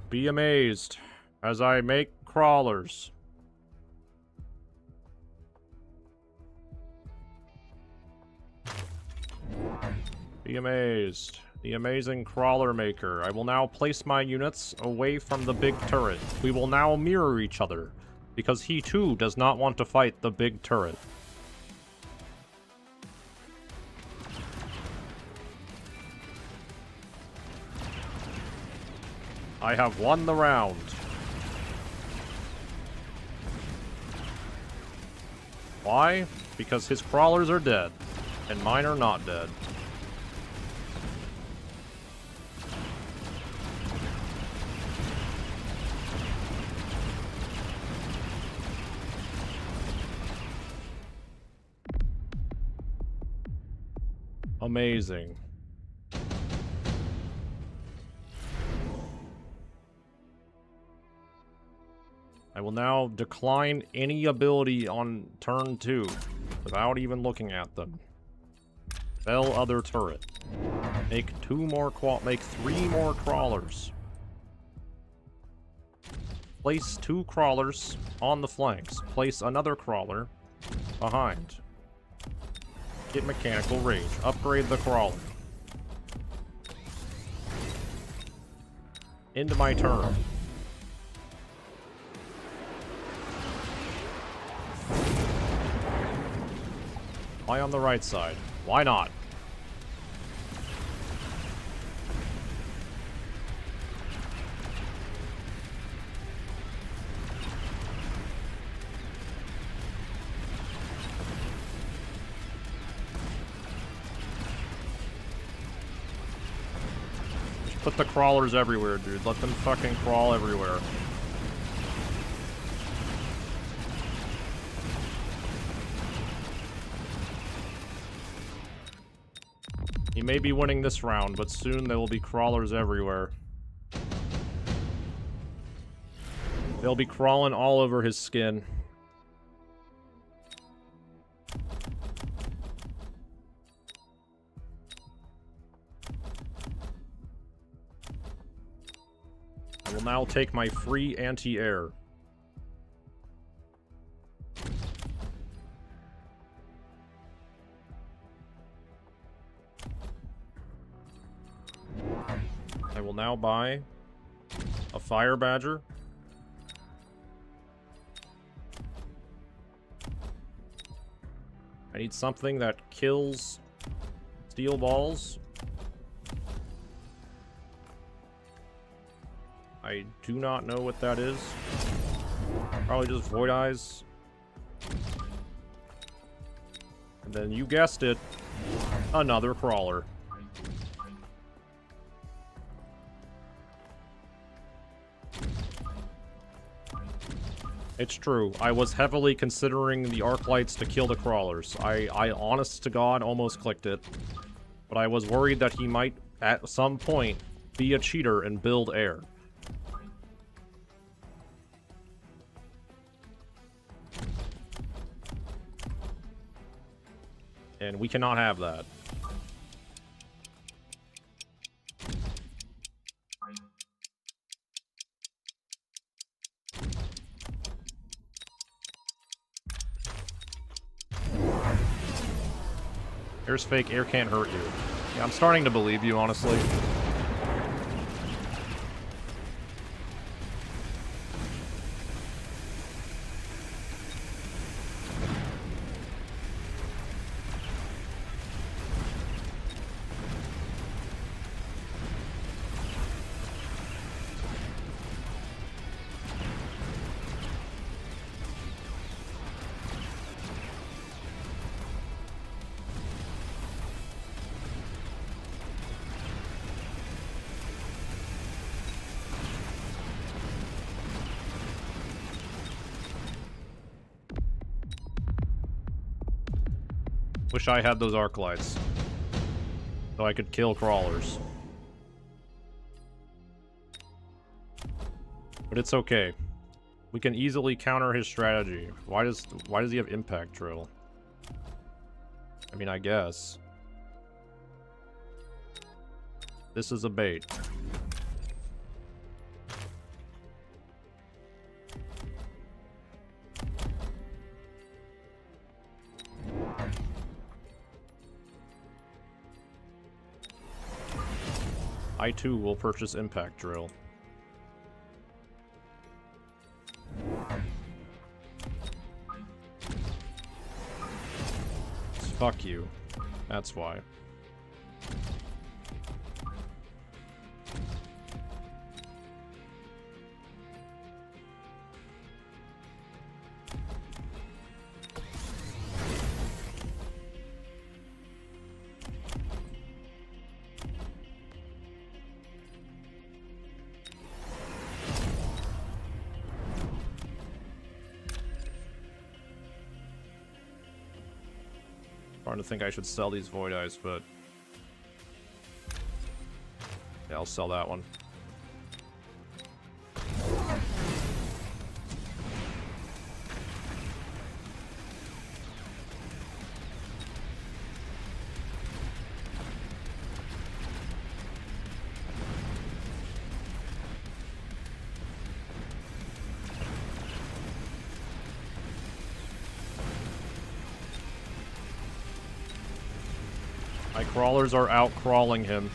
Be amazed as I make crawlers. Be amazed. The amazing crawler maker. I will now place my units away from the big turret. We will now mirror each other, because he too does not want to fight the big turret. I have won the round. Why? Because his crawlers are dead, and mine are not dead. Amazing. I will now decline any ability on turn 2 without even looking at them. Sell other turret. Make 3 more crawlers. Place 2 crawlers on the flanks. Place another crawler behind. Get mechanical rage. Upgrade the crawler. Into my turn. Why on the right side? Why not? Just put the crawlers everywhere, dude. Let them fucking crawl everywhere. He may be winning this round, but soon there will be crawlers everywhere. They'll be crawling all over his skin. I will now take my free anti-air. I will now buy a fire badger. I need something that kills steel balls. I do not know what that is. Probably just void eyes. And then you guessed it, another crawler. It's true. I was heavily considering the arc lights to kill the crawlers. I honest to God almost clicked it. But I was worried that he might, at some point, be a cheater and build air. And we cannot have that. Air's fake, air can't hurt you. Yeah, I'm starting to believe you, honestly. Wish I had those arc lights. So I could kill crawlers. But it's okay. We can easily counter his strategy. Why does he have impact drill? I mean, I guess. This is a bait. I too will purchase impact drill. Fuck you. That's why. Starting to think I should sell these Void Eyes, but yeah, I'll sell that one. My crawlers are out crawling him.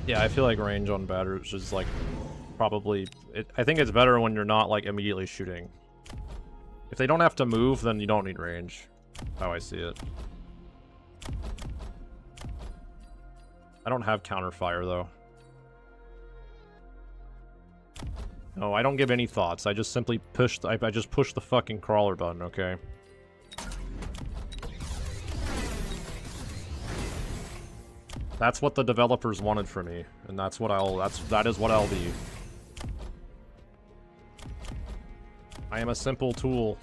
Yeah, I feel like range on batters is like probably... I think it's better when you're not like immediately shooting. If they don't have to move, then you don't need range. How I see it. I don't have counterfire though. No, I don't give any thoughts. I just simply push. I just push the fucking crawler button. Okay. That's what the developers wanted from me, and that's what that is what I'll be. I am a simple tool.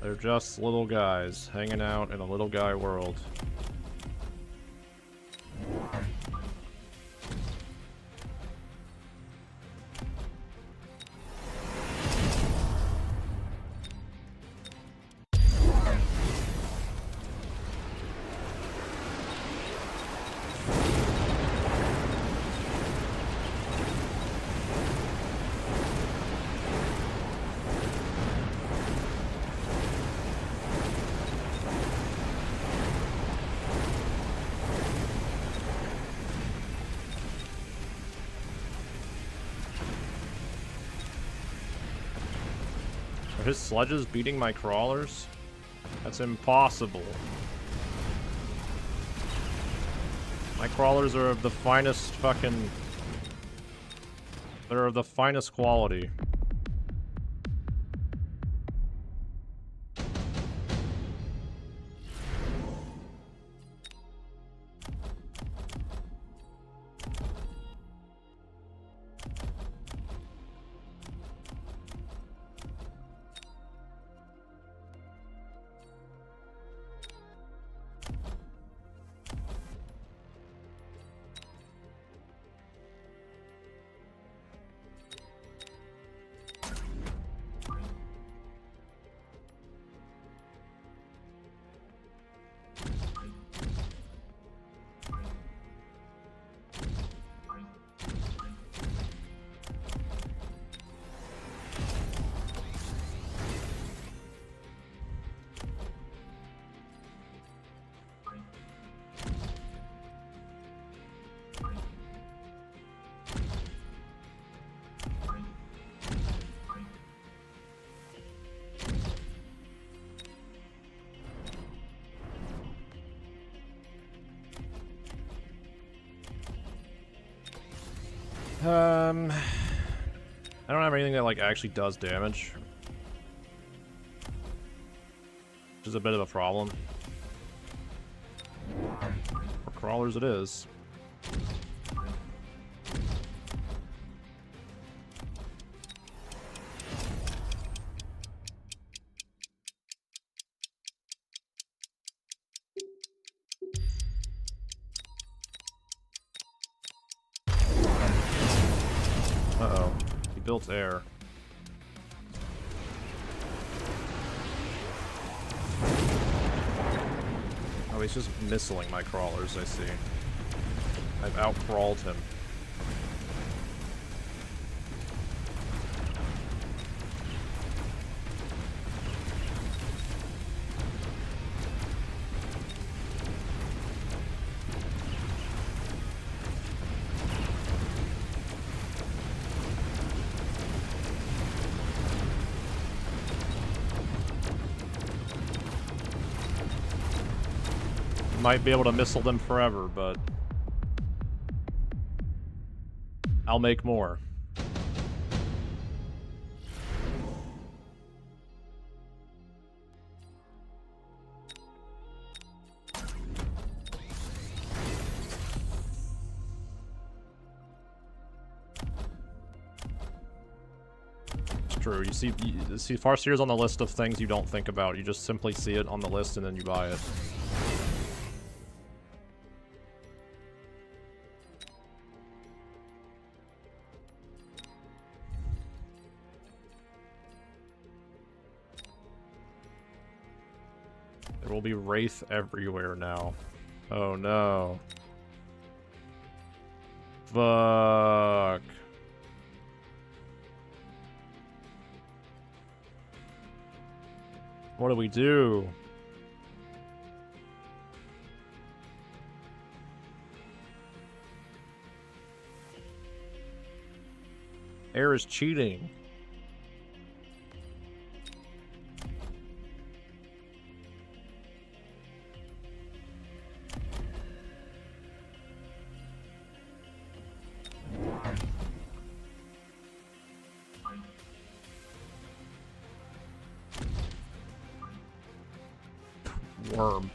They're just little guys hanging out in a little guy world. his sledges beating my crawlers? That's impossible. My crawlers are of the finest fucking... They're of the finest quality. I don't have anything that, like, actually does damage. Which is a bit of a problem. For crawlers it is. Uh-oh. He built air. Oh, he's just missiling my crawlers, I see. I've out-crawled him. Might be able to missile them forever, but I'll make more. It's true. You see Farseer's on the list of things you don't think about. You just simply see it on the list and then you buy it. There will be Wraith everywhere now. Oh no. Fuck. What do we do? Air is cheating. Worm.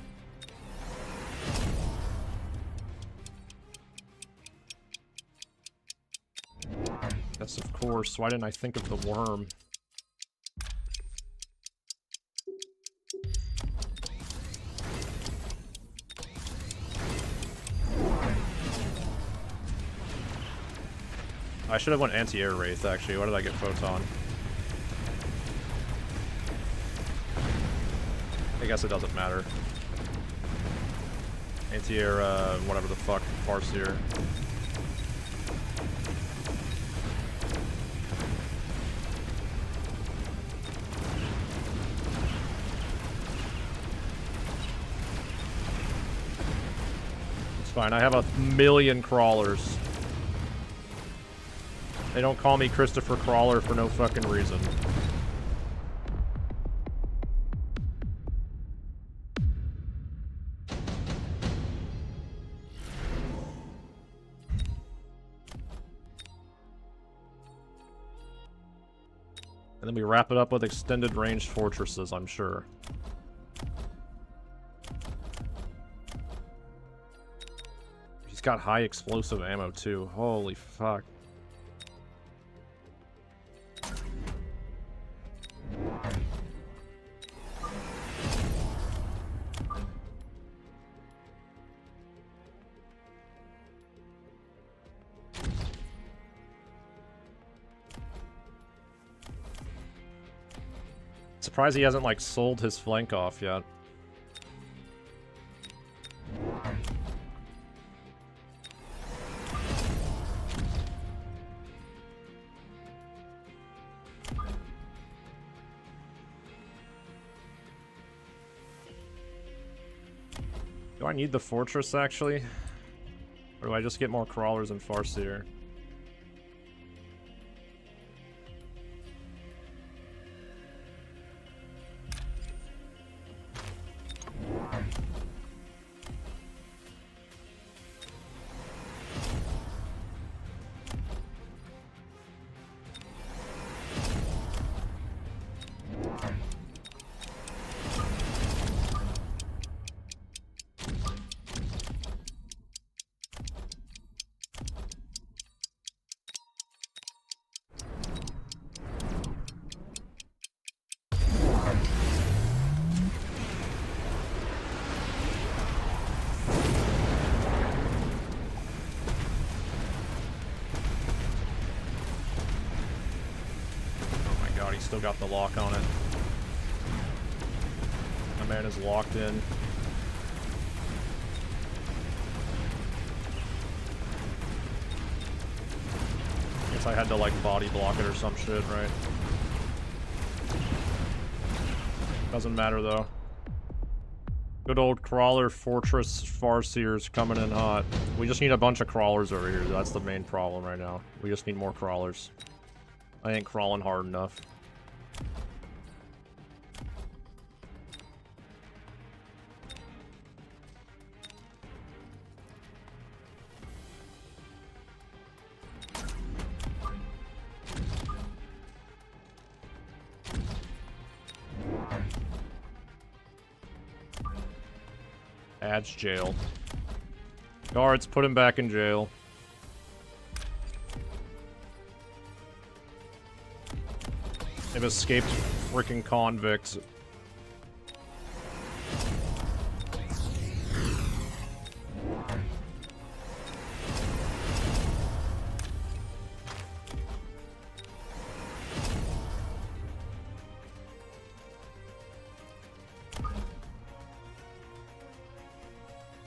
Yes, of course. Why didn't I think of the worm? I should have went anti-air wraith, actually. Why did I get photon? I guess it doesn't matter. Anti-air, whatever the fuck, Farseer. It's fine, I have 1,000,000 crawlers. They don't call me Christopher Crawler for no fucking reason. And then we wrap it up with extended range fortresses, I'm sure. He's got high explosive ammo too. Holy fuck. Surprised he hasn't, like, sold his flank off yet. Do I need the fortress, actually? Or do I just get more crawlers and Farseer? Still got the lock on it. My man is locked in. Guess I had to, like, body block it or some shit, right? Doesn't matter though. Good old crawler fortress Farseers coming in hot. We just need a bunch of crawlers over here. That's the main problem right now. We just need more crawlers. I ain't crawling hard enough. Adds jail. Guards, put him back in jail. They've escaped freaking convicts.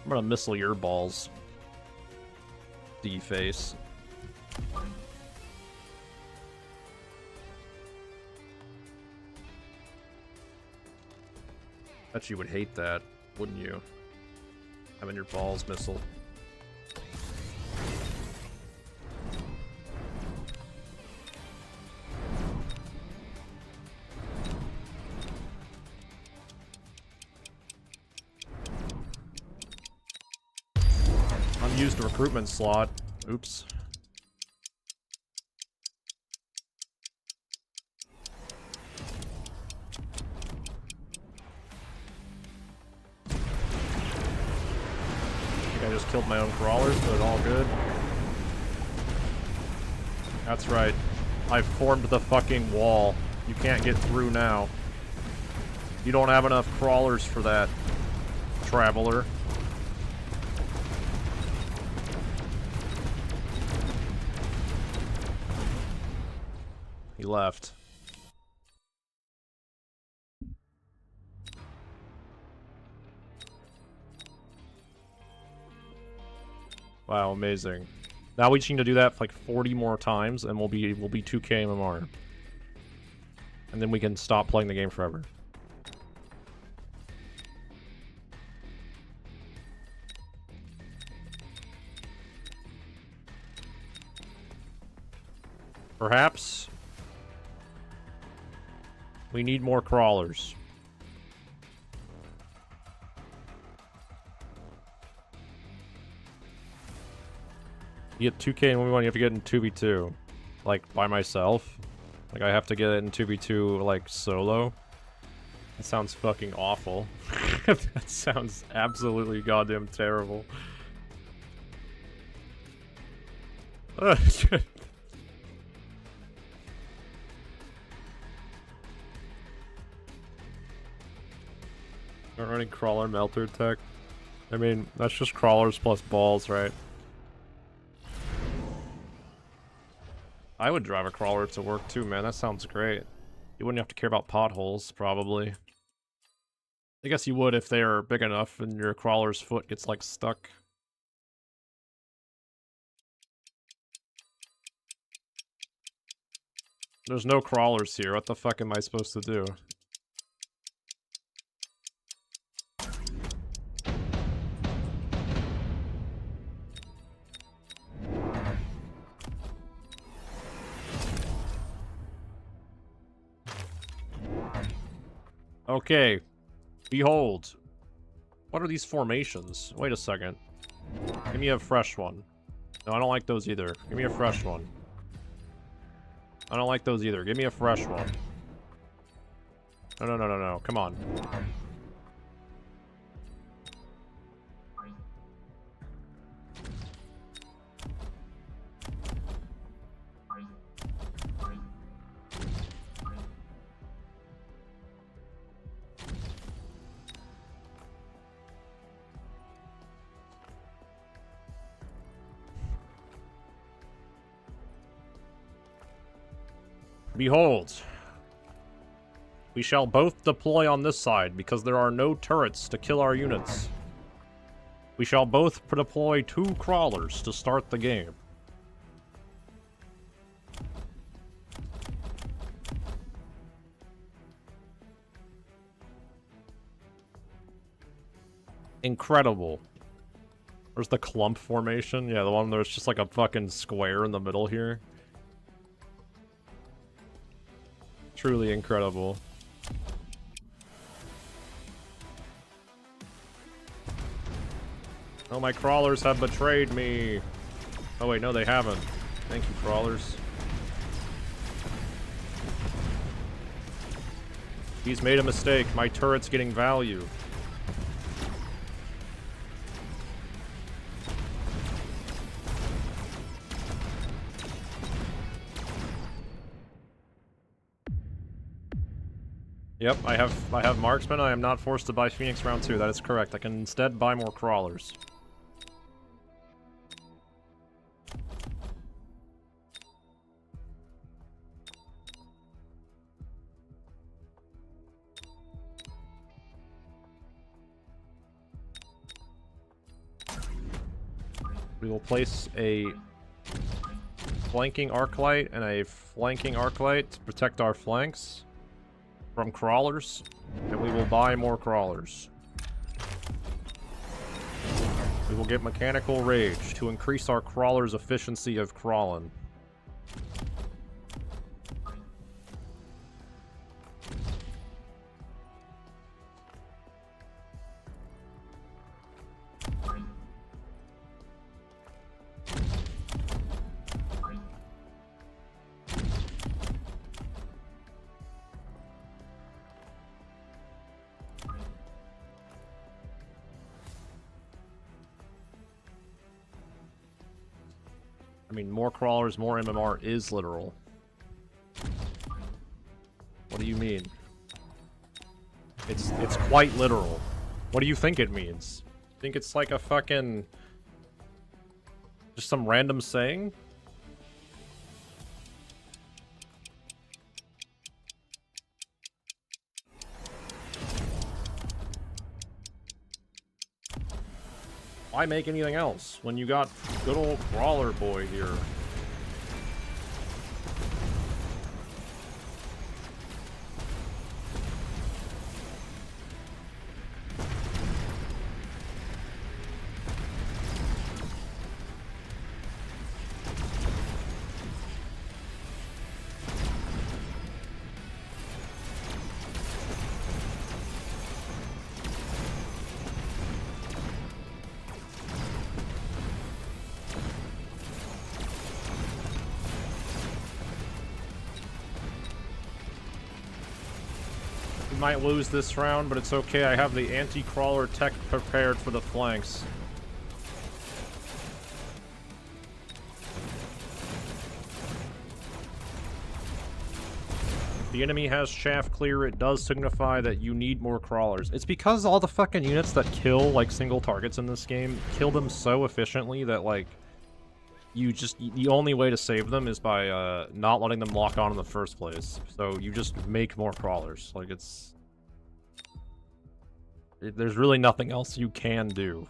I'm gonna missile your balls. D-face. Bet you would hate that, wouldn't you? Having your balls missile. Unused recruitment slot. Oops. I just killed my own crawlers, but all good. That's right. I've formed the fucking wall. You can't get through now. You don't have enough crawlers for that, traveler. He left. Wow, amazing. Now we just need to do that for like 40 more times, and we'll be 2K MMR. And then we can stop playing the game forever. Perhaps we need more crawlers. You get 2K and you have to get in 2v2. Like, by myself. Like, I have to get it in 2v2, like, solo. That sounds fucking awful. That sounds absolutely goddamn terrible. Not running crawler melter tech. I mean, that's just crawlers plus balls, right? I would drive a crawler to work too, man. That sounds great. You wouldn't have to care about potholes, probably. I guess you would if they are big enough and your crawler's foot gets, like, stuck. There's no crawlers here. What the fuck am I supposed to do? Okay. Behold. What are these formations? Wait a second. Give me a fresh one. No, I don't like those either. Give me a fresh one. I don't like those either. Give me a fresh one. No, no, no, no, no. Come on. Behold. We shall both deploy on this side, because there are no turrets to kill our units. We shall both deploy 2 crawlers to start the game. Incredible. Where's the clump formation? Yeah, the one there's just like a fucking square in the middle here. Truly incredible. Oh, my crawlers have betrayed me. Oh wait, no they haven't. Thank you, crawlers. He's made a mistake. My turret's getting value. Yep, I have marksman. I am not forced to buy Phoenix round 2. That is correct. I can instead buy more crawlers. We will place a flanking arc light and a flanking arc light to protect our flanks from crawlers, and we will buy more crawlers. We will get mechanical rage to increase our crawlers' efficiency of crawling. I mean, more crawlers, more MMR is literal. What do you mean? It's quite literal. What do you think it means? Think it's like a fucking... just some random saying? Why make anything else when you got good old Crawler Boy here? might lose this round, but it's okay. I have the anti-crawler tech prepared for the flanks. If the enemy has chaff clear, it does signify that you need more crawlers. It's because all the fucking units that kill, like, single targets in this game, kill them so efficiently that, like, the only way to save them is by, not letting them lock on in the first place. So you just make more crawlers. Like, there's really nothing else you can do.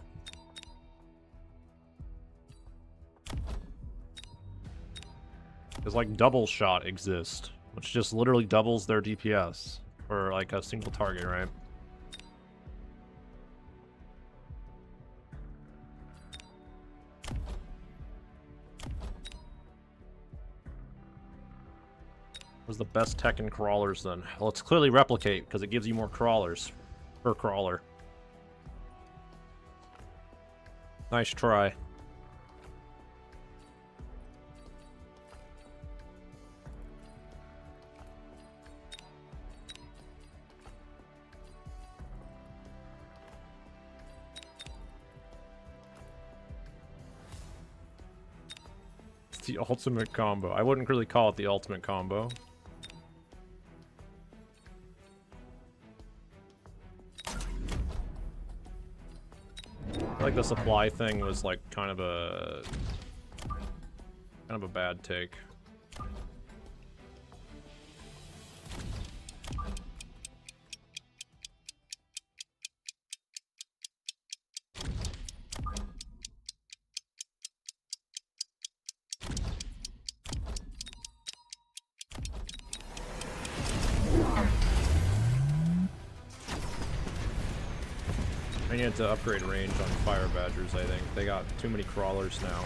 Because, like, double shot exist, which just literally doubles their DPS for, like, a single target, right? What's the best tech in crawlers, then? Well, it's clearly replicate, because it gives you more crawlers per crawler. Nice try. It's the ultimate combo. I wouldn't really call it the ultimate combo. I feel like the supply thing was like kind of a bad take. I need to upgrade range on fire badgers, I think. They got too many crawlers now.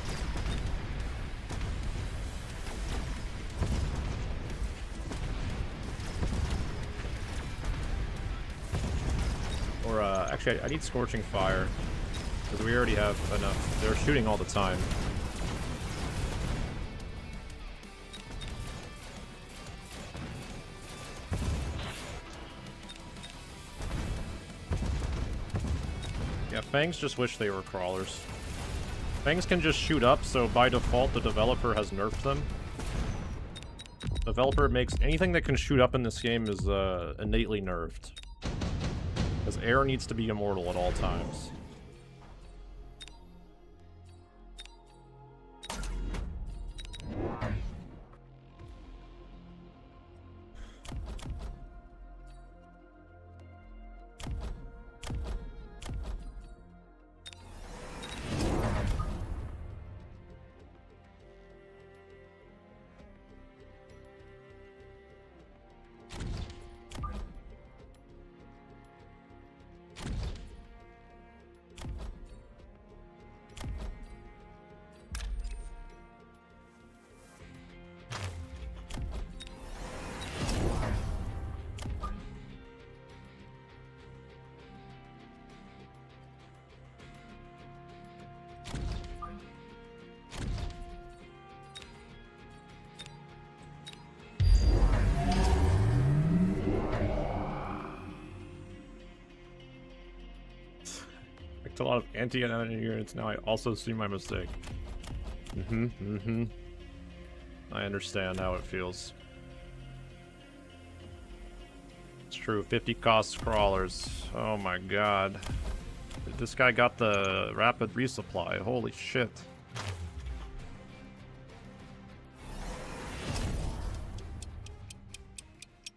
Or, actually, I need scorching fire. Because we already have enough. They're shooting all the time. Yeah, Fangs just wish they were crawlers. Fangs can just shoot up, so by default the developer has nerfed them. Developer makes anything that can shoot up in this game is innately nerfed. Because air needs to be immortal at all times. A lot of anti-enemy units now. I also see my mistake. I understand how it feels. It's true. 50 cost crawlers. Oh my god. This guy got the rapid resupply. Holy shit.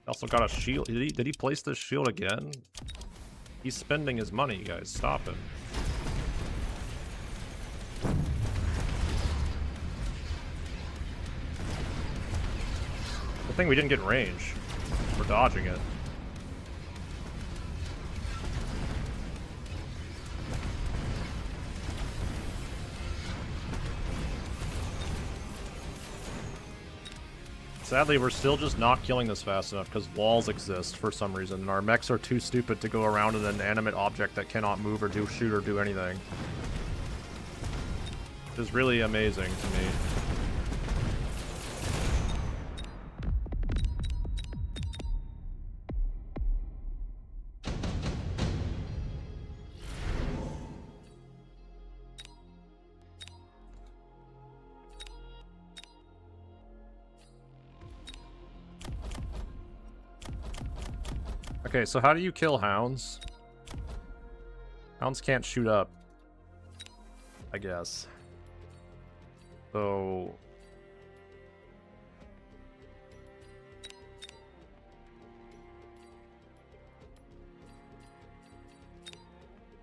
Also got a shield. Did he place this shield again? He's spending his money, guys. Stop him. Good thing we didn't get range. We're dodging it. Sadly, we're still just not killing this fast enough because walls exist for some reason, and our mechs are too stupid to go around an inanimate object that cannot move or shoot or do anything. Which is really amazing to me. Okay, so how do you kill hounds? Hounds can't shoot up, I guess. So...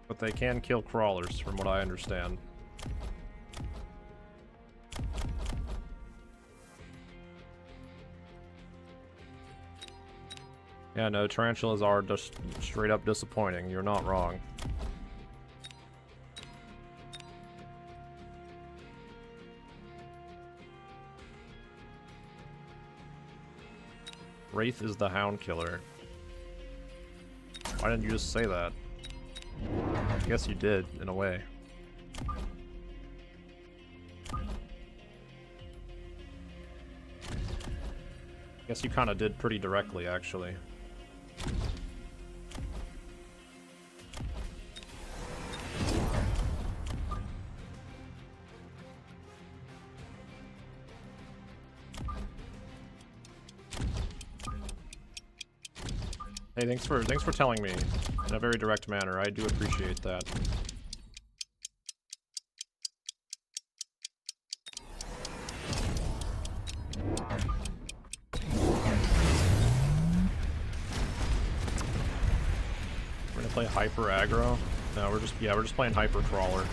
But they can kill crawlers, from what I understand. Yeah, no, tarantulas are just straight up disappointing. You're not wrong. Wraith is the hound killer. Why didn't you just say that? I guess you did, in a way. Guess you kind of did pretty directly, actually. Hey, thanks for telling me in a very direct manner. I do appreciate that. We're gonna play hyper aggro. No, we're just playing hyper crawler.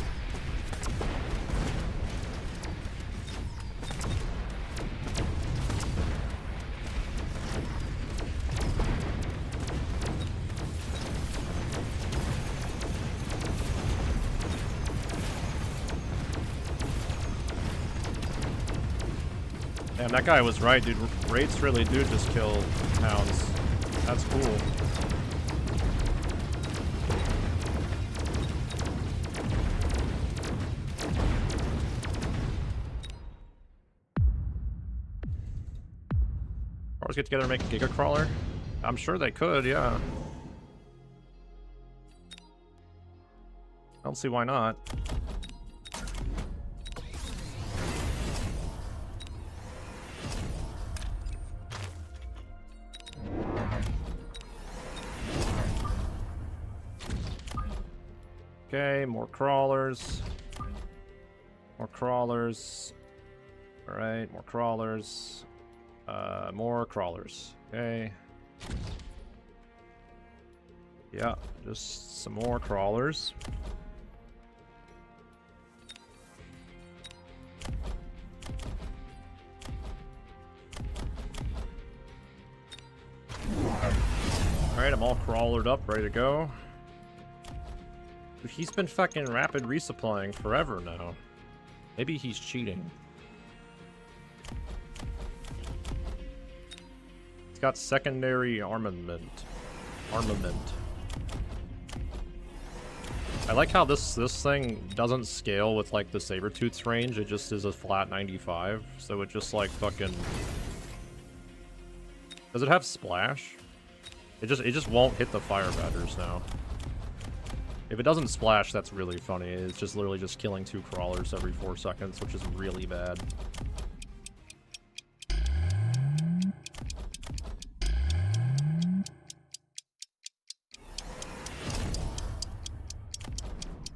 Damn, that guy was right, dude. Wraiths really do just kill hounds. That's cool. Crawlers get together and make a Giga Crawler? I'm sure they could, yeah. I don't see why not. Okay, more crawlers. More crawlers. Alright, more crawlers. More crawlers. Okay. Yeah, just some more crawlers. Alright, I'm all crawlered up, ready to go. Dude, he's been fucking rapid resupplying forever now. Maybe he's cheating. He's got secondary armament. I like how this thing doesn't scale with like the Sabertooth's range. It just is a flat 95. So it just like fucking... Does it have splash? It just won't hit the fire batters now. If it doesn't splash, that's really funny. It's just literally just killing 2 crawlers every 4 seconds, which is really bad.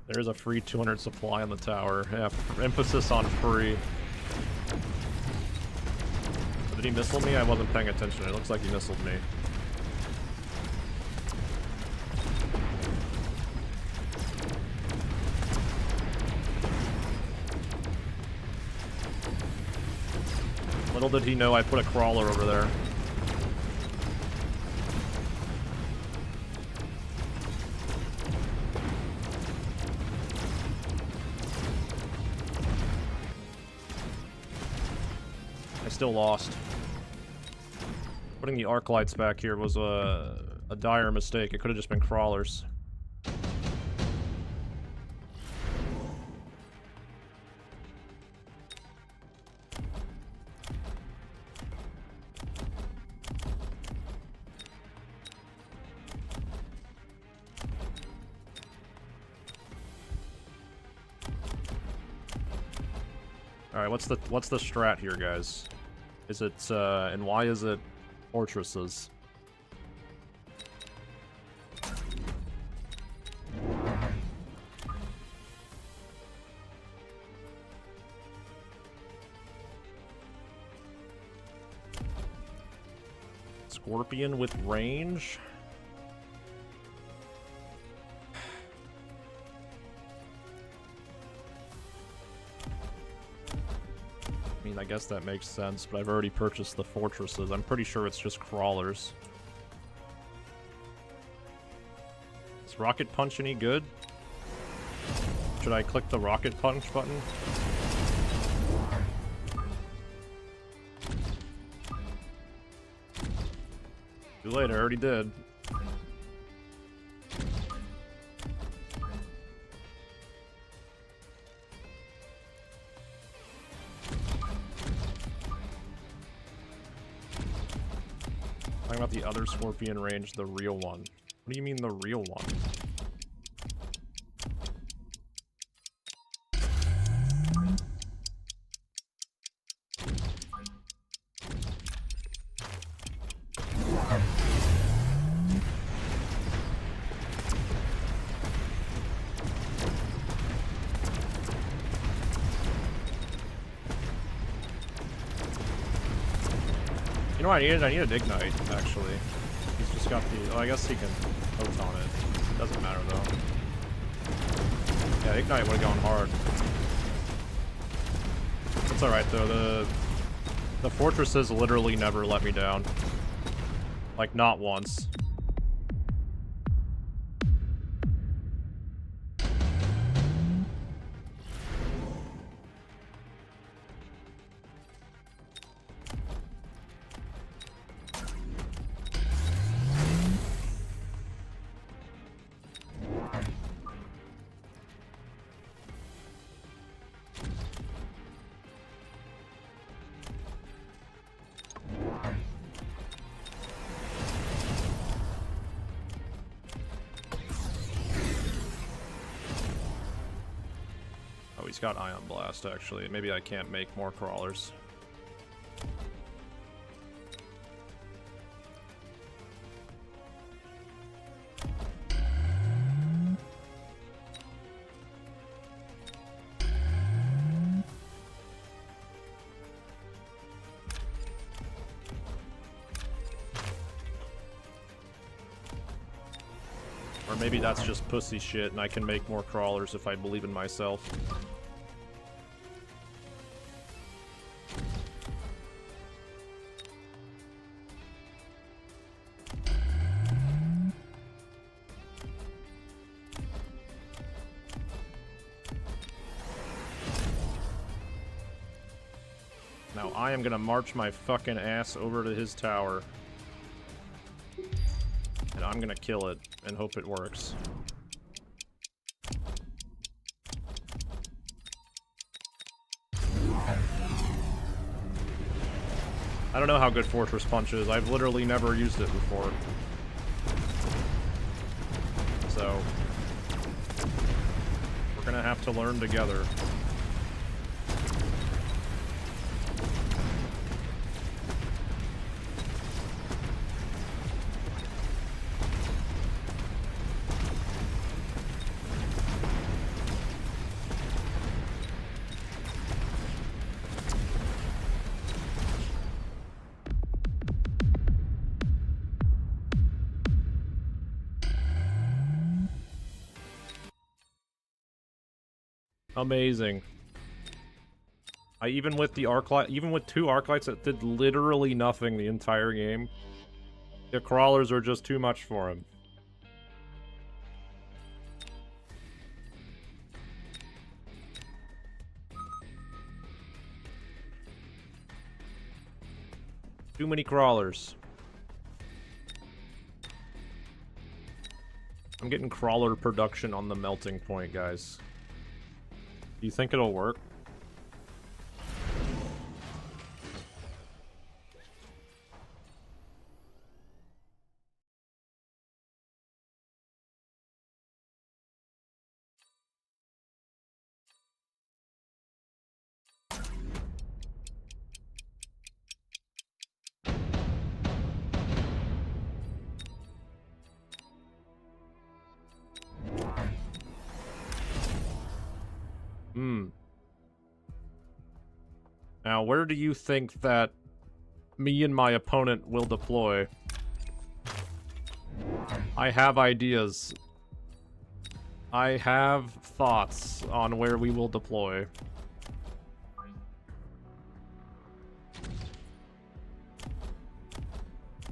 There's a free 200 supply on the tower. Yeah, emphasis on free. Did he missile me? I wasn't paying attention. It looks like he missiled me. Little did he know I put a crawler over there. I still lost. Putting the arc lights back here was a dire mistake. It could have just been crawlers. Alright, what's the strat here, guys? Is it and why is it fortresses? Scorpion with range? I mean, I guess that makes sense, but I've already purchased the fortresses. I'm pretty sure it's just crawlers. Is Rocket Punch any good? Should I click the Rocket Punch button? Too late, I already did. Talking about the other Scorpion range, the real one. What do you mean the real one? You know what I needed? I needed Ignite, actually. He's just got the... Oh, I guess he can Photon it. Doesn't matter, though. Yeah, Ignite would have gone hard. It's alright, though. The fortresses literally never let me down. Like, not once. Oh, he's got Ion Blast, actually. Maybe I can't make more crawlers. Or maybe that's just pussy shit and I can make more crawlers if I believe in myself. Now I am gonna march my fucking ass over to his tower. And I'm gonna kill it and hope it works. I don't know how good Fortress Punch is. I've literally never used it before. So we're gonna have to learn together. Amazing. Even with the Arclight, even with 2 Arclights that did literally nothing the entire game, the crawlers are just too much for him. Too many crawlers. I'm getting crawler production on the melting point, guys. Do you think it'll work? Now, where do you think that me and my opponent will deploy? I have ideas. I have thoughts on where we will deploy.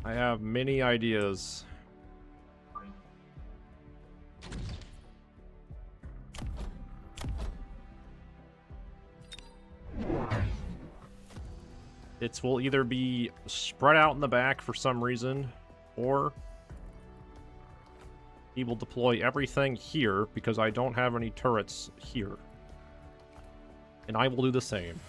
I have many ideas. It will either be spread out in the back for some reason, or he will deploy everything here because I don't have any turrets here. And I will do the same.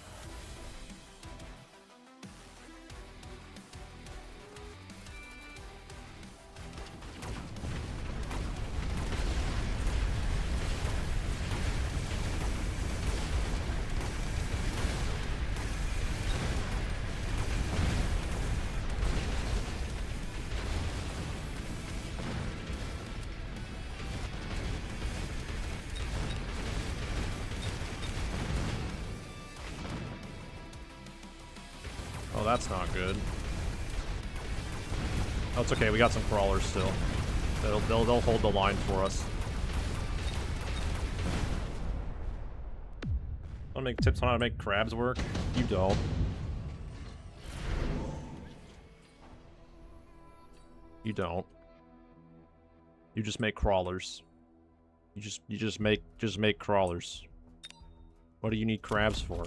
Oh, that's not good. Oh, it's okay. We got some crawlers still. They'll hold the line for us. Want to make tips on how to make crabs work? You don't. You don't. You just make crawlers. You just make crawlers. What do you need crabs for?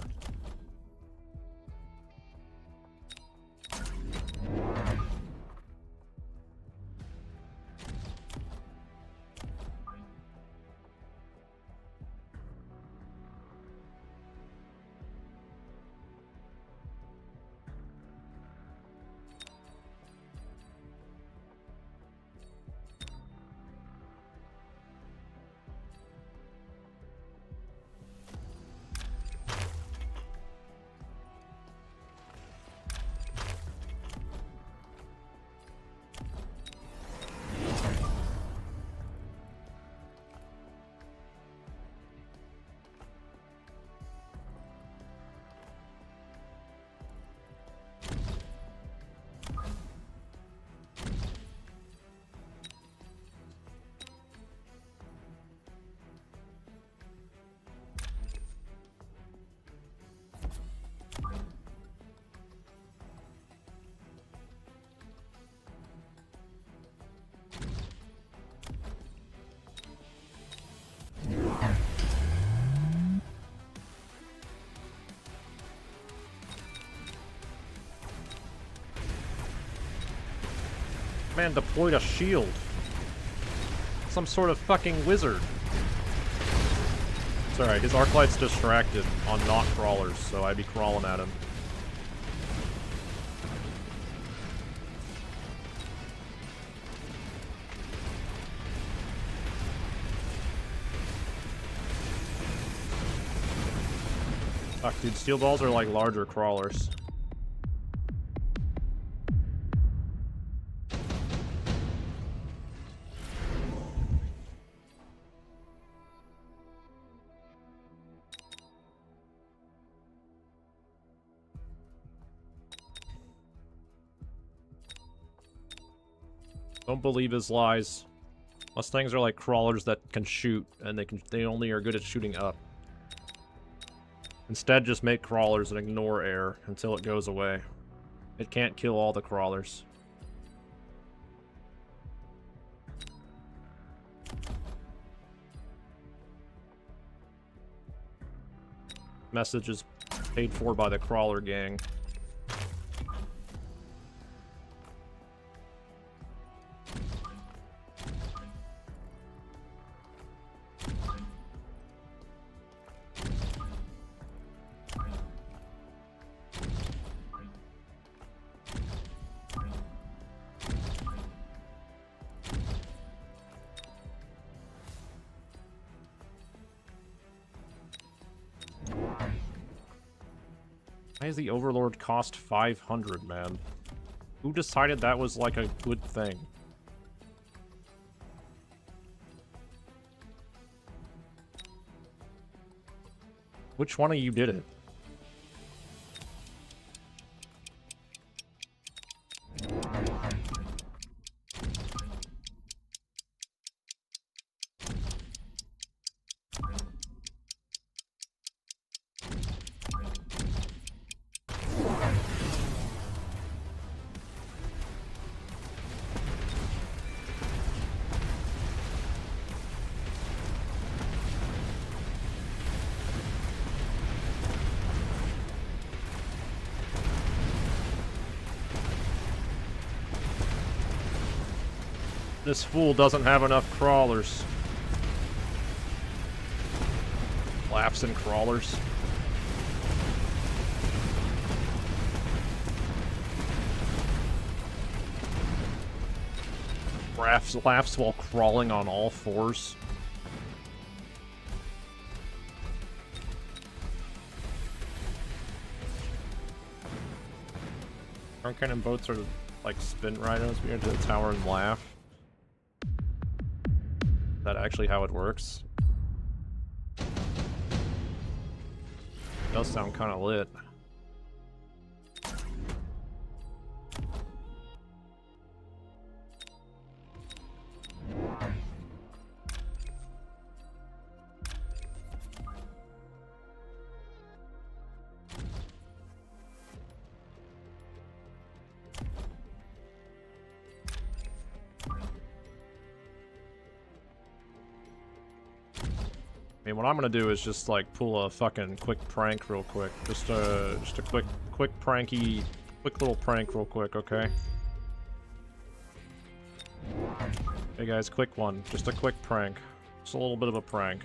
Man deployed a shield. Some sort of fucking wizard. It's alright, his arc light's distracted on not crawlers, so I'd be crawling at him. Fuck, dude, steel balls are like larger crawlers. Don't believe his lies. Mustangs are like crawlers that can shoot, and they only are good at shooting up. Instead, just make crawlers and ignore air until it goes away. It can't kill all the crawlers. Message is paid for by the crawler gang. Why does the Overlord cost 500, man? Who decided that was like a good thing? Which one of you did it? This fool doesn't have enough crawlers. Laps and crawlers. Laughs while crawling on all fours. Front cannon boats are like spin rhinos. We enter the tower and laugh. Is that actually how it works? Does sound kind of lit. I mean, what I'm gonna do is just like pull a fucking quick prank real quick. Just a quick little prank real quick, okay? Hey guys, quick one. Just a quick prank. Just a little bit of a prank.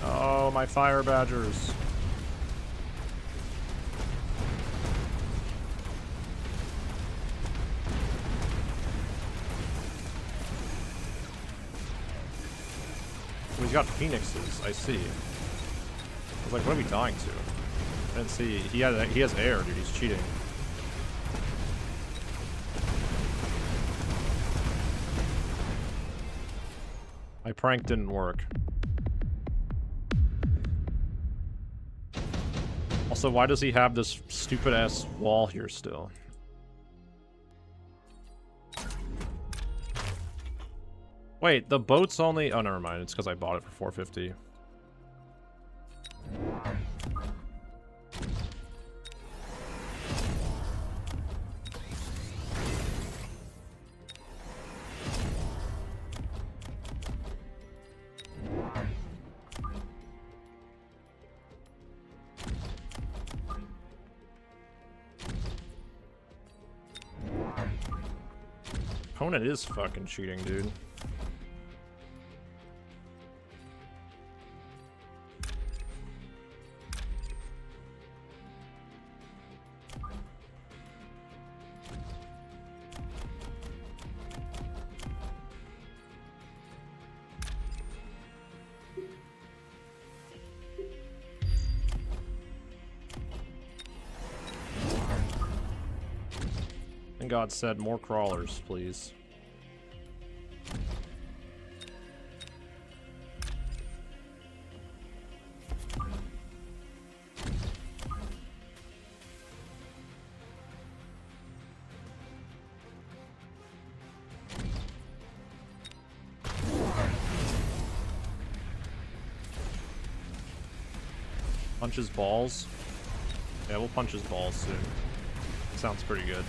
Oh, my fire badgers. Oh, he's got phoenixes, I see. I was like, what are we dying to? I didn't see. He has air, dude. He's cheating. My prank didn't work. Also, why does he have this stupid-ass wall here still? Wait, the boat's only... Oh, never mind. It's because I bought it for 450. Opponent is fucking cheating, dude. And God said more crawlers, please. Punch his balls? Yeah, we'll punch his balls soon. Sounds pretty good.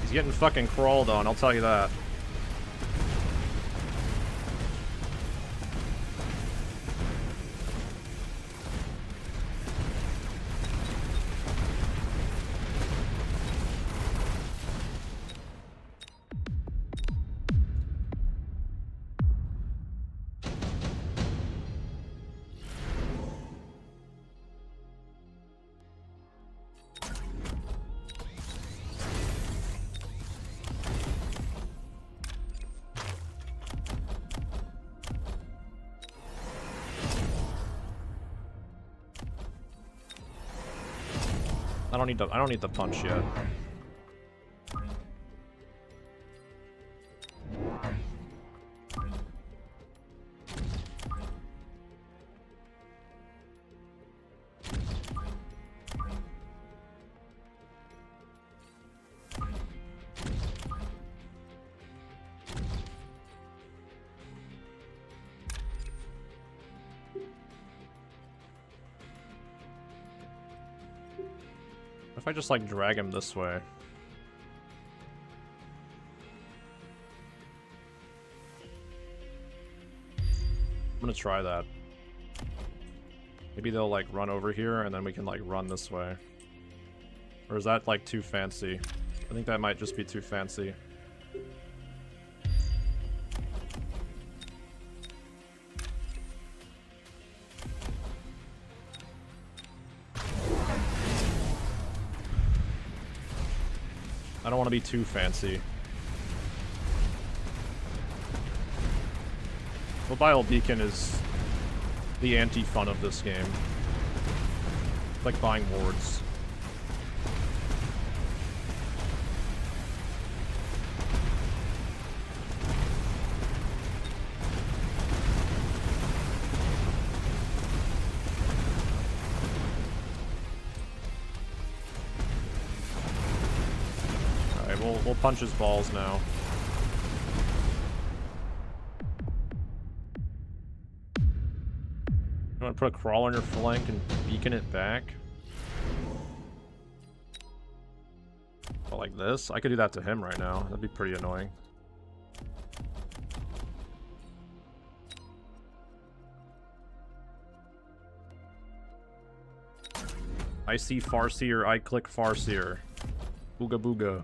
He's getting fucking crawled on, I'll tell you that. I don't need the punch yet. If I just like drag him this way. I'm gonna try that. Maybe they'll like run over here and then we can like run this way. Or is that like too fancy? I think that might just be too fancy. I don't want to be too fancy. Mobile Beacon is the anti-fun of this game. It's like buying wards. We'll punch his balls now. You want to put a crawl on your flank and beacon it back? Oh, like this? I could do that to him right now. That'd be pretty annoying. I see Farseer, I click Farseer. Booga booga.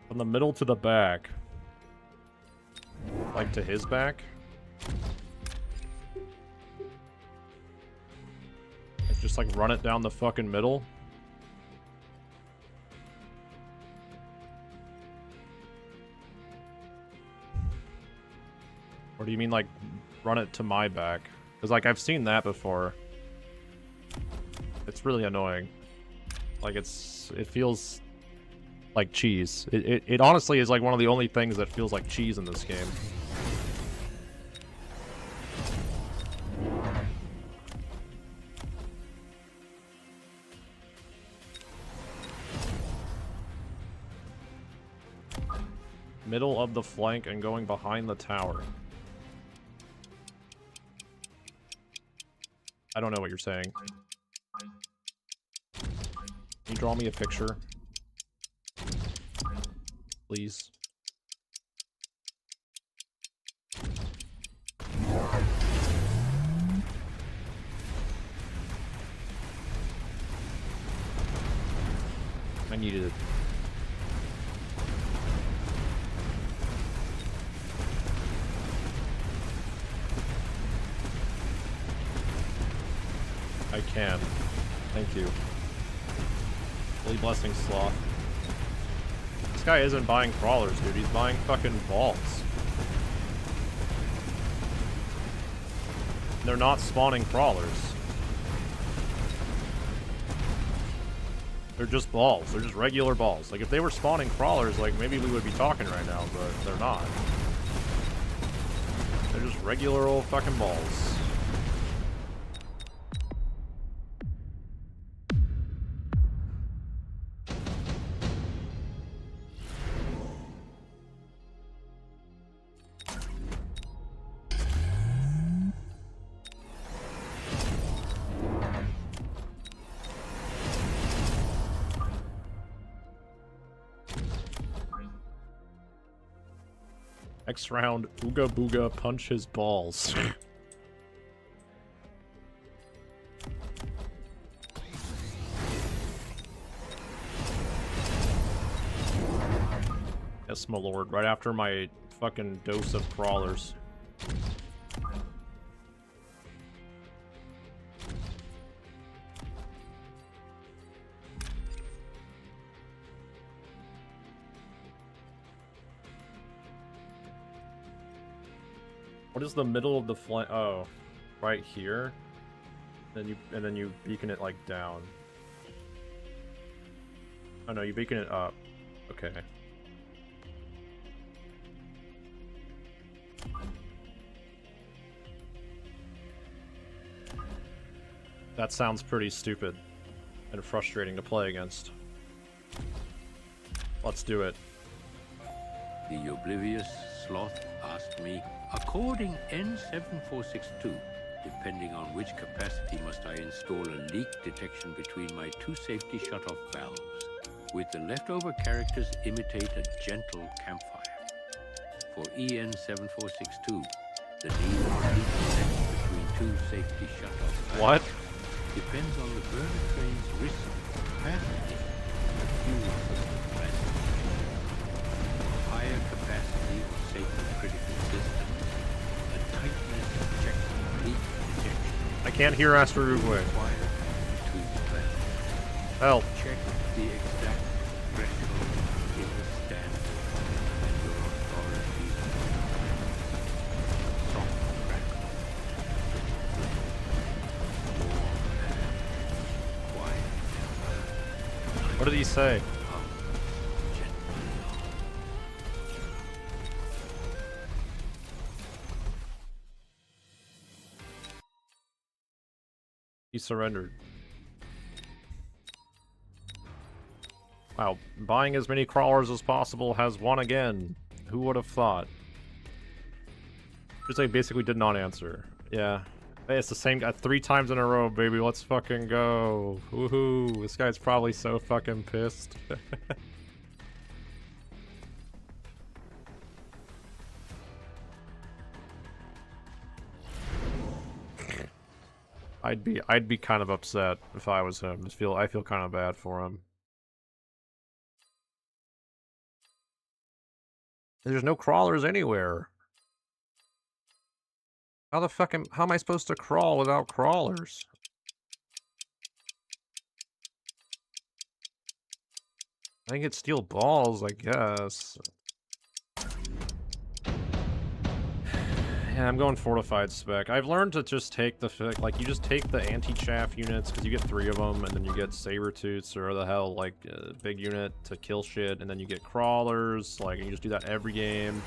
From the middle to the back. Like to his back. Like just like run it down the fucking middle. Or do you mean like run it to my back? Because like I've seen that before. It's really annoying. Like it feels like cheese. It honestly is like one of the only things that feels like cheese in this game. Middle of the flank and going behind the tower. I don't know what you're saying. Can you draw me a picture? Please. I needed it. I can. Thank you. Holy blessing, Sloth. This guy isn't buying crawlers, dude. He's buying fucking balls. They're not spawning crawlers. They're just balls. They're just regular balls. Like, if they were spawning crawlers, like, maybe we would be talking right now, but they're not. They're just regular old fucking balls. Next round, Ooga Booga punch his balls. Yes, my lord, right after my fucking dose of crawlers. What is the middle of the flank? Oh, right here. And then you beacon it like down. Oh no, you beacon it up. Okay. That sounds pretty stupid and frustrating to play against. Let's do it. The oblivious sloth asked me, according N7462, depending on which capacity must I install a leak detection between my two safety shutoff valves, with the leftover characters imitate a gentle campfire. For EN7462, the need for leak detection between two safety shutoff valves What? depends on the burner train's risk capacity and fuel system capacity. Higher capacity or safety critical system, a tightness check leak detection. I can't hear Astro Uruguay. Required between the valves. Help. Check the exact threshold in the standard and your authority. Soft crackle. Warm and quiet. What did he say? He surrendered. Wow, buying as many crawlers as possible has won again. Who would have thought? Just like basically did not answer. Yeah. Hey, it's the same guy 3 times in a row, baby. Let's fucking go. Woohoo. This guy's probably so fucking pissed. I'd be kind of upset if I was him. I feel kind of bad for him. There's no crawlers anywhere. How am I supposed to crawl without crawlers? I can get steel balls, I guess. Yeah, I'm going fortified spec. I've learned to just take the, like, you just take the anti-chaff units, because you get 3 of them, and then you get saber tooths, or the hell, like, a big unit to kill shit, and then you get crawlers, like, and you just do that every game,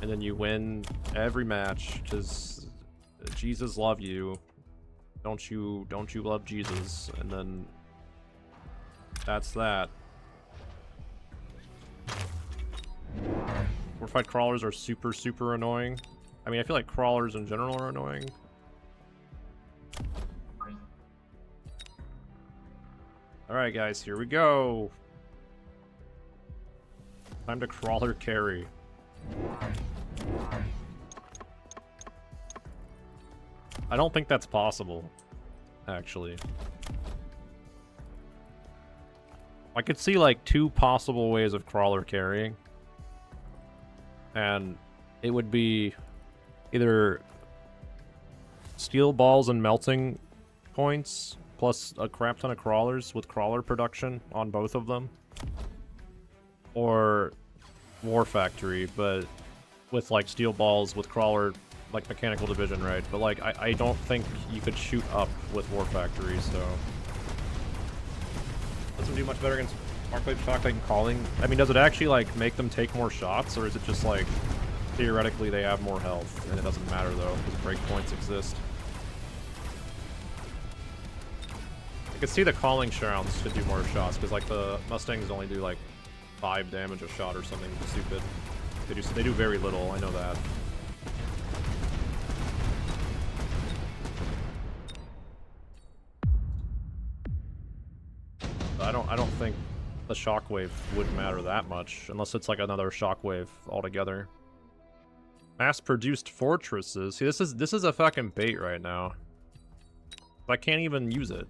and then you win every match, because Jesus love you. Don't you love Jesus? And then that's that. Fortified crawlers are super, super annoying. I mean, I feel like crawlers in general are annoying. Alright, guys, here we go. Time to crawler carry. I don't think that's possible, actually. I could see, like, 2 possible ways of crawler carrying. And it would be either steel balls and melting points, plus a crap ton of crawlers with crawler production on both of them. Or War Factory, but with, like, steel balls with crawler, like, mechanical division, right? But, like, I don't think you could shoot up with War Factory, so... Doesn't do much better against Arclight, Shocklight, and Calling. I mean, does it actually, like, make them take more shots, or is it just, like, theoretically they have more health, and it doesn't matter, though, because breakpoints exist? I could see the Calling Shrouds should do more shots, because, like, the Mustangs only do, like, 5 damage a shot or something stupid. They do very little, I know that. I don't think the shockwave would matter that much, unless it's like another shockwave altogether. Mass-produced fortresses. See, this is a fucking bait right now. I can't even use it.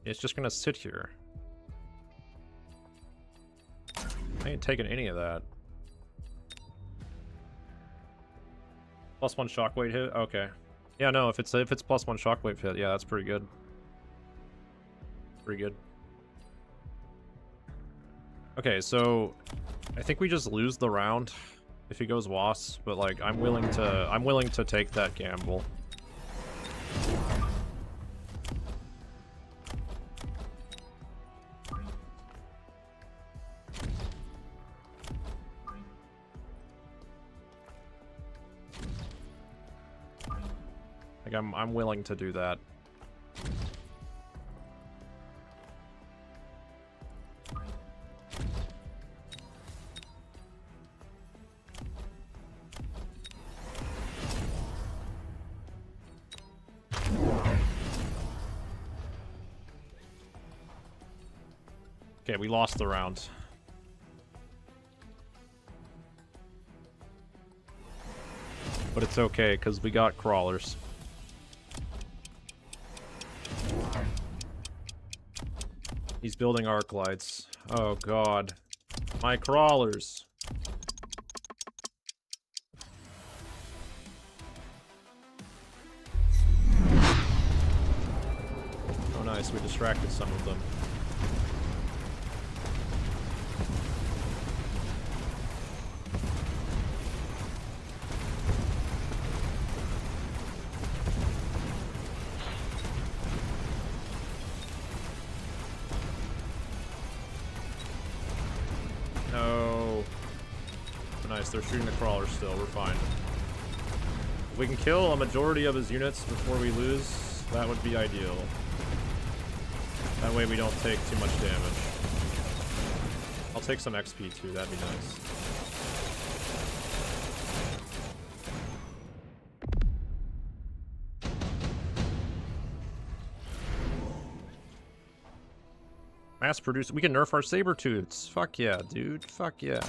It's just gonna sit here. I ain't taking any of that. +1 shockwave hit? Okay. Yeah, no, if it's +1 shockwave hit, yeah, that's pretty good. Pretty good. Okay, so I think we just lose the round if he goes wasp, but like I'm willing to take that gamble. Like I'm willing to do that. Okay, we lost the round. But it's okay, because we got crawlers. He's building arc lights. Oh god. My crawlers. Oh nice, we distracted some of them. No. Oh, nice, they're shooting the crawler still, we're fine. If we can kill a majority of his units before we lose, that would be ideal. That way we don't take too much damage. I'll take some XP too, that'd be nice. Mass produce. We can nerf our saber-tooths. Fuck yeah, dude. Fuck yeah.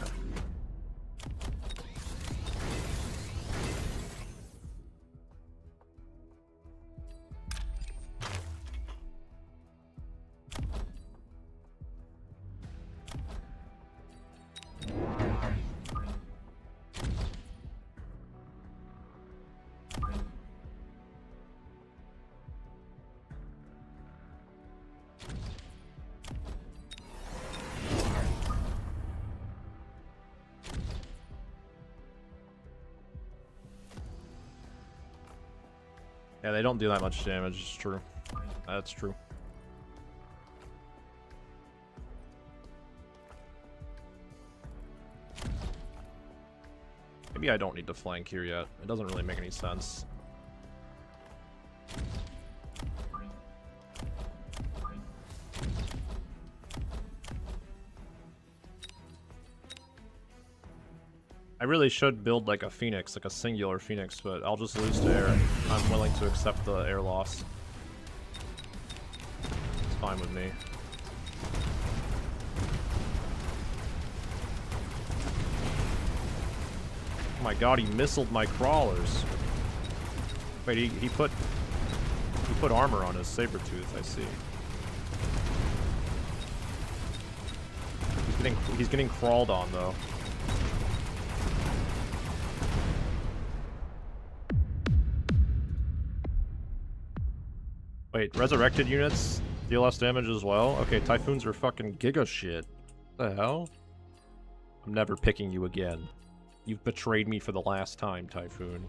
Yeah, they don't do that much damage, it's true. That's true. Maybe I don't need to flank here yet. It doesn't really make any sense. I really should build like a phoenix, like a singular phoenix, but I'll just lose to air. I'm willing to accept the air loss. It's fine with me. Oh my god, he missiled my crawlers. Wait, he put armor on his saber-tooth, I see. He's getting crawled on though. Wait, resurrected units deal less damage as well? Okay, typhoons are fucking giga shit. What the hell? I'm never picking you again. You've betrayed me for the last time, Typhoon.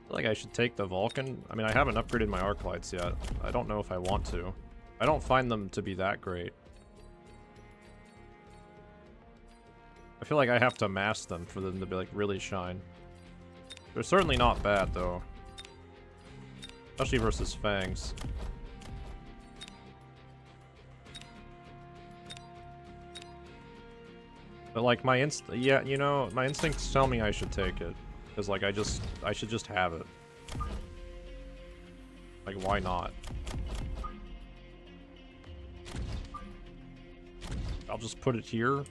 Like I should take the Vulcan. I mean, I haven't upgraded my arc lights yet. I don't know if I want to. I don't find them to be that great. I feel like I have to mask them for them to be like really shine. They're certainly not bad though. Especially versus Fangs. But like my yeah, you know, my instincts tell me I should take it. Because, like, I should just have it. Like, why not? I'll just put it here.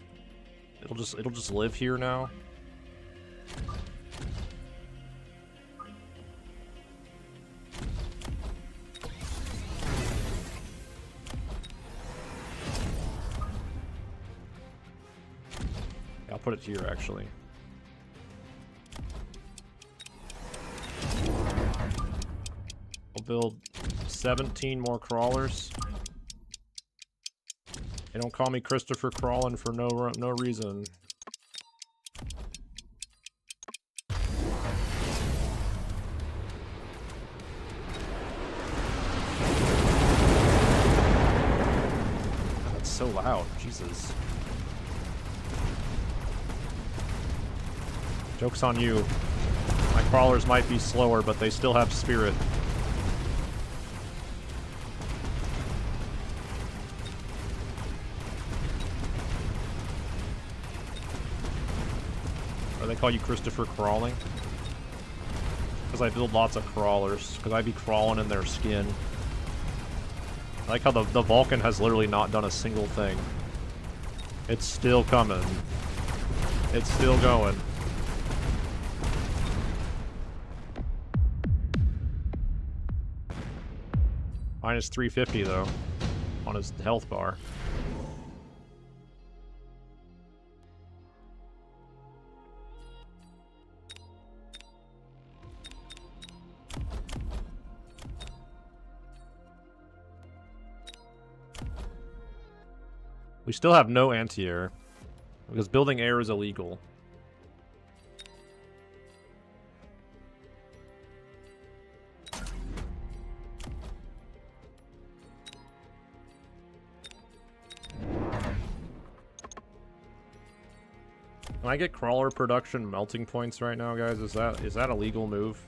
It'll just live here now. put it here, actually. We'll build 17 more crawlers. They don't call me Christopher Crawlin for no reason. That's so loud, Jesus. Joke's on you. My crawlers might be slower, but they still have spirit. Or they call you Christopher Crawling? Because I build lots of crawlers. Because I be crawling in their skin. I like how the Vulcan has literally not done a single thing. It's still coming. It's still going. Minus 350 though, on his health bar. We still have no anti-air, because building air is illegal. Can I get crawler production melting points right now, guys? Is that a legal move?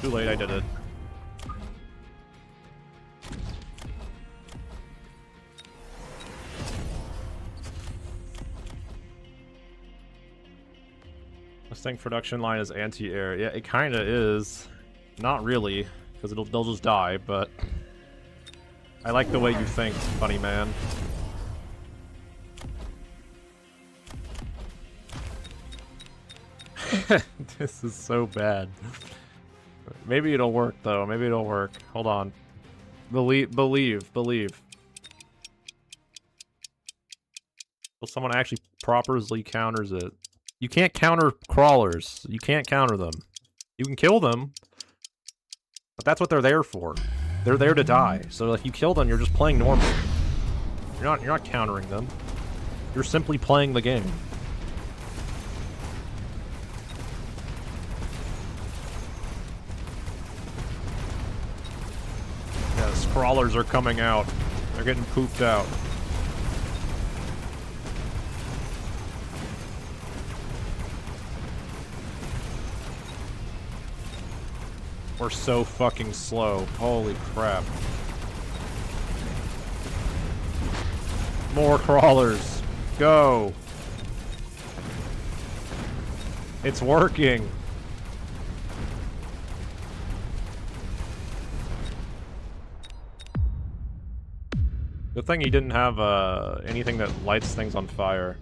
Too late, I did it. This thing production line is anti-air. Yeah, it kinda is. Not really, because they'll just die, but I like the way you think, funny man. This is so bad. Maybe it'll work though. Maybe it'll work. Hold on. Believe. Will someone actually properly counters it? You can't counter crawlers. You can't counter them. You can kill them, but that's what they're there for. They're there to die. So if you kill them, you're just playing normal. You're not countering them. You're simply playing the game. Yes, crawlers are coming out. They're getting pooped out. We're so fucking slow. Holy crap. More crawlers. Go. It's working. Good thing he didn't have anything that lights things on fire.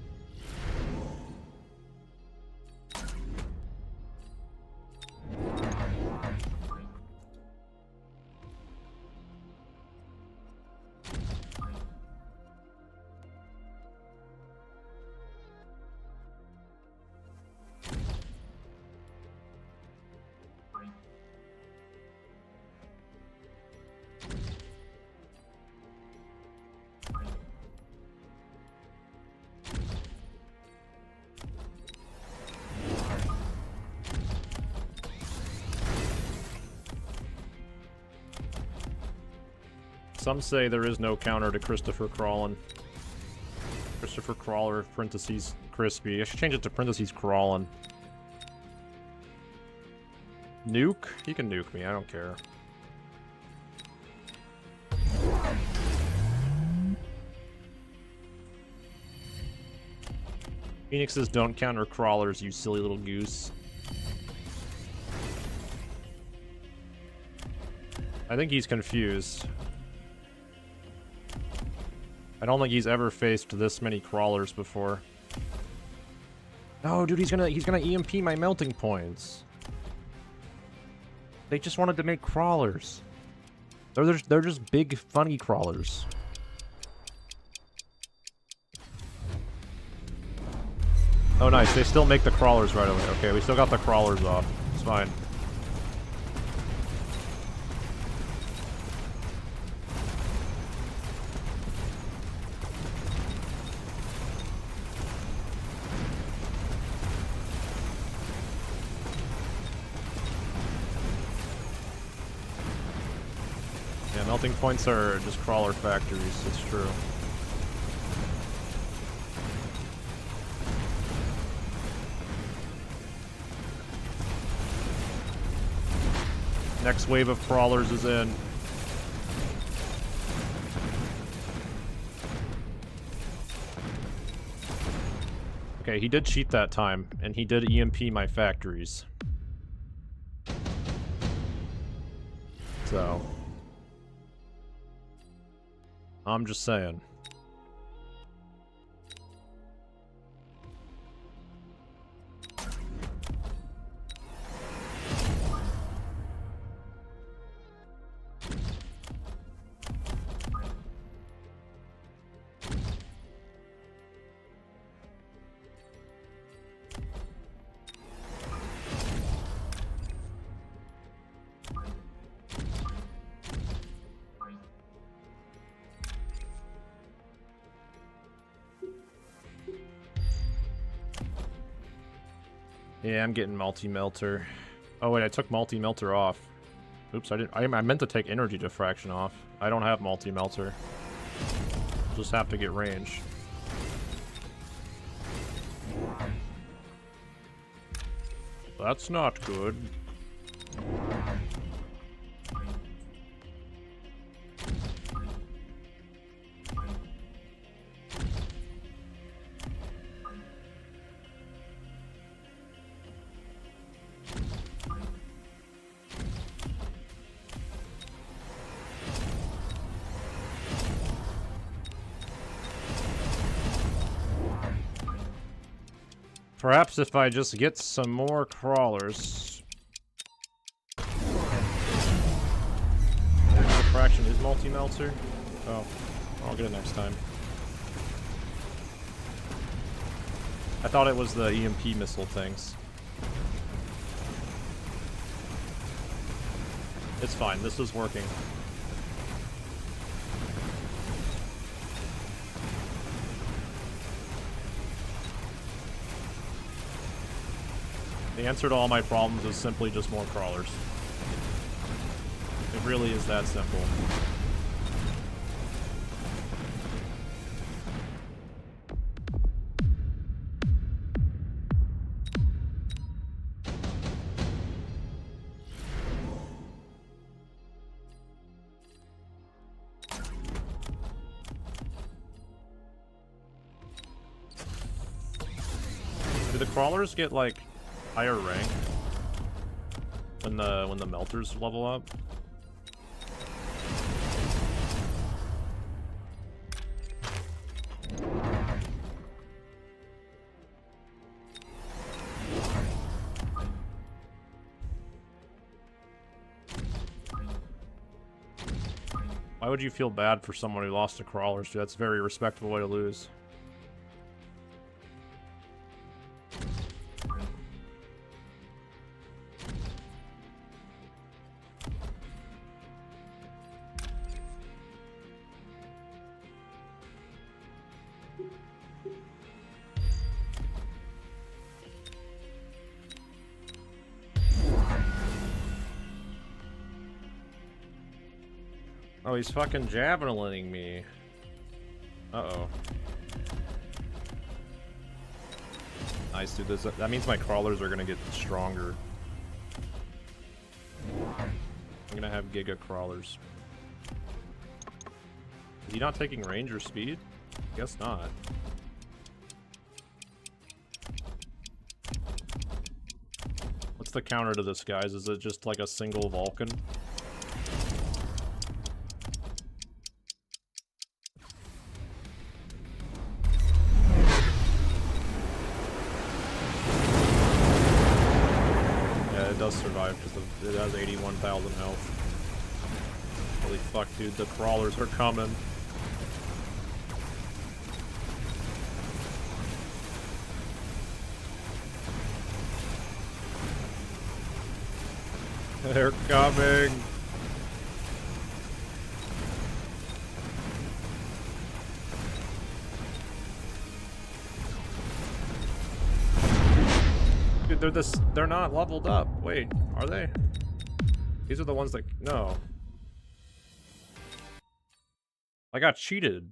Some say there is no counter to Christopher Crawlin. Christopher Crawler, parentheses, crispy. I should change it to parentheses crawlin. Nuke? You can nuke me, I don't care. Phoenixes don't counter crawlers, you silly little goose. I think he's confused. I don't think he's ever faced this many crawlers before. No, dude, he's gonna EMP my melting points. They just wanted to make crawlers. They're just big, funny crawlers. Oh, nice. They still make the crawlers right away. Okay, we still got the crawlers off. It's fine. Yeah, melting points are just crawler factories. It's true. Next wave of crawlers is in. Okay, he did cheat that time, and he did EMP my factories. So... I'm just saying. Yeah, I'm getting multi-melter. Oh wait, I took multi-melter off. Oops, I didn't. I meant to take energy diffraction off. I don't have multi-melter. Just have to get range. That's not good. Perhaps if I just get some more crawlers. Diffraction is multi-melter? Oh, I'll get it next time. I thought it was the EMP missile things. It's fine, this is working. The answer to all my problems is simply just more crawlers. It really is that simple. Do the crawlers get like higher rank when the melters level up? Why would you feel bad for someone who lost to crawlers? Dude, that's a very respectable way to lose. Oh, he's fucking javelining me. Uh-oh. Nice, dude. That means my crawlers are gonna get stronger. I'm gonna have giga crawlers. Is he not taking range or speed? Guess not. What's the counter to this, guys? Is it just like a single Vulcan? must survive because it has 81,000 health. Holy fuck, dude, the crawlers are coming. They're coming. Dude, they're not leveled up. Wait, are they? These are the ones that, no. I got cheated.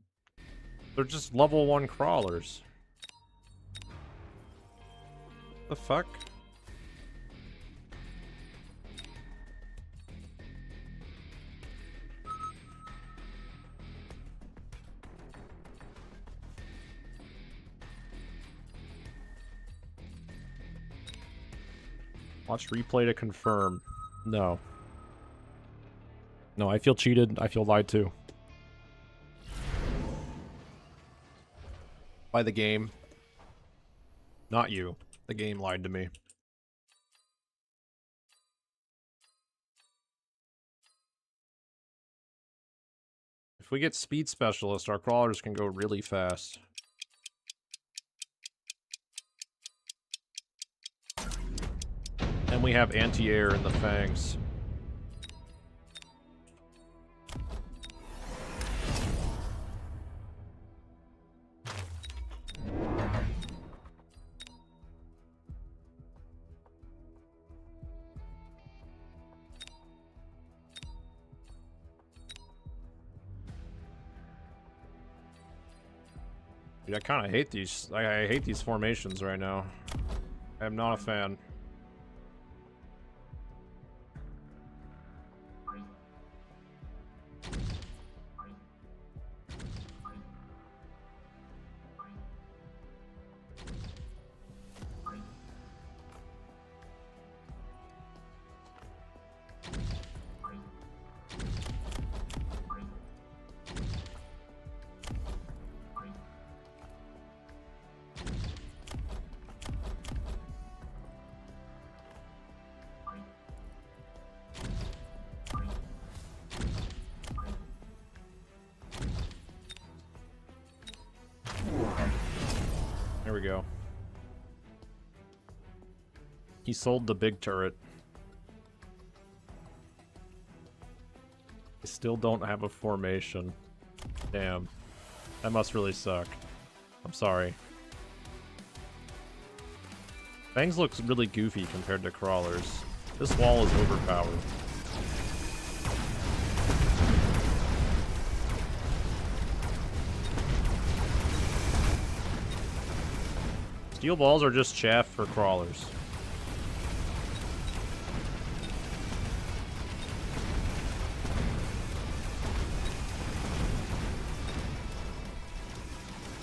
They're just level 1 crawlers. The fuck? Watch replay to confirm. No. No, I feel cheated. I feel lied to. By the game. Not you. The game lied to me. If we get speed specialist, our crawlers can go really fast. And we have anti-air in the fangs. Dude, I kind of hate these. I hate these formations right now. I'm not a fan. There we go. He sold the big turret. I still don't have a formation. Damn. That must really suck. I'm sorry. Fangs looks really goofy compared to crawlers. This wall is overpowered. Steel balls are just chaff for crawlers.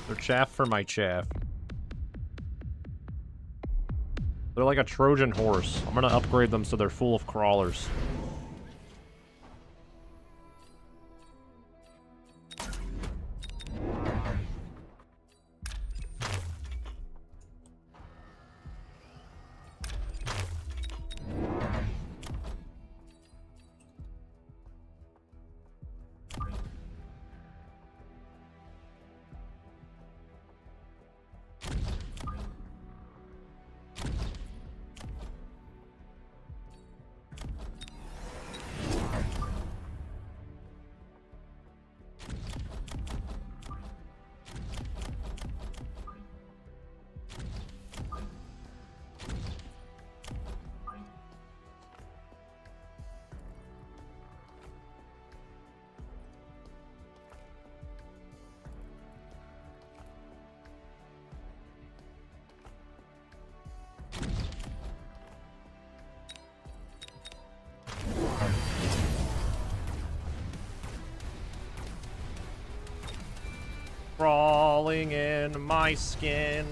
They're chaff for my chaff. They're like a Trojan horse. I'm gonna upgrade them so they're full of crawlers. Crawling in my skin.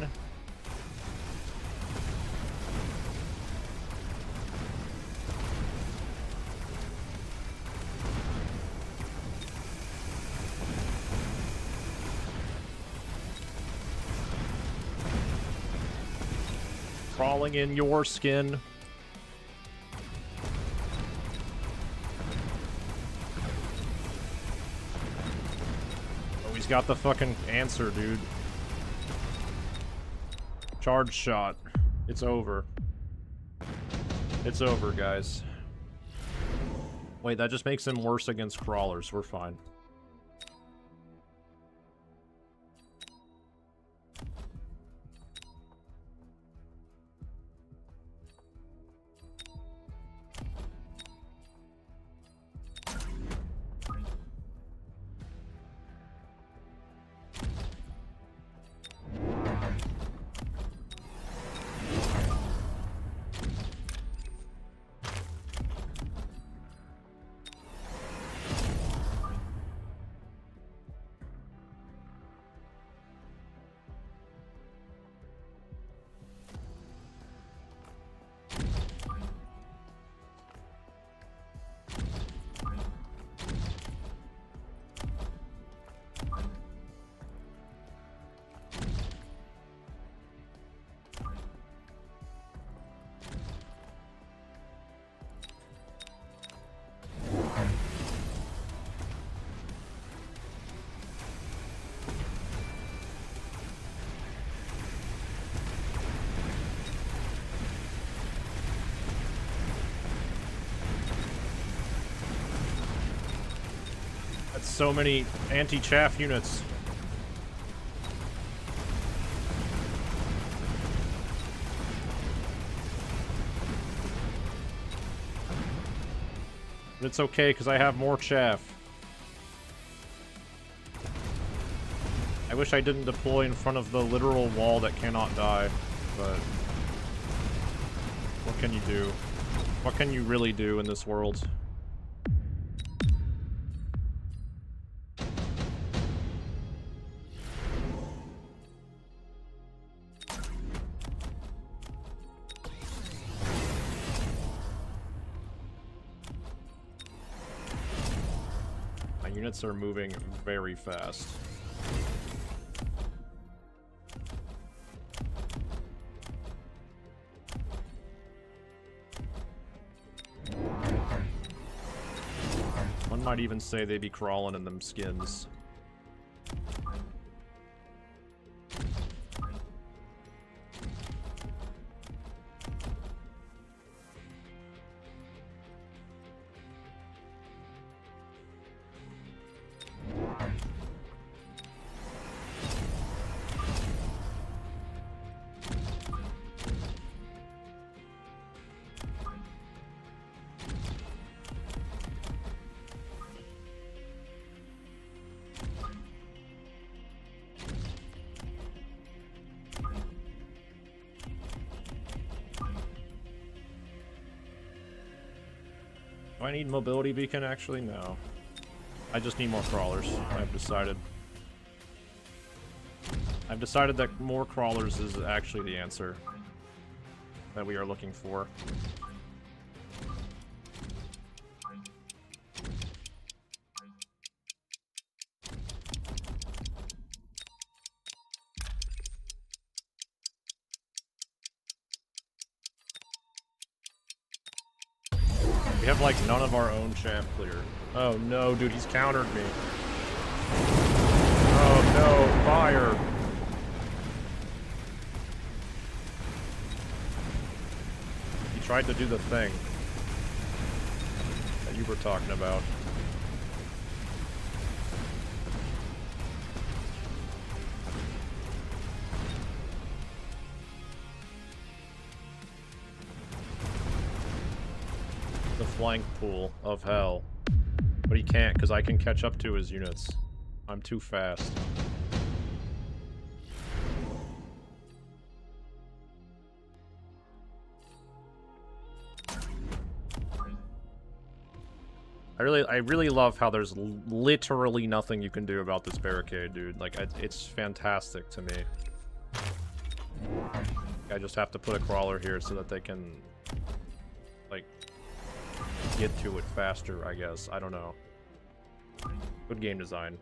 Crawling in your skin. He's got the fucking answer, dude. Charge shot. It's over. It's over, guys. Wait, that just makes him worse against crawlers. We're fine. That's so many anti-chaff units. But it's okay, because I have more chaff. I wish I didn't deploy in front of the literal wall that cannot die, but... what can you do? What can you really do in this world? My units are moving very fast. One might even say they be crawling in them skins. Do I need mobility beacon actually? No. I just need more crawlers. I've decided. I've decided that more crawlers is actually the answer that we are looking for. We have, like, none of our own chaff clear. Oh, no, dude, he's countered me. Oh, no, fire. He tried to do the thing that you were talking about. The flank pool of hell. But he can't, because I can catch up to his units. I'm too fast. I really love how there's literally nothing you can do about this barricade, dude. Like, it's fantastic to me. I just have to put a crawler here so that they can, like, get to it faster, I guess. I don't know. Good game design.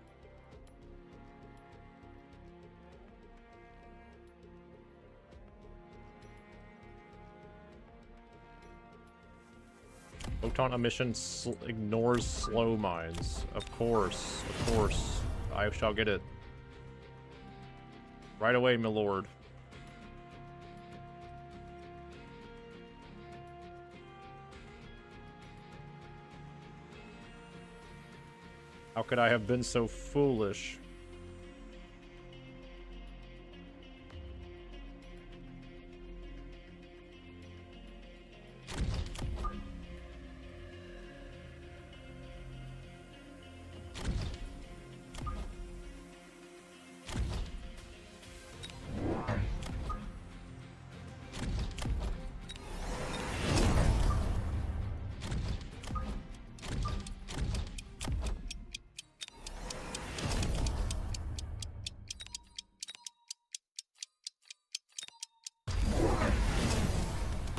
Photon emission ignores slow mines. Of course, I shall get it. Right away, my lord. How could I have been so foolish?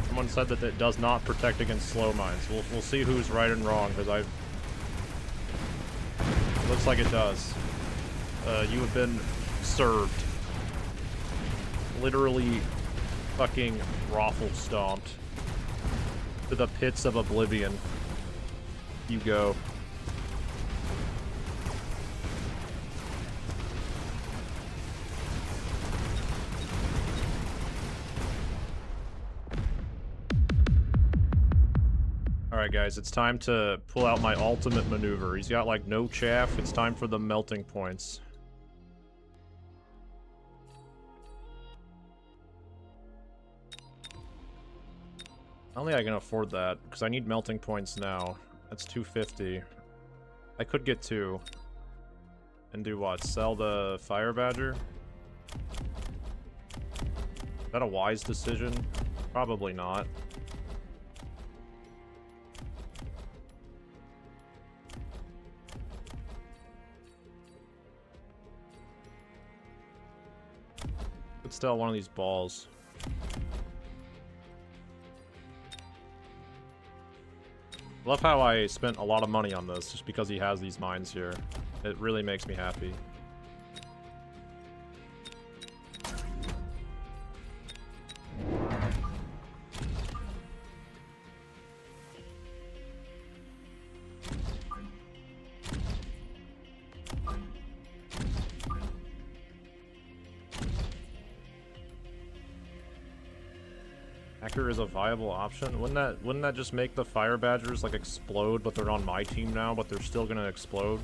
Someone said that it does not protect against slow mines. We'll see who's right and wrong, because it looks like it does. You have been served. Literally fucking raffle stomped to the pits of oblivion. You go. Alright guys, it's time to pull out my ultimate maneuver. He's got like no chaff, it's time for the melting points. I don't think I can afford that, because I need melting points now. That's 250. I could get 2. And do what? Sell the Fire Badger? Is that a wise decision? Probably not. Let's steal one of these balls. I love how I spent a lot of money on this just because he has these mines here. It really makes me happy. Hacker is a viable option. Wouldn't that just make the Fire Badgers like explode, but they're on my team now, but they're still gonna explode?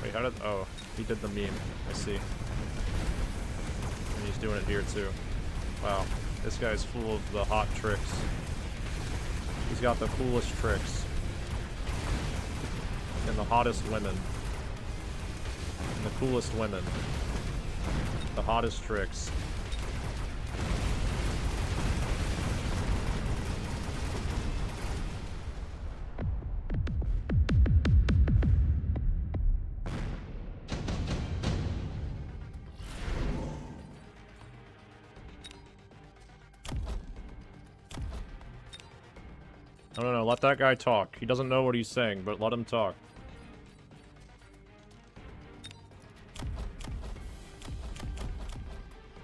Wait, how did... Oh, he did the meme. I see. And he's doing it here too. Wow. This guy's full of the hot tricks. He's got the coolest tricks. And the hottest women. And the coolest women. The hottest tricks. No, let that guy talk. He doesn't know what he's saying, but let him talk.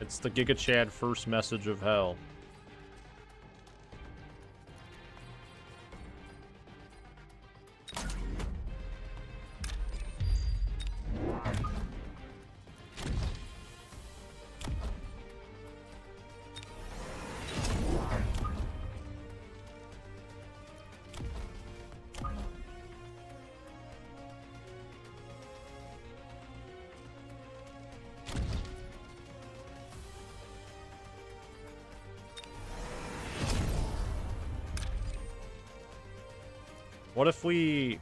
It's the Giga Chad first message of hell. What if we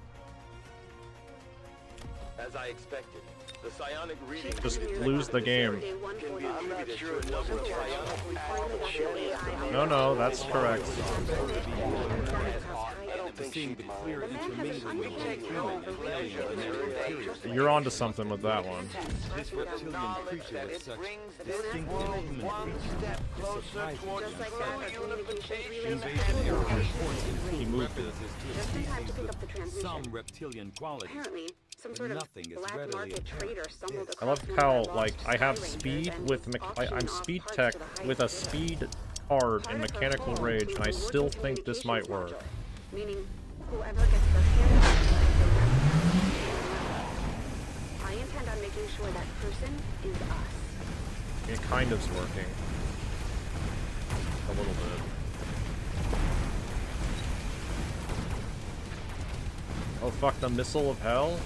As I expected, the psionic reading just lose the game? can be attributed to a number of psionic No, that's correct. back to seeing the clear intermingling of human and alien in their interior. You're onto something with that one. This reptilian creature with such distinctive human features is surprising. Invasion era reports He moved it. Just in time to pick up the transmission. some reptilian qualities. Apparently, some sort of Nothing is black readily market apparent. trader stumbled I love across one of how, our like, lost I have Sky speed Rangers with and I'm auctioned speed off tech parts to the with a highest bidder. speed card Part in of her mechanical goal rage, and I includes a still working think this might communications work. module, meaning whoever gets their hands on it, I intend on making sure that person is us. It kind of's working. A little bit. Oh fuck, the missile of hell?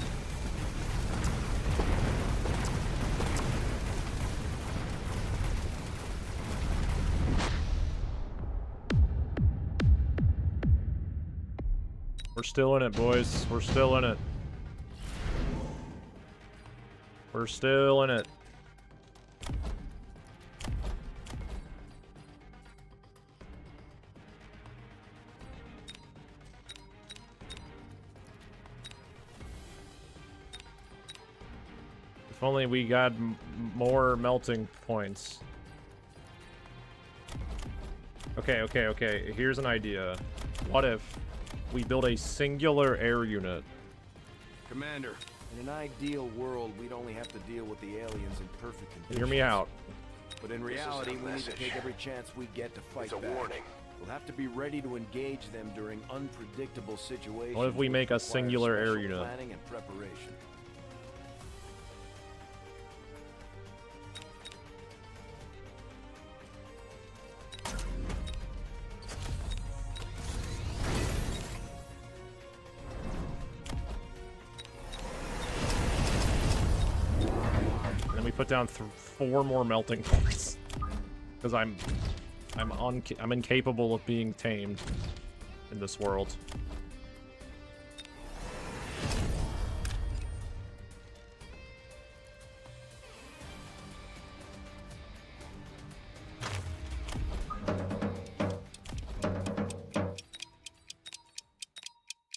We're still in it, boys. We're still in it. We're still in it. If only we got more melting points. Okay. Here's an idea. What if we build a singular air unit? Commander, In an ideal world, we'd only have to deal with the aliens in perfect conditions. Hear me out. But in reality, we need to take every chance we get to fight back. warning. We'll have to be ready to engage them during unpredictable situations. What if we which make a require singular air special unit? planning and preparation. And then we put down 4 more melting points. Because I'm incapable of being tamed in this world.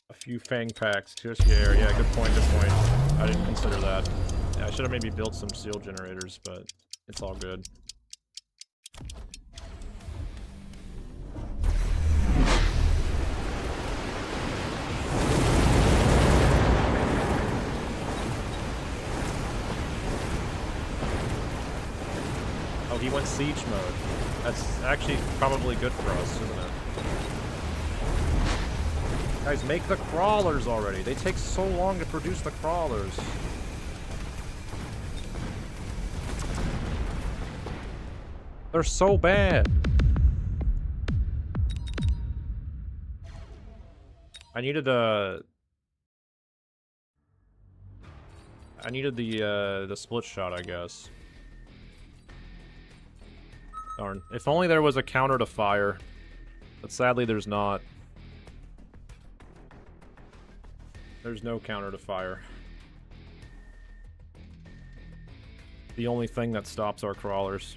A few fang packs, just here. Yeah, good point, good point. I didn't consider that. Yeah, I should have maybe built some seal generators, but it's all good. Oh, he went siege mode. That's actually probably good for us, isn't it? Guys, make the crawlers already. They take so long to produce the crawlers. They're so bad. I needed the split shot, I guess. Darn. If only there was a counter to fire. But sadly there's not. There's no counter to fire. The only thing that stops our crawlers.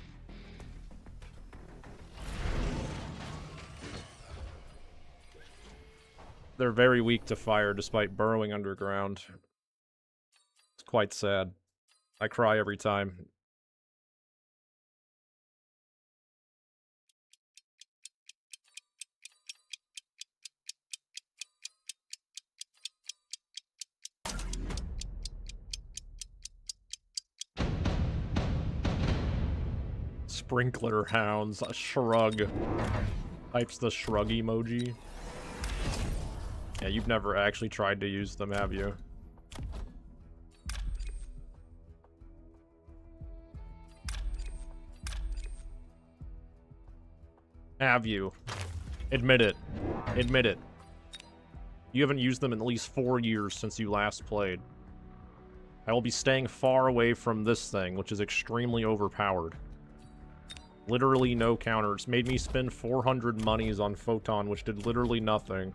They're very weak to fire despite burrowing underground. It's quite sad. I cry every time. Sprinkler hounds, a shrug. Types the shrug emoji. Yeah, you've never actually tried to use them, have you? Have you? Admit it. Admit it. You haven't used them in at least 4 years since you last played. I will be staying far away from this thing, which is extremely overpowered. Literally no counters. Made me spend 400 monies on Photon, which did literally nothing.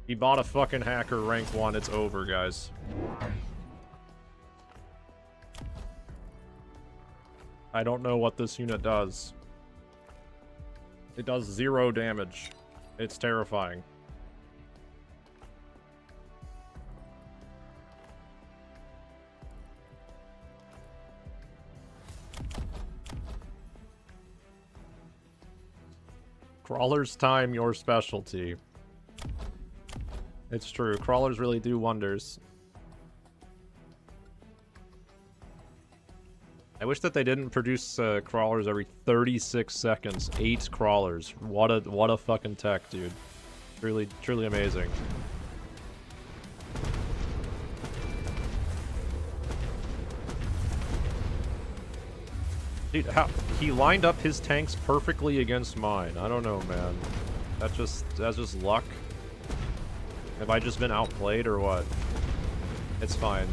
He bought a fucking hacker rank 1, it's over, guys. I don't know what this unit does. It does 0 damage. It's terrifying. Crawlers time, your specialty. It's true. Crawlers really do wonders. I wish that they didn't produce crawlers every 36 seconds. 8 crawlers. What a fucking tech, dude. Truly amazing. Dude, how he lined up his tanks perfectly against mine. I don't know, man. That's just luck. Have I just been outplayed or what? It's fine.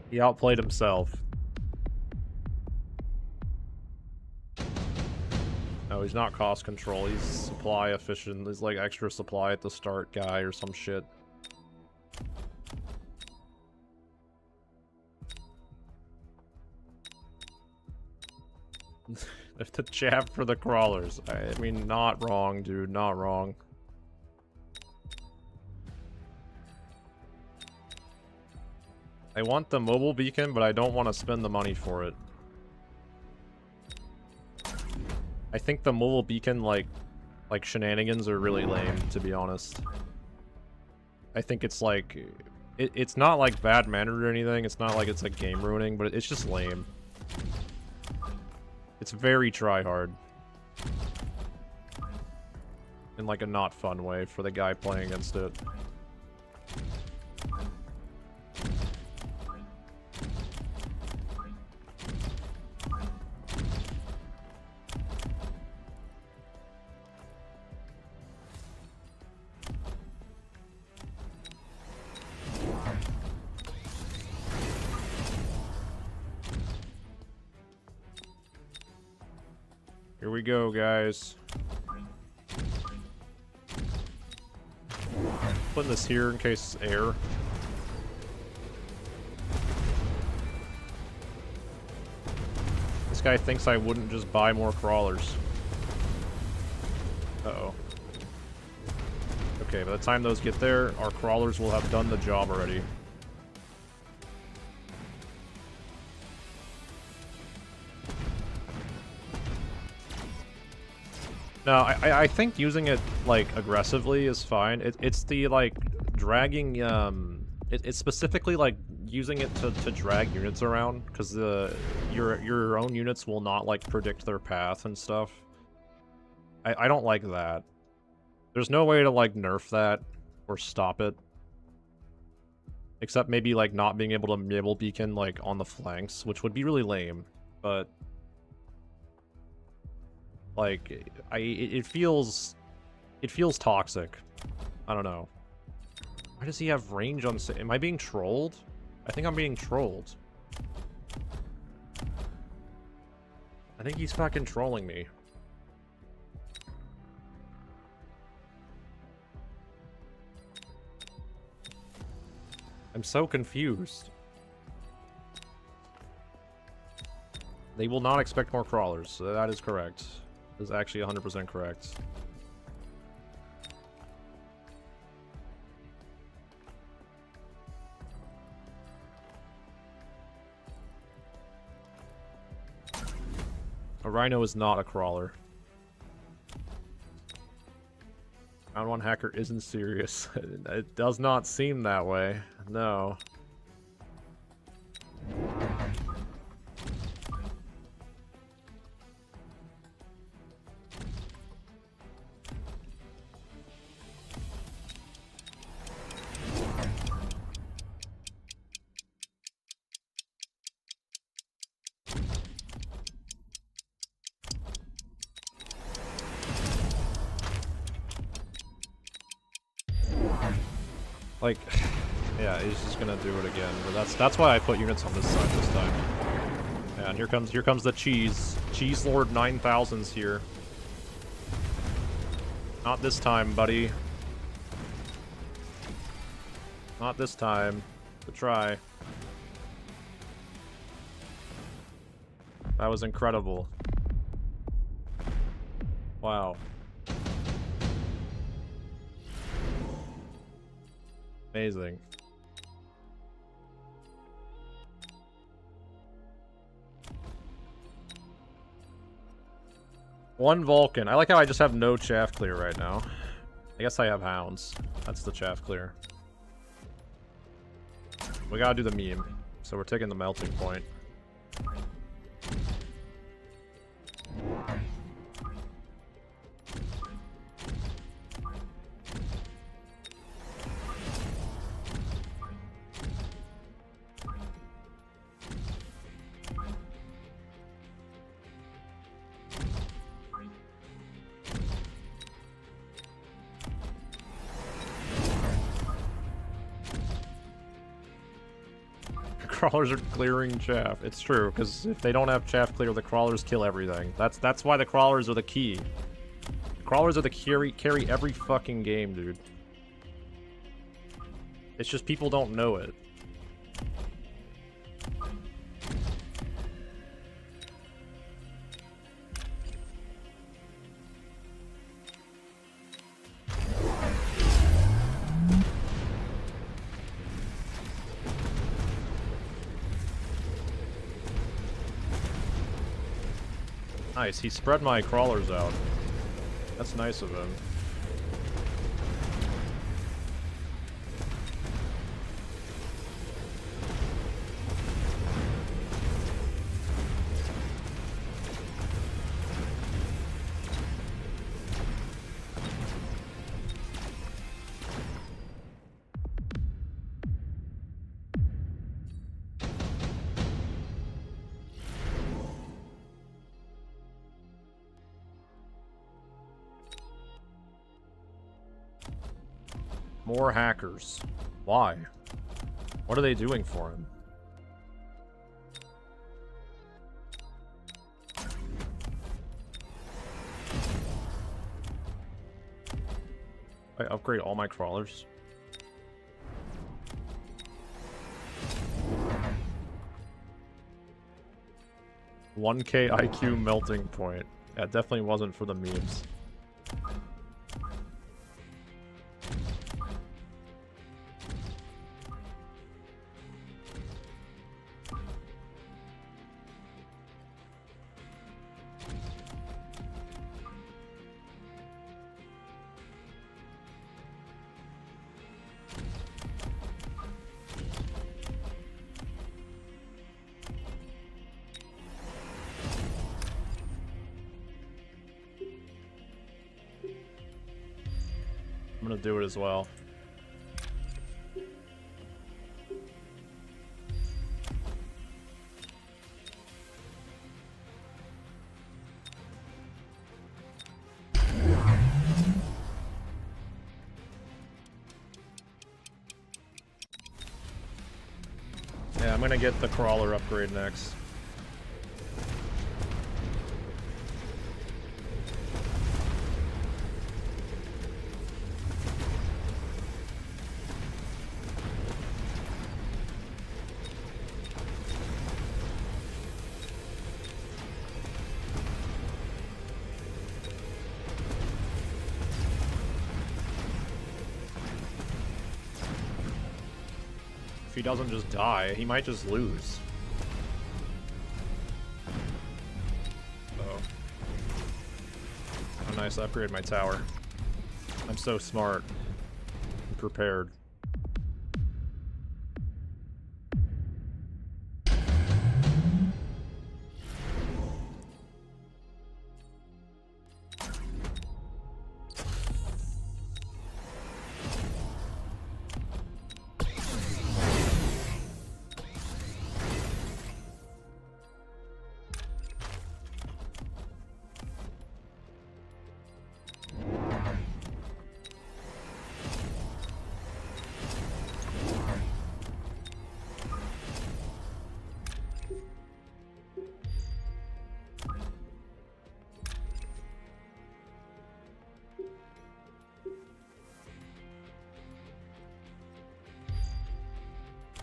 He outplayed himself. No, he's not cost control. He's supply efficient. He's like extra supply at the start guy or some shit. The jab for the crawlers. I mean, not wrong, dude. Not wrong. I want the mobile beacon, but I don't want to spend the money for it. I think the mobile beacon, like shenanigans are really lame, to be honest. I think it's like... It's not like bad mannered or anything. It's not like it's like game ruining, but it's just lame. It's very try-hard. In like a not fun way for the guy playing against it. Here we go, guys. Putting this here in case it's air. This guy thinks I wouldn't just buy more crawlers. Uh-oh. Okay, by the time those get there, our crawlers will have done the job already. No, I think using it, like, aggressively is fine. It's the, like, dragging, it's specifically, like, using it to drag units around, because your own units will not, like, predict their path and stuff. I don't like that. There's no way to, like, nerf that, or stop it. Except maybe, like, not being able to mibble beacon, like, on the flanks, which would be really lame, but... Like, it feels toxic. I don't know. Why does he have range on... Am I being trolled? I think I'm being trolled. I think he's fucking trolling me. I'm so confused. They will not expect more crawlers. So that is correct. That is actually 100% correct. A rhino is not a crawler. Round 1 hacker isn't serious. It does not seem that way. No. Like, yeah, he's just gonna do it again. But that's why I put units on this side this time. Yeah, and here comes the cheese. Cheese Lord 9000's here. Not this time, buddy. Not this time. Good try. That was incredible. Wow. Amazing. One Vulcan. I like how I just have no chaff clear right now. I guess I have hounds. That's the chaff clear. We gotta do the meme. So we're taking the melting point. Crawlers are clearing chaff. It's true, because if they don't have chaff clear, the crawlers kill everything. That's why the crawlers are the key. The crawlers are the carry every fucking game, dude. It's just people don't know it. Nice, he spread my crawlers out. That's nice of him. More hackers. Why? What are they doing for him? I upgrade all my crawlers. $1K IQ melting point. That definitely wasn't for the memes. I'm gonna do it as well. Yeah, I'm gonna get the crawler upgrade next. If he doesn't just die, he might just lose. Oh. Oh nice, I upgraded my tower. I'm so smart. I'm prepared.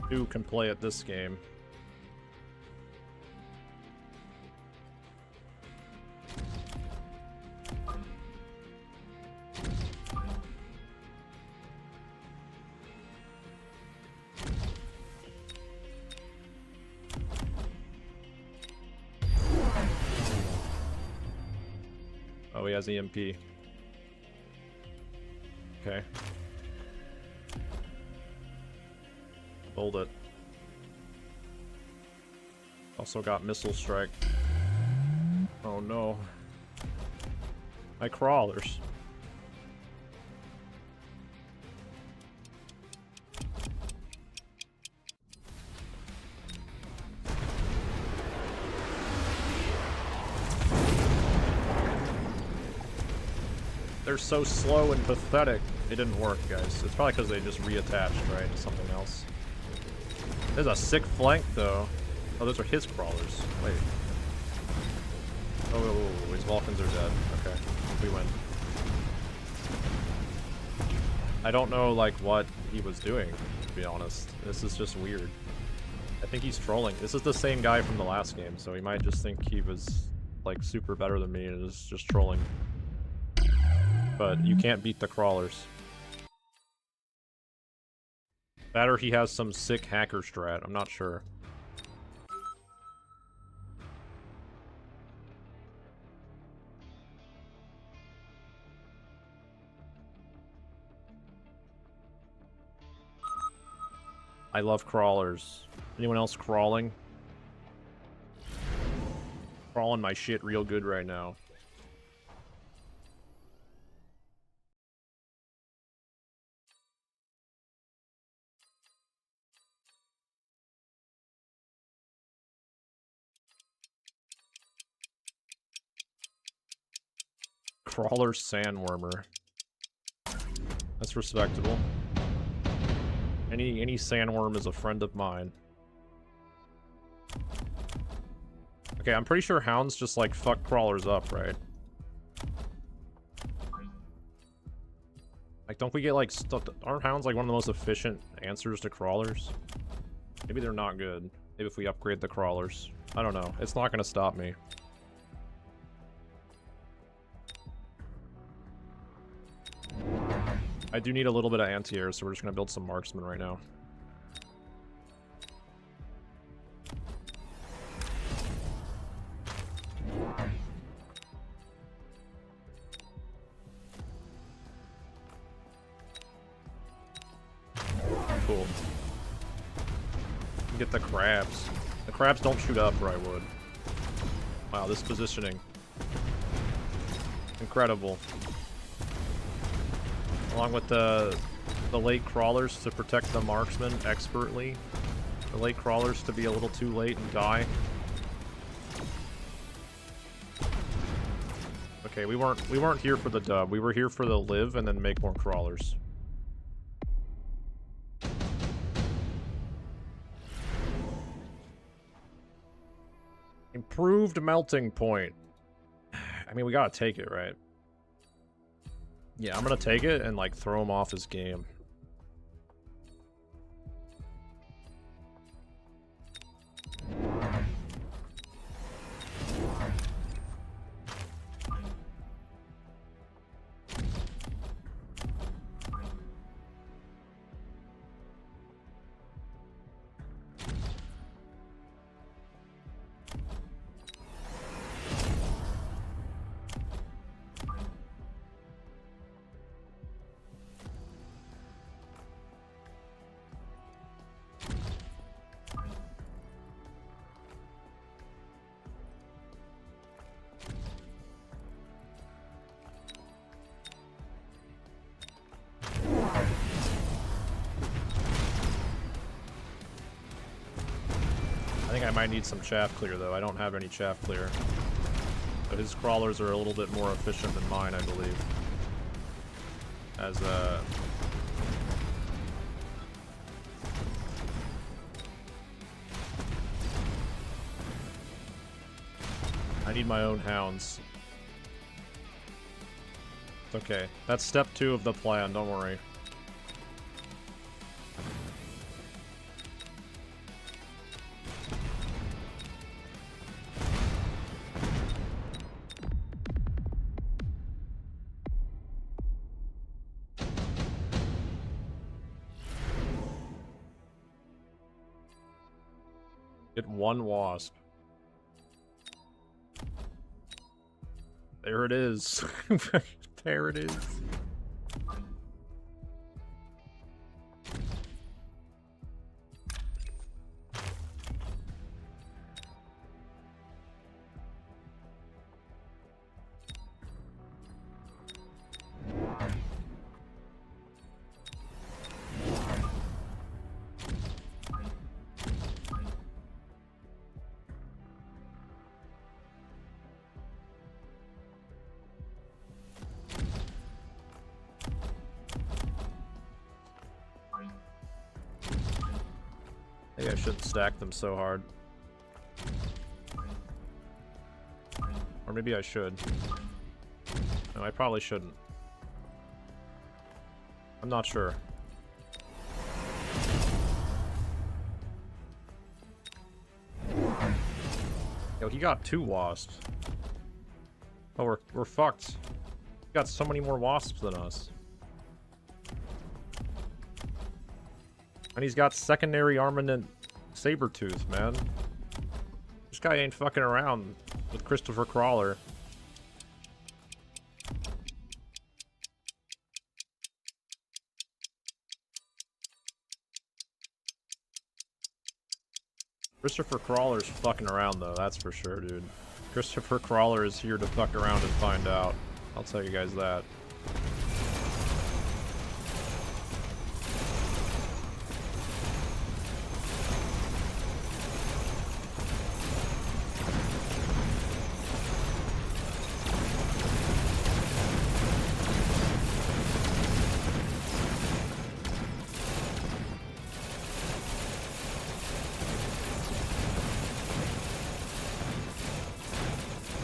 Who can play at this game? he has EMP. Okay. Hold it. Also got missile strike. Oh no. My crawlers. They're so slow and pathetic. It didn't work, guys. It's probably because they just reattached, right, to something else. There's a sick flank, though. Oh, those are his crawlers. Wait. Oh, his Vulcans are dead. Okay, we win. I don't know, like, what he was doing, to be honest. This is just weird. I think he's trolling. This is the same guy from the last game, so he might just think he was, like, super better than me and is just trolling. But you can't beat the crawlers. That or he has some sick hacker strat, I'm not sure. I love crawlers. Anyone else crawling? Crawling my shit real good right now. Crawler sandwormer. That's respectable. Any sandworm is a friend of mine. Okay, I'm pretty sure hounds just like fuck crawlers up, right? Like, don't we get like stuff? Aren't hounds like one of the most efficient answers to crawlers? Maybe they're not good. Maybe if we upgrade the crawlers. I don't know. It's not gonna stop me. I do need a little bit of anti-air, so we're just gonna build some marksmen right now. Cool. Get the crabs. The crabs don't shoot up, or I would. Wow, this positioning. Incredible. Along with the late crawlers to protect the marksman expertly. The late crawlers to be a little too late and die. Okay, we weren't here for the dub. We were here for the live and then make more crawlers. Improved melting point. I mean, we gotta take it, right? Yeah, I'm gonna take it and, like, throw him off his game. I might need some chaff clear, though. I don't have any chaff clear. But his crawlers are a little bit more efficient than mine, I believe. As, I need my own hounds. It's okay. That's step 2 of the plan, don't worry. Get one wasp. There it is. There it is. Maybe I shouldn't stack them so hard. Or maybe I should. No, I probably shouldn't. I'm not sure. Yo, he got 2 wasps. Oh, we're fucked. He got so many more wasps than us. And he's got secondary armament Sabretooth, man. This guy ain't fucking around with Christopher Crawler. Christopher Crawler's fucking around, though, that's for sure, dude. Christopher Crawler is here to fuck around and find out. I'll tell you guys that.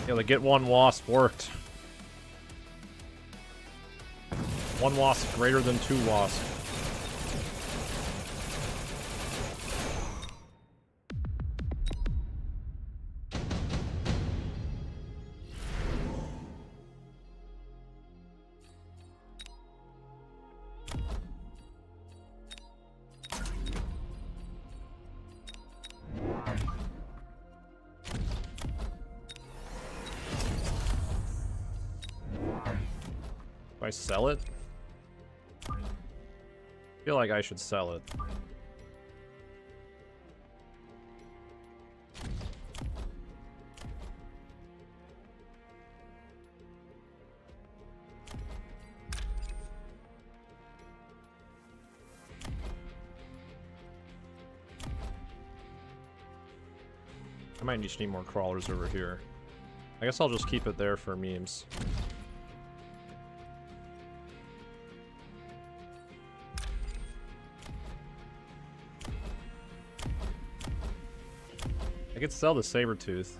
Yeah, the get 1 wasp worked. 1 wasp greater than 2 wasp. Do I sell it? I feel like I should sell it. I might just need more crawlers over here. I guess I'll just keep it there for memes. I could sell the Sabretooth.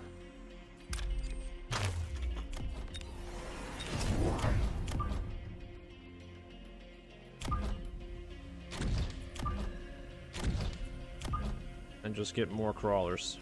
And just get more crawlers.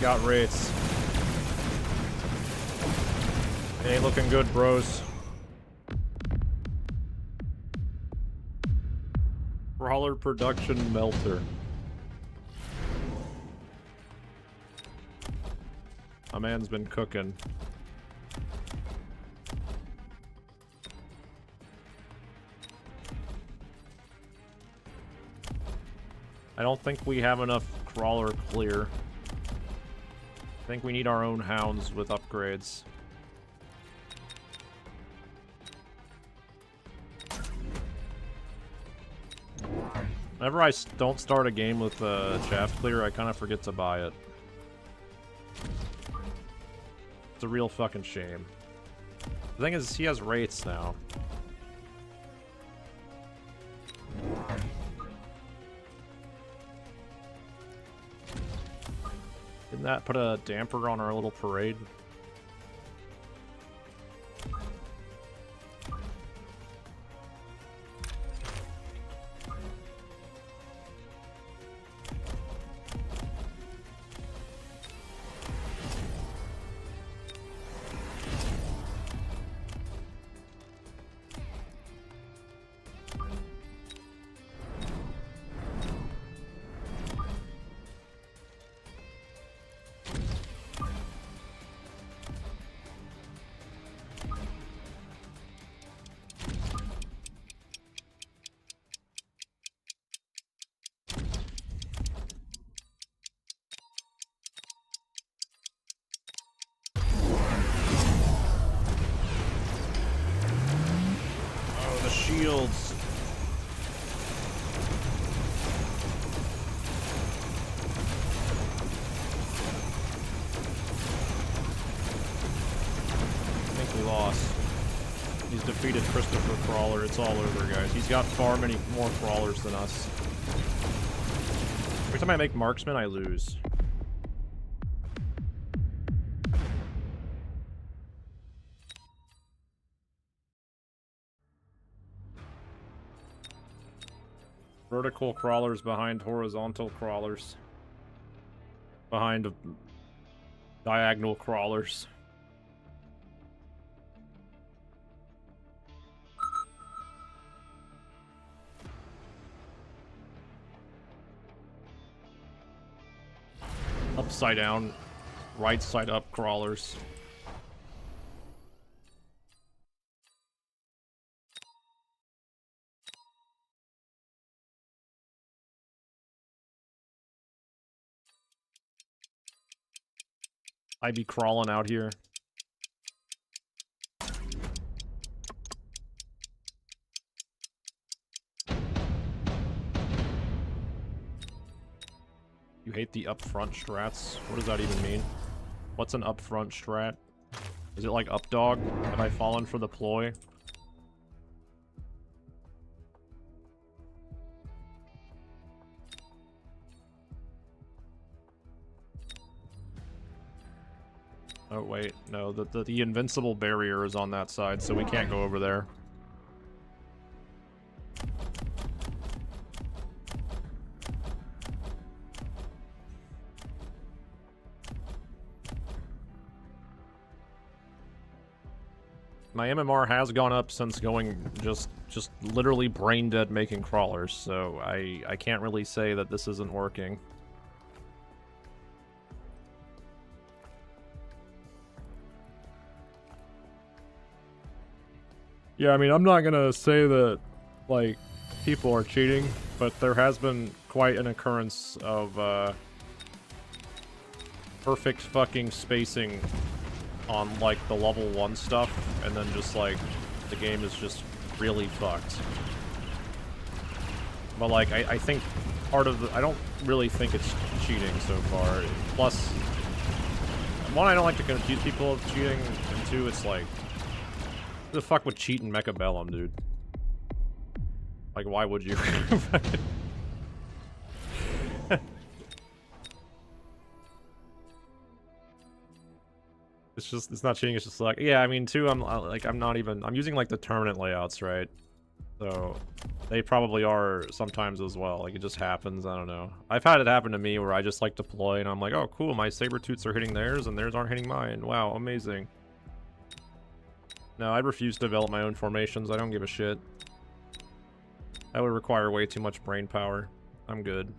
Got rates. It ain't looking good, bros. Crawler production melter. My man's been cooking. I don't think we have enough crawler clear. I think we need our own hounds with upgrades. Whenever I don't start a game with chaff clear, I kind of forget to buy it. It's a real fucking shame. The thing is, he has rates now. Didn't that put a damper on our little parade? shields. I think we lost. He's defeated Christopher Crawler. It's all over, guys. He's got far many more crawlers than us. Every time I make marksman, I lose. Vertical crawlers behind horizontal crawlers. Behind diagonal crawlers. Upside down, right side up crawlers. I be crawling out here. You hate the upfront strats? What does that even mean? What's an upfront strat? Is it like updog? Have I fallen for the ploy? Oh wait, no, the invincible barrier is on that side, so we can't go over there. My MMR has gone up since going just literally brain dead making crawlers, so I can't really say that this isn't working. Yeah, I mean, I'm not gonna say that, like, people are cheating, but there has been quite an occurrence of, perfect fucking spacing on, like, the level 1 stuff, and then just, like, the game is just really fucked. But, like, I think part of the... I don't really think it's cheating so far. Plus, one, I don't like to confuse people of cheating, and two, it's like... Who the fuck would cheat in Mechabellum, dude? Like, why would you? It's just, it's not cheating, it's just like, yeah, I mean, too, I'm using, like, the permanent layouts, right? So, they probably are sometimes as well, like, it just happens, I don't know. I've had it happen to me where I just, like, deploy, and I'm like, oh, cool, my saber-tooths are hitting theirs, and theirs aren't hitting mine. Wow, amazing. No, I refuse to develop my own formations, I don't give a shit. That would require way too much brain power. I'm good.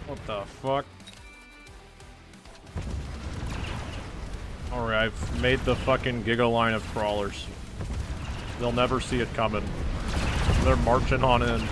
What the fuck? Alright, I've made the fucking Giga line of crawlers. They'll never see it coming. They're marching on in.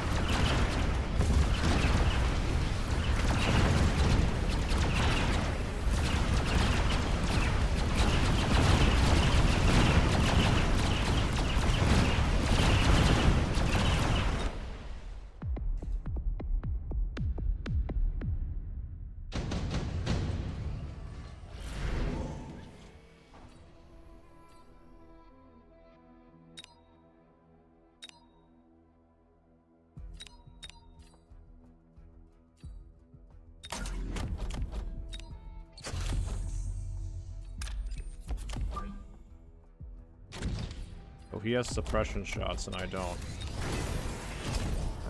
Oh, he has suppression shots and I don't.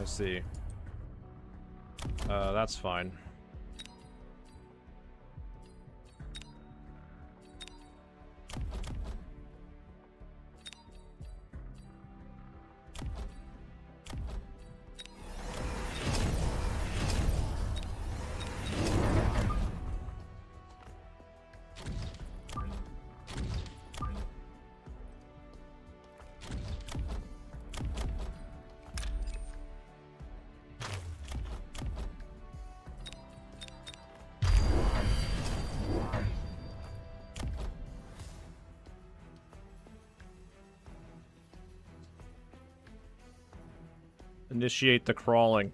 I see. That's fine. Initiate the crawling.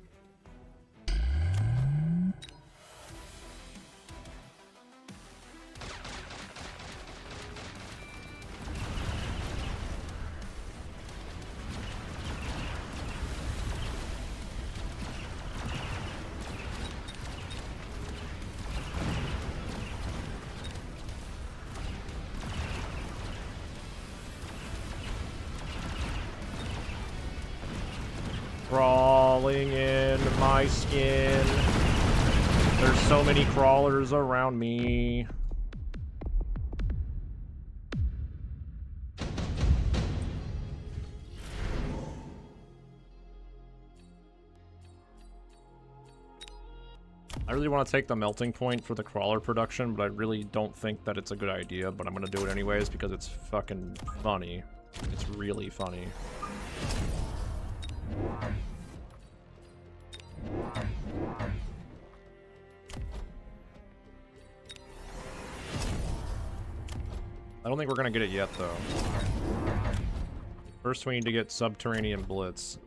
Crawling in my skin. There's so many crawlers around me. I really want to take the melting point for the crawler production, but I really don't think that it's a good idea, but I'm gonna do it anyways because it's fucking funny. It's really funny. I don't think we're gonna get it yet, though. First, we need to get Subterranean Blitz.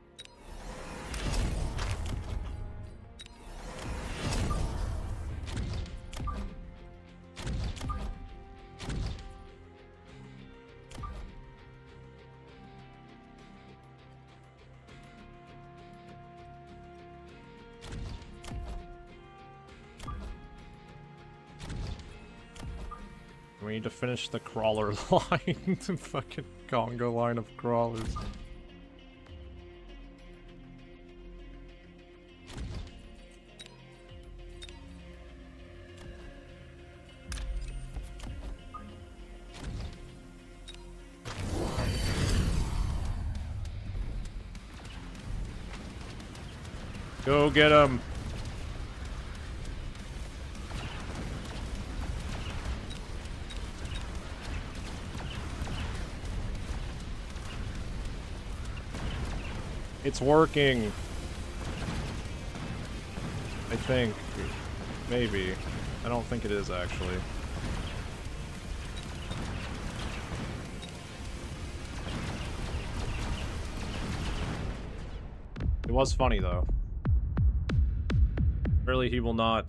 We need to finish the crawler line. The fucking Congo line of crawlers. Go get him. It's working. I think. Maybe. I don't think it is, actually. It was funny, though. Surely he will not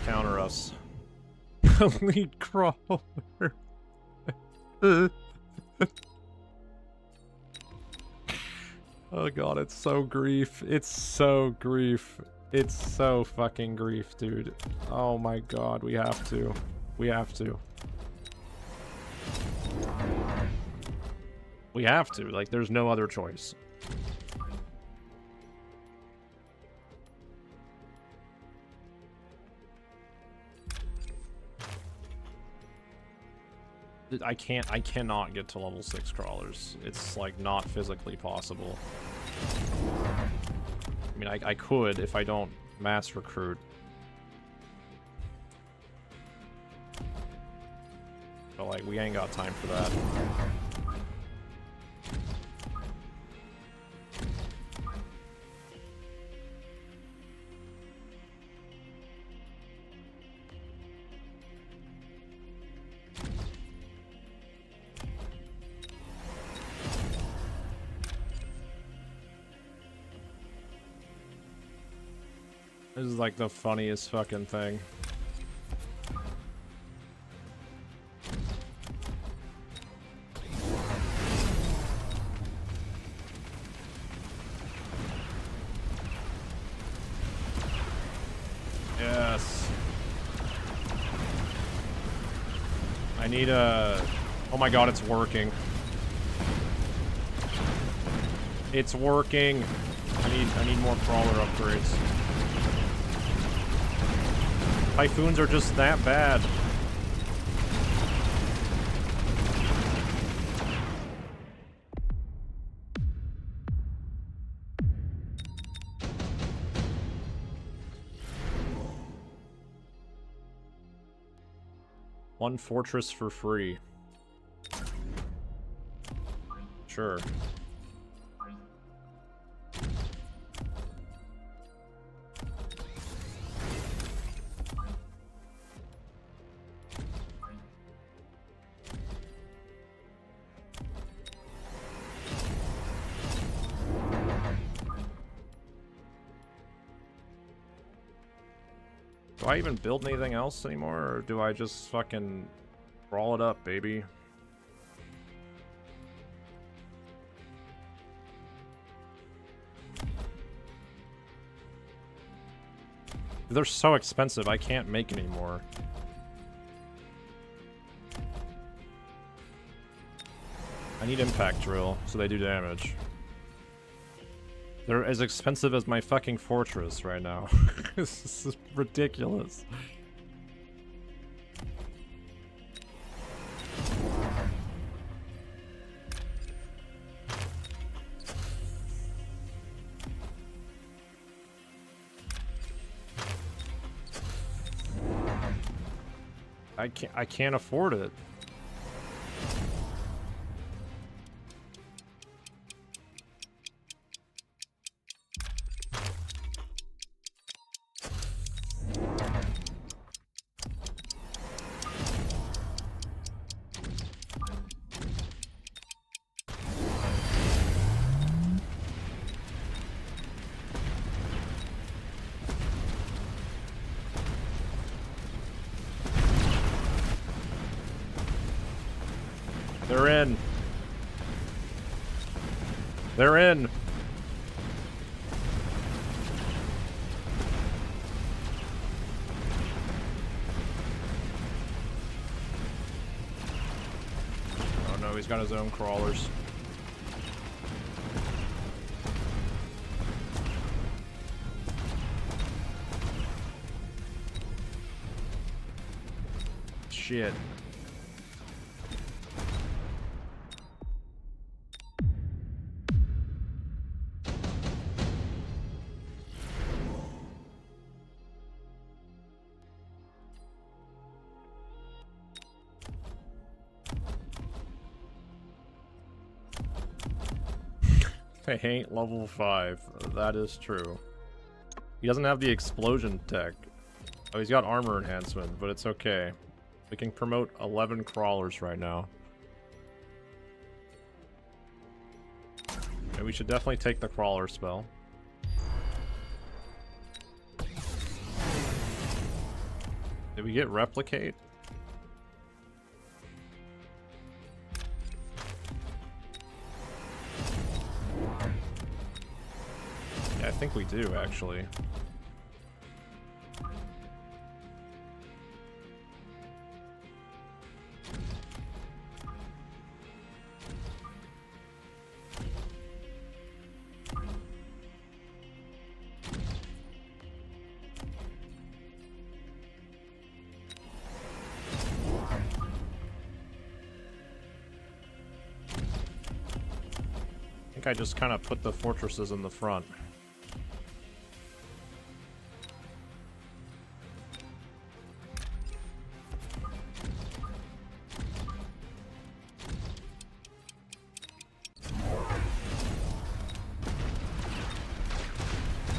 counter us. Lead crawler. Oh god, it's so grief. It's so grief. It's so fucking grief, dude. Oh my god, we have to. We have to. We have to. Like, there's no other choice. I cannot get to level 6 crawlers. It's like not physically possible. I mean, I could if I don't mass recruit. But like, we ain't got time for that. This is like the funniest fucking thing. Yes. I need a... Oh my god, it's working. It's working. I need more crawler upgrades. Typhoons are just that bad. One fortress for free. Sure. Do I even build anything else anymore, or do I just fucking crawl it up, baby? They're so expensive, I can't make any more. I need impact drill, so they do damage. They're as expensive as my fucking fortress right now. This is ridiculous. I can't afford it. They're in. They're in. Oh no, he's got his own crawlers. Shit. I ain't level 5. That is true. He doesn't have the explosion tech. Oh, he's got armor enhancement, but it's okay. We can promote 11 crawlers right now. And we should definitely take the crawler spell. Did we get replicate? Yeah, I think we do, actually. I just kind of put the fortresses in the front.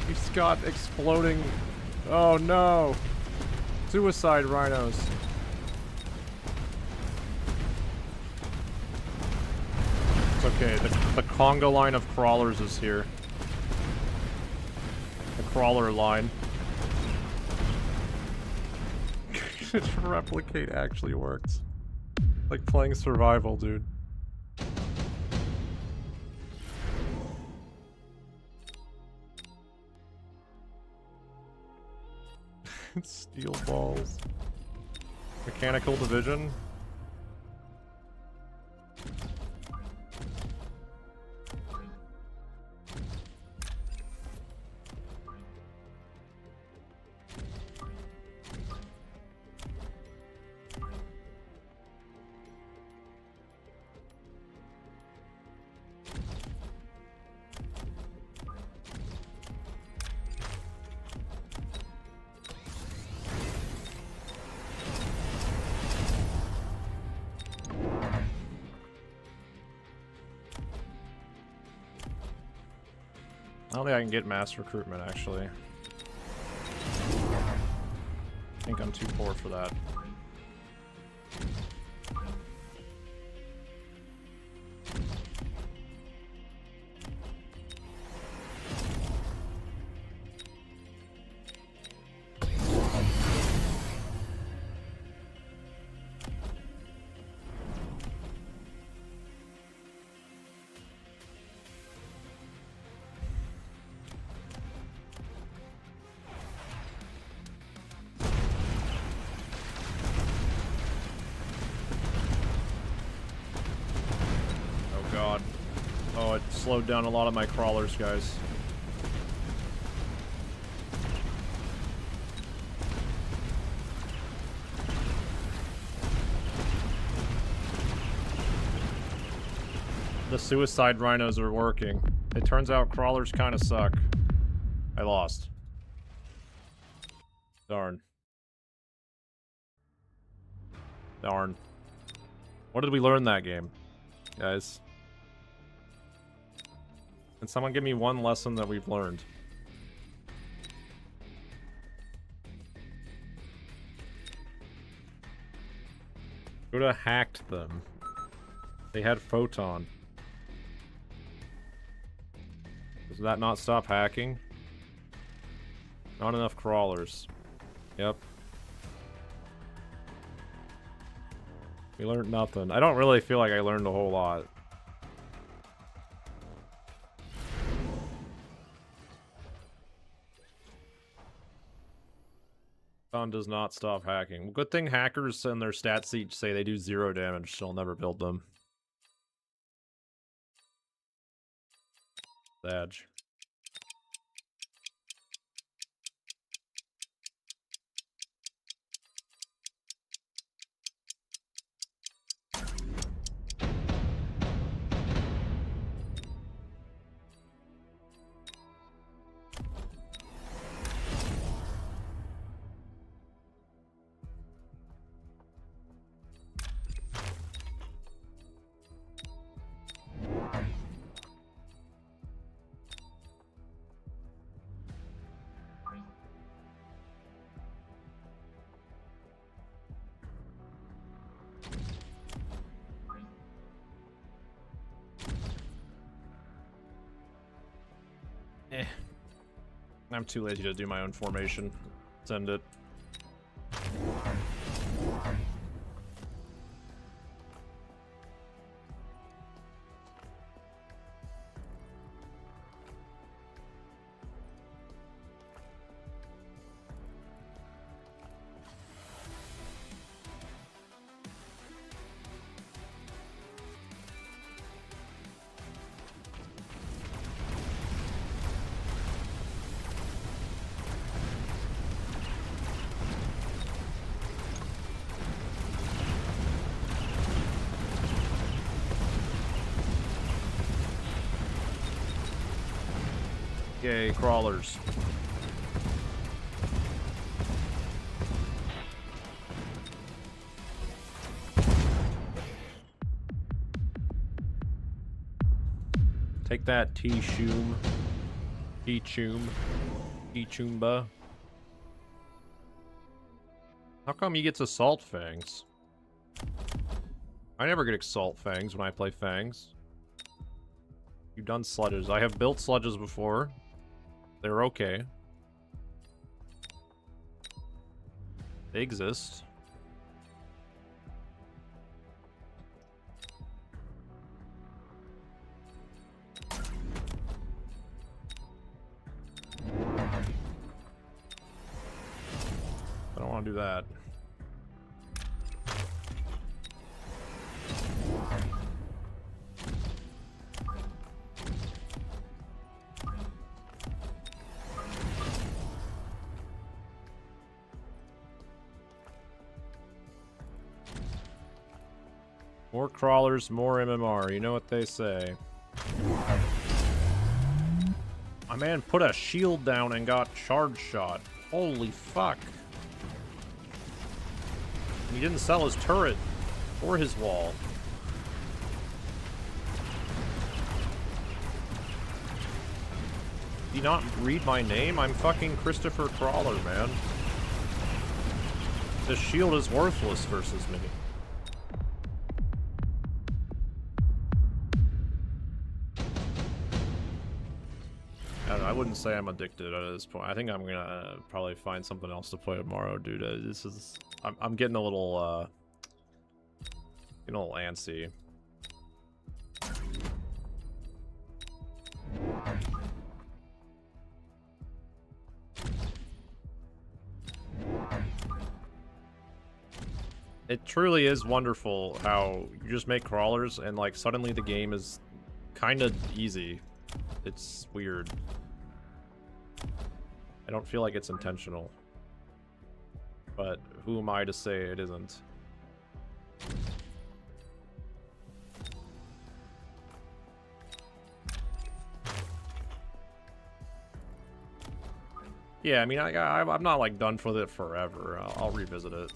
He's got exploding... Oh no! Suicide rhinos. Okay, the conga line of crawlers is here. The crawler line. Replicate actually works. Like playing survival, dude. Steel balls. Mechanical division. don't think I can get mass recruitment, actually. I think I'm too poor for that. God. Oh, it slowed down a lot of my crawlers, guys. The suicide rhinos are working. It turns out crawlers kind of suck. I lost. Darn. Darn. What did we learn that game, guys? Can someone give me one lesson that we've learned? Could have hacked them. They had photon. Does that not stop hacking? Not enough crawlers. Yep. We learned nothing. I don't really feel like I learned a whole lot. Does not stop hacking. Good thing hackers in their stat sheet say they do 0 damage, so I'll never build them. Badge. I'm too lazy to do my own formation. Send it. Okay, crawlers. Take that, T-Shoom. T-Choom. T-Choomba. How come he gets Assault Fangs? I never get Assault Fangs when I play Fangs. You've done sludges. I have built sludges before. They're okay. They exist. I don't want to do that. More crawlers, more MMR. You know what they say. My man put a shield down and got charge shot. Holy fuck. He didn't sell his turret or his wall. you not read my name? I'm fucking Christopher Crawler, man. The shield is worthless versus me. I don't know, I wouldn't say I'm addicted at this point. I think I'm gonna probably find something else to play tomorrow, dude. This is... I'm getting a little, antsy. It truly is wonderful how you just make crawlers and like suddenly the game is kind of easy. It's weird. I don't feel like it's intentional. But who am I to say it isn't? Yeah, I mean, I'm not like done with it forever. I'll revisit it.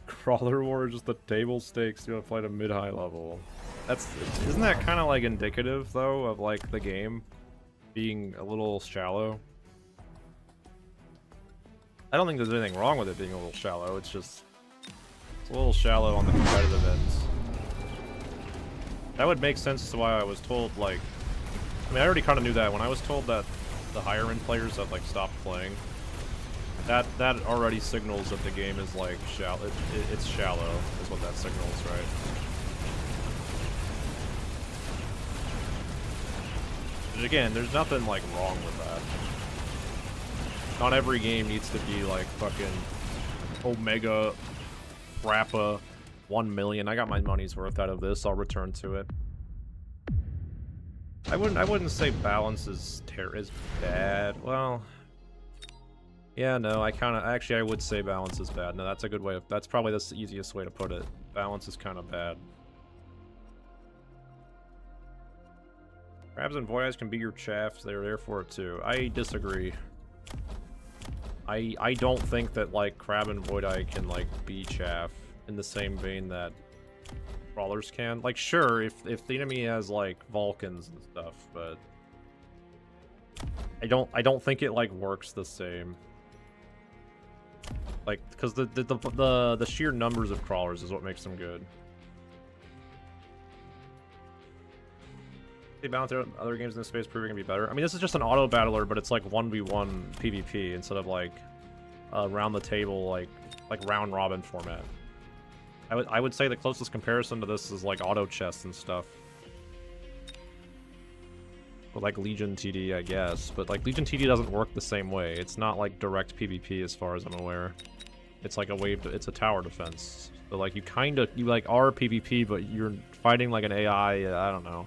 Crawler War is just the table stakes to play to mid-high level. Isn't that kind of like indicative though of like the game being a little shallow? I don't think there's anything wrong with it being a little shallow. It's a little shallow on the competitive ends. That would make sense to why I was told, like... I mean, I already kind of knew that. When I was told that the higher-end players have, like, stopped playing, that already signals that the game is, like, shallow. It's shallow, is what that signals, right? And again, there's nothing, like, wrong with that. Not every game needs to be, like, fucking Omega, Rappa, 1 million. I got my money's worth out of this. I'll return to it. I wouldn't say balance is bad. Well, yeah, no, actually I would say balance is bad. No, that's a good way of, that's probably the easiest way to put it. Balance is kind of bad. Crabs and Voyage can be your chaff. They're there for it too. I disagree. I don't think that like Crab and Void Eye can like be chaff in the same vein that crawlers can. Like, sure, if the enemy has like Vulcans and stuff, but I don't think it like works the same. Like, because the sheer numbers of crawlers is what makes them good. They balance out other games in this space, proving to be better. I mean, this is just an auto battler, but it's like 1v1 PvP instead of like around the table, like round robin format. I would say the closest comparison to this is like auto chess and stuff. Or like Legion TD, I guess, but like Legion TD doesn't work the same way. It's not like direct PvP as far as I'm aware. It's like it's a tower defense. So like you like are PvP, but you're fighting like an AI. I don't know.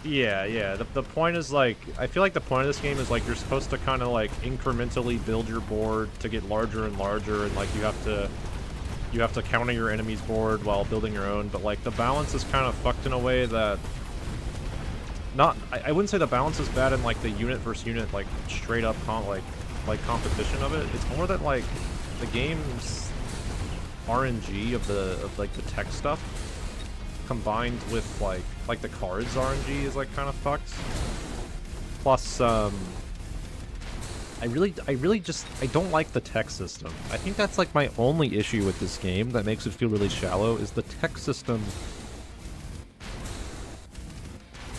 Yeah. The point is like, I feel like the point of this game is like you're supposed to kind of like incrementally build your board to get larger and larger, and like you have to counter your enemy's board while building your own. But like the balance is kind of fucked in a way that I wouldn't say the balance is bad in like the unit versus unit like straight up competition of it. It's more that like the game's RNG of like the tech stuff combined with like the cards RNG is like kind of fucked. Plus I don't like the tech system. I think that's like my only issue with this game that makes it feel really shallow is the tech system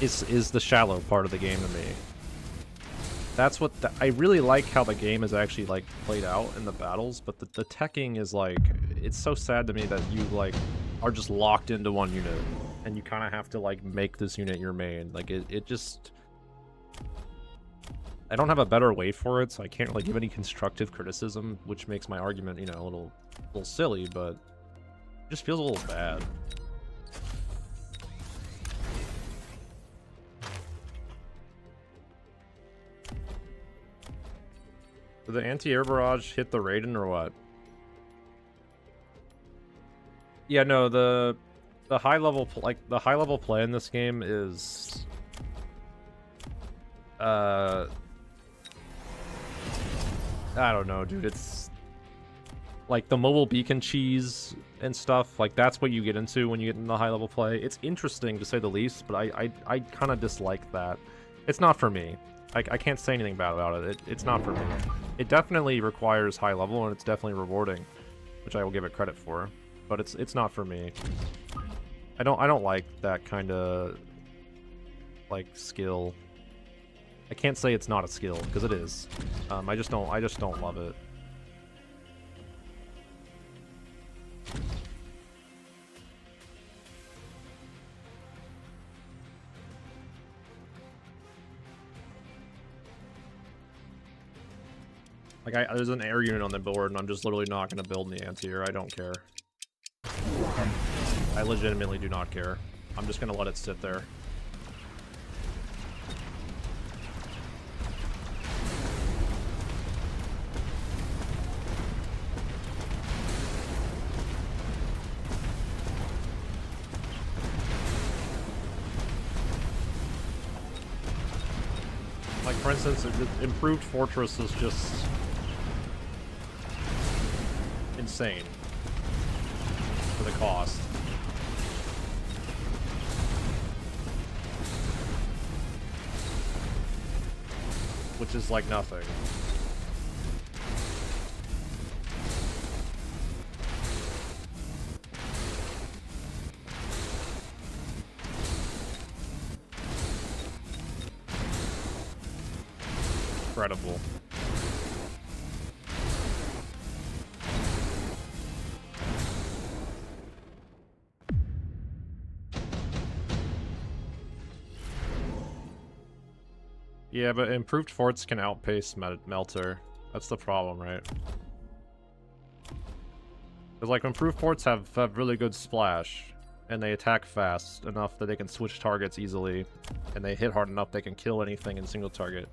is the shallow part of the game to me. That's what I really like how the game is actually like played out in the battles, but the teching is like, it's so sad to me that you like are just locked into one unit and you kind of have to like make this unit your main. Like it just, I don't have a better way for it, so I can't really give any constructive criticism, which makes my argument, you know, a little silly, but it just feels a little bad. Did the anti-air barrage hit the Raiden or what? Yeah, no, the high level play in this game is I don't know, dude. It's like the mobile beacon cheese and stuff. Like that's what you get into when you get in the high level play. It's interesting to say the least, but I kind of dislike that. It's not for me. I can't say anything bad about it. It's not for me. It definitely requires high level and it's definitely rewarding, which I will give it credit for. But it's not for me. I don't like that kind of like skill. I can't say it's not a skill because it is. I just don't love it. Like there's an air unit on the board and I'm just literally not gonna build the anti-air. I don't care. I legitimately do not care. I'm just gonna let it sit there. Like for instance, improved fortress is just insane for the cost. Which is like nothing. Incredible. Yeah, but improved forts can outpace Melter. That's the problem, right? Because like improved forts have really good splash, and they attack fast enough that they can switch targets easily, and they hit hard enough they can kill anything in single target.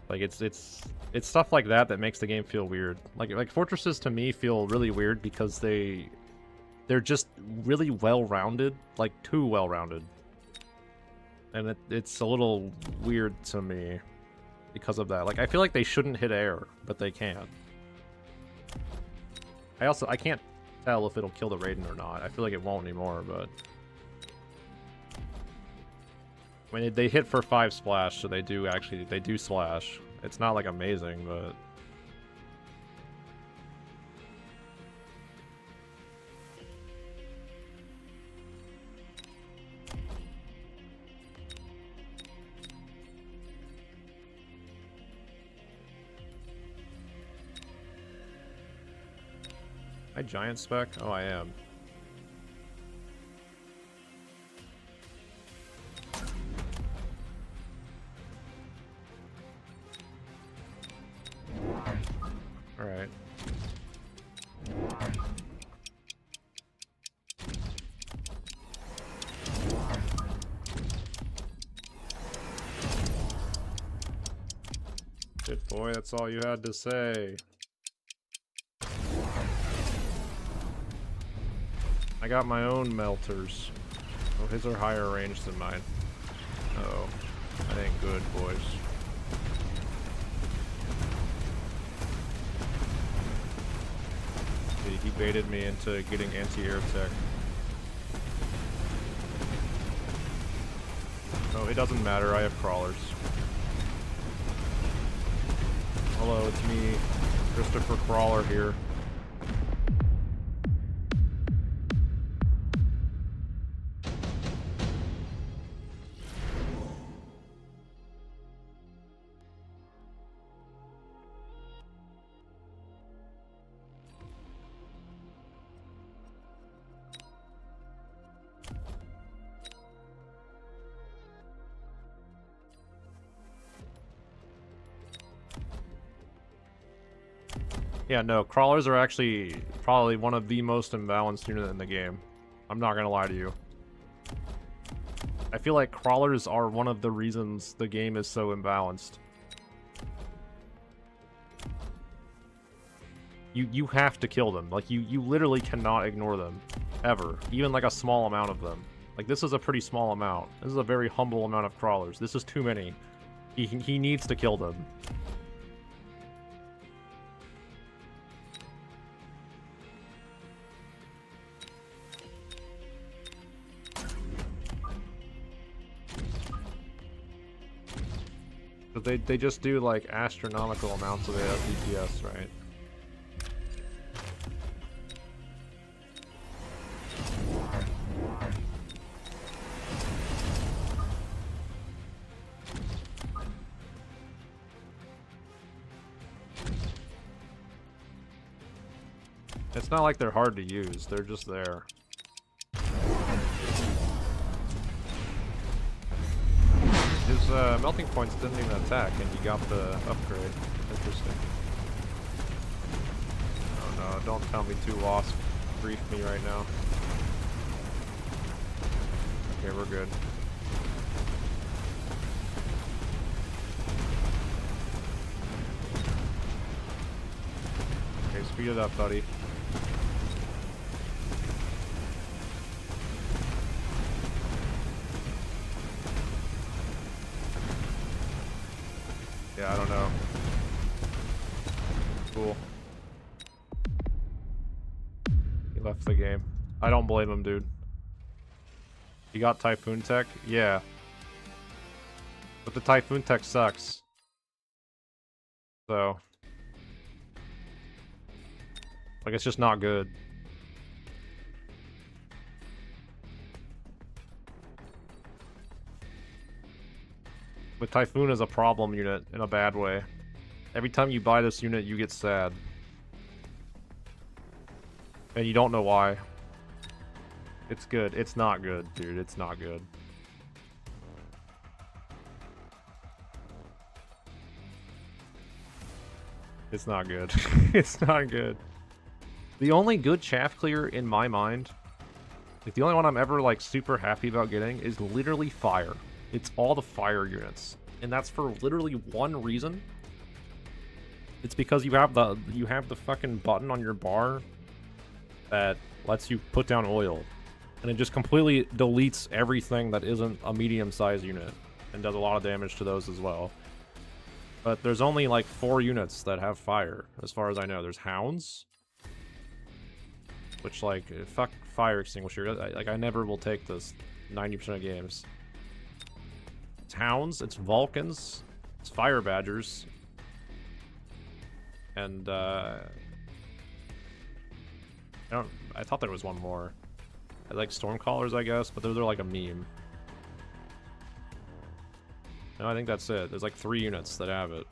Like it's stuff like that that makes the game feel weird. Like fortresses to me feel really weird because they're just really well-rounded, like too well-rounded. And it's a little weird to me because of that. Like, I feel like they shouldn't hit air, but they can. I can't tell if it'll kill the Raiden or not. I feel like it won't anymore, but... I mean, they hit for 5 splash, so they do slash. It's not, like, amazing, but... Am I giant spec? Oh, I am. Alright. Good boy, that's all you had to say. I got my own melters. Oh, his are higher range than mine. Uh-oh. That ain't good, boys. He baited me into getting anti-air tech. Oh, it doesn't matter, I have crawlers. Hello, it's me, Christopher Crawler here. Yeah, no, crawlers are actually probably one of the most imbalanced unit in the game. I'm not gonna lie to you. I feel like crawlers are one of the reasons the game is so imbalanced. You have to kill them. Like, you literally cannot ignore them. Ever. Even, like, a small amount of them. Like, this is a pretty small amount. This is a very humble amount of crawlers. This is too many. He needs to kill them. But they just do, like, astronomical amounts of DPS, right? It's not like they're hard to use, they're just there. His melting points didn't even attack, and you got the upgrade. Interesting. Oh no, don't tell me 2 wasps grief me right now. Okay, we're good. Okay, speed it up, buddy. Yeah, I don't know. Cool. He left the game. I don't blame him, dude. You got Typhoon Tech? Yeah. But the Typhoon Tech sucks. So. Like, it's just not good. But Typhoon is a problem unit in a bad way. Every time you buy this unit, you get sad. And you don't know why. It's good. It's not good, dude. It's not good. It's not good. It's not good. The only good chaff clear in my mind, like the only one I'm ever like super happy about getting is literally fire. It's all the fire units. And that's for literally one reason. It's because you have the fucking button on your bar that lets you put down oil. And it just completely deletes everything that isn't a medium-sized unit. And does a lot of damage to those as well. But there's only like 4 units that have fire, as far as I know. There's Hounds. Which, like, fuck fire extinguisher. Like, I never will take this 90% of games. It's Hounds, it's Vulcans, it's Fire Badgers, and I thought there was one more. I like Stormcallers, I guess, but those are like a meme. No, I think that's it. There's like 3 units that have it.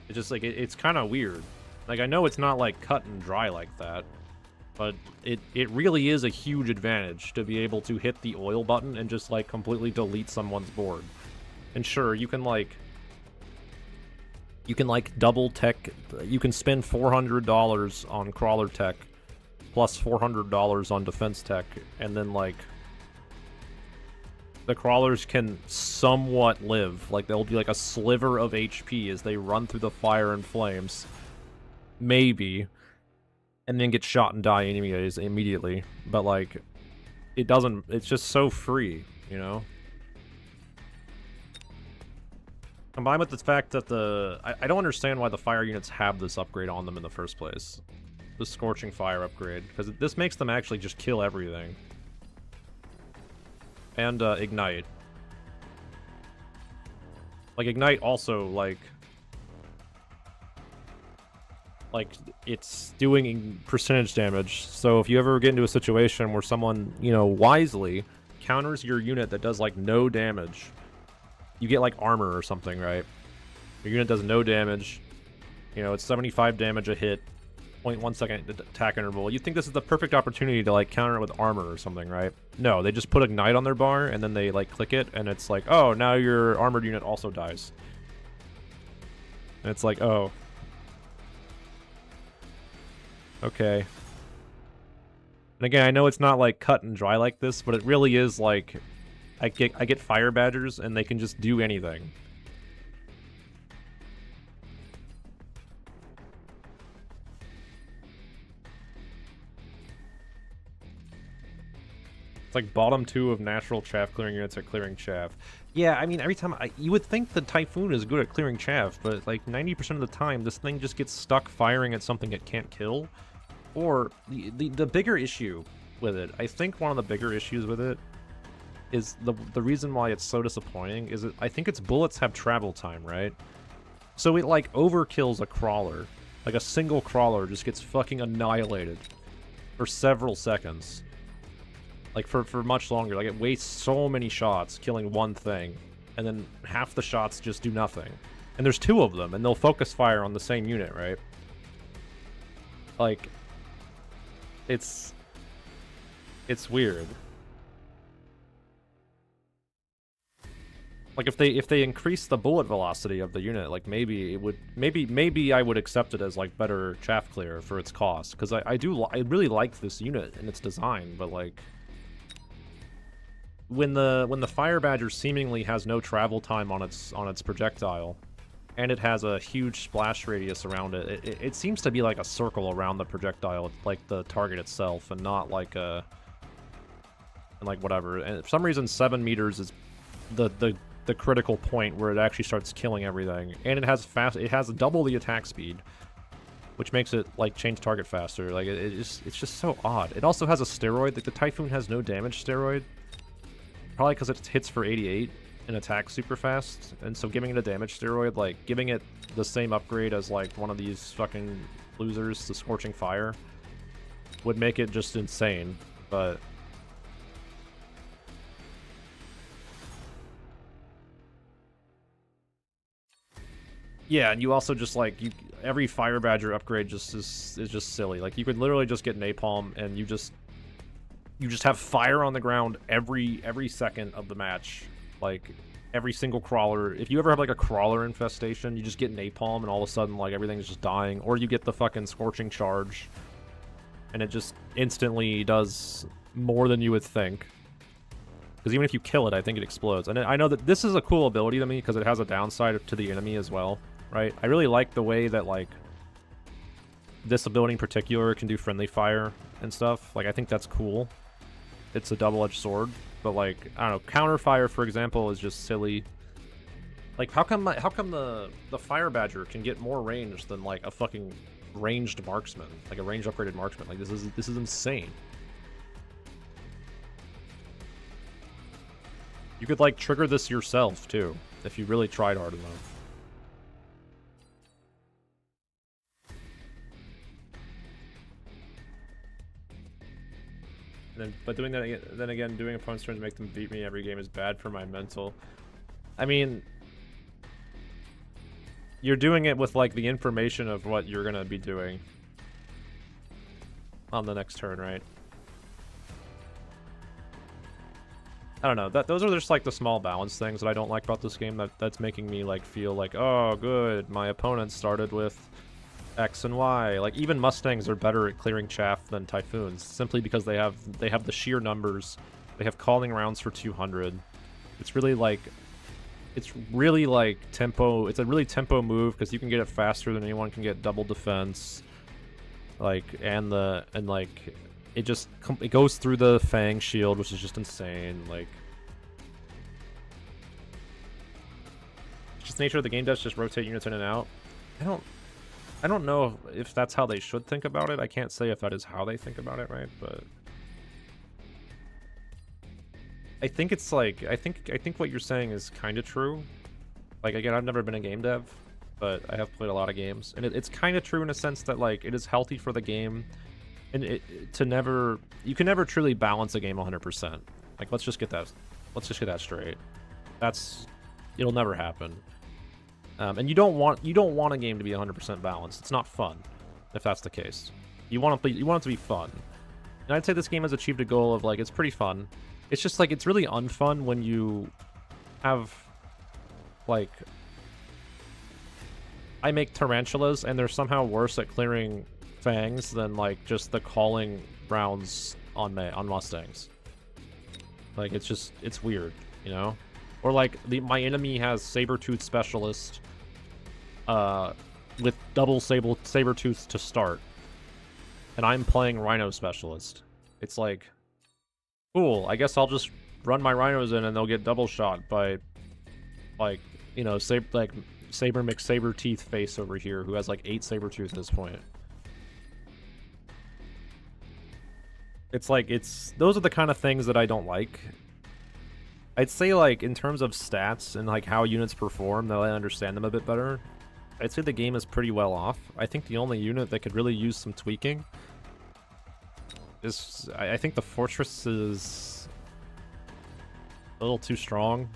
It's just like it's kind of weird. Like, I know it's not like cut and dry like that. But it really is a huge advantage to be able to hit the oil button and just, like, completely delete someone's board. And sure, you can, like, double tech... You can spend $400 on crawler tech, plus $400 on defense tech, and then, like... The crawlers can somewhat live. Like, there'll be, like, a sliver of HP as they run through the fire and flames. Maybe. And then get shot and die anyways immediately. But, like, it doesn't... It's just so free, you know? Combined with the fact that I don't understand why the fire units have this upgrade on them in the first place. The Scorching Fire upgrade. Because this makes them actually just kill everything. And, Ignite. Like, Ignite also, like, it's doing percentage damage. So if you ever get into a situation where someone, you know, wisely counters your unit that does, like, no damage, you get, like, armor or something, right? Your unit does no damage. You know, it's 75 damage a hit, 0.1 second attack interval. You think this is the perfect opportunity to, like, counter it with armor or something, right? No, they just put Ignite on their bar, and then they, like, click it, and it's like, oh, now your armored unit also dies. And it's like, oh, Okay. And again, I know it's not like cut and dry like this, but it really is like I get fire badgers and they can just do anything. It's like bottom 2 of natural chaff clearing units are clearing chaff. Yeah, I mean, every time you would think the Typhoon is good at clearing chaff, but like 90% of the time, this thing just gets stuck firing at something it can't kill. Or the bigger issue with it, I think one of the bigger issues with it is the reason why it's so disappointing is I think its bullets have travel time, right? So it like overkills a crawler. Like a single crawler just gets fucking annihilated for several seconds. Like, for much longer. Like, it wastes so many shots killing one thing. And then half the shots just do nothing. And there's 2 of them, and they'll focus fire on the same unit, right? Like, it's weird. Like, if they increase the bullet velocity of the unit, like, maybe it would... Maybe I would accept it as, like, better chaff clear for its cost. Because I really like this unit and its design, but, like... When the Fire Badger seemingly has no travel time on its projectile, and it has a huge splash radius around it, it seems to be like a circle around the projectile, like the target itself, and not like a whatever. And for some reason, 7 meters is the critical point where it actually starts killing everything, and it has double the attack speed, which makes it like change target faster. Like it's just so odd. It also has a steroid. Like the Typhoon has no damage steroid. Probably because it hits for 88 and attacks super fast, and so giving it a damage steroid, like giving it the same upgrade as like one of these fucking losers, the Scorching Fire, would make it just insane, but... Yeah, and you also just like, every Fire Badger upgrade just is just silly. Like you could literally just get Napalm and you just have fire on the ground every second of the match. Like, every single crawler. If you ever have, like, a crawler infestation, you just get napalm and all of a sudden, like, everything's just dying. Or you get the fucking Scorching Charge. And it just instantly does more than you would think. Because even if you kill it, I think it explodes. And I know that this is a cool ability to me, because it has a downside to the enemy as well, right? I really like the way that, like, this ability in particular can do friendly fire and stuff. Like, I think that's cool. It's a double-edged sword, but like, I don't know, counter fire, for example, is just silly. Like, how come the Fire Badger can get more range than like a fucking ranged marksman, like a range upgraded marksman? Like, this is insane. You could like trigger this yourself too, if you really tried hard enough. But doing that, then again, doing opponents' turns to make them beat me every game is bad for my mental. I mean, you're doing it with like the information of what you're gonna be doing on the next turn, right? I don't know. Those are just like the small balance things that I don't like about this game. That's making me like feel like, oh, good, my opponent started with X and Y. Like, even Mustangs are better at clearing chaff than Typhoons, simply because they have the sheer numbers. They have calling rounds for 200. It's really like tempo. It's a really tempo move because you can get it faster than anyone can get double defense. Like, and like it goes through the Fang shield, which is just insane. Like, it's just the nature of the game. Does just rotate units in and out. I don't know if that's how they should think about it. I can't say if that is how they think about it, right? But I think it's like, I think what you're saying is kind of true. Like, again, I've never been a game dev, but I have played a lot of games, and it's kind of true in a sense that like it is healthy for the game, and you can never truly balance a game 100%. Like, let's just get that straight. It'll never happen. And you don't want a game to be 100% balanced. It's not fun, if that's the case. You want it to be fun. And I'd say this game has achieved a goal of like, it's pretty fun. It's just like, it's really unfun when you have like, I make tarantulas and they're somehow worse at clearing fangs than like just the calling rounds on Mustangs. Like it's weird, you know? Or like my enemy has Sabertooth Specialist with double Sabertooth to start. And I'm playing Rhino Specialist. It's like, cool, I guess I'll just run my Rhinos in and they'll get double shot by, like, you know, Saber McSaberteeth face over here, who has like 8 Sabertooth at this point. It's like, those are the kind of things that I don't like. I'd say, like, in terms of stats and like how units perform, that I understand them a bit better. I'd say the game is pretty well off. I think the only unit that could really use some tweaking is, I think the Fortress is a little too strong.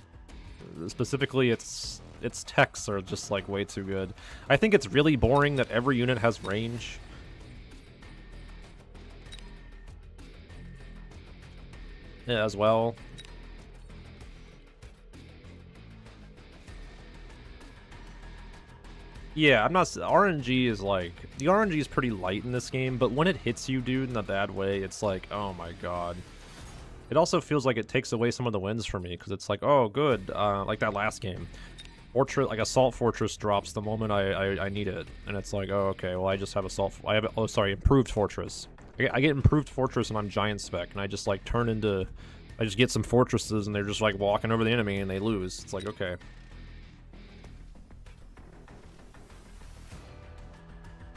Specifically, its techs are just like way too good. I think it's really boring that every unit has range. Yeah, as well. Yeah, I'm not... RNG is like... The RNG is pretty light in this game, but when it hits you, dude, in a bad way, it's like, oh my god. It also feels like it takes away some of the wins for me, because it's like, oh, good. Like that last game. Fortress, like Assault Fortress drops the moment I need it. And it's like, oh, okay, well, I just have Improved Fortress. I get Improved Fortress and I'm Giant Spec, and I just, like, turn into... I just get some fortresses, and they're just, like, walking over the enemy, and they lose. It's like, okay.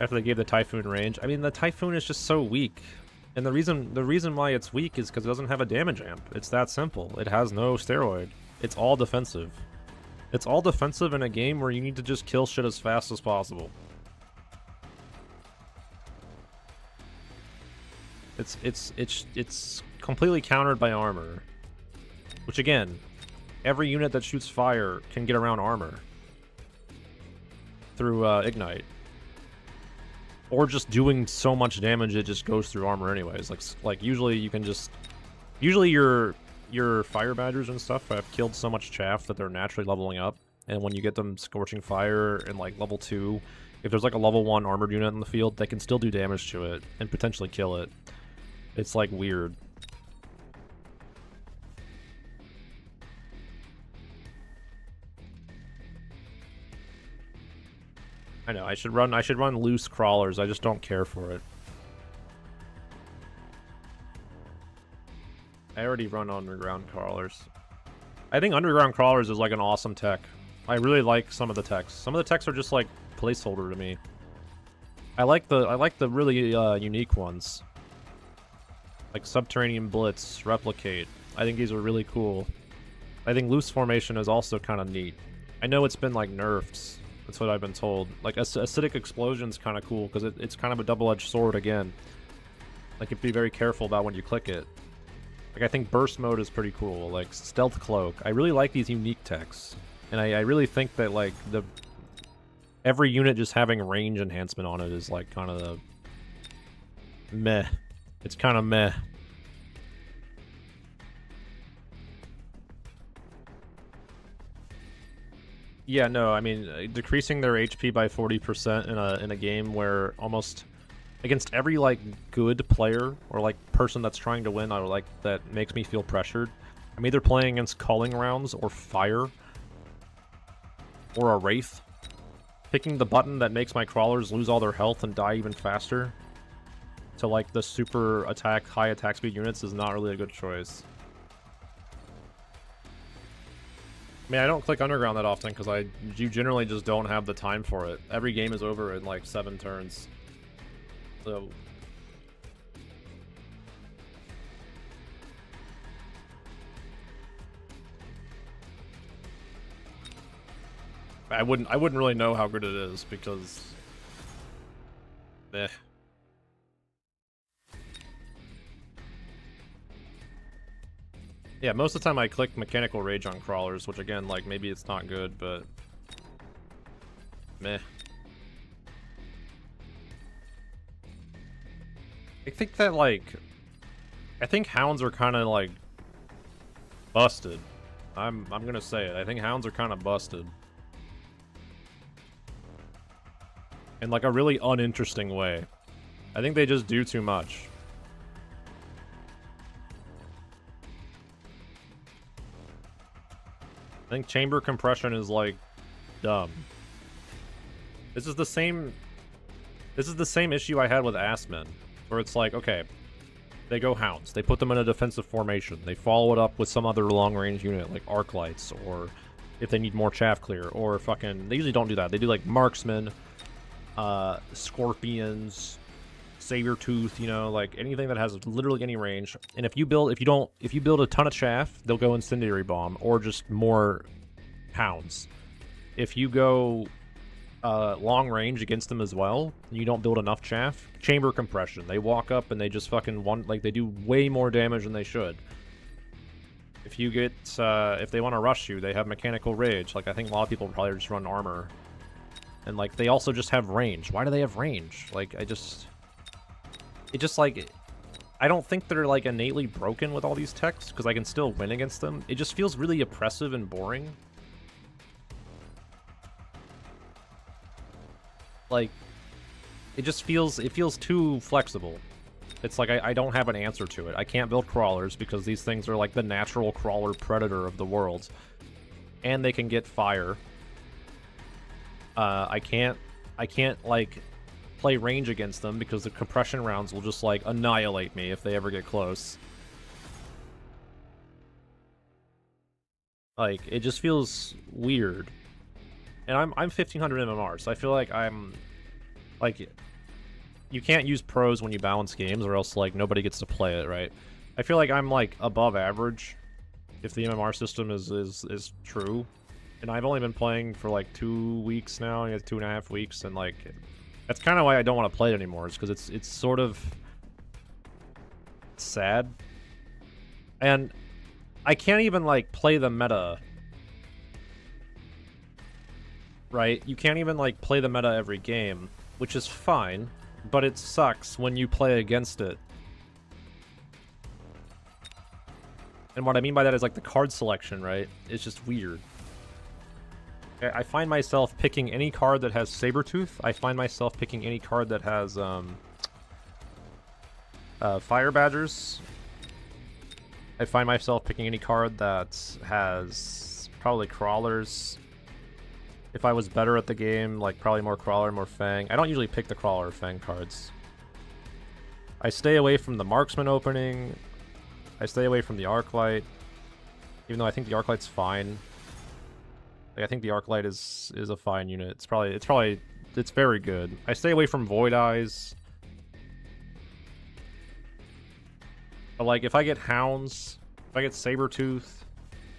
After they gave the Typhoon range. I mean, the Typhoon is just so weak. And the reason why it's weak is because it doesn't have a damage amp. It's that simple. It has no steroid. It's all defensive. It's all defensive in a game where you need to just kill shit as fast as possible. It's completely countered by armor. Which again, every unit that shoots fire can get around armor. Through Ignite. Or just doing so much damage it just goes through armor anyways. Like usually you can just... Usually your fire badgers and stuff have killed so much chaff that they're naturally leveling up. And when you get them scorching fire in like level 2, if there's like a level 1 armored unit in the field, they can still do damage to it and potentially kill it. It's like weird. I know, I should run loose crawlers, I just don't care for it. I already run underground crawlers. I think underground crawlers is like an awesome tech. I really like some of the techs. Some of the techs are just like placeholder to me. I like the really unique ones. Like Subterranean Blitz, Replicate. I think these are really cool. I think loose formation is also kind of neat. I know it's been like nerfed. That's what I've been told. Like, Acidic Explosion's kind of cool, because it's kind of a double-edged sword again. Like, you have to be very careful about when you click it. Like, I think Burst Mode is pretty cool. Like, Stealth Cloak. I really like these unique techs. And I really think that, like, every unit just having range enhancement on it is, like, kind of meh. It's kind of meh. Yeah, no, I mean, decreasing their HP by 40% in a game where almost against every like good player or like person that's trying to win, that makes me feel pressured. I'm either playing against calling rounds or fire or a wraith. Picking the button that makes my crawlers lose all their health and die even faster to like the super attack, high attack speed units is not really a good choice. I mean, I don't click underground that often because you generally just don't have the time for it. Every game is over in like 7 turns. So I wouldn't really know how good it is because eh. Yeah, most of the time I click Mechanical Rage on crawlers, which again, like, maybe it's not good, but meh. I think that, like, I think hounds are kind of, like, busted. I'm gonna say it. I think hounds are kind of busted. In, like, a really uninteresting way. I think they just do too much. I think chamber compression is like dumb. This is the same issue I had with Assmen, where it's like, okay, they go Hounds, they put them in a defensive formation, they follow it up with some other long-range unit like Arc Lights, or if they need more chaff clear, or fucking, they usually don't do that. They do like Marksmen, Scorpions, Sabertooth, you know, like anything that has literally any range. And if you build a ton of chaff, they'll go Incendiary Bomb, or just more Hounds. If you go long range against them as well, and you don't build enough chaff, chamber compression. They walk up and they just fucking they do way more damage than they should. If you get, if they want to rush you, they have Mechanical Rage. Like, I think a lot of people probably just run armor. And, like, they also just have range. Why do they have range? Like, I don't think they're, like, innately broken with all these techs, because I can still win against them. It just feels really oppressive and boring. Like, it feels too flexible. It's like I don't have an answer to it. I can't build crawlers because these things are like the natural crawler predator of the world. And they can get fire. I can't like play range against them because the compression rounds will just like annihilate me if they ever get close. Like, it just feels weird. And I'm 1500 MMR, so I feel like I'm like, you can't use pros when you balance games, or else like nobody gets to play it, right? I feel like I'm like above average if the MMR system is true. And I've only been playing for like 2 weeks now, 2.5 weeks, and like that's kind of why I don't want to play it anymore. Is because it's sort of sad, and I can't even like play the meta. Right? You can't even like play the meta every game, which is fine, but it sucks when you play against it. And what I mean by that is like the card selection, right? It's just weird. I find myself picking any card that has Sabertooth. I find myself picking any card that has Fire Badgers. I find myself picking any card that has probably Crawlers. If I was better at the game, like probably more Crawler, more Fang. I don't usually pick the Crawler or Fang cards. I stay away from the Marksman opening. I stay away from the Arclight, even though I think the Arclight's fine. Like, I think the Arclight is a fine unit. It's very good. I stay away from Void Eyes. But like, if I get Hounds, if I get Sabertooth,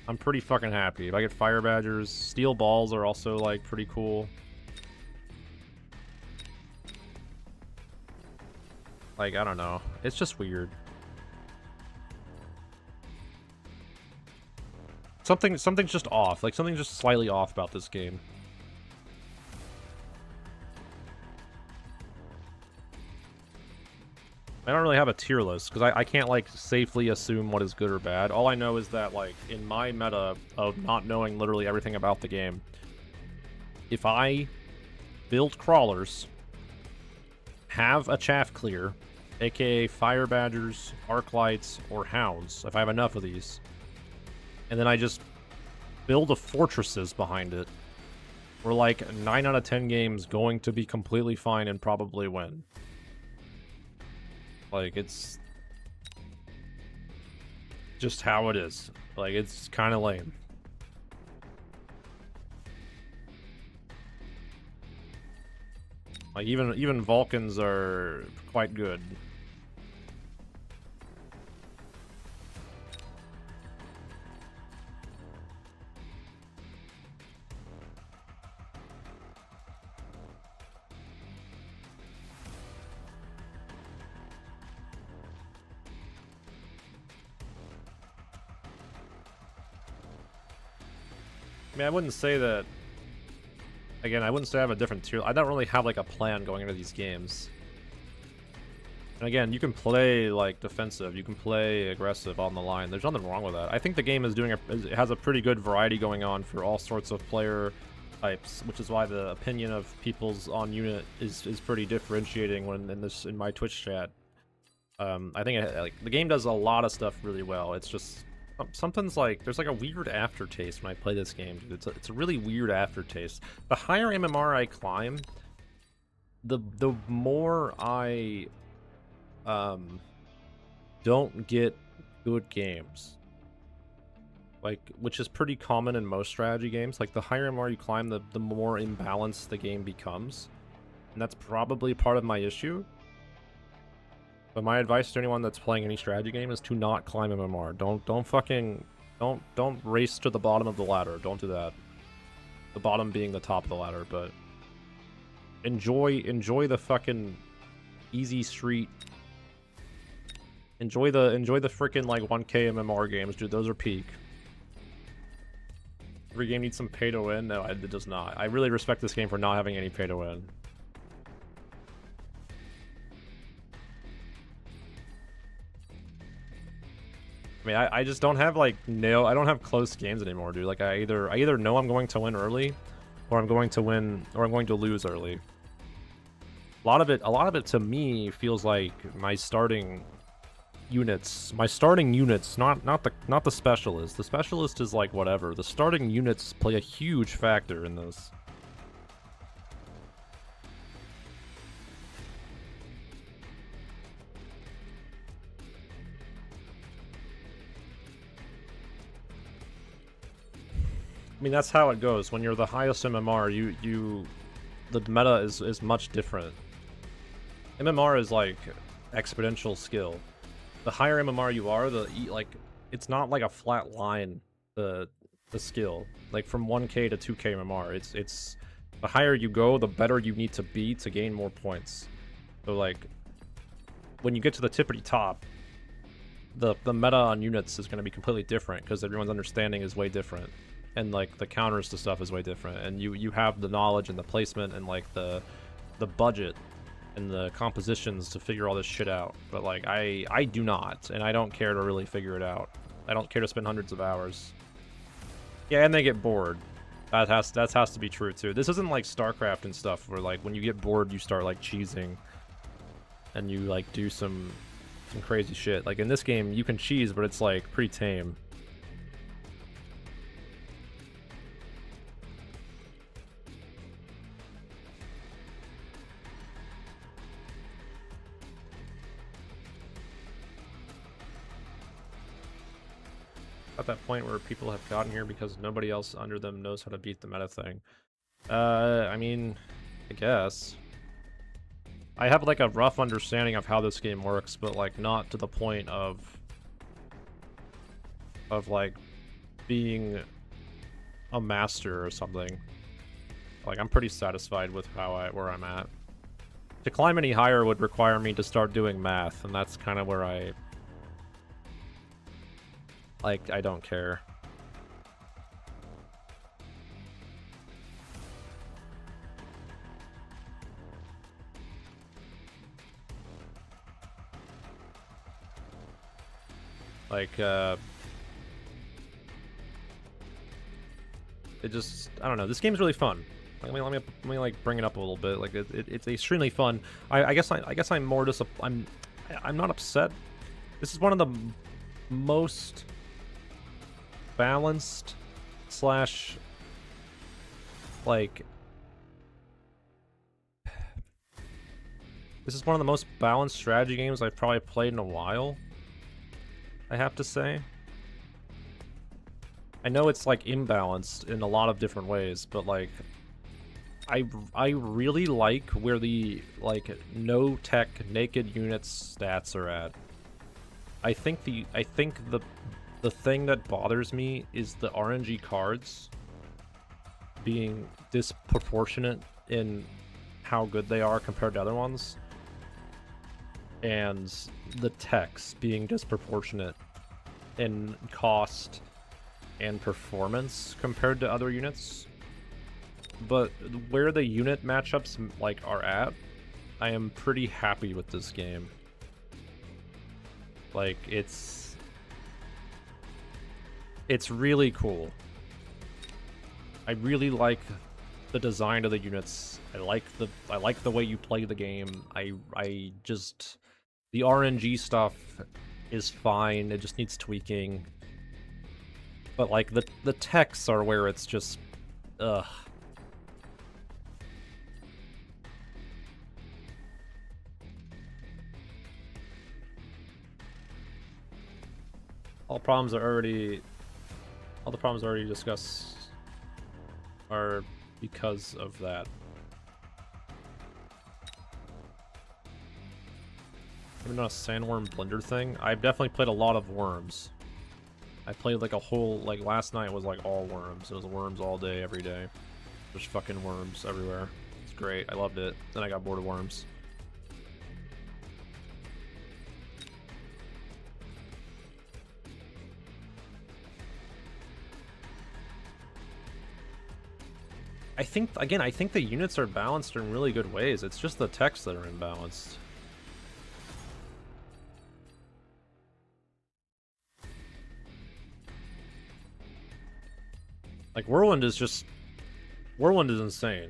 I'm pretty fucking happy. If I get Fire Badgers, Steel Balls are also, like, pretty cool. Like, I don't know. It's just weird. Something's just off. Like, something's just slightly off about this game. I don't really have a tier list, because I can't, like, safely assume what is good or bad. All I know is that, like, in my meta of not knowing literally everything about the game, if I build crawlers, have a chaff clear, aka Fire Badgers, Arc Lights, or Hounds, if I have enough of these, and then I just build a fortresses behind it, we're like 9 out of 10 games going to be completely fine and probably win. Like, it's just how it is. Like, it's kind of lame. Like, even Vulcans are quite good. I mean, I wouldn't say that... Again, I wouldn't say I have a different tier. I don't really have, like, a plan going into these games. And again, you can play, like, defensive. You can play aggressive on the line. There's nothing wrong with that. I think the game is it has a pretty good variety going on for all sorts of player types, which is why the opinion of people's on unit is pretty differentiating when in my Twitch chat. I think like the game does a lot of stuff really well. It's just something's like there's like a weird aftertaste when I play this game, dude. It's a really weird aftertaste. The higher MMR I climb, the more I don't get good games. Like, which is pretty common in most strategy games. Like, the higher MMR you climb, the more imbalanced the game becomes. And that's probably part of my issue. But my advice to anyone that's playing any strategy game is to not climb MMR. Don't race to the bottom of the ladder. Don't do that. The bottom being the top of the ladder, but enjoy the fucking easy street. Enjoy the freaking like 1k MMR games, dude. Those are peak. Every game needs some pay to win. No, it does not. I really respect this game for not having any pay to win. I mean, I just don't have like I don't have close games anymore, dude. Like I either know I'm going to win early, or I'm going to win, or I'm going to lose early. A lot of it to me feels like my starting units, not the specialist. The specialist is like whatever. The starting units play a huge factor in this. I mean, that's how it goes. When you're the highest MMR, the meta is much different. MMR is like exponential skill. The higher MMR you are, it's not like a flat line, the skill. Like from 1k to 2k MMR, it's the higher you go, the better you need to be to gain more points. So like when you get to the tippity top, the meta on units is going to be completely different because everyone's understanding is way different, and like the counters to stuff is way different, and you have the knowledge and the placement and like the budget and the compositions to figure all this shit out. But like I do not, and I don't care to really figure it out. I don't care to spend hundreds of hours. Yeah, and they get bored. That has to be true too. This isn't like StarCraft and stuff where like when you get bored you start like cheesing and you like do some crazy shit. Like in this game you can cheese, but it's like pretty tame. At that point where people have gotten here because nobody else under them knows how to beat the meta thing. I mean, I guess. I have like a rough understanding of how this game works, but like not to the point of like being a master or something. Like I'm pretty satisfied with where I'm at. To climb any higher would require me to start doing math, and that's kind of where I don't care. Like, it just, I don't know. This game's really fun. Let me like bring it up a little bit. Like it's extremely fun. I guess I'm more I'm not upset. This is one of the most balanced slash like this is one of the most balanced strategy games I've probably played in a while, I have to say. I know it's like imbalanced in a lot of different ways, but like I really like where the like no tech naked units stats are at. I think the thing that bothers me is the RNG cards being disproportionate in how good they are compared to other ones, and the techs being disproportionate in cost and performance compared to other units. But where the unit matchups like are at, I am pretty happy with this game. Like it's really cool. I really like the design of the units. I like the way you play the game. I just the RNG stuff is fine. It just needs tweaking. But like the techs are where it's just ugh. All the problems already discussed are because of that. Even on a sandworm blender thing, I've definitely played a lot of worms. I played like a whole, like last night was like all worms. It was worms all day, every day. There's fucking worms everywhere. It's great. I loved it. Then I got bored of worms. I think the units are balanced in really good ways. It's just the techs that are imbalanced. Like, Whirlwind is insane.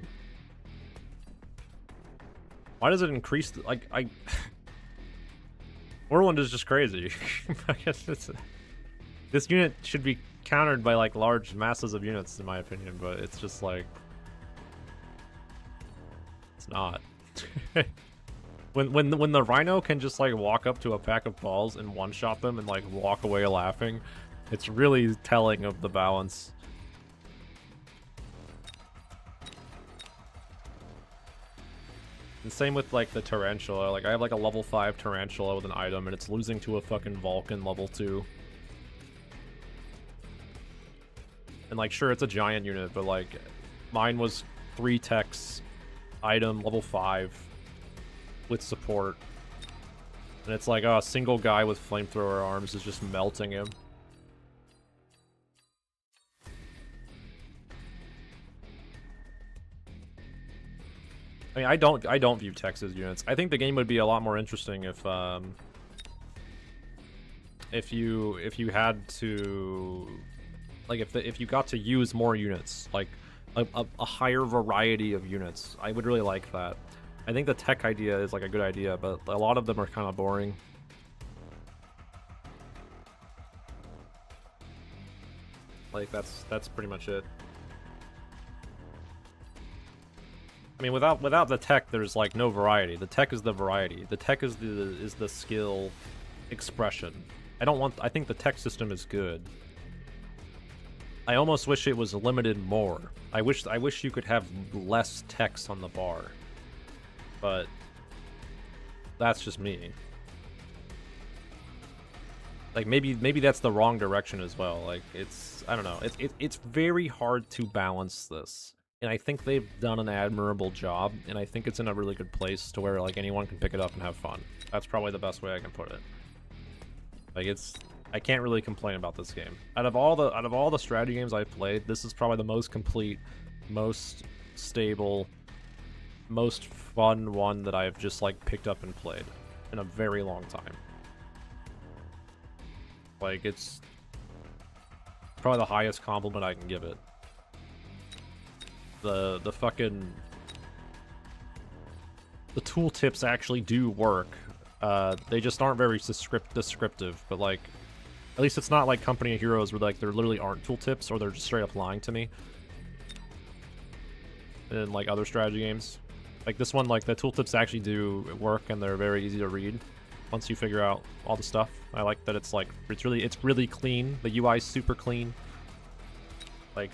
Why does it increase, Whirlwind is just crazy. I guess this unit should be countered by, like, large masses of units, in my opinion, but it's just, like... It's not. When the Rhino can just, like, walk up to a pack of balls and one-shot them and, like, walk away laughing, it's really telling of the balance. And same with, like, the Tarantula. Like, I have, like, a level 5 Tarantula with an item, and it's losing to a fucking Vulcan level 2. And, like, sure, it's a giant unit, but, like, mine was 3 techs, item, level 5, with support. And it's like, oh, a single guy with flamethrower arms is just melting him. I mean, I don't view techs as units. I think the game would be a lot more interesting if you had to, like, if you got to use more units, like a higher variety of units. I would really like that. I think the tech idea is like a good idea, but a lot of them are kind of boring. Like, that's pretty much it. I mean, without the tech, there's like no variety. The tech is the variety. The tech is the skill expression. I think the tech system is good. I almost wish it was limited more. I wish you could have less text on the bar. But that's just me. Like, maybe that's the wrong direction as well. Like, I don't know. It's very hard to balance this. And I think they've done an admirable job, and I think it's in a really good place to where, like, anyone can pick it up and have fun. That's probably the best way I can put it. Like, I can't really complain about this game. Out of all the strategy games I've played, this is probably the most complete, most stable, most fun one that I've just, like, picked up and played in a very long time. Like, it's probably the highest compliment I can give it. The tooltips actually do work. They just aren't very descriptive, but, like, at least it's not like Company of Heroes where, like, there literally aren't tooltips, or they're just straight up lying to me. And, like, other strategy games. Like, this one, like, the tooltips actually do work, and they're very easy to read once you figure out all the stuff. I like that it's, like, it's really clean. The UI is super clean. Like,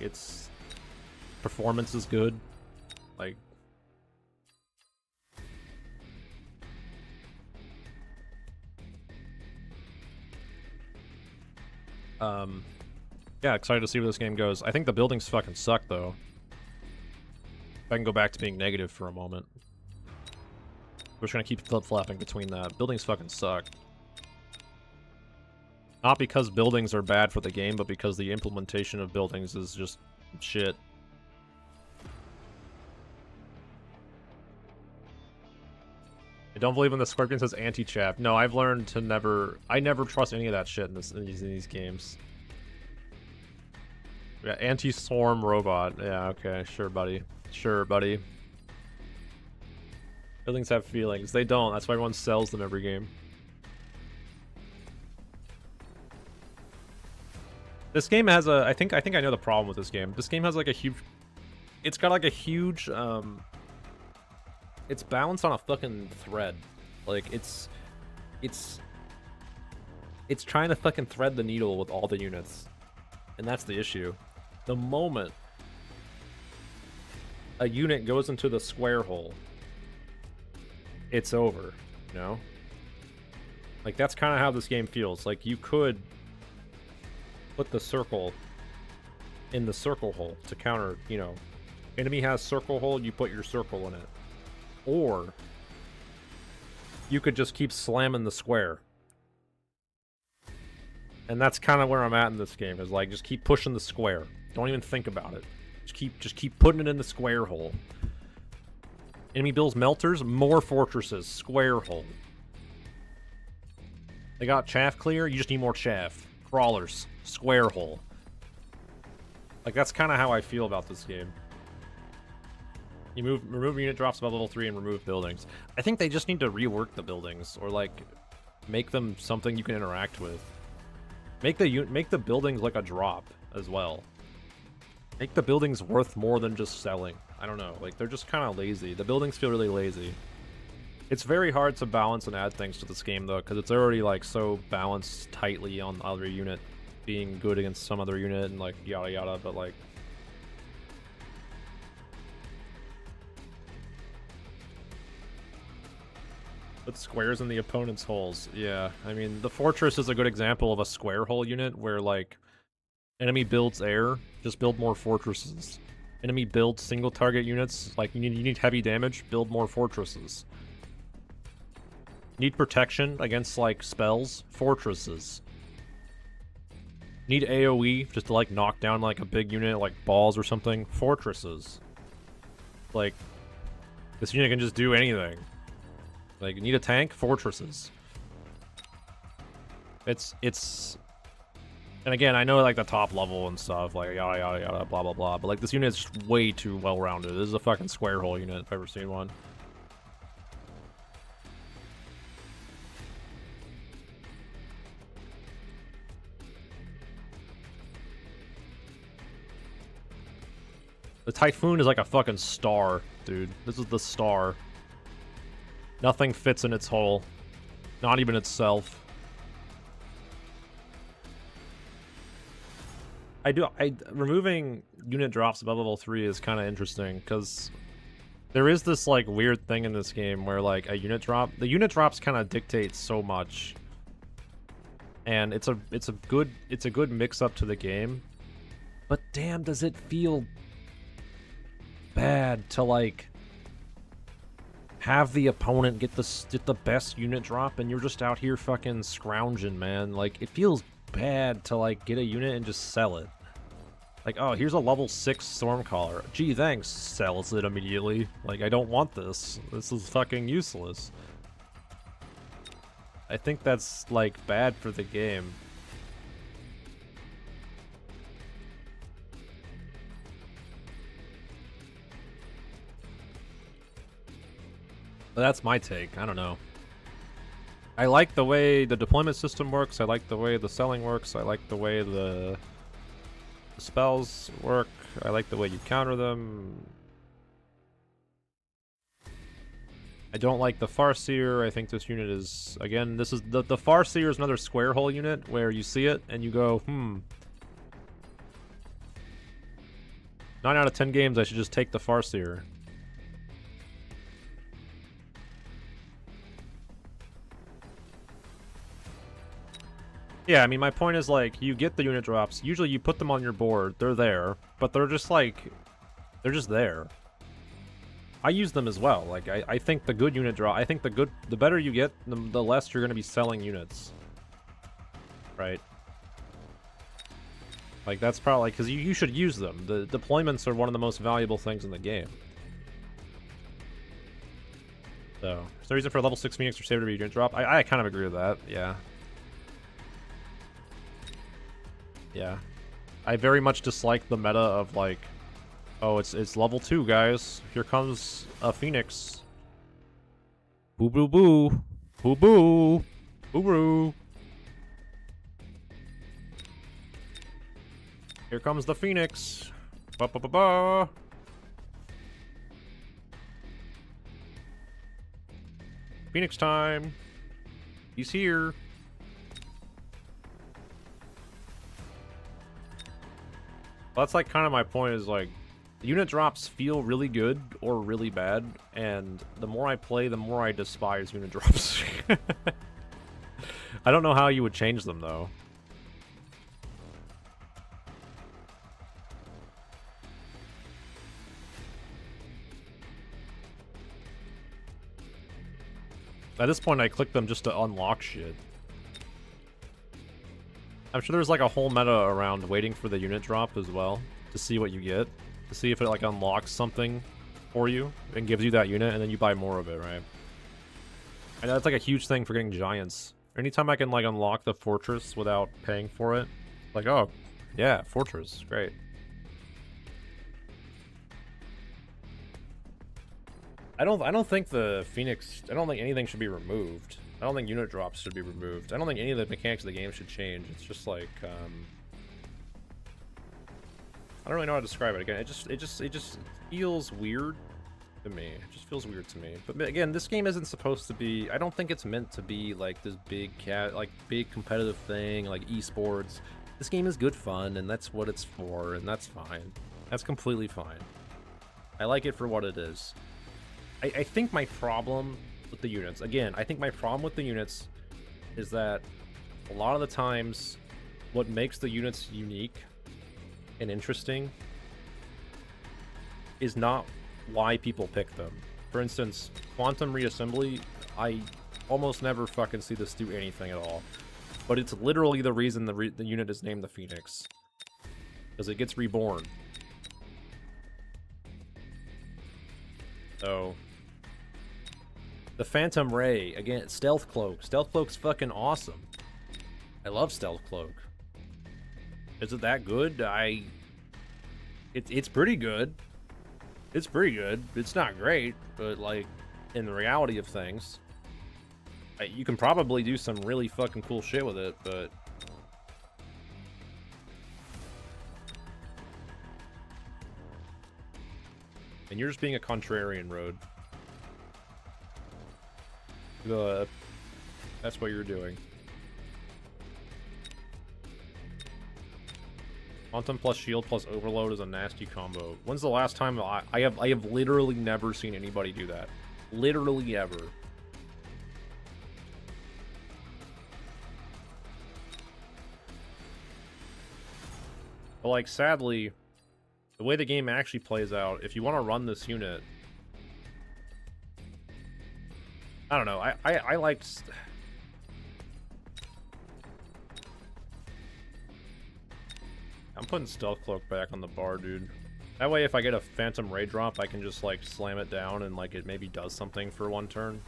performance is good. Like, yeah, excited to see where this game goes. I think the buildings fucking suck, though. If I can go back to being negative for a moment. We're just gonna keep flip-flopping between that. Buildings fucking suck. Not because buildings are bad for the game, but because the implementation of buildings is just shit. I don't believe in the Scorpion says anti-chav. No, I've learned to I never trust any of that shit in these games. Yeah, anti-swarm robot. Yeah, okay, sure, buddy. Sure, buddy. Buildings have feelings. They don't. That's why everyone sells them every game. This game has a... I think I know the problem with this game. This game has like a huge... It's got like a huge... It's balanced on a fucking thread. Like, it's trying to fucking thread the needle with all the units. And that's the issue. The moment a unit goes into the square hole, it's over, you know? Like, that's kind of how this game feels. Like, you could put the circle in the circle hole to counter, you know, enemy has circle hole, you put your circle in it. Or you could just keep slamming the square. And that's kind of where I'm at in this game, is like, just keep pushing the square. Don't even think about it. Just keep putting it in the square hole. Enemy builds melters, more fortresses, square hole. They got chaff clear, you just need more chaff. Crawlers, square hole. Like, that's kind of how I feel about this game. You remove unit drops above level 3 and remove buildings. I think they just need to rework the buildings, or like make them something you can interact with. Make the buildings like a drop as well. Make the buildings worth more than just selling. I don't know, like, they're just kind of lazy. The buildings feel really lazy. It's very hard to balance and add things to this game though, because it's already like so balanced tightly on the other unit being good against some other unit and like yada yada, but like, put squares in the opponent's holes. Yeah, I mean, the fortress is a good example of a square hole unit where, like, enemy builds air, just build more fortresses. Enemy builds single target units, like, you need heavy damage, build more fortresses. Need protection against, like, spells, fortresses. Need AoE, just to, like, knock down, like, a big unit, like balls or something, fortresses. Like, this unit can just do anything. Like, you need a tank? Fortresses. It's... And again, I know, like, the top level and stuff, like, yada, yada, yada, blah, blah, blah, but, like, this unit is just way too well-rounded. This is a fucking square hole unit, if I've ever seen one. The Typhoon is like a fucking star, dude. This is the star. Nothing fits in its hole. Not even itself. Removing unit drops above level 3 is kind of interesting, because there is this, like, weird thing in this game where, like, a unit drop... The unit drops kind of dictate so much. And it's a good mix-up to the game. But damn, does it feel bad to, like, have the opponent get the best unit drop and you're just out here fucking scrounging, man. Like, it feels bad to, like, get a unit and just sell it. Like, oh, here's a level 6 Stormcaller. Gee, thanks. Sells it immediately. Like, I don't want this. This is fucking useless. I think that's, like, bad for the game. But that's my take. I don't know. I like the way the deployment system works. I like the way the selling works. I like the way the spells work. I like the way you counter them. I don't like the Farseer. I think this unit is, again, this is the Farseer is another square hole unit where you see it and you go, 9 out of 10 games I should just take the Farseer. Yeah, I mean, my point is, like, you get the unit drops. Usually you put them on your board. They're there. But they're just, like... They're just there. I use them as well. Like, I think the good unit drop... I think the better you get, the less you're going to be selling units. Right? Like, that's probably... Because you should use them. The deployments are one of the most valuable things in the game. So, there's no reason for a level 6 Phoenix or Saber to be a unit drop. I kind of agree with that. Yeah. Yeah. I very much dislike the meta of, like, Oh, it's level 2, guys. Here comes a phoenix. Boo boo boo. Boo boo. Boo boo. Here comes the phoenix. Ba ba ba ba. Phoenix time. He's here. That's like kind of my point is like the unit drops feel really good or really bad, and the more I play, the more I despise unit drops. I don't know how you would change them though. At this point, I click them just to unlock shit. I'm sure there's like a whole meta around waiting for the unit drop as well, to see what you get. To see if it like unlocks something for you and gives you that unit, and then you buy more of it, right? And that's like a huge thing for getting giants. Anytime I can like unlock the fortress without paying for it, like, oh, yeah, fortress, great. I don't think the Phoenix, I don't think anything should be removed. I don't think unit drops should be removed. I don't think any of the mechanics of the game should change. It's just like, I don't really know how to describe it. Again, it just feels weird to me. It just feels weird to me. But again, this game isn't supposed to be, I don't think it's meant to be like this big big competitive thing, like esports. This game is good fun, and that's what it's for, and that's fine. That's completely fine. I like it for what it is. I think my problem with the units, again, I think my problem with the units is that a lot of the times what makes the units unique and interesting is not why people pick them. For instance, quantum reassembly, I almost never fucking see this do anything at all. But it's literally the reason the unit is named the Phoenix. Because it gets reborn. So the Phantom Ray, again, Stealth Cloak. Stealth Cloak's fucking awesome. I love Stealth Cloak. Is it that good? It's pretty good. It's pretty good. It's not great, but like in the reality of things, you can probably do some really fucking cool shit with it, but and you're just being a contrarian, Road. That's what you're doing. Quantum plus shield plus overload is a nasty combo. When's the last time I have literally never seen anybody do that? Literally ever. But like sadly, the way the game actually plays out, if you want to run this unit, I don't know. I like. I'm putting Stealth Cloak back on the bar, dude. That way, if I get a Phantom Ray drop, I can just like slam it down and like it maybe does something for one turn.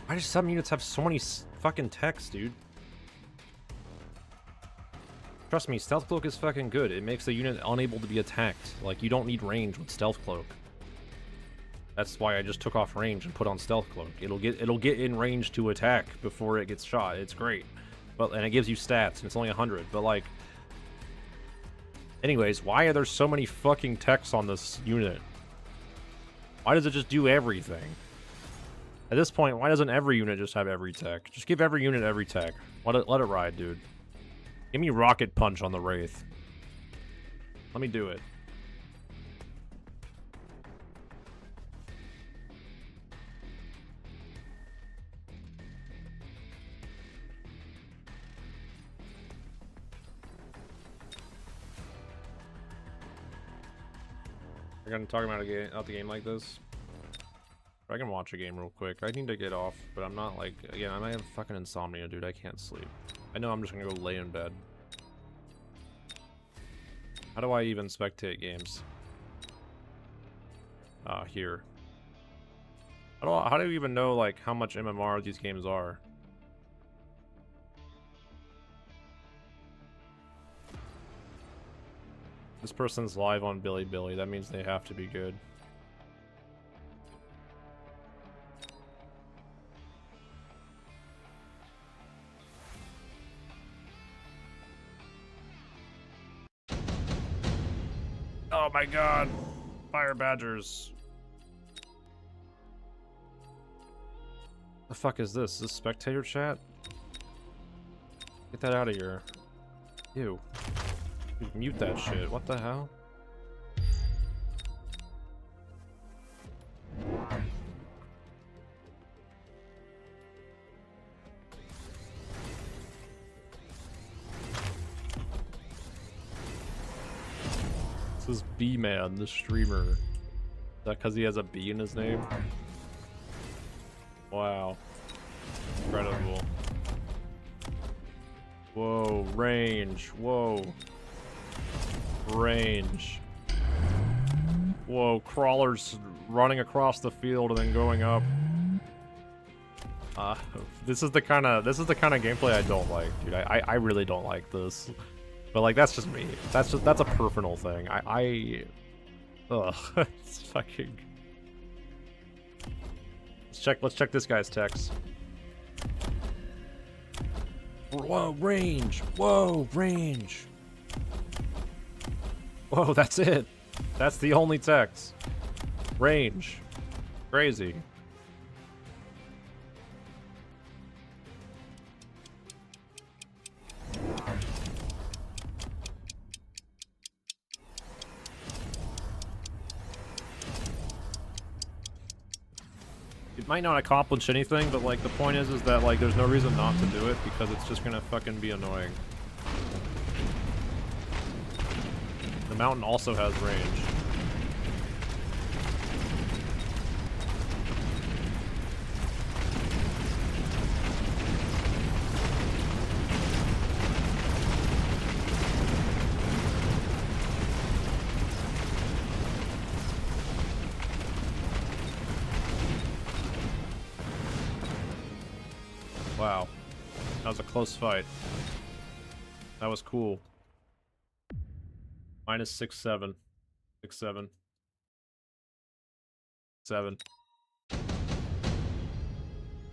Why do some units have so many fucking techs, dude? Trust me, Stealth Cloak is fucking good. It makes the unit unable to be attacked. Like, you don't need range with Stealth Cloak. That's why I just took off range and put on Stealth Cloak. It'll get in range to attack before it gets shot. It's great. And it gives you stats, and it's only 100. But like, anyways, why are there so many fucking techs on this unit? Why does it just do everything? At this point, why doesn't every unit just have every tech? Just give every unit every tech. Let it ride, dude. Give me Rocket Punch on the Wraith. Let me do it. We're gonna talk about the game like this. I can watch a game real quick. I need to get off, but I'm not like, again, I might have fucking insomnia, dude. I can't sleep. I know I'm just gonna go lay in bed. How do I even spectate games? Here. How do you even know like how much MMR these games are? This person's live on Billy Billy. That means they have to be good. Oh my god! Fire badgers. The fuck is this? Is this spectator chat? Get that out of here. Ew. Dude, mute that shit. What the hell? This is B-Man, the streamer. Is that because he has a B in his name? Wow. Incredible. Whoa, range. Whoa. Range. Whoa, crawlers running across the field and then going up. This is the kind of gameplay I don't like, dude. I really don't like this. But like that's just me. That's a personal thing. Ugh. It's fucking. Let's check this guy's text. Whoa, range. Whoa, range. Whoa, that's it. That's the only text. Range. Crazy. It might not accomplish anything, but like the point is that like there's no reason not to do it because it's just gonna fucking be annoying. The mountain also has range. Wow. That was a close fight. That was cool. Minus 6-7. 6-7. 7.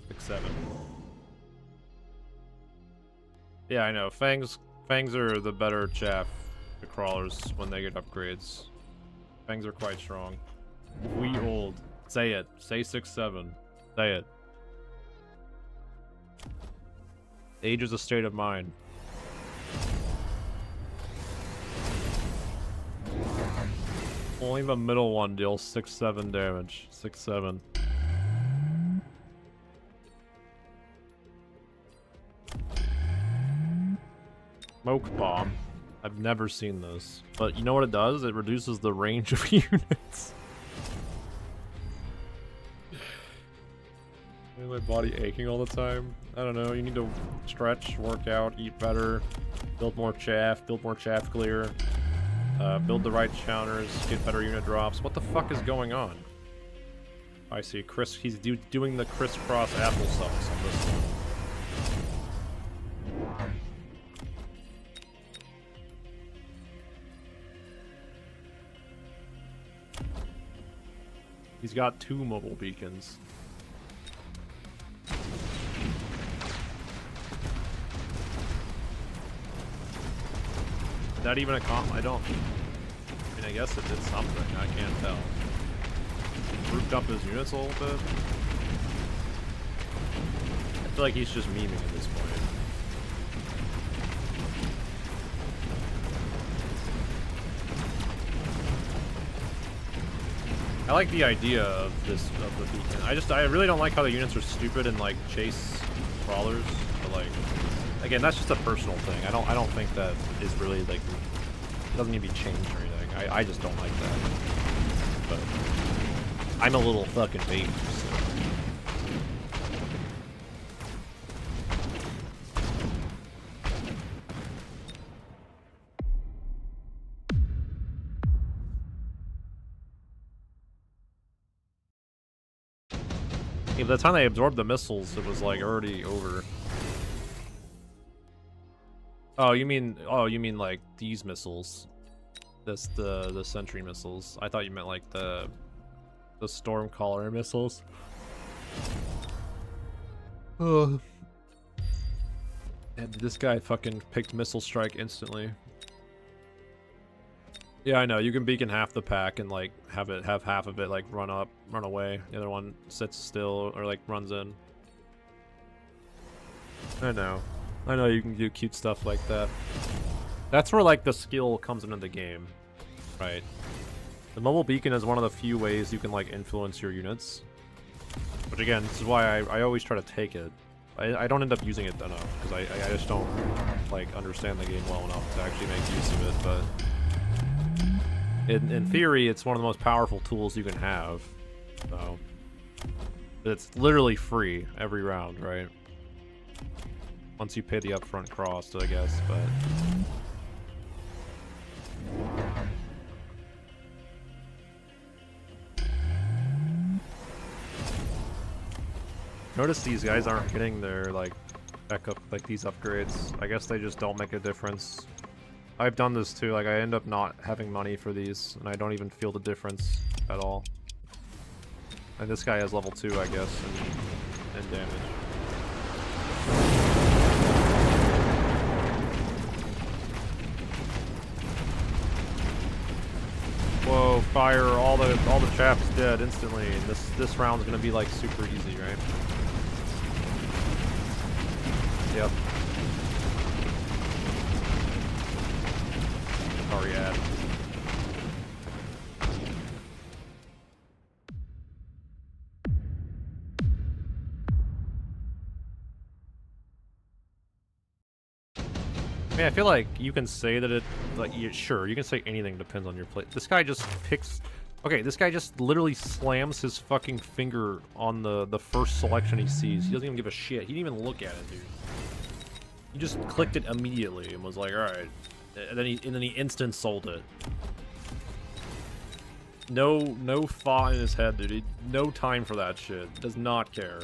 6-7. Yeah, I know. Fangs are the better chaff, the crawlers, when they get upgrades. Fangs are quite strong. We old. Say it. Say 6-7. Say it. Age is a state of mind. Only the middle one deals 6-7 damage. 6-7. Smoke bomb. I've never seen this. But you know what it does? It reduces the range of units. My body aching all the time. I don't know, you need to stretch, work out, eat better, build more chaff clear, build the right counters, get better unit drops. What the fuck is going on? I see, Chris, he's doing the crisscross applesauce on this one. He's got 2 mobile beacons. Did that even accomplish? I mean, I guess it did something. I can't tell. Grouped up his units a little bit. I feel like he's just memeing at this point. I like the idea of the beacon. I really don't like how the units are stupid and like chase crawlers. But like, again, that's just a personal thing. I don't think that is really like, it doesn't need to be changed or anything. I just don't like that. But I'm a little fucking baby. So. Yeah, by the time they absorbed the missiles, it was like already over. Oh, you mean like these missiles? The sentry missiles. I thought you meant like the Stormcaller missiles. Oh. And this guy fucking picked Missile Strike instantly. Yeah, I know. You can beacon half the pack and like have half of it like run away. The other one sits still or like runs in. I know you can do cute stuff like that. That's where like the skill comes into the game, right? The mobile beacon is one of the few ways you can like influence your units. Which again, this is why I always try to take it. I don't end up using it enough because I just don't like understand the game well enough to actually make use of it. But in theory, it's one of the most powerful tools you can have. So it's literally free every round, right? Once you pay the upfront cost, I guess, but... Notice these guys aren't getting their, like, these upgrades. I guess they just don't make a difference. I've done this too, like, I end up not having money for these, and I don't even feel the difference at all. And this guy has level 2, I guess, and damage. Whoa, fire, all the chaps dead instantly. And this round's gonna be like super easy, right? Yep. Sorry, ad. I mean, I feel like you can say that it, like, sure, you can say anything depends on your play. This guy just picks, okay, this guy just literally slams his fucking finger on the first selection he sees. He doesn't even give a shit. He didn't even look at it, dude. He just clicked it immediately and was like, alright. And then he instant sold it. No thought in his head, dude. No time for that shit. Does not care.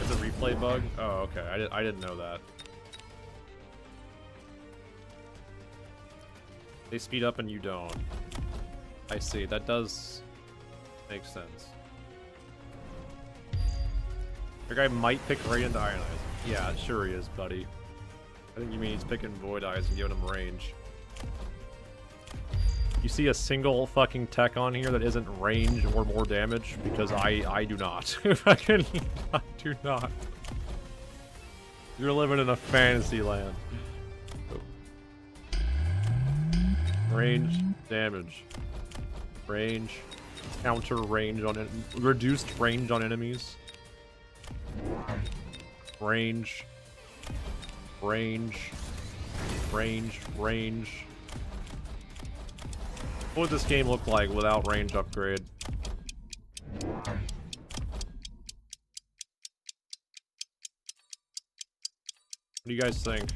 It's a replay bug? Oh, okay. I didn't know that. They speed up and you don't. I see. That does make sense. Your guy might pick Radiant Ionize. Yeah, sure he is, buddy. I think you mean he's picking Void Eyes and giving him range. You see a single fucking tech on here that isn't range or more damage? Because I do not. Fucking I do not. You're living in a fantasy land. Range, damage. Range, counter range on it. Reduced range on enemies. Range. Range. Range. Range. What would this game look like without range upgrade? What do you guys think?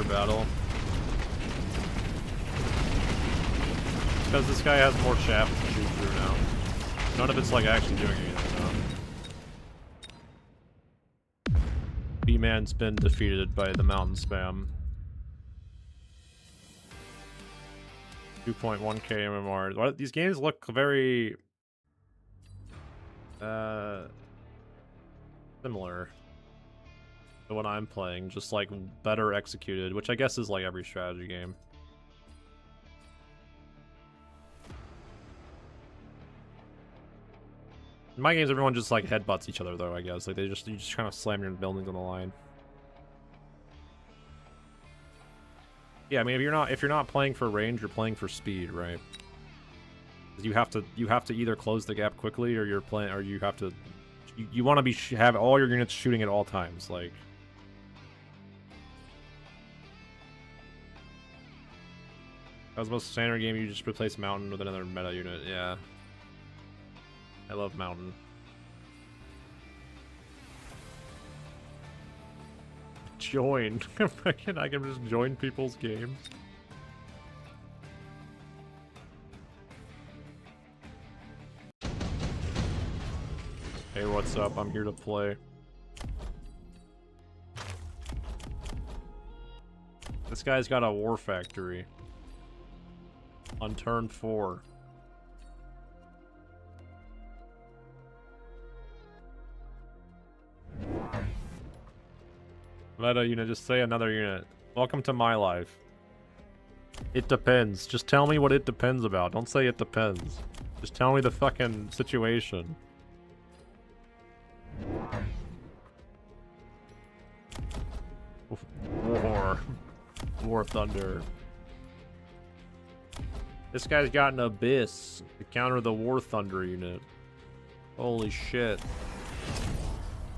Battle. Because this guy has more chaff to shoot through now. None of it's like actually doing anything now. B-Man's been defeated by the mountain spam. 2.1k MMR. What, these games look very similar to what I'm playing, just like better executed, which I guess is like every strategy game. In my games, everyone just like headbutts each other, though. I guess like you just kind of slam your buildings on the line. Yeah, I mean, if you're not playing for range, you're playing for speed, right? 'Cause you have to either close the gap quickly, or you're playing, or you have to. You want to be have all your units shooting at all times, like. That was the most standard game. You just replace Mountain with another meta unit. Yeah. I love Mountain. Join. I can just join people's games. Hey, what's up? I'm here to play. This guy's got a war factory. On turn 4. Meta unit, just say another unit. Welcome to my life. It depends. Just tell me what it depends about. Don't say it depends. Just tell me the fucking situation. War Thunder. This guy's got an Abyss to counter the War Thunder unit. Holy shit.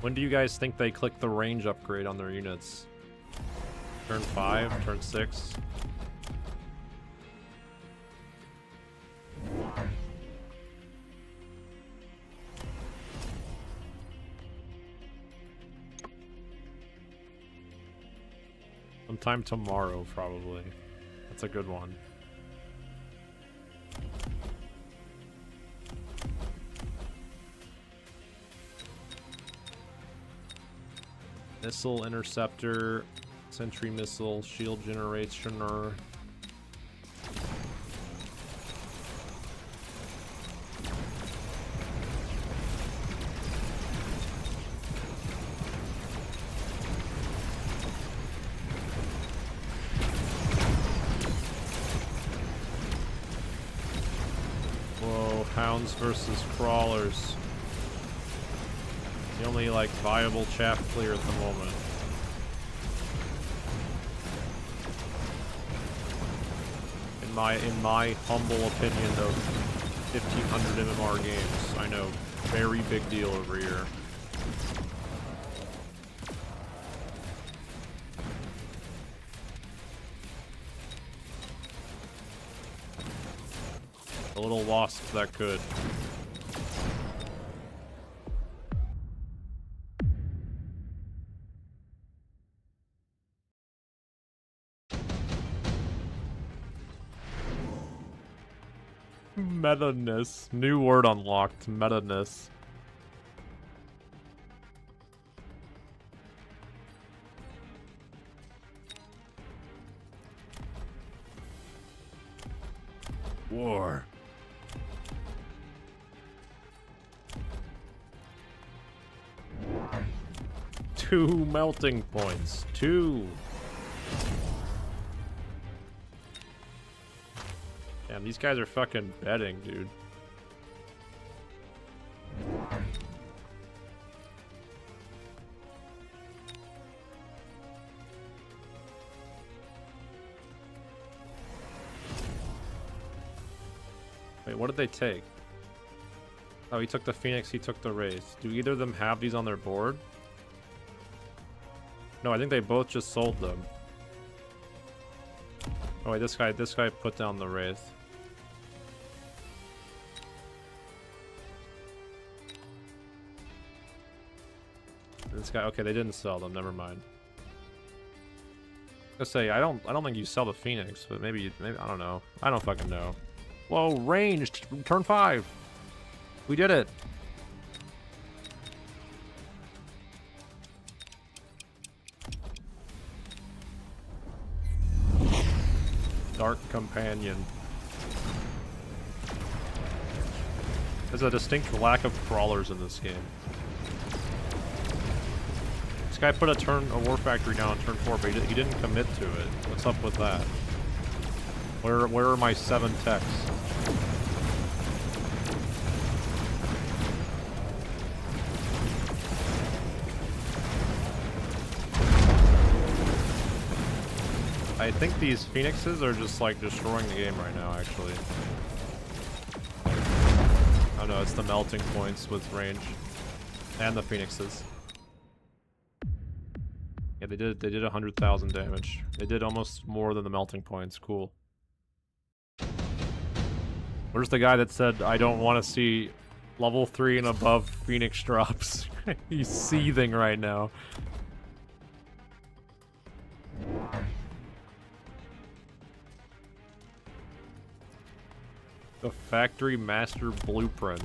When do you guys think they click the range upgrade on their units? Turn 5? Turn 6? Sometime tomorrow, probably. That's a good one. Missile interceptor, sentry missile, shield generationer. Whoa, hounds versus crawlers. The only, like, viable chaff clear at the moment. In my humble opinion of 1500 MMR games, I know, very big deal over here. A little wasp that could. Meta-ness. New word unlocked. Meta-ness. War. 2 melting points. 2. Damn, these guys are fucking betting, dude. Wait, what did they take? Oh, he took the Phoenix, he took the Wraith. Do either of them have these on their board? No, I think they both just sold them. Oh wait, this guy put down the Wraith. This guy, okay, they didn't sell them. Never mind. I say I don't think you sell the Phoenix, but maybe I don't know. I don't fucking know. Whoa, ranged turn 5. We did it. Dark Companion. There's a distinct lack of crawlers in this game. This guy put a war factory down on turn 4, but he didn't commit to it. What's up with that? Where are my 7 techs? I think these phoenixes are just like destroying the game right now, actually. Oh no, it's the melting points with range. And the phoenixes. Yeah, they did 100,000 damage. They did almost more than the melting points. Cool. Where's the guy that said, I don't want to see level 3 and above Phoenix drops? He's seething right now. The Factory Master Blueprint.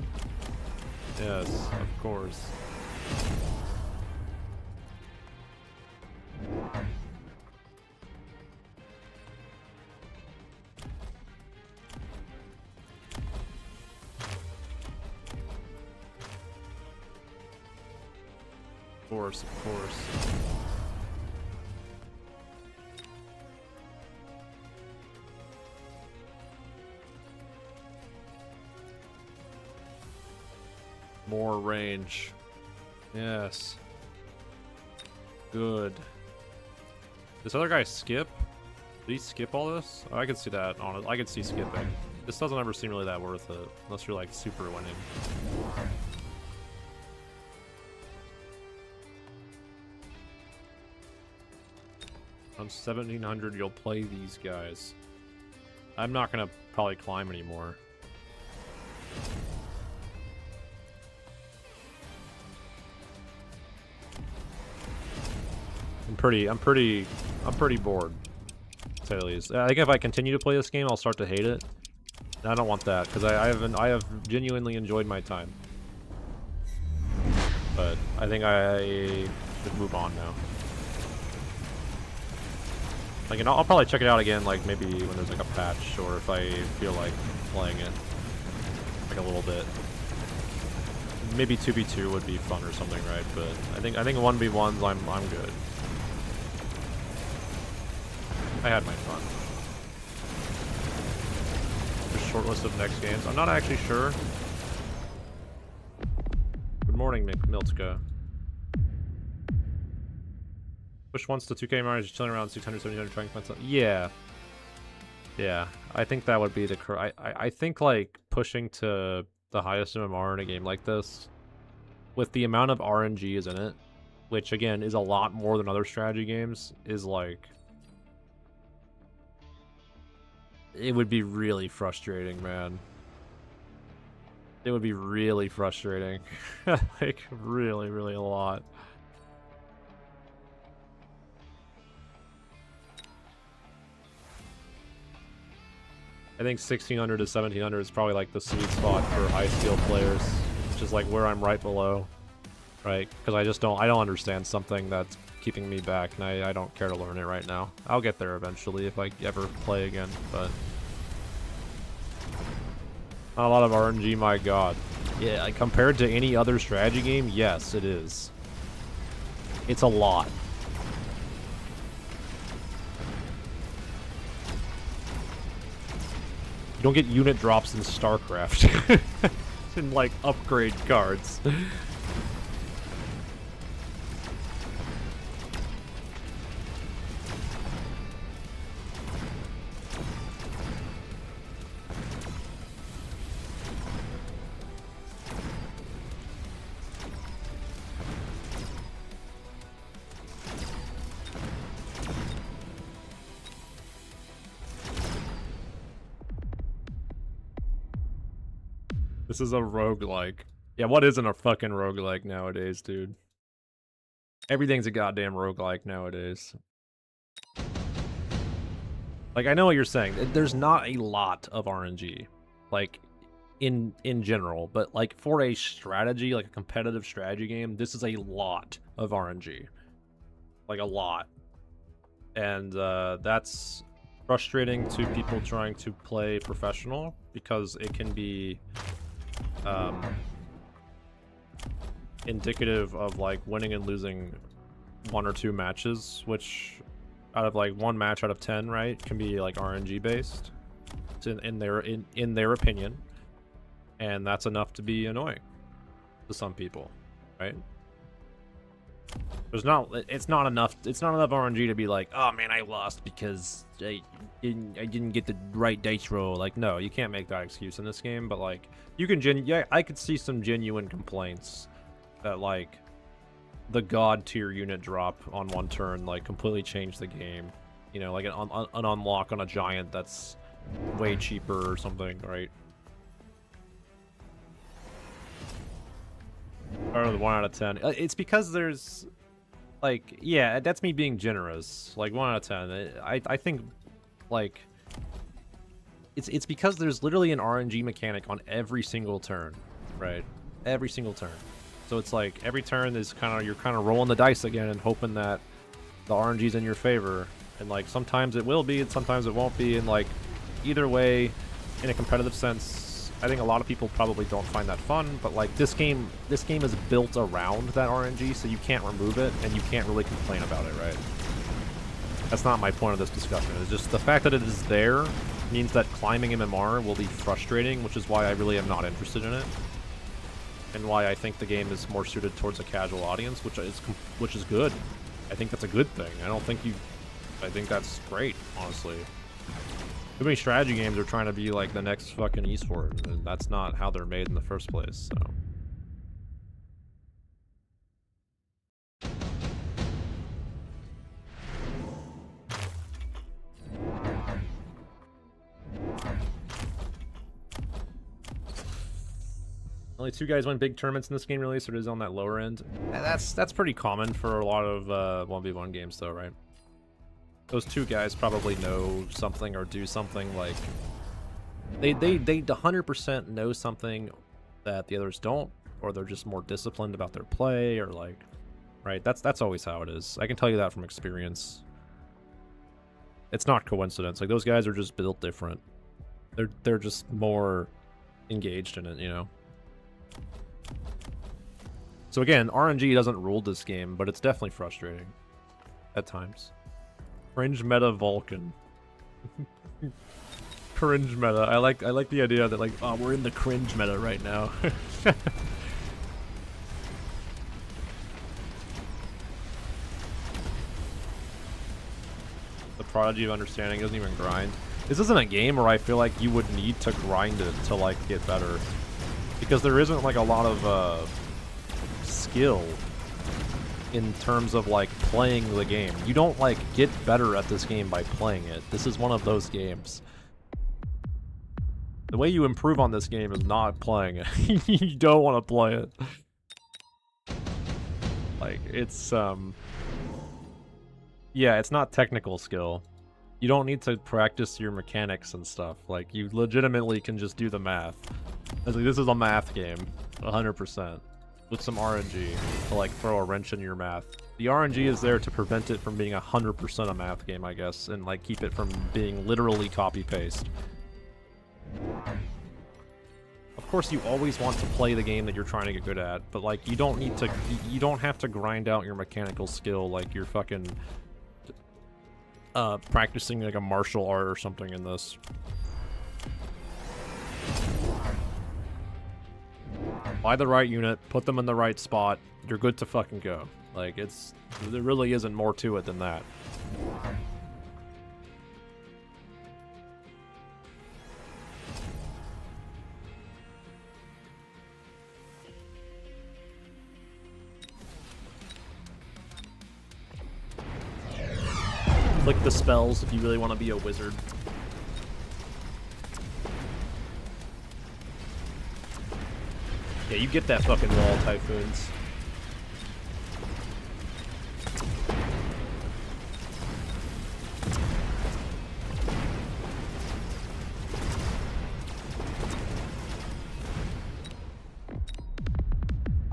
Yes, of course. Of course, of course. More range. Yes. Good. This other guy skip? Did he skip all this? Oh, I could see that on it. I could see skipping. This doesn't ever seem really that worth it, unless you're like super winning. On 1700, you'll play these guys. I'm not gonna probably climb anymore. I'm pretty bored, to say the least. I think if I continue to play this game, I'll start to hate it. And I don't want that, because I have genuinely enjoyed my time. But I think I should move on now. Like, and I'll probably check it out again, like, maybe when there's, like, a patch, or if I feel like playing it, like, a little bit. Maybe 2v2 would be fun or something, right? But I think 1v1s, I'm good. I had my fun. There's a short list of next games. I'm not actually sure. Good morning, Miltka. Push once to 2K Mario, just chilling around 600, 700, trying to find something. Yeah. Yeah. I think that would be the I think, like, pushing to the highest MMR in a game like this, with the amount of RNG is in it, which, again, is a lot more than other strategy games, is, like... It would be really frustrating, man. It would be really frustrating. Like, really, really a lot. I think 1600 to 1700 is probably like the sweet spot for high skill players, which is like where I'm right below, right? Because I don't understand something that's keeping me back, and I don't care to learn it right now. I'll get there eventually if I ever play again, but not a lot of RNG, my god. Yeah, like, compared to any other strategy game, yes, it is. It's a lot. You don't get unit drops in StarCraft. In, like, upgrade cards. This is a roguelike. Yeah, what isn't a fucking roguelike nowadays, dude? Everything's a goddamn roguelike nowadays. Like, I know what you're saying. There's not a lot of RNG, like, in general, but, like, for a strategy, like a competitive strategy game, this is a lot of RNG. Like, a lot. And that's frustrating to people trying to play professional, because it can be indicative of, like, winning and losing 1 or 2 matches, which out of, like, 1 match out of 10, right, can be, like, RNG based in their opinion, and that's enough to be annoying to some people, right? It's not enough RNG to be like, oh man, I lost because I didn't get the right dice roll. Like, no, you can't make that excuse in this game. But like, you can I could see some genuine complaints that like the god tier unit drop on one turn like completely changed the game. You know, like an unlock on a giant that's way cheaper or something, right? Or the 1 out of 10. It's because there's like, yeah, that's me being generous. Like 1 out of 10. I think like it's because there's literally an RNG mechanic on every single turn, right? Every single turn. So it's like every turn is you're kind of rolling the dice again and hoping that the RNG's in your favor. And like sometimes it will be and sometimes it won't be, and like either way, in a competitive sense, I think a lot of people probably don't find that fun, but like this game is built around that RNG, so you can't remove it and you can't really complain about it, right? That's not my point of this discussion. It's just the fact that it is there means that climbing MMR will be frustrating, which is why I really am not interested in it. And why I think the game is more suited towards a casual audience, which is good. I think that's a good thing. I think that's great, honestly. Too many strategy games are trying to be like the next fucking esport, and that's not how they're made in the first place, so. Only 2 guys win big tournaments in this game release, so it is on that lower end. That's pretty common for a lot of 1v1 games though, right? Those 2 guys probably know something or do something like they 100% know something that the others don't, or they're just more disciplined about their play, or like, right? That's always how it is. I can tell you that from experience. It's not coincidence. Like those guys are just built different. They're just more engaged in it, you know. So again, RNG doesn't rule this game, but it's definitely frustrating at times. Cringe meta Vulcan. Cringe meta. I like the idea that like, oh, we're in the cringe meta right now. The Prodigy of Understanding doesn't even grind. This isn't a game where I feel like you would need to grind it to like get better, because there isn't like a lot of skill in terms of like playing the game. You don't like get better at this game by playing it. This is one of those games. The way you improve on this game is not playing it. You don't want to play it. Like it's yeah, it's not technical skill. You don't need to practice your mechanics and stuff. Like you legitimately can just do the math. Like, this is a math game, 100%. With some RNG to like throw a wrench in your math. The RNG is there to prevent it from being 100% a math game, I guess, and like keep it from being literally copy-paste. Of course, you always want to play the game that you're trying to get good at, but like you don't have to grind out your mechanical skill like you're fucking practicing like a martial art or something in this. Buy the right unit, put them in the right spot, you're good to fucking go. Like, there really isn't more to it than that. Click the spells if you really want to be a wizard. Yeah, you get that fucking wall, Typhoons.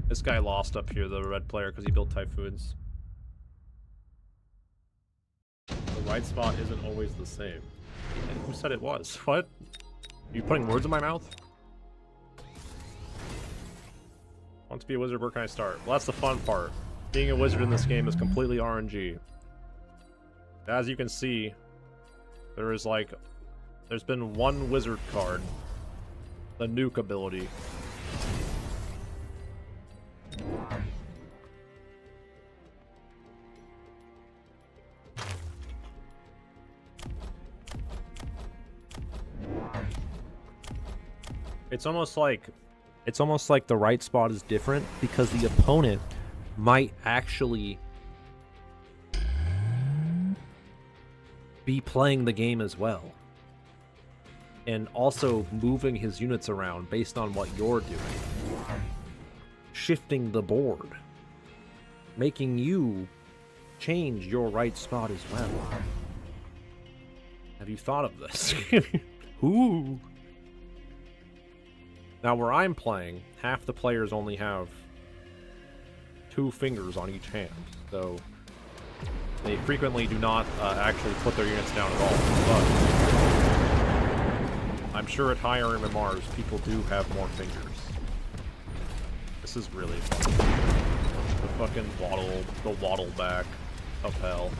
This guy lost up here, the red player, because he built Typhoons. The right spot isn't always the same. Who said it was? What? Are you putting words in my mouth? Want to be a wizard, where can I start? Well, that's the fun part. Being a wizard in this game is completely RNG. As you can see, there's been one wizard card. The nuke ability. It's almost like the right spot is different because the opponent might actually be playing the game as well. And also moving his units around based on what you're doing. Shifting the board. Making you change your right spot as well. Have you thought of this? Ooh. Now where I'm playing, half the players only have 2 fingers on each hand, so they frequently do not actually put their units down at all. But I'm sure at higher MMRs, people do have more fingers. This is really fun. The fucking waddle back of hell.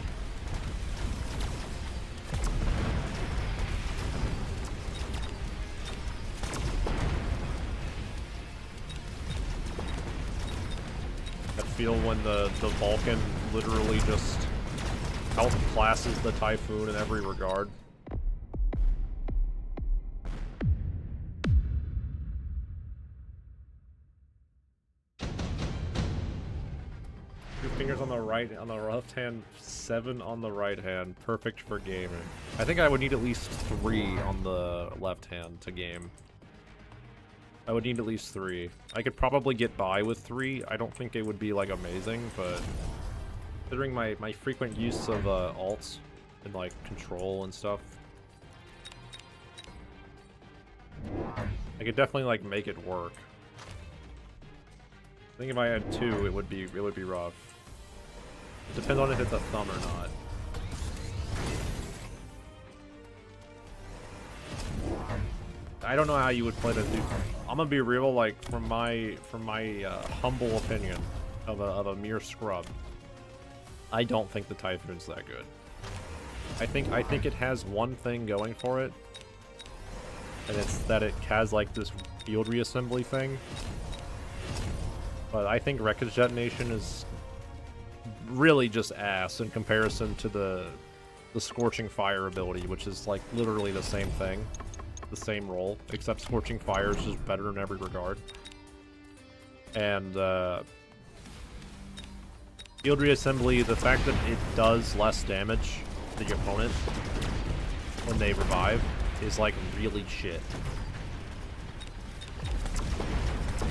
That feel when the Vulcan literally just outclasses the Typhoon in every regard. Fingers on the right, on the left hand, 7 on the right hand. Perfect for gaming. I think I would need at least 3 on the left hand to game. I would need at least 3. I could probably get by with 3. I don't think it would be, like, amazing, but considering my frequent use of alts and, like, control and stuff, I could definitely, like, make it work. I think if I had 2, it would be rough. It depends on if it's a thumb or not. I don't know how you would play this, dude. I'm gonna be real, like, from my humble opinion of a mere scrub, I don't think the Typhoon's that good. I think it has one thing going for it, and it's that it has, like, this field reassembly thing. But I think Wreckage Detonation is really just ass in comparison to the Scorching Fire ability, which is, like, literally the same thing. The same role, except Scorching Fire is just better in every regard. And, field reassembly, the fact that it does less damage to the opponent when they revive is, like, really shit.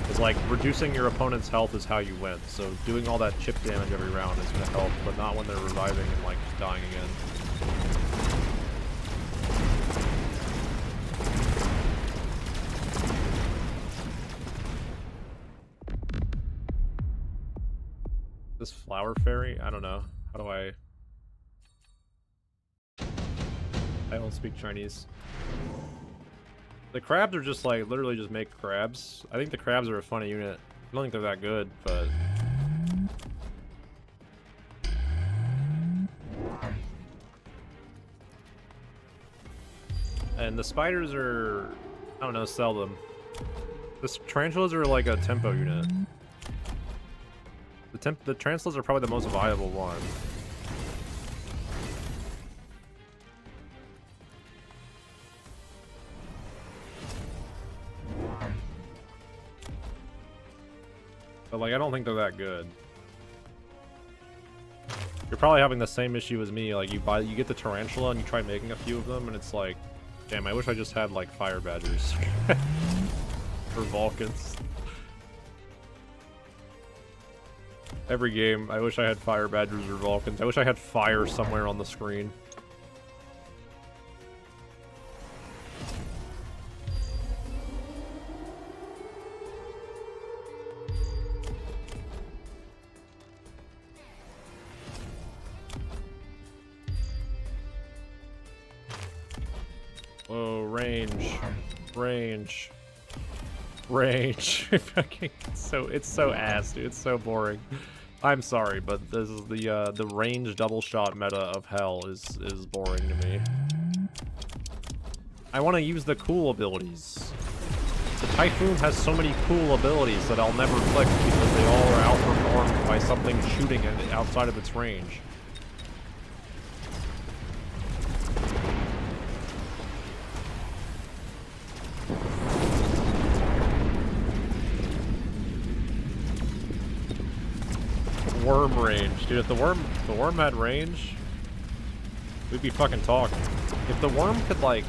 It's like, reducing your opponent's health is how you win, so doing all that chip damage every round is gonna help, but not when they're reviving and, like, dying again. This flower fairy? I don't know. How do I don't speak Chinese. The crabs are just, like, literally just make crabs. I think the crabs are a funny unit. I don't think they're that good, but... And the spiders are... I don't know, sell them. The tarantulas are like a tempo unit. The tarantulas are probably the most viable one. But, like, I don't think they're that good. You're probably having the same issue as me. Like, you get the tarantula and you try making a few of them, and it's like, damn, I wish I just had, like, fire badgers for Vulcans. Every game, I wish I had fire badgers or Vulcans. I wish I had fire somewhere on the screen. Oh, range. It's so ass, dude. It's so boring. I'm sorry, but this is the range double shot meta of hell is boring to me. I want to use the cool abilities. The Typhoon has so many cool abilities that I'll never click because they all are outperformed by something shooting it outside of its range. worm range, dude. If the worm had range, we'd be fucking talking. If the worm could like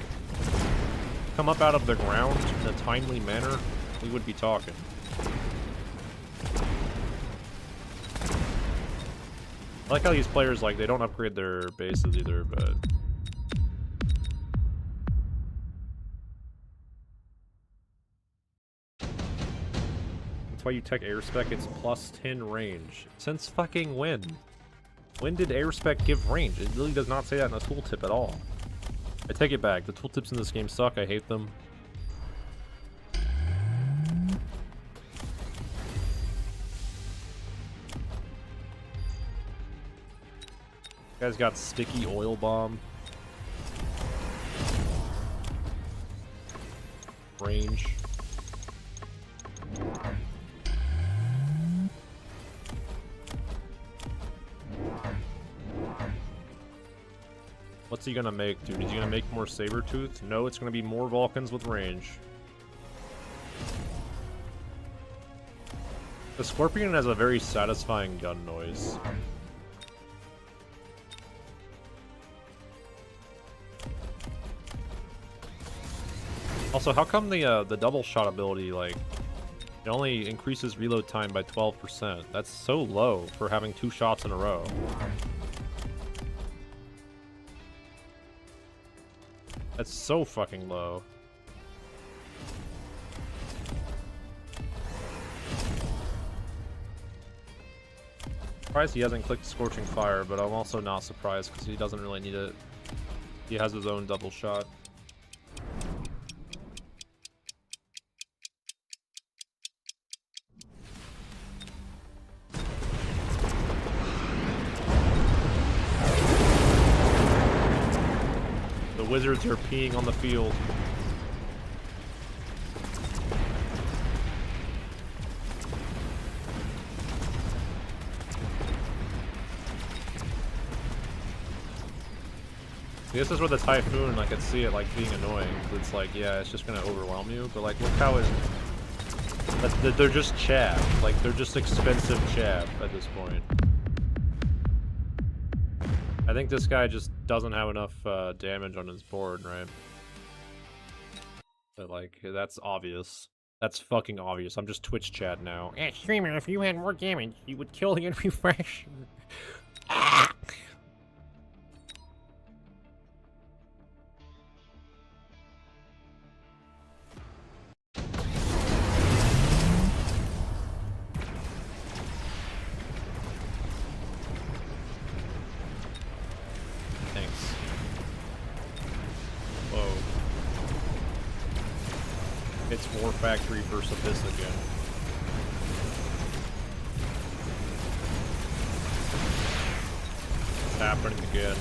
come up out of the ground in a timely manner, we would be talking. I like how these players, like, they don't upgrade their bases either, but... That's why you tech airspec, it's plus 10 range. Since fucking when? When did airspec give range? It really does not say that in the tooltip at all. I take it back. The tooltips in this game suck. I hate them. Guy's got sticky oil bomb. Range. What's he gonna make, dude? Is he gonna make more Sabertooth? No, it's gonna be more Vulcans with range. The Scorpion has a very satisfying gun noise. Also, how come the double shot ability, like, it only increases reload time by 12%? That's so low for having 2 shots in a row. That's so fucking low. Surprised he hasn't clicked Scorching Fire, but I'm also not surprised because he doesn't really need it. He has his own double shot. The wizards are peeing on the field. See, this is where the Typhoon, I could see it like being annoying. It's like, yeah, it's just gonna overwhelm you, but like, look how they're just chaff. Like, they're just expensive chaff at this point. I think this guy just doesn't have enough damage on his board, right? But like, that's obvious. That's fucking obvious. I'm just Twitch chat now. Yeah, streamer, if you had more damage, you would kill the enemy fresh. It's War Factory versus Abyss again. It's happening again.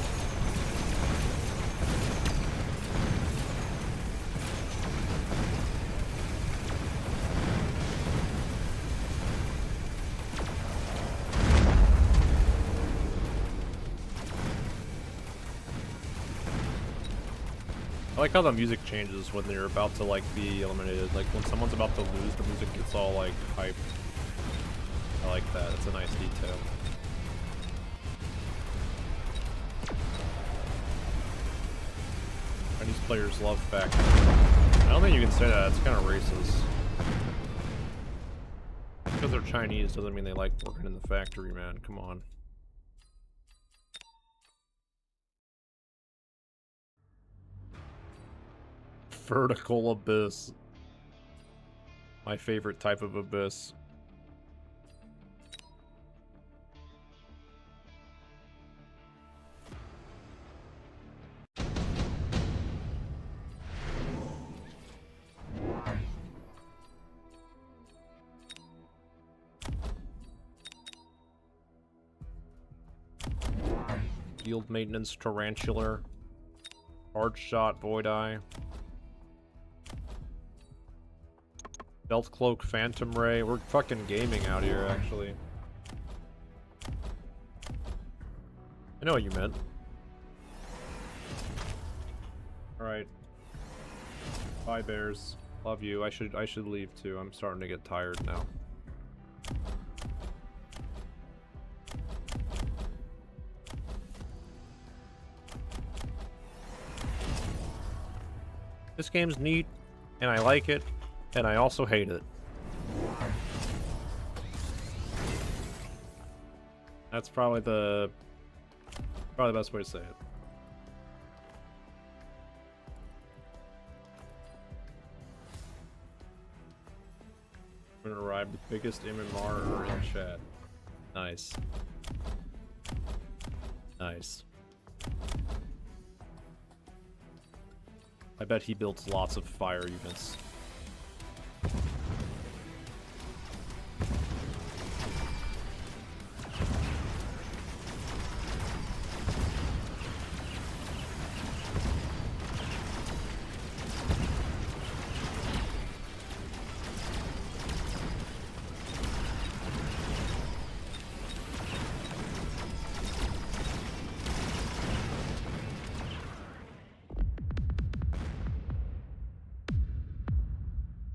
I like how the music changes when they're about to, like, be eliminated. Like, when someone's about to lose, the music gets all, like, hype. I like that. It's a nice detail. Chinese players love factory. I don't think you can say that. It's kind of racist. Because they're Chinese doesn't mean they like working in the factory, man. Come on. Vertical abyss. My favorite type of abyss. Field maintenance tarantular. Hard shot void eye. Belt cloak, phantom ray. We're fucking gaming out here, actually. I know what you meant. All right. Bye, bears. Love you. I should leave too. I'm starting to get tired now. This game's neat, and I like it, and I also hate it. That's probably the best way to say it. I'm gonna arrive the biggest MMR in chat. Nice. Nice. I bet he builds lots of fire units.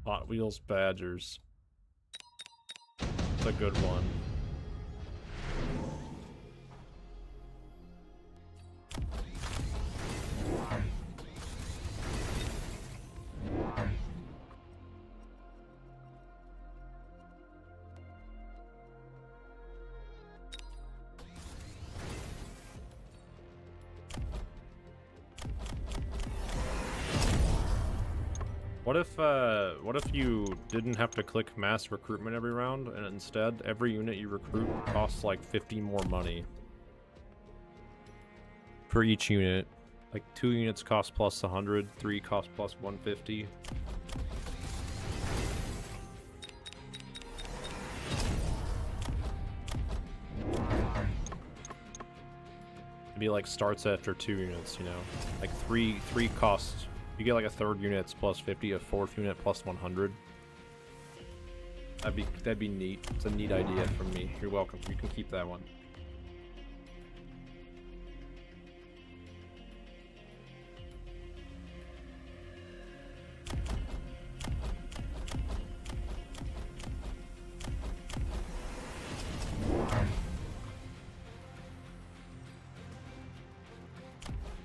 Hot Wheels Badgers. It's a good one. What if you didn't have to click mass recruitment every round, and instead every unit you recruit costs like 50 more money for each unit? Like 2 units cost plus 100, 3 cost plus 150. Maybe like starts after 2 units, you know, like three costs. You get like a 3rd unit plus 50, a 4th unit plus 100. That'd be neat. It's a neat idea from me. You're welcome. You can keep that one.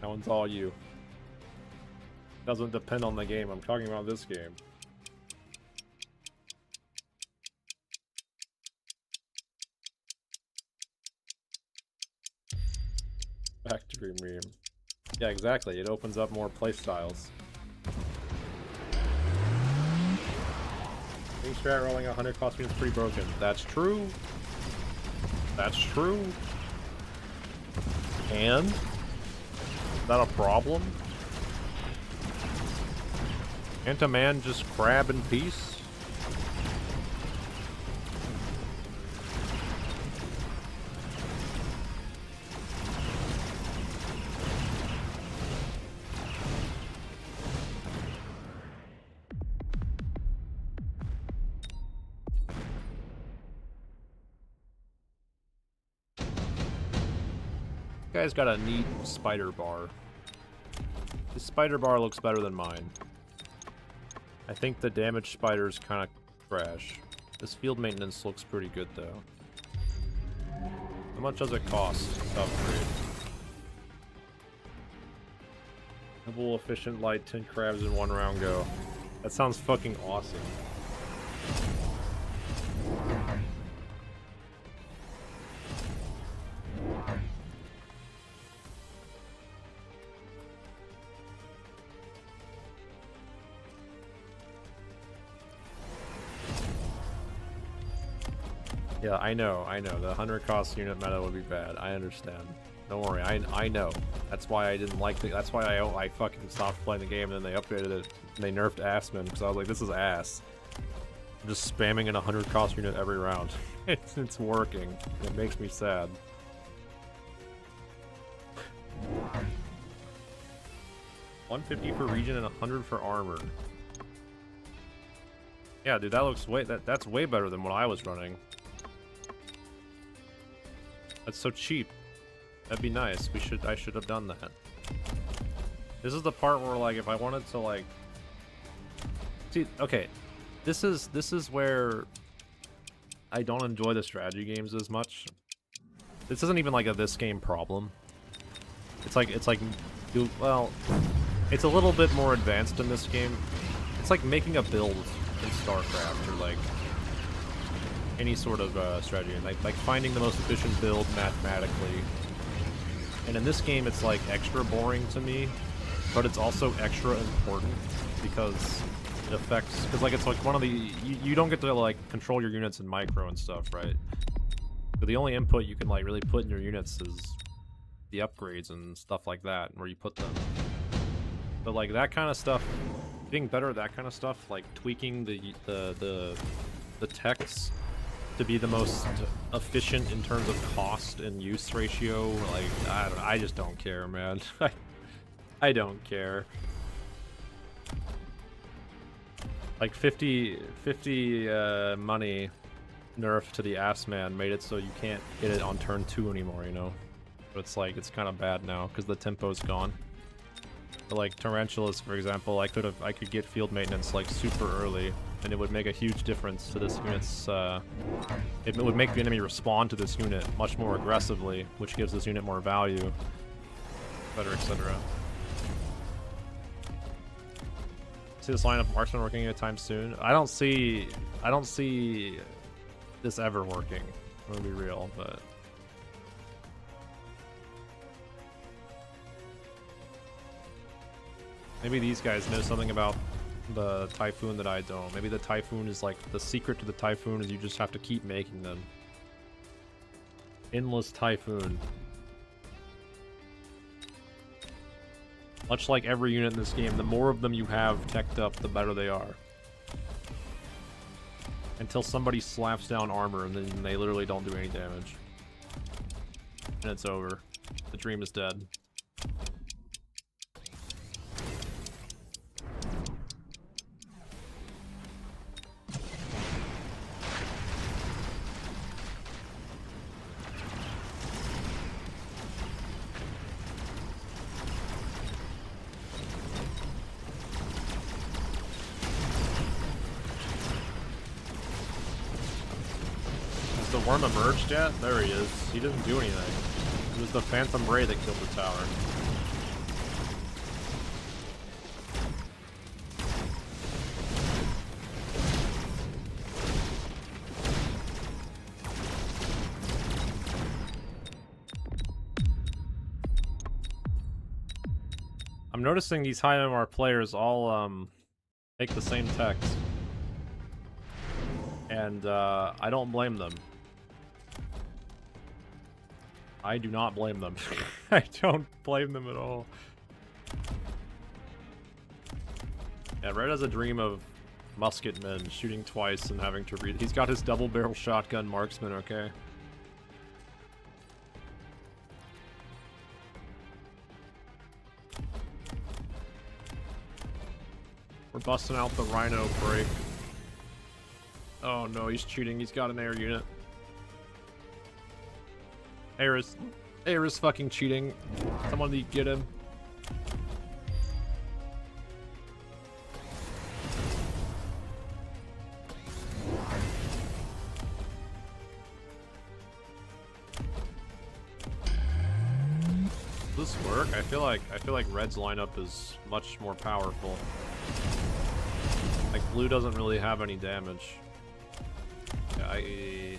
That one's all you. Doesn't depend on the game. I'm talking about this game. Factory meme. Yeah, exactly. It opens up more playstyles. Being strat rolling 100 cost me is pretty broken. That's true. That's true. And? Is that a problem? Can't a man just crab in peace? Guy's got a neat spider bar. His spider bar looks better than mine. I think the damaged spider's kind of trash. This field maintenance looks pretty good though. How much does it cost to upgrade? Double efficient light, 10 crabs in 1 round go. That sounds fucking awesome. Yeah, I know. The 100 cost unit meta would be bad. I understand. Don't worry, I know. That's why I didn't like the. That's why I fucking stopped playing the game, and then they updated it. And they nerfed Assman because I was like, this is ass. I'm just spamming in a 100 cost unit every round. It's working. It makes me sad. $150 for region and 100 for armor. Yeah, dude, that looks that's way better than what I was running. That's so cheap. That'd be nice. I should have done that. This is the part where, like, if I wanted to, like, see, okay, this is where I don't enjoy the strategy games as much. This isn't even like a this game problem. It's like well, It's a little bit more advanced in this game. It's like making a build in StarCraft, or like any sort of strategy, like finding the most efficient build mathematically. And in this game, it's like extra boring to me, but it's also extra important because it affects. Because like it's like one of the you don't get to like control your units in micro and stuff, right? But the only input you can like really put in your units is the upgrades and stuff like that, where you put them. But like that kind of stuff, getting better at that kind of stuff, like tweaking the techs to be the most efficient in terms of cost and use ratio, like I just don't care, man. I don't care. Like 50 money nerf to the ass man made it so you can't hit it on turn 2 anymore, you know? But it's like, it's kind of bad now because the tempo's gone. But like Tarantulas, for example, I could get field maintenance like super early, and it would make a huge difference to this unit's, it would make the enemy respond to this unit much more aggressively, which gives this unit more value, etc., etc. See this line of marksman working anytime soon? I don't see this ever working. I'm gonna be real, but maybe these guys know something about the Typhoon that I don't. Maybe the Typhoon is like, the secret to the Typhoon is you just have to keep making them. Endless Typhoon. Much like every unit in this game, the more of them you have teched up, the better they are. Until somebody slaps down armor and then they literally don't do any damage. And it's over. The dream is dead. The worm emerged yet? There he is. He didn't do anything. It was the Phantom Ray that killed the tower. I'm noticing these high MMR players all take the same text. And I don't blame them. I do not blame them. I don't blame them at all. Yeah, Red has a dream of musket men shooting twice and having to read. He's got his double barrel shotgun marksman, okay? We're busting out the Rhino break. Oh no, he's cheating. He's got an air unit. Air is fucking cheating. Someone need to get him. Does this work? I feel like Red's lineup is much more powerful. Like Blue doesn't really have any damage. Yeah, I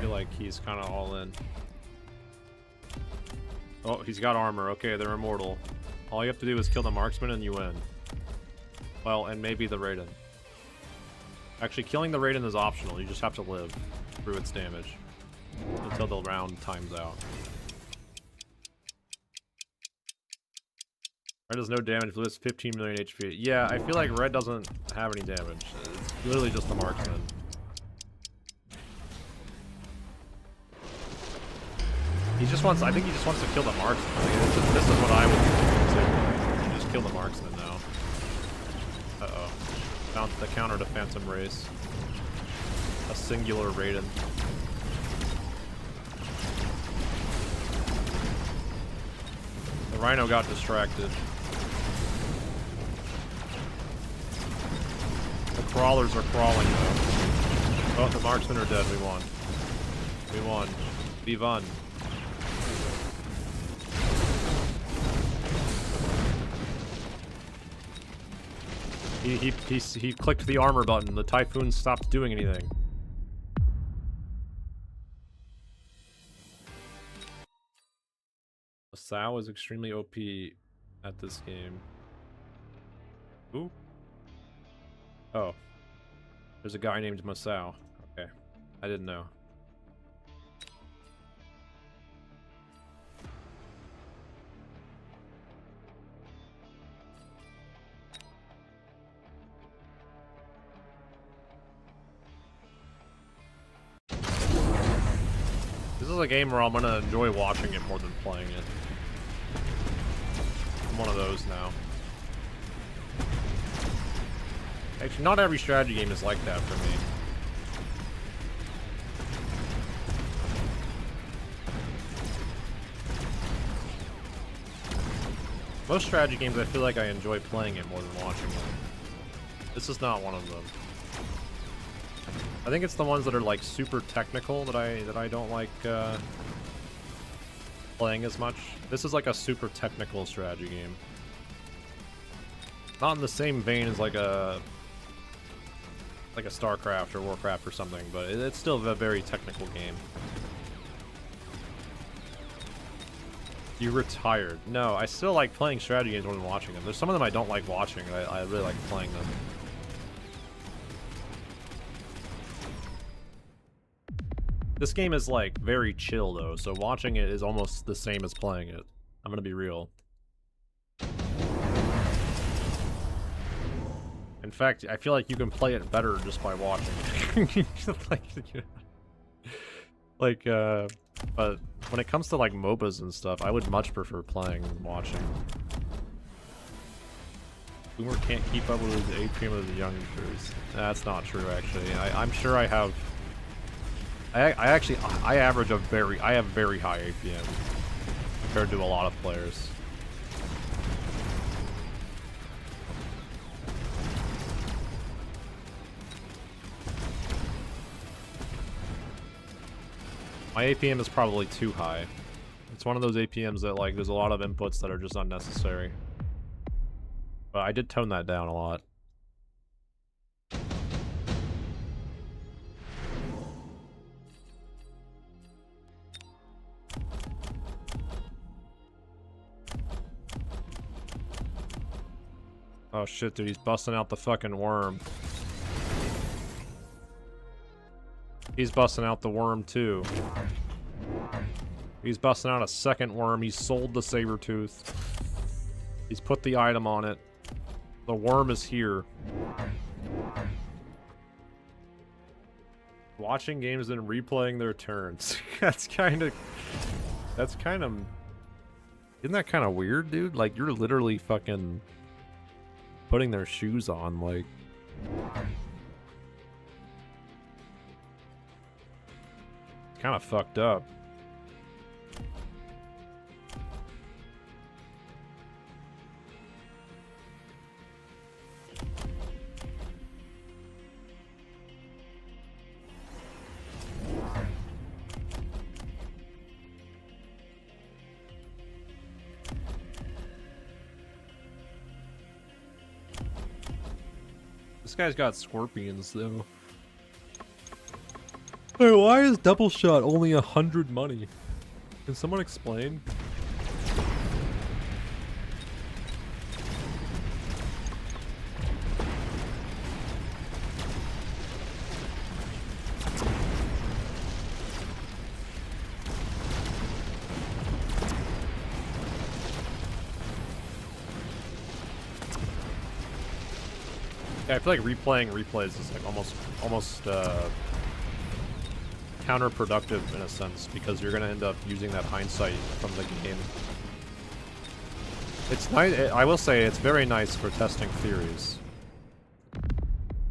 feel like he's kind of all in. Oh, he's got armor. Okay, they're immortal. All you have to do is kill the marksman and you win. Well, and maybe the Raiden. Actually, killing the Raiden is optional. You just have to live through its damage until the round times out. Red does no damage, Blue has 15 million HP. Yeah, I feel like Red doesn't have any damage. It's literally just the marksman. He just wants, I think he just wants to kill the marksman. I mean, this is what I would do too. You just kill the marksman now. Uh-oh. Found the counter to Phantom Race. A singular Raiden. The Rhino got distracted. The crawlers are crawling though. Oh, the marksmen are dead. We won. We won. We won. He clicked the armor button. The Typhoon stopped doing anything. Masao is extremely OP at this game. Ooh. Oh. There's a guy named Masao. Okay. I didn't know. This is a game where I'm gonna enjoy watching it more than playing it. I'm one of those now. Actually, not every strategy game is like that for me. Most strategy games, I feel like I enjoy playing it more than watching it. This is not one of them. I think it's the ones that are like super technical that I don't like playing as much. This is like a super technical strategy game. Not in the same vein as like a StarCraft or Warcraft or something, but it's still a very technical game. You retired? No, I still like playing strategy games more than watching them. There's some of them I don't like watching. I really like playing them. This game is like very chill though, so watching it is almost the same as playing it. I'm gonna be real. In fact, I feel like you can play it better just by watching. But when it comes to like MOBAs and stuff, I would much prefer playing than watching. Boomer can't keep up with his APM of the youngsters. That's not true, actually. I'm sure I have. I average I have very high APM compared to a lot of players. My APM is probably too high. It's one of those APMs that like there's a lot of inputs that are just unnecessary. But I did tone that down a lot. Oh shit, dude, he's busting out the fucking worm. He's busting out the worm too. He's busting out a second worm. He's sold the saber-tooth. He's put the item on it. The worm is here. Watching games and replaying their turns. That's kind of... Isn't that kind of weird, dude? Like, you're literally fucking putting their shoes on, like... Kind of fucked up. This guy's got scorpions, though. Wait, why is double shot only 100 money? Can someone explain? Yeah, I feel like replaying replays is like almost counterproductive in a sense, because you're gonna end up using that hindsight from the game. It's nice. I will say it's very nice for testing theories.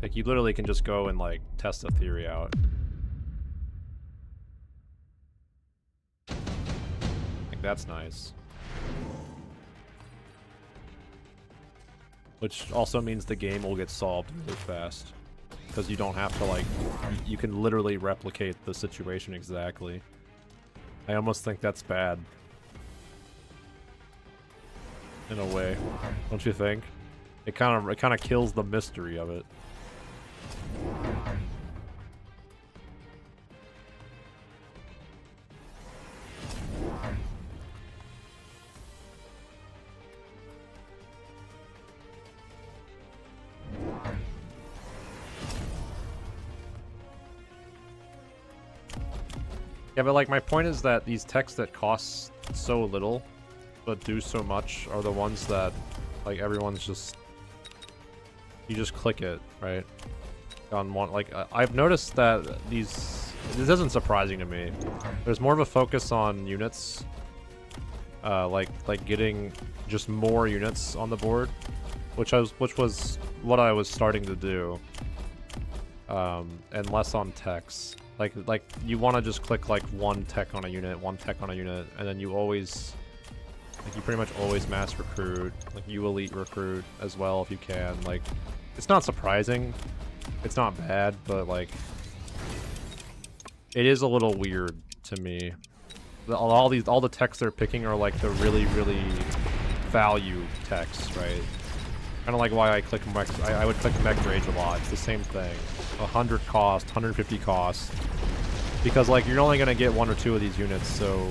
Like you literally can just go and like test a theory out. Like that's nice. Which also means the game will get solved really fast. Because you don't have to, like, you can literally replicate the situation exactly. I almost think that's bad. In a way. Don't you think? It kind of kills the mystery of it. Yeah, but like my point is that these techs that cost so little but do so much are the ones that like everyone's just, you just click it, right? On one, like I've noticed that this isn't surprising to me. There's more of a focus on units, like getting just more units on the board, which was what I was starting to do, and less on techs. Like you want to just click like one tech on a unit, and then you always, like you pretty much always mass recruit, like you elite recruit as well if you can. Like it's not surprising, it's not bad, but like it is a little weird to me. All the techs they're picking are like the really value techs, right? Kind of like why I click mech. I would click mech rage a lot. It's the same thing. 100 cost, 150 cost, because like you're only gonna get one or two of these units, so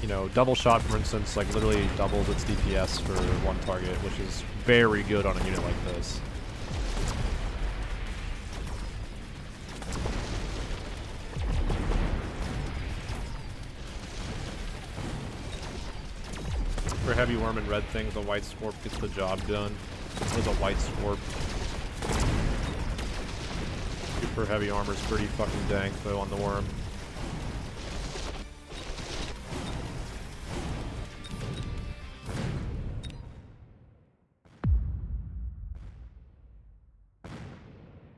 you know, double shot for instance like literally doubles its DPS for one target, which is very good on a unit like this. For heavy worm and red things, the white scorp gets the job done. There's a white scorp. Super heavy armor's pretty fucking dang though on the worm.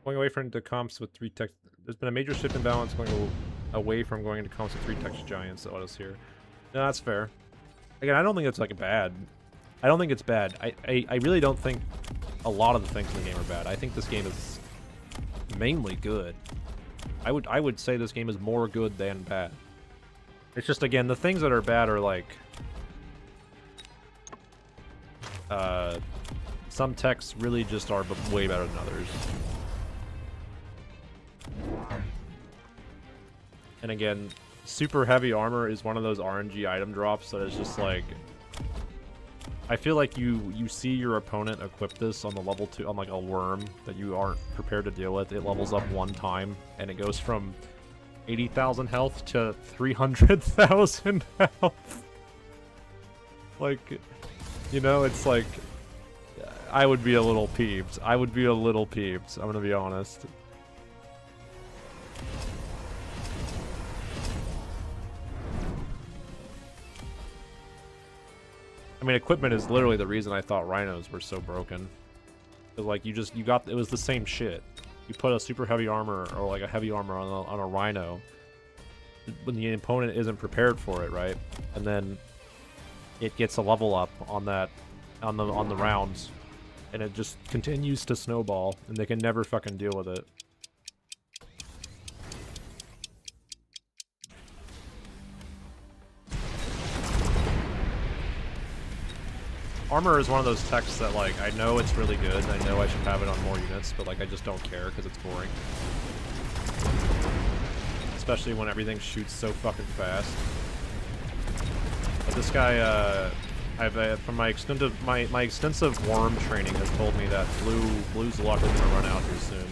Going away from the comps with 3 text. There's been a major shift in balance going away from going into comps with 3 text giants. That was here. No, that's fair. Again, I don't think it's like bad. I don't think it's bad. I really don't think a lot of the things in the game are bad. I think this game is mainly good. I would say this game is more good than bad. It's just, again, the things that are bad are like some techs really just are way better than others. And again, super heavy armor is one of those RNG item drops that is just like, I feel like you see your opponent equip this on the level 2 on like a worm that you aren't prepared to deal with. It levels up one time and it goes from 80,000 health to 300,000 health. Like, you know, it's like I would be a little peeved. I'm gonna be honest. I mean, equipment is literally the reason I thought rhinos were so broken. Cause like it was the same shit. You put a super heavy armor or like a heavy armor on a rhino when the opponent isn't prepared for it, right? And then it gets a level up on that on the rounds, and it just continues to snowball, and they can never fucking deal with it. Armor is one of those techs that, like, I know it's really good, and I know I should have it on more units, but, like, I just don't care because it's boring. Especially when everything shoots so fucking fast. But this guy, from my extensive worm training has told me that blue's luck is gonna run out here soon.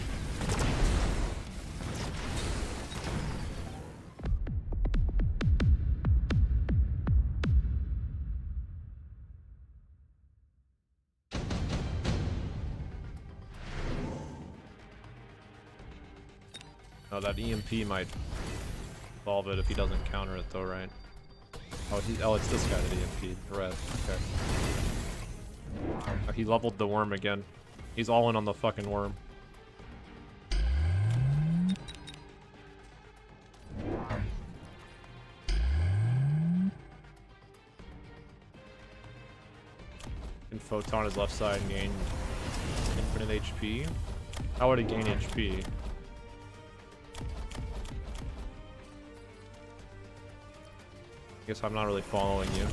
Oh, that EMP might solve it if he doesn't counter it, though, right? Oh, it's this guy that EMP'd. Red. Okay. Oh, he leveled the worm again. He's all in on the fucking worm. Can photon his left side and gain infinite HP? How would he gain HP? I guess I'm not really following you.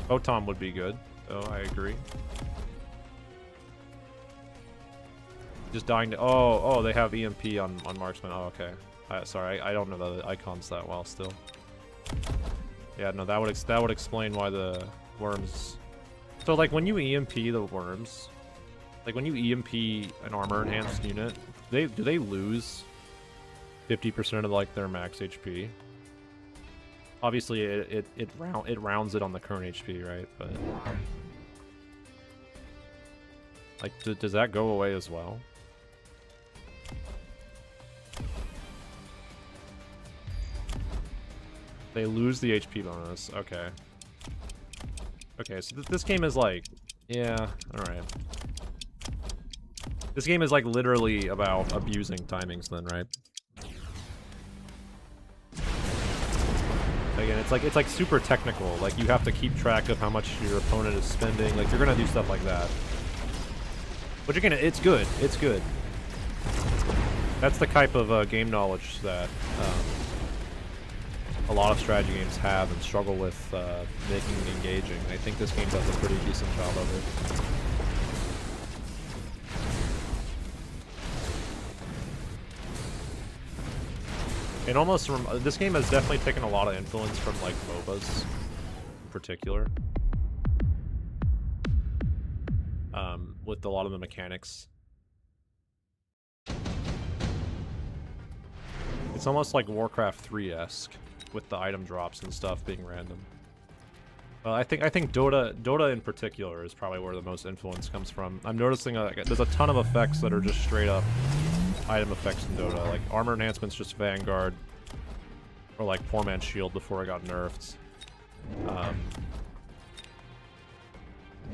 Photon would be good, though, I agree. Just dying to... Oh, they have EMP on marksman. Oh, okay. Sorry, I don't know the icons that well still. Yeah, no, that would explain why the worms... So, like, when you EMP the worms... Like, when you EMP an armor-enhanced unit, do they lose 50% of, like, their max HP? Obviously, it rounds it on the current HP, right? But... Like, does that go away as well? They lose the HP bonus. Okay. Okay, so this game is like... Yeah, alright. This game is like literally about abusing timings then, right? Again, it's like super technical. Like, you have to keep track of how much your opponent is spending. Like, you're gonna do stuff like that. But you're gonna... It's good. It's good. That's the type of game knowledge that... a lot of strategy games have and struggle with making it engaging. I think this game does a pretty decent job of it. It almost this game has definitely taken a lot of influence from like MOBAs in particular, with a lot of the mechanics. It's almost like Warcraft 3-esque. With the item drops and stuff being random. I think Dota in particular is probably where the most influence comes from. I'm noticing there's a ton of effects that are just straight up item effects in Dota. Like armor enhancement's just Vanguard, or like Poor Man's Shield before it got nerfed.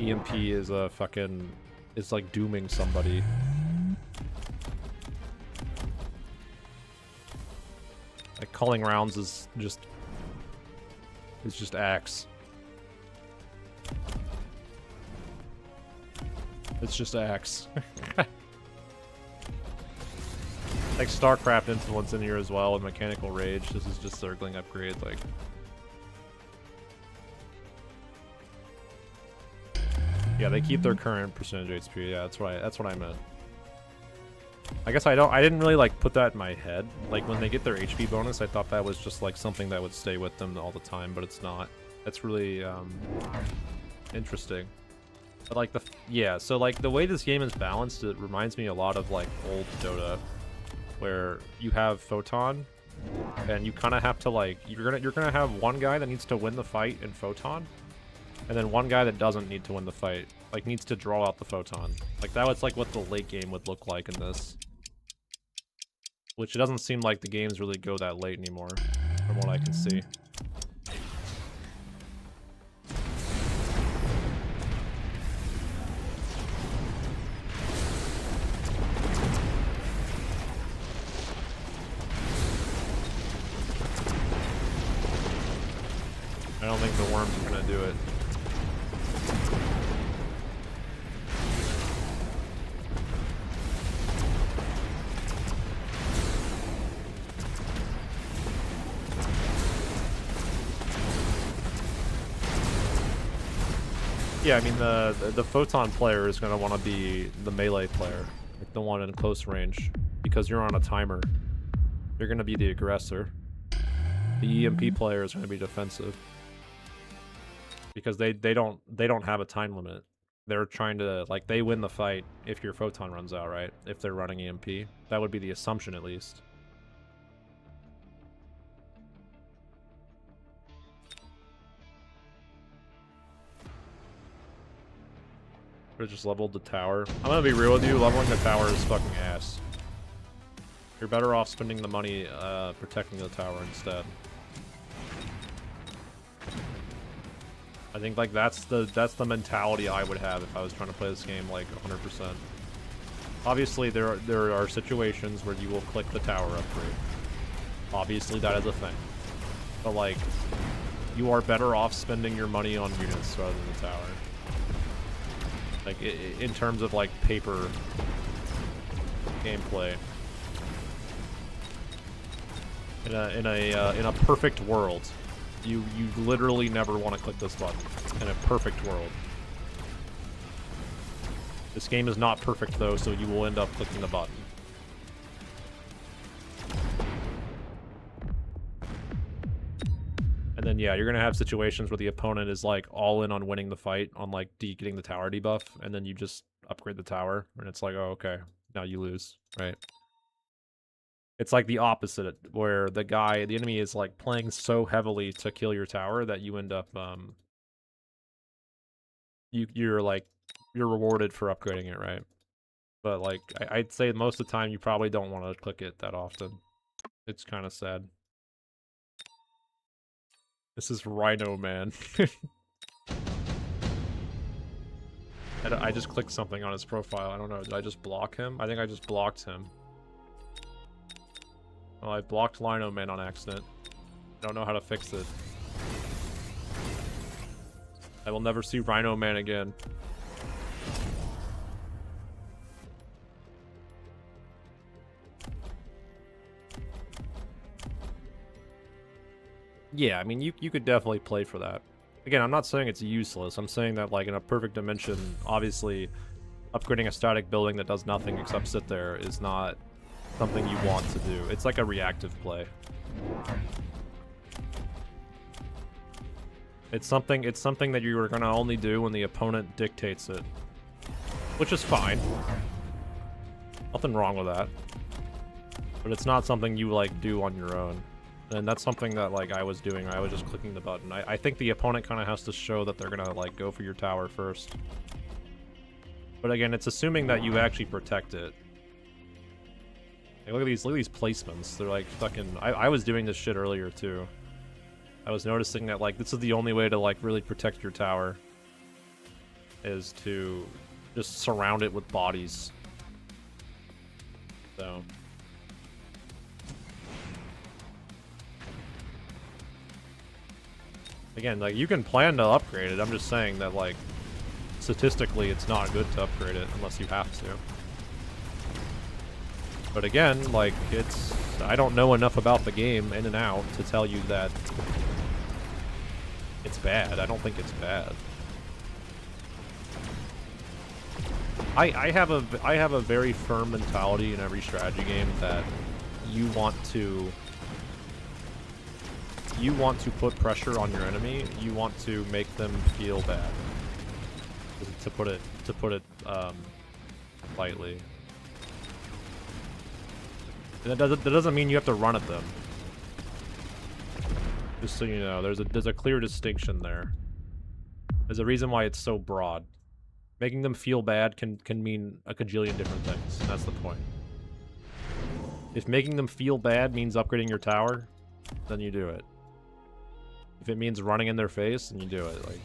EMP is a fucking... It's like dooming somebody. Like calling rounds is just axe. It's just axe. Like StarCraft influence in here as well, and Mechanical Rage. This is just circling upgrade, like. Yeah, they keep their current percentage HP. Yeah, that's what I meant. I guess I didn't really like put that in my head. Like when they get their HP bonus, I thought that was just like something that would stay with them all the time, but it's not. That's really interesting. But like so like the way this game is balanced, it reminds me a lot of like old Dota, where you have Photon, and you kind of have to like you're gonna have one guy that needs to win the fight in Photon, and then one guy that doesn't need to win the fight, like needs to draw out the Photon. Like that was like what the late game would look like in this. Which it doesn't seem like the games really go that late anymore, from what I can see. I don't think the worms are gonna do it. Yeah, I mean the Photon player is gonna want to be the melee player, like the one in close range, because you're on a timer. You're gonna be the aggressor. The EMP player is gonna be defensive, because they don't have a time limit. They're trying to like they win the fight if your Photon runs out, right? If they're running EMP, that would be the assumption at least. Could've just leveled the tower. I'm gonna be real with you, leveling the tower is fucking ass. You're better off spending the money protecting the tower instead. I think like that's the mentality I would have if I was trying to play this game like 100%. Obviously there are situations where you will click the tower upgrade. Obviously that is a thing. But like you are better off spending your money on units rather than the tower. Like in terms of like paper gameplay. In a perfect world, you literally never want to click this button. In a perfect world. This game is not perfect though, so you will end up clicking the button. And then yeah, you're gonna have situations where the opponent is like all in on winning the fight, on like getting the tower debuff, and then you just upgrade the tower, and it's like, oh okay, now you lose, right? It's like the opposite, where the enemy is like playing so heavily to kill your tower that you end up you're rewarded for upgrading it, right? But like I'd say most of the time you probably don't want to click it that often. It's kind of sad. This is Rhino Man. I just clicked something on his profile. I don't know. Did I just block him? I think I just blocked him. Well, I blocked Rhino Man on accident. I don't know how to fix it. I will never see Rhino Man again. Yeah, I mean, you could definitely play for that. Again, I'm not saying it's useless. I'm saying that, like, in a perfect dimension, obviously, upgrading a static building that does nothing except sit there is not something you want to do. It's like a reactive play. It's something that you're gonna only do when the opponent dictates it. Which is fine. Nothing wrong with that. But it's not something you, like, do on your own. And that's something that, like, I was doing. I was just clicking the button. I think the opponent kind of has to show that they're gonna, like, go for your tower first. But again, it's assuming that you actually protect it. Like, look at these placements. They're, like, fucking... I was doing this shit earlier, too. I was noticing that, like, this is the only way to, like, really protect your tower. Is to just surround it with bodies. So... Again, like, you can plan to upgrade it. I'm just saying that, like, statistically, it's not good to upgrade it unless you have to. But again, like, it's... I don't know enough about the game in and out to tell you that it's bad. I don't think it's bad. I have a very firm mentality in every strategy game that you want to put pressure on your enemy. You want to make them feel bad. To put it lightly. And that doesn't mean you have to run at them. Just so you know, there's a clear distinction there. There's a reason why it's so broad. Making them feel bad can mean a cajillion different things, and that's the point. If making them feel bad means upgrading your tower, then you do it. If it means running in their face, then you do it. Like,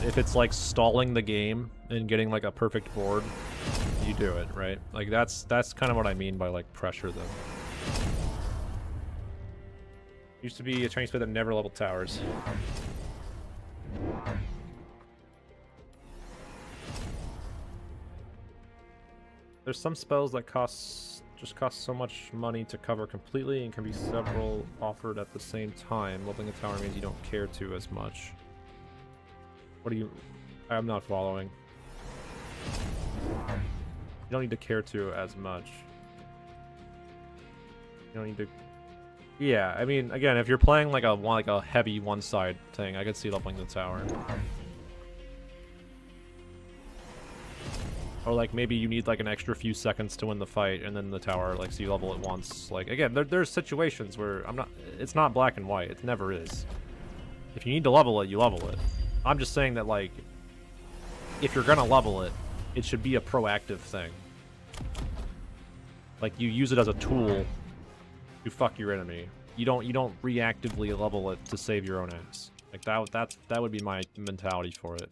if it's like stalling the game and getting like a perfect board, you do it, right? Like that's kind of what I mean by like pressure them. Used to be a Chinese player that never leveled towers. There's some spells that just cost so much money to cover completely and can be several offered at the same time. Leveling a tower means you don't care to as much. What do you... I'm not following. You don't need to care to as much. You don't need to... Yeah, I mean, again, if you're playing like a heavy one-side thing, I could see leveling the tower. Or like maybe you need like an extra few seconds to win the fight, and then the tower, like, so you level it once. Like, again, there's situations where it's not black and white. It never is. If you need to level it, you level it. I'm just saying that, like, if you're gonna level it, it should be a proactive thing. Like, you use it as a tool to fuck your enemy. You don't reactively level it to save your own ass. Like, that would be my mentality for it.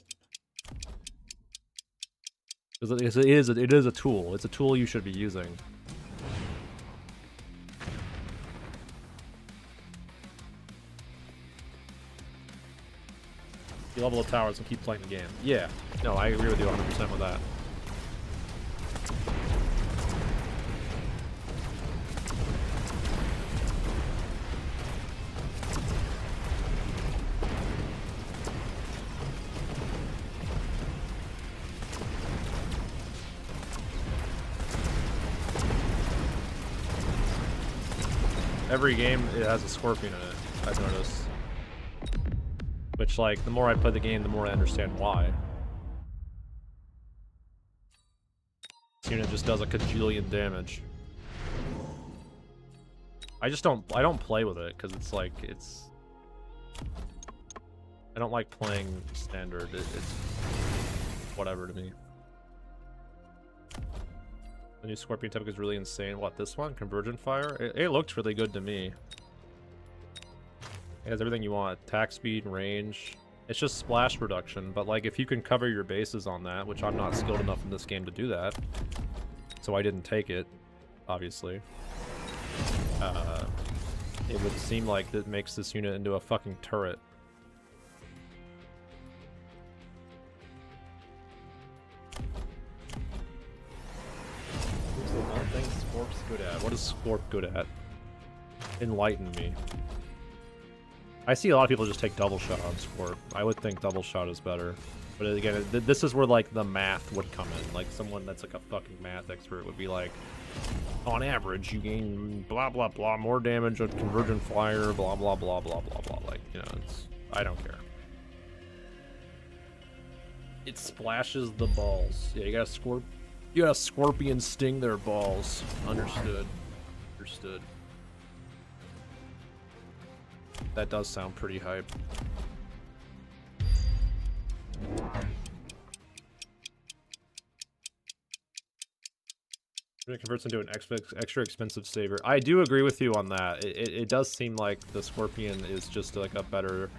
Because it is a tool. It's a tool you should be using. You level the towers and keep playing the game. Yeah. No, I agree with you 100% with that. Every game it has a scorpion in it, I've noticed. Which, like, the more I play the game, the more I understand why. This unit just does a cajillion damage. I don't play with it, because it's like, I don't like playing standard. It's whatever to me. The new Scorpion type is really insane. What, this one? Convergent Fire? It looked really good to me. It has everything you want. Attack speed, range. It's just splash reduction, but like if you can cover your bases on that, which I'm not skilled enough in this game to do that, so I didn't take it, obviously. It would seem like that makes this unit into a fucking turret. What's the one thing Scorp's good at? What is Scorp good at? Enlighten me. I see a lot of people just take double shot on Scorp. I would think double shot is better. But again, this is where like the math would come in. Like someone that's like a fucking math expert would be like, on average, you gain blah blah blah more damage with Convergent Flyer, blah blah blah blah blah blah. Like, you know, I don't care. It splashes the balls. Yeah, you gotta Scorpion sting their balls. Understood. Understood. That does sound pretty hype. It converts into an extra expensive saber. I do agree with you on that. It does seem like the Scorpion is just like a better...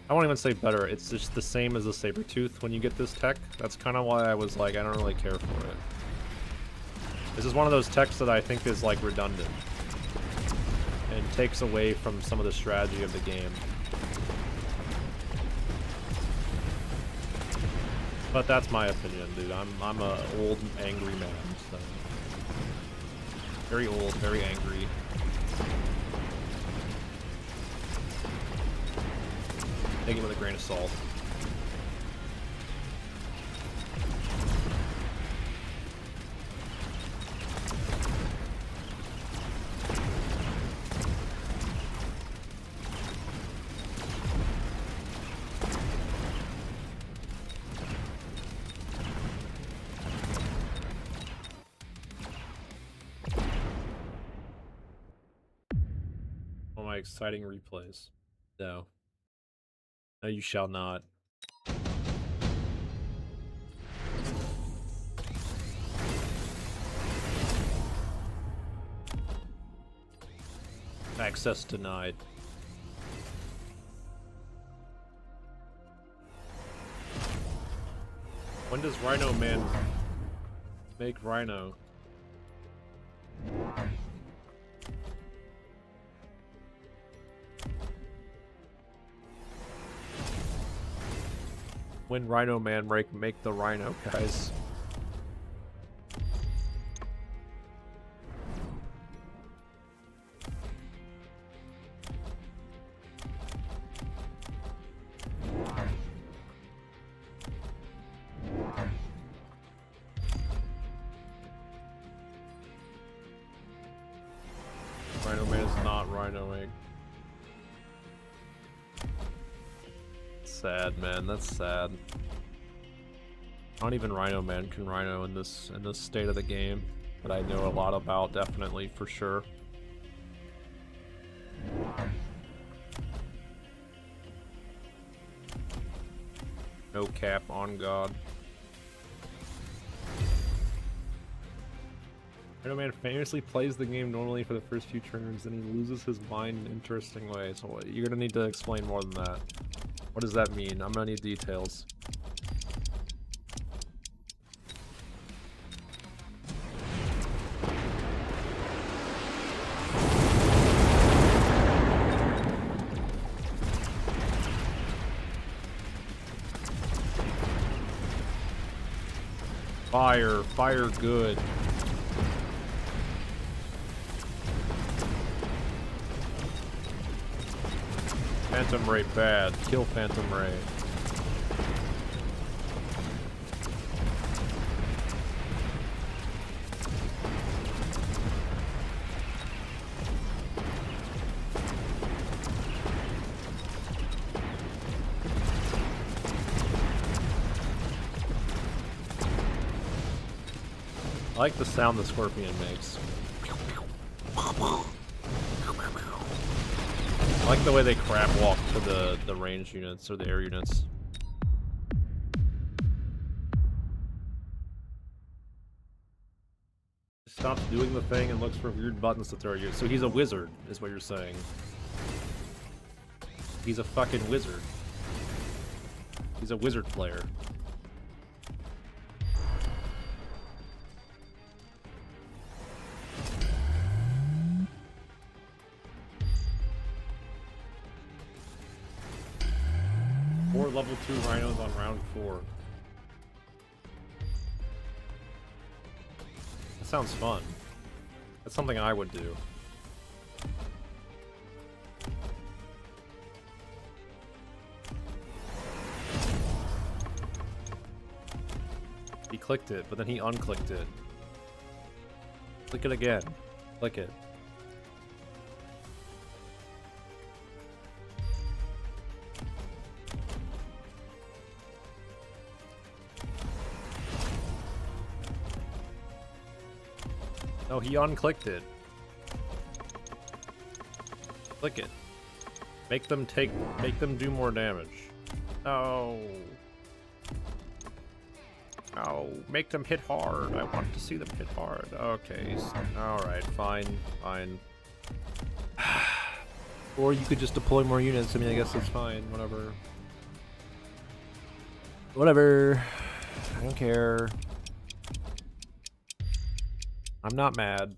I won't even say better. It's just the same as the Sabertooth when you get this tech. That's kind of why I was like, I don't really care for it. This is one of those techs that I think is like redundant. And takes away from some of the strategy of the game. But that's my opinion, dude. I'm a old, angry man, so... Very old, very angry. Take it with a grain of salt. Exciting replays. No. No, you shall not. Access denied. When does Rhino Man make Rhino? When Rhino Man make the Rhino, guys. Rhino Man is not rhinoing. Sad, man. That's sad. Not even Rhino Man can Rhino in this state of the game, but I know a lot about, definitely, for sure. No cap, on God. Rhino Man famously plays the game normally for the first few turns, and he loses his mind in interesting ways. So you're gonna need to explain more than that. What does that mean? I'm gonna need details. Fire, fire good. Phantom Ray bad. Kill Phantom Ray. like the sound the scorpion makes. I like the way they crab walk to the range units or the air units. Stops doing the thing and looks for weird buttons to throw you. So he's a wizard, is what you're saying. He's a fucking wizard. He's a wizard player. Four level 2 rhinos on round 4. That sounds fun. That's something I would do. He clicked it, but then he unclicked it. Click it again. Click it. No, he unclicked it. Click it. Make them do more damage. No. Oh, make them hit hard. I want to see them hit hard. Okay. Alright, fine. Fine. Or you could just deploy more units. I mean, I guess it's fine. Whatever. Whatever. I don't care. I'm not mad.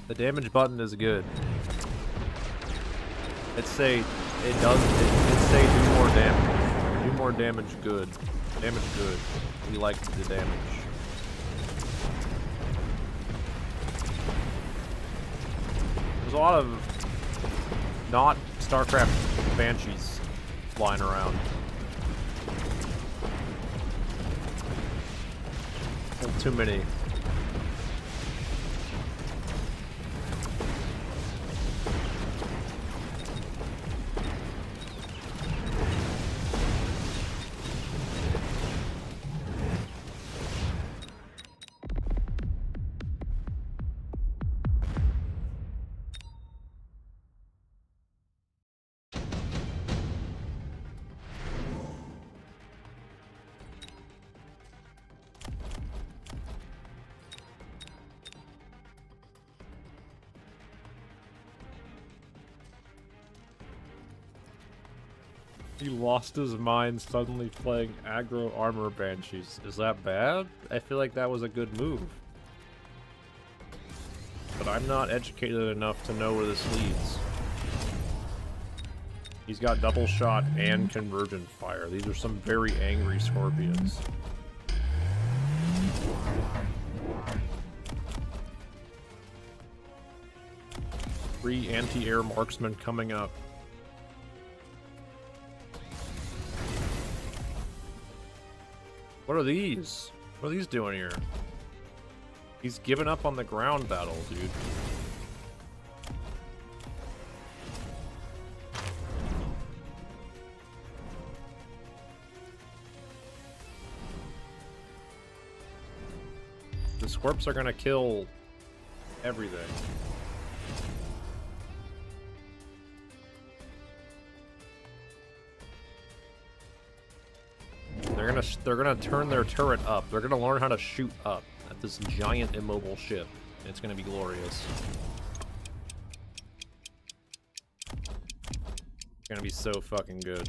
The damage button is good. It say do more damage. Do more damage good. Damage good. We like the damage. There's a lot of not StarCraft Banshees flying around. Too many. He lost his mind suddenly playing aggro armor banshees. Is that bad? I feel like that was a good move. But I'm not educated enough to know where this leads. He's got double shot and convergent fire. These are some very angry scorpions. Three anti-air marksmen coming up. What are these? What are these doing here? He's given up on the ground battle, dude. The scorps are gonna kill everything. They're gonna turn their turret up. They're gonna learn how to shoot up at this giant immobile ship. It's gonna be glorious. It's gonna be so fucking good.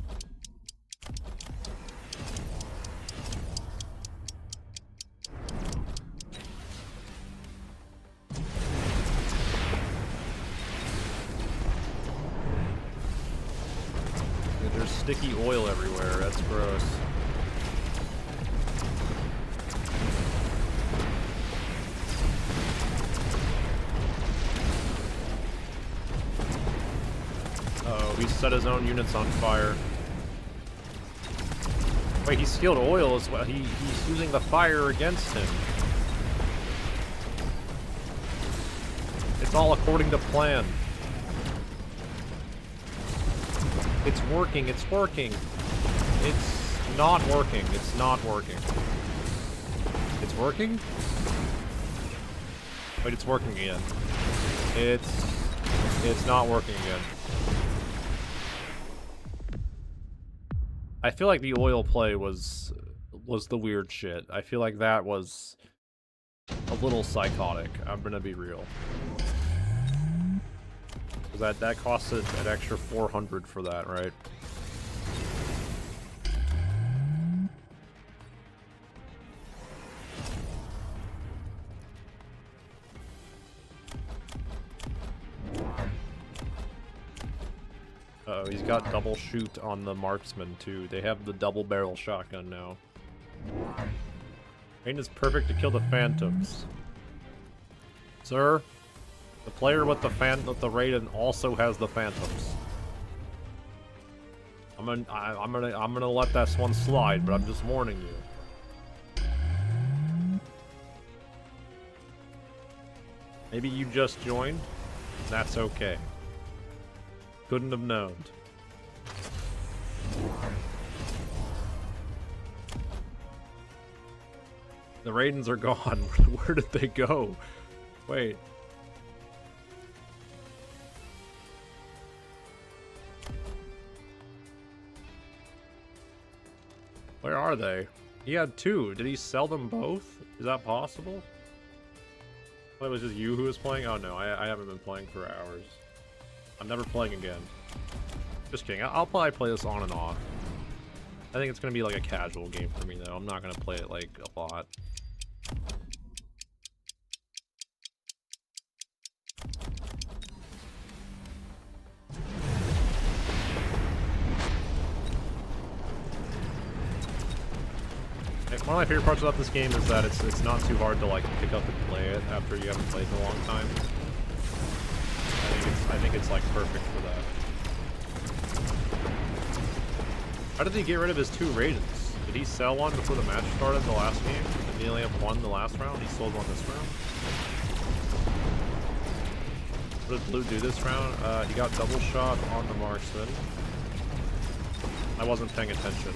There's sticky oil everywhere. That's gross. He set his own units on fire. Wait, he stealed oil as well. He's using the fire against him. It's all according to plan. It's working, it's working. It's not working, it's not working. It's working? Wait, it's working again. It's not working again. I feel like the oil play was the weird shit. I feel like that was a little psychotic. I'm gonna be real. Cause that costed an extra 400 for that, right? Uh-oh, he's got double shoot on the marksman too. They have the double barrel shotgun now. Rain is perfect to kill the phantoms. Sir, the player with the Raiden also has the phantoms. I'm gonna let that one slide, but I'm just warning you. Maybe you just joined. That's okay. Couldn't have known. The Raidens are gone. Where did they go? Wait. Where are they? He had two. Did he sell them both? Is that possible? I thought it was just you who was playing? Oh no, I haven't been playing for hours. I'm never playing again. Just kidding. I'll probably play this on and off. I think it's gonna be like a casual game for me though. I'm not gonna play it like a lot. One of my favorite parts about this game is that it's not too hard to like pick up and play it after you haven't played in a long time. I think it's like perfect for that. How did he get rid of his two Raidens? Did he sell one before the match started the last game? Did he only have one the last round? He sold one this round? What did Blue do this round? He got double shot on the marksman. I wasn't paying attention,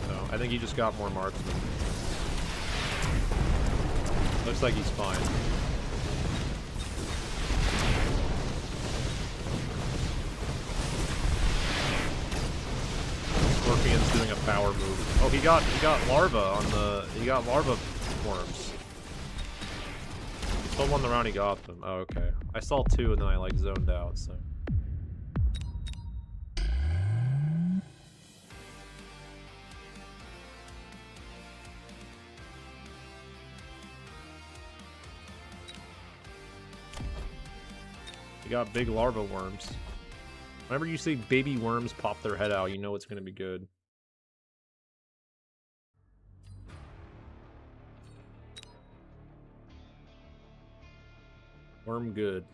so I think he just got more marksman. Looks like he's fine. Scorpion's doing a power move. Oh, he got larva on the larva worms. He sold one the round he got them. Oh, okay. I saw two and then I like zoned out, so. You got big larva worms. Whenever you see baby worms pop their head out, you know it's gonna be good. Worm good.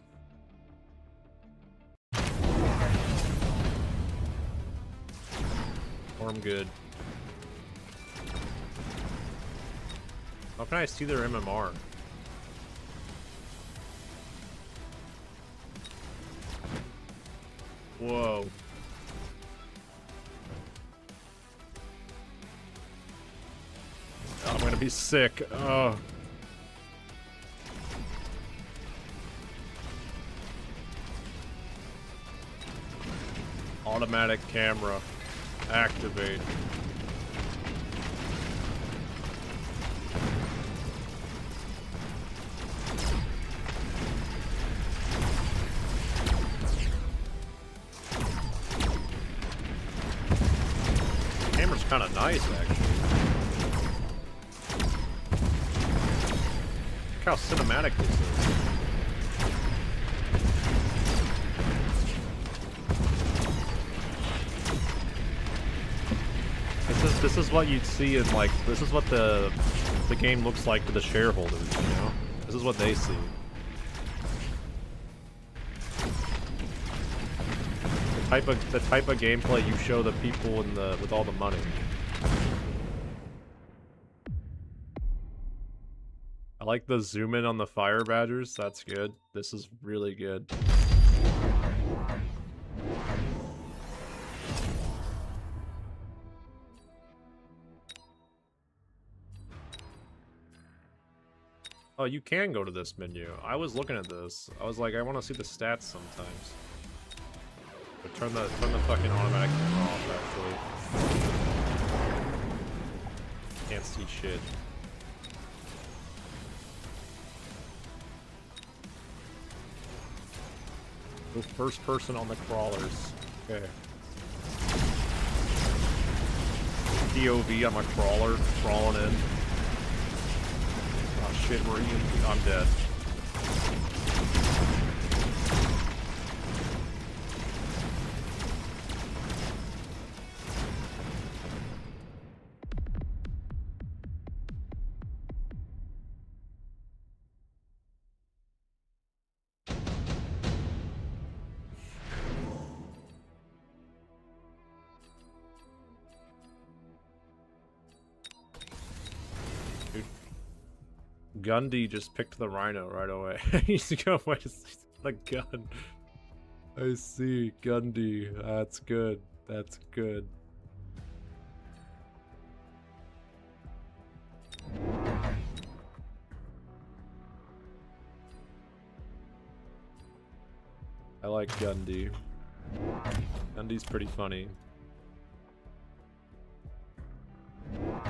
Worm good. How can I see their MMR? Whoa. I'm gonna be sick. Oh. Automatic camera. Activate. Camera's kind of nice, actually. Look how cinematic this is. This is what you'd see in like, this is what the game looks like to the shareholders, you know? This is what they see. The type of gameplay you show the people in with all the money. I like the zoom in on the fire badgers. That's good. This is really good. Oh, you can go to this menu. I was looking at this. I was like, I want to see the stats sometimes. But turn the fucking automatic camera off, actually. Can't see shit. Go first person on the crawlers. Okay. POV on my crawler, crawling in. Oh shit, where are you? I'm dead. Gundy just picked the rhino right away. He's going away to see the gun. I see, Gundy. That's good. That's good. I like Gundy. Gundy's pretty funny.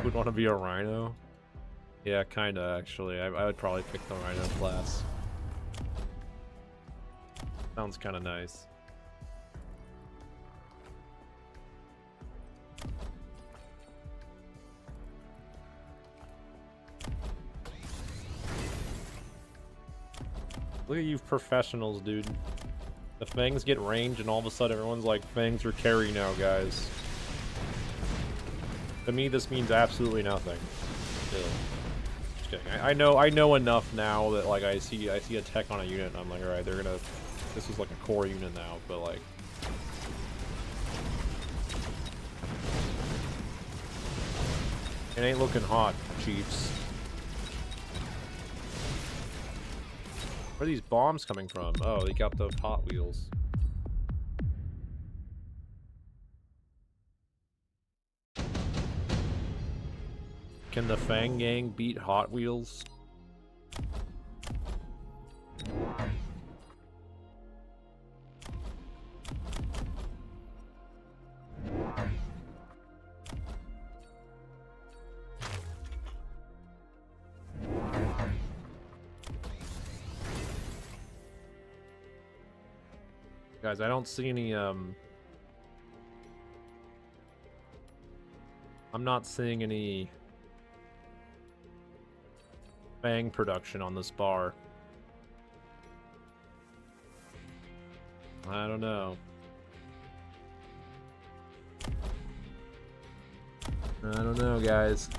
Would want to be a rhino? Yeah, kinda, actually. I would probably pick the rhino class. Sounds kinda nice. Look at you professionals, dude. The fangs get range and all of a sudden everyone's like, fangs are carry now, guys. To me, this means absolutely nothing. Still. I know enough now that like I see a tech on a unit and I'm like, alright, they're gonna, this is like a core unit now, but like it ain't looking hot, Chiefs. Where are these bombs coming from? Oh, they got the Hot Wheels. Can the Fang Gang beat Hot Wheels? Guys, I don't see any, I'm not seeing any Fang production on this bar. I don't know. I don't know, guys.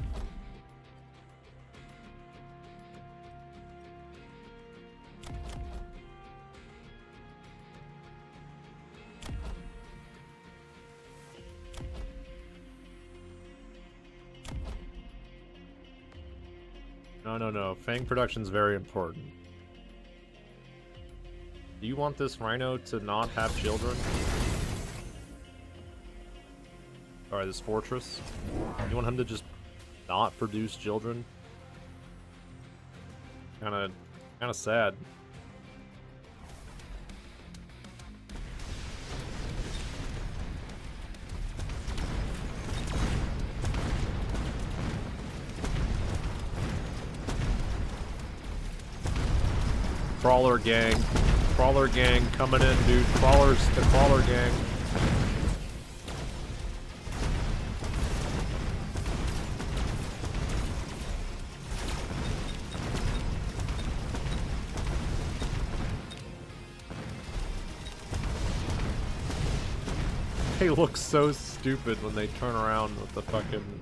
No. Fang production's very important. Do you want this rhino to not have children? Alright, this fortress. You want him to just not produce children? Kinda sad. Crawler gang coming in, dude. The crawler gang. They look so stupid when they turn around with the fucking...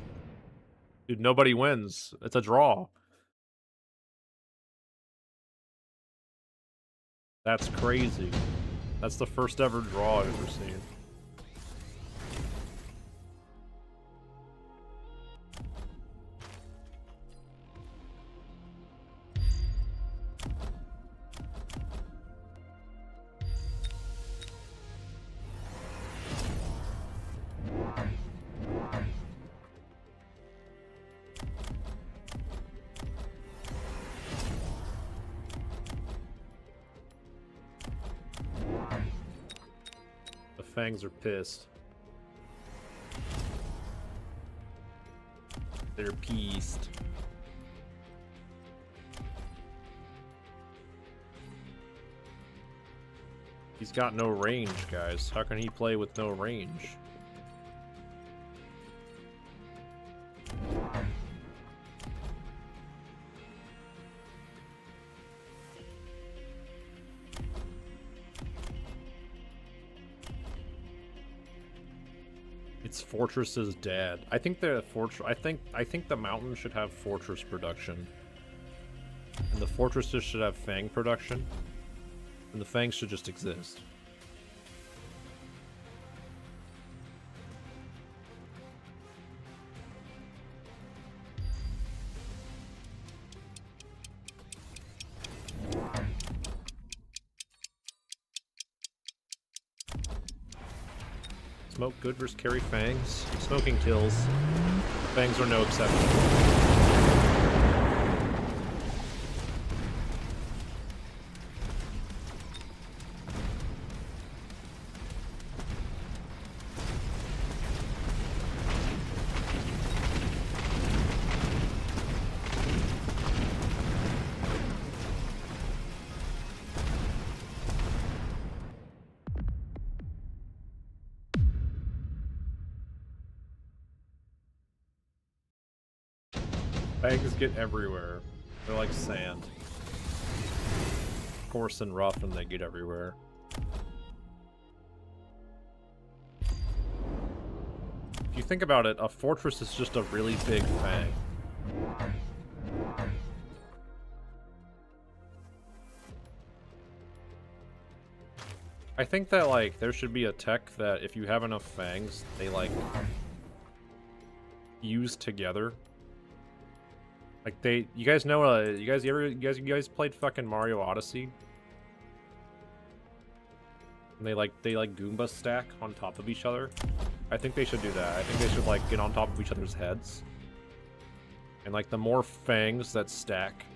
Dude, nobody wins. It's a draw. That's crazy. That's the first ever draw I've ever seen. fangs are pissed. They're pissed. He's got no range, guys. How can he play with no range? It's Fortress's dad. I think the I think the mountain should have fortress production. And the fortresses should have fang production. And the fangs should just exist. Smoke good versus carry fangs. Smoking kills. Fangs are no exception. Fangs get everywhere. They're like sand. Coarse and rough, and they get everywhere. If you think about it, a fortress is just a really big fang. I think that, like, there should be a tech that if you have enough fangs, they, like, fuse together. Like you guys know, you guys played fucking Mario Odyssey? And they like Goomba stack on top of each other. I think they should do that. I think they should like get on top of each other's heads. And like the more fangs that stack,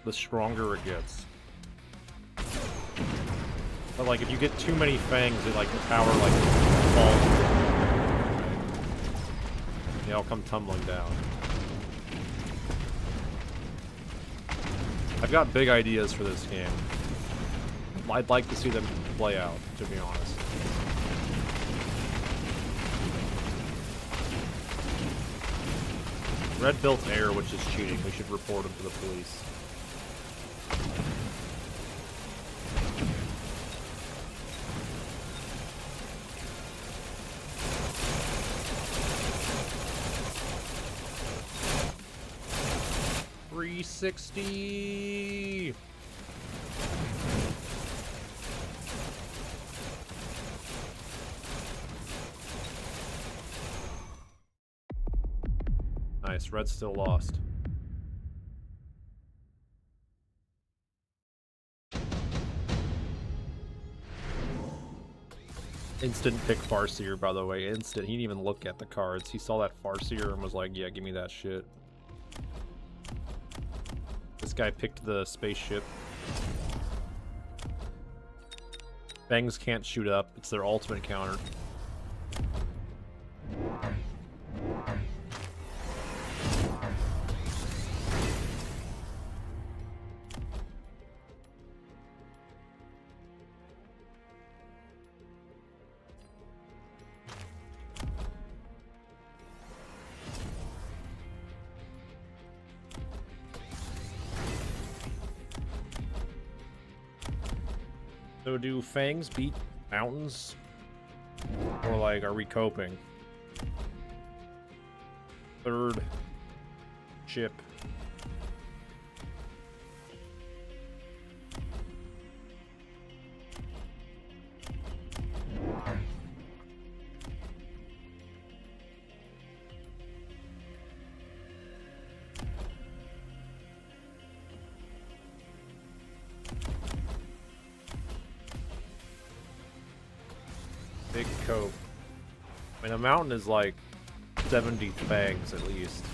the stronger it gets. But like if you get too many fangs, it like the power like falls. They all come tumbling down. I've got big ideas for this game. I'd like to see them play out, to be honest. Red built air, which is cheating. We should report him to the police. $360. Nice, Red's still lost. Instant pick Farseer, by the way. Instant. He didn't even look at the cards. He saw that Farseer and was like, yeah, give me that shit. This guy picked the spaceship. Fangs can't shoot up. It's their ultimate counter. So do fangs beat mountains? Or like, are we coping? Third ship. Big cope. I mean, a mountain is like 70 fangs at least.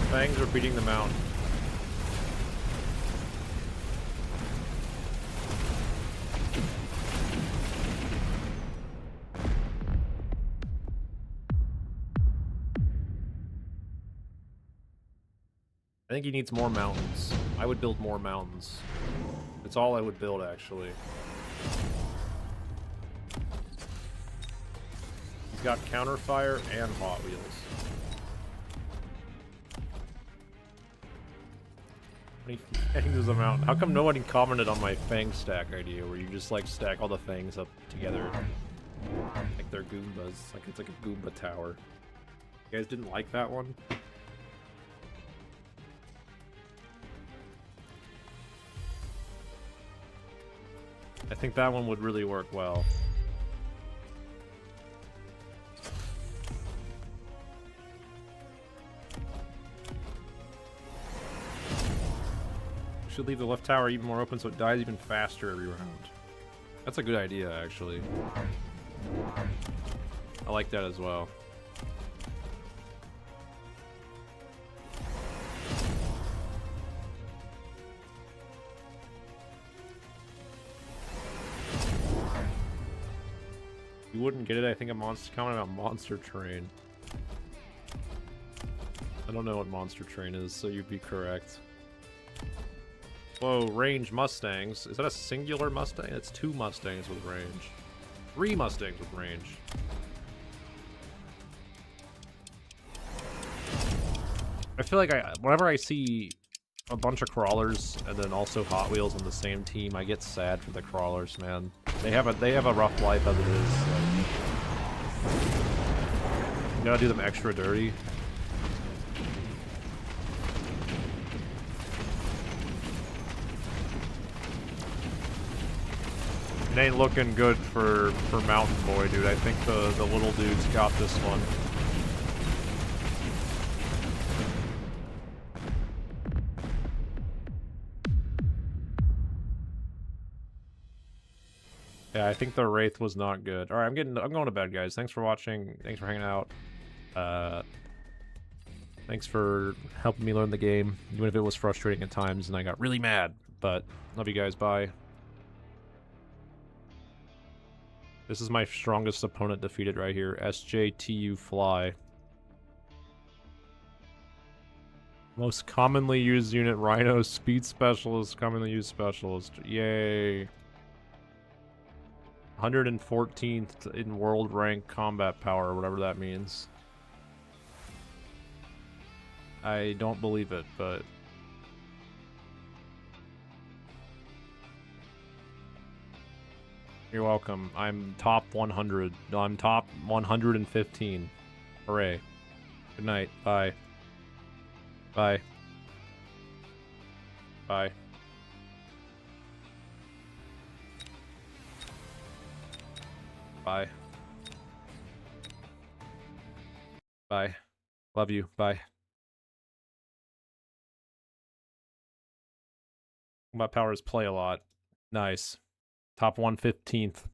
fangs are beating them out. I think he needs more mountains. I would build more mountains. That's all I would build, actually. He's got counterfire and Hot Wheels. How many fangs does a mountain? How come nobody commented on my fang stack idea, where you just like stack all the fangs up together like they're Goombas? Like it's like a Goomba tower. You guys didn't like that one? I think that one would really work well. We should leave the left tower even more open so it dies even faster every round. That's a good idea, actually. I like that as well. You wouldn't get it. I think a monster comment about Monster Train. I don't know what Monster Train is, so you'd be correct. Whoa, range Mustangs. Is that a singular Mustang? It's 2 Mustangs with range. 3 Mustangs with range. I feel like whenever I see a bunch of crawlers and then also Hot Wheels on the same team, I get sad for the crawlers, man. They have a rough life as it is. So. You gotta do them extra dirty. It ain't looking good for Mountain Boy, dude. I think the little dude's got this one. Yeah, I think the Wraith was not good. All right, I'm going to bed, guys. Thanks for watching. Thanks for hanging out. Thanks for helping me learn the game, even if it was frustrating at times and I got really mad. But love you guys. Bye. This is my strongest opponent defeated right here. SJTU Fly. Most commonly used unit, Rhino, Speed Specialist, commonly used Specialist. Yay. 114th in world rank combat power, whatever that means. I don't believe it, but... You're welcome. I'm top 100. No, I'm top 115. Hooray. Good night. Bye. Bye. Bye. Bye. Bye. Love you. Bye. Combat powers play a lot. Nice. Top 115th.